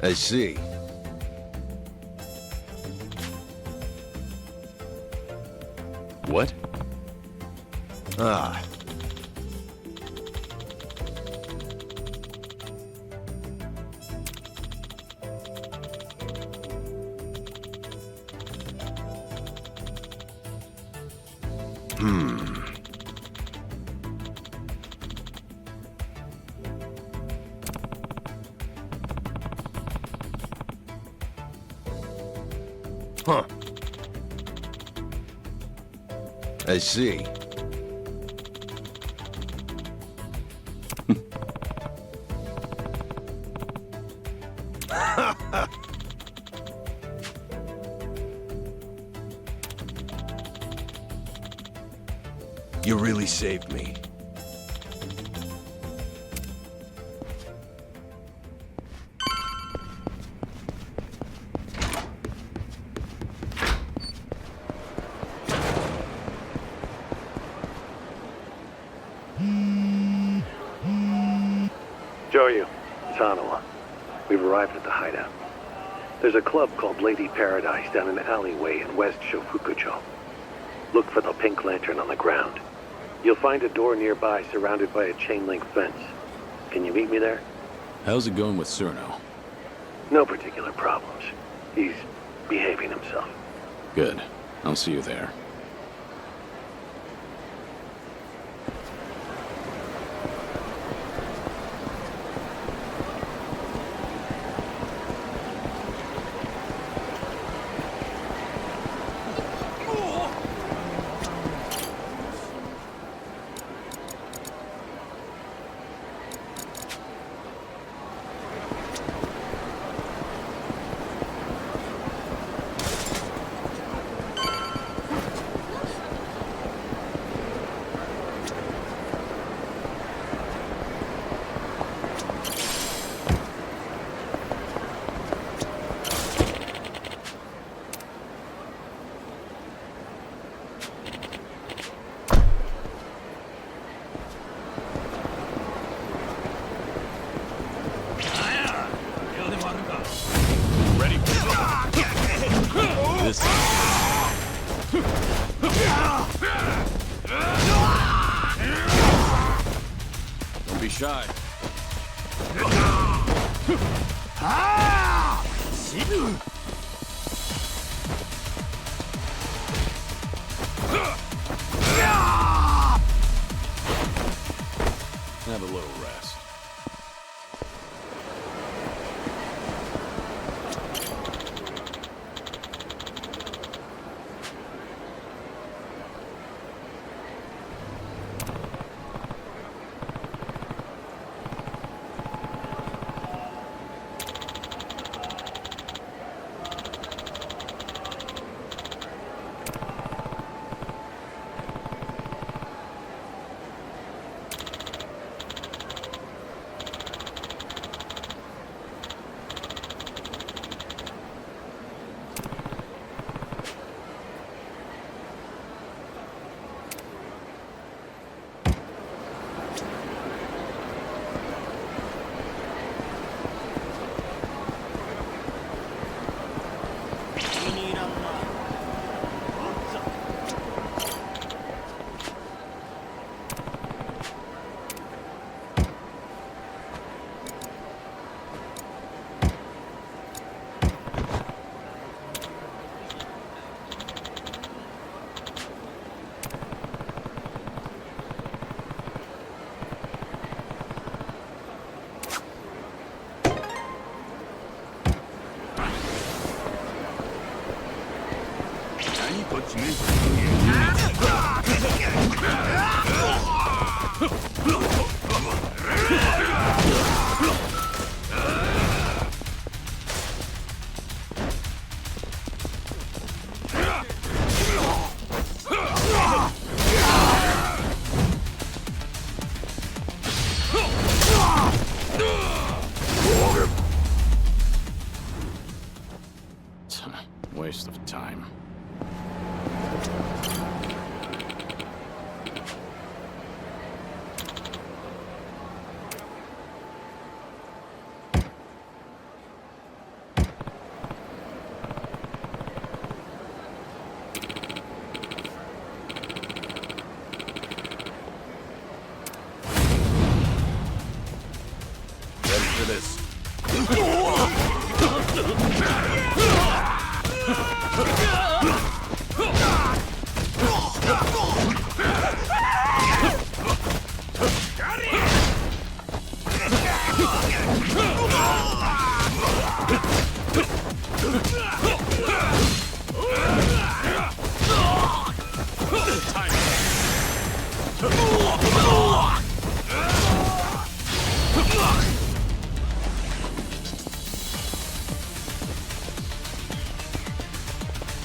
I see. What? Ah. Huh. I see. You really saved me. Joryu, it's Hanawa. We've arrived at the hideout. There's a club called Lady Paradise down an alleyway in West Shofukucho. Look for the pink lantern on the ground. You'll find a door nearby surrounded by a chain-link fence. Can you meet me there? How's it going with Cerno? No particular problems. He's behaving himself. Good. I'll see you there. This Don't be shy. Have a little rest. Waste of time. Ready for this.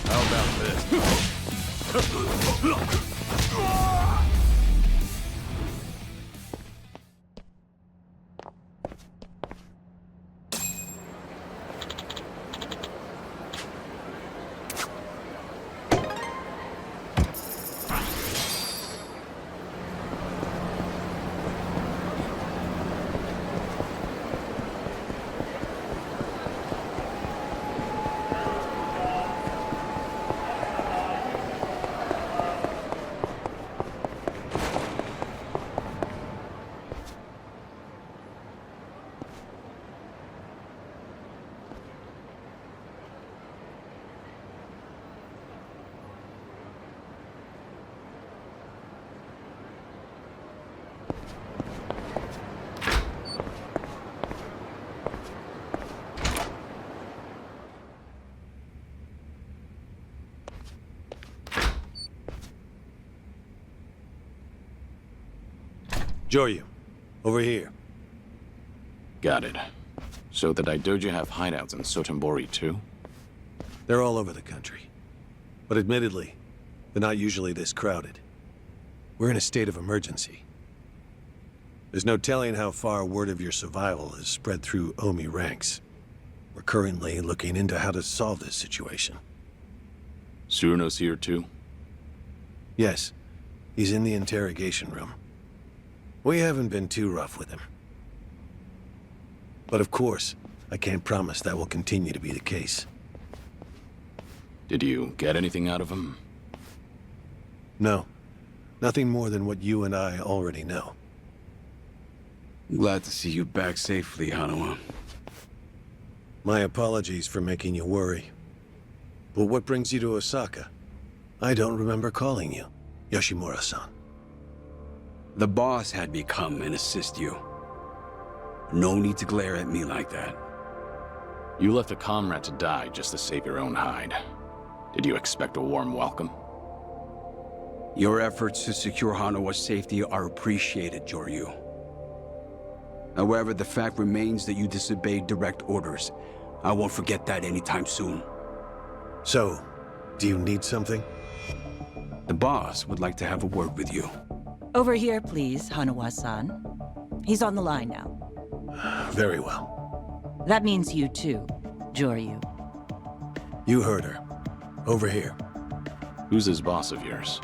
How about this? Joryu, over here. Got it. So the Daidoji have hideouts in Sotenbori too? They're all over the country. But admittedly, they're not usually this crowded. We're in a state of emergency. There's no telling how far word of your survival has spread through Omi ranks. We're currently looking into how to solve this situation. Tsuruno's here too? Yes, he's in the interrogation room. We haven't been too rough with him. But of course, I can't promise that will continue to be the case. Did you get anything out of him? No. Nothing more than what you and I already know. Glad to see you back safely, Hanawa. My apologies for making you worry. But what brings you to Osaka? I don't remember calling you, Yoshimura-san. The boss had me come and assist you. No need to glare at me like that. You left a comrade to die just to save your own hide. Did you expect a warm welcome? Your efforts to secure Hanawa's safety are appreciated, Joryu. However, the fact remains that you disobeyed direct orders. I won't forget that anytime soon. So, do you need something? The boss would like to have a word with you. Over here, please, Hanawa-san. He's on the line now. Very well. That means you too, Joryu. You heard her. Over here. Who's this boss of yours?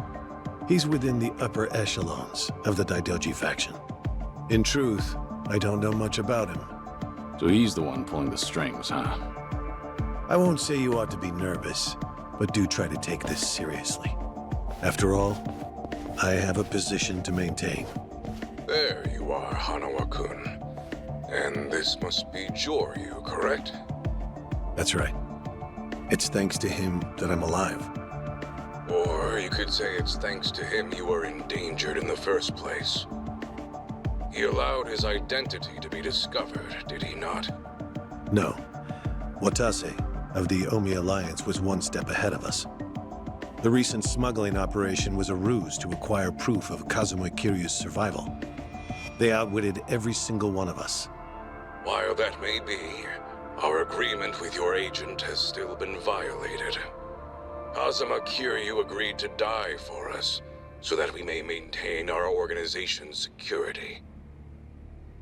He's within the upper echelons of the Daidoji faction. In truth, I don't know much about him. So he's the one pulling the strings, huh? I won't say you ought to be nervous, but do try to take this seriously. After all, I have a position to maintain. There you are, Hanawa-kun. And this must be Joryu, correct? That's right. It's thanks to him that I'm alive. Or you could say it's thanks to him you were endangered in the first place. He allowed his identity to be discovered, did he not? No. Watase of the Omi Alliance was one step ahead of us. The recent smuggling operation was a ruse to acquire proof of Kazuma Kiryu's survival. They outwitted every single one of us. While that may be, our agreement with your agent has still been violated. Kazuma Kiryu agreed to die for us, so that we may maintain our organization's security.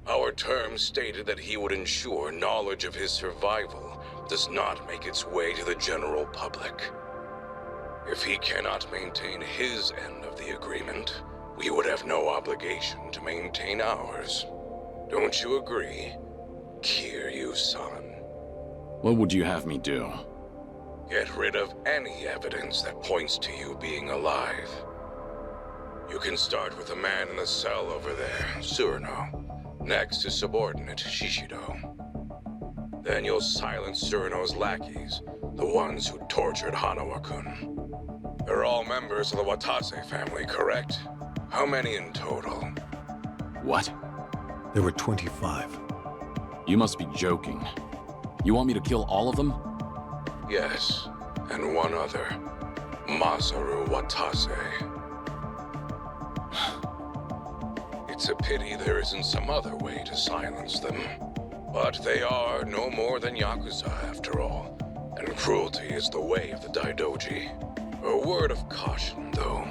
Our terms stated that he would ensure knowledge of his survival does not make its way to the general public. If he cannot maintain his end of the agreement, we would have no obligation to maintain ours. Don't you agree, Kiryu-san? What would you have me do? Get rid of any evidence that points to you being alive. You can start with the man in the cell over there, Surino. Next is subordinate Shishido. Then you'll silence Surino's lackeys, the ones who tortured Hanawa-kun. They're all members of the Watase family, correct? How many in total? What? There were 25. You must be joking. You want me to kill all of them? Yes, and one other. Masaru Watase. It's a pity there isn't some other way to silence them. But they are no more than Yakuza, after all. And cruelty is the way of the Daidoji. A word of caution, though.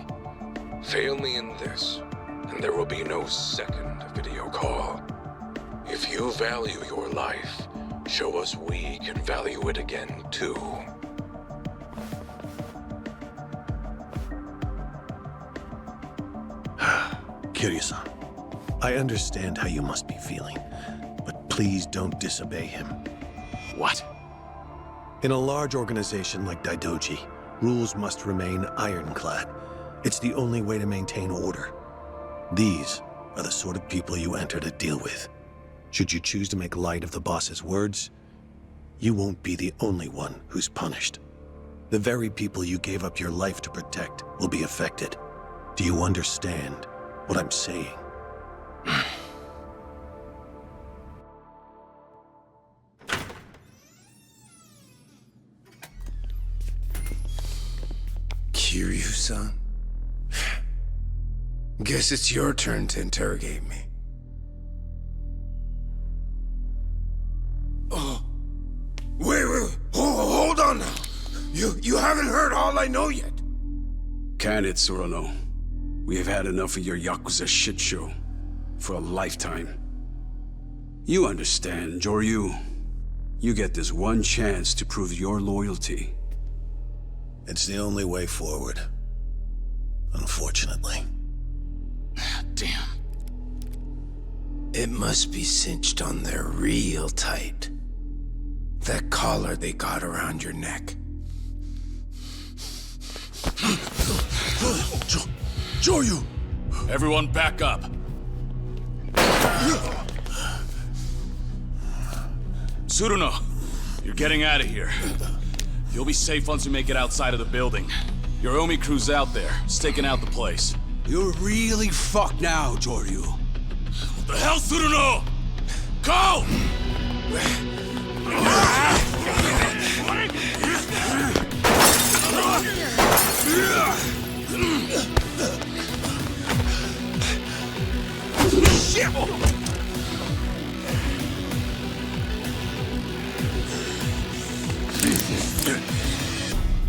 Fail me in this, and there will be no second video call. If you value your life, show us we can value it again, too. Kiryu-san, I understand how you must be feeling, but please don't disobey him. What? In a large organization like Daidoji, rules must remain ironclad. It's the only way to maintain order. These are the sort of people you enter to deal with. Should you choose to make light of the boss's words, you won't be the only one who's punished. The very people you gave up your life to protect will be affected. Do you understand what I'm saying? Kiryu-san? Guess it's your turn to interrogate me. Oh. Wait, hold on now. You haven't heard all I know yet. Can it, Surino? We have had enough of your Yakuza shit show. For a lifetime. You understand, Joryu. You get this one chance to prove your loyalty. It's the only way forward. Unfortunately. Damn. It must be cinched on there real tight. That collar they got around your neck. Joryu! Everyone back up. Surino, you're getting out of here. You'll be safe once you make it outside of the building. Your Omi crew's out there, staking out the place. You're really fucked now, Joryu. What the hell, Surino? Go!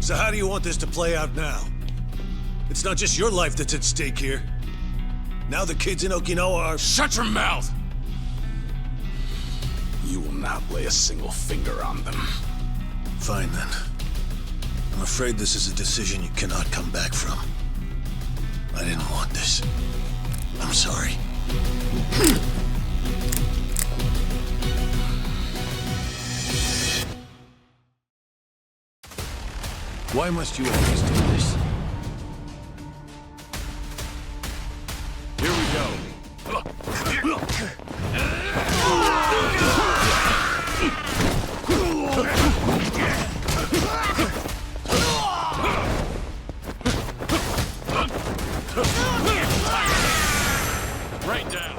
So how do you want this to play out now? It's not just your life that's at stake here. Now the kids in Okinawa are— Shut your mouth! You will not lay a single finger on them. Fine then. I'm afraid this is a decision you cannot come back from. I didn't want this. I'm sorry. Why must you always do this? Here we go. Right down.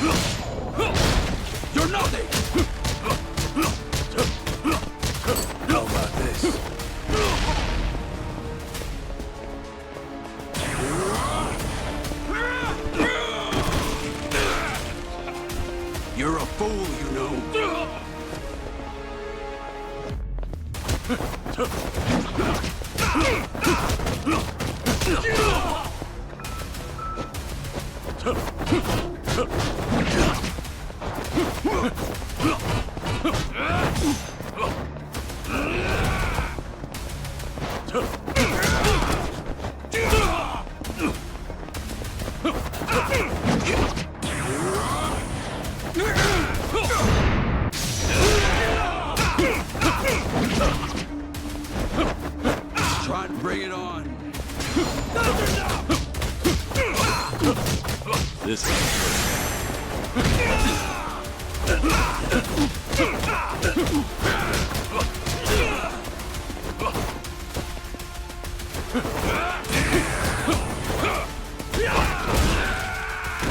You're nothing! How about this? You're a fool, you know. Try and bring it on. This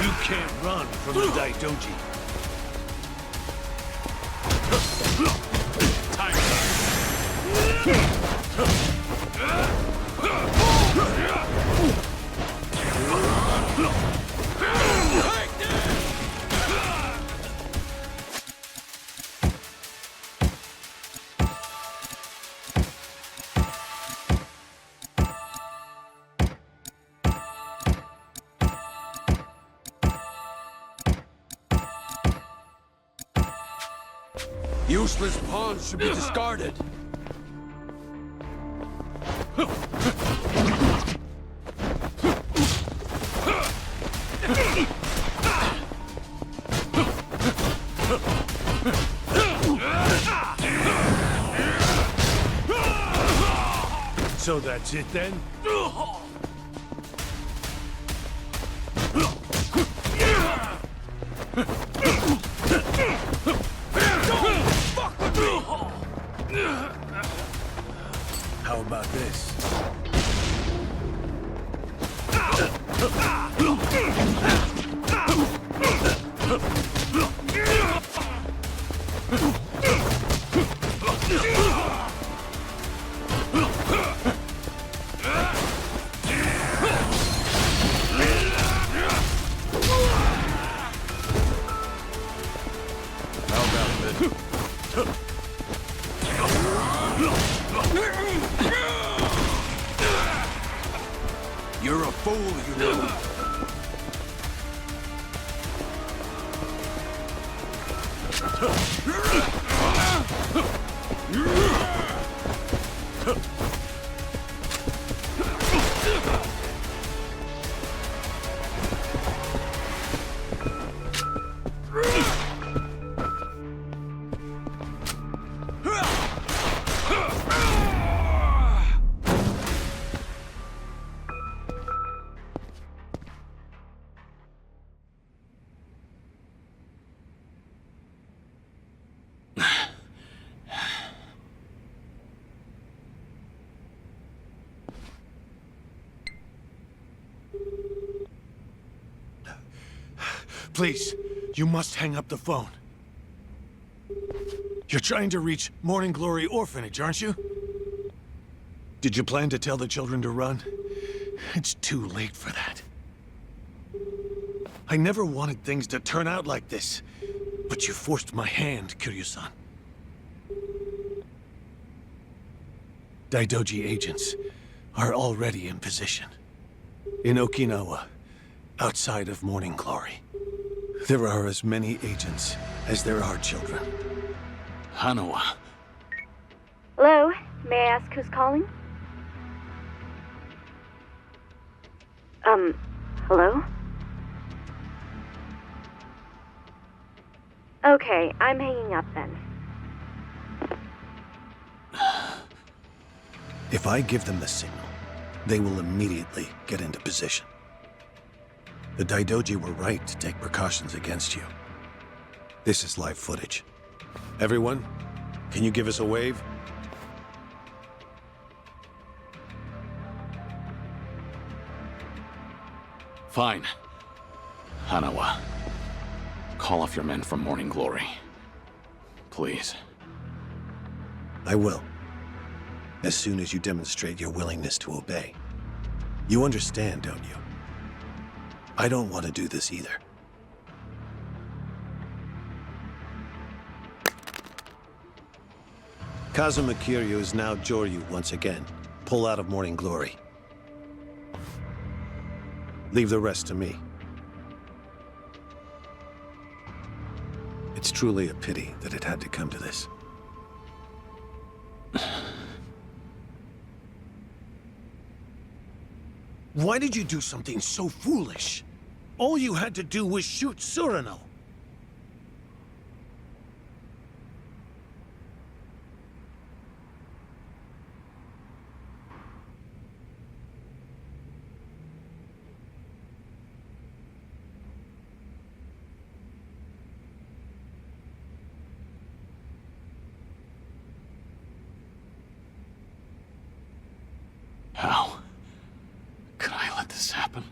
You can't run from the Daidoji. Useless pawns should be discarded. So that's it then? How about this? You're a fool, you know. Please, you must hang up the phone. You're trying to reach Morning Glory Orphanage, aren't you? Did you plan to tell the children to run? It's too late for that. I never wanted things to turn out like this, but you forced my hand, Kiryu-san. Daidoji agents are already in position. In Okinawa, outside of Morning Glory. There are as many agents as there are children. Hanawa. Hello? May I ask who's calling? Hello? Okay, I'm hanging up then. If I give them the signal, they will immediately get into position. The Daidoji were right to take precautions against you. This is live footage. Everyone, can you give us a wave? Fine. Hanawa. Call off your men from Morning Glory. Please. I will. As soon as you demonstrate your willingness to obey. You understand, don't you? I don't want to do this either. Kazuma Kiryu is now Joryu once again. Pull out of Morning Glory. Leave the rest to me. It's truly a pity that it had to come to this. Why did you do something so foolish? All you had to do was shoot Surano. How could I let this happen?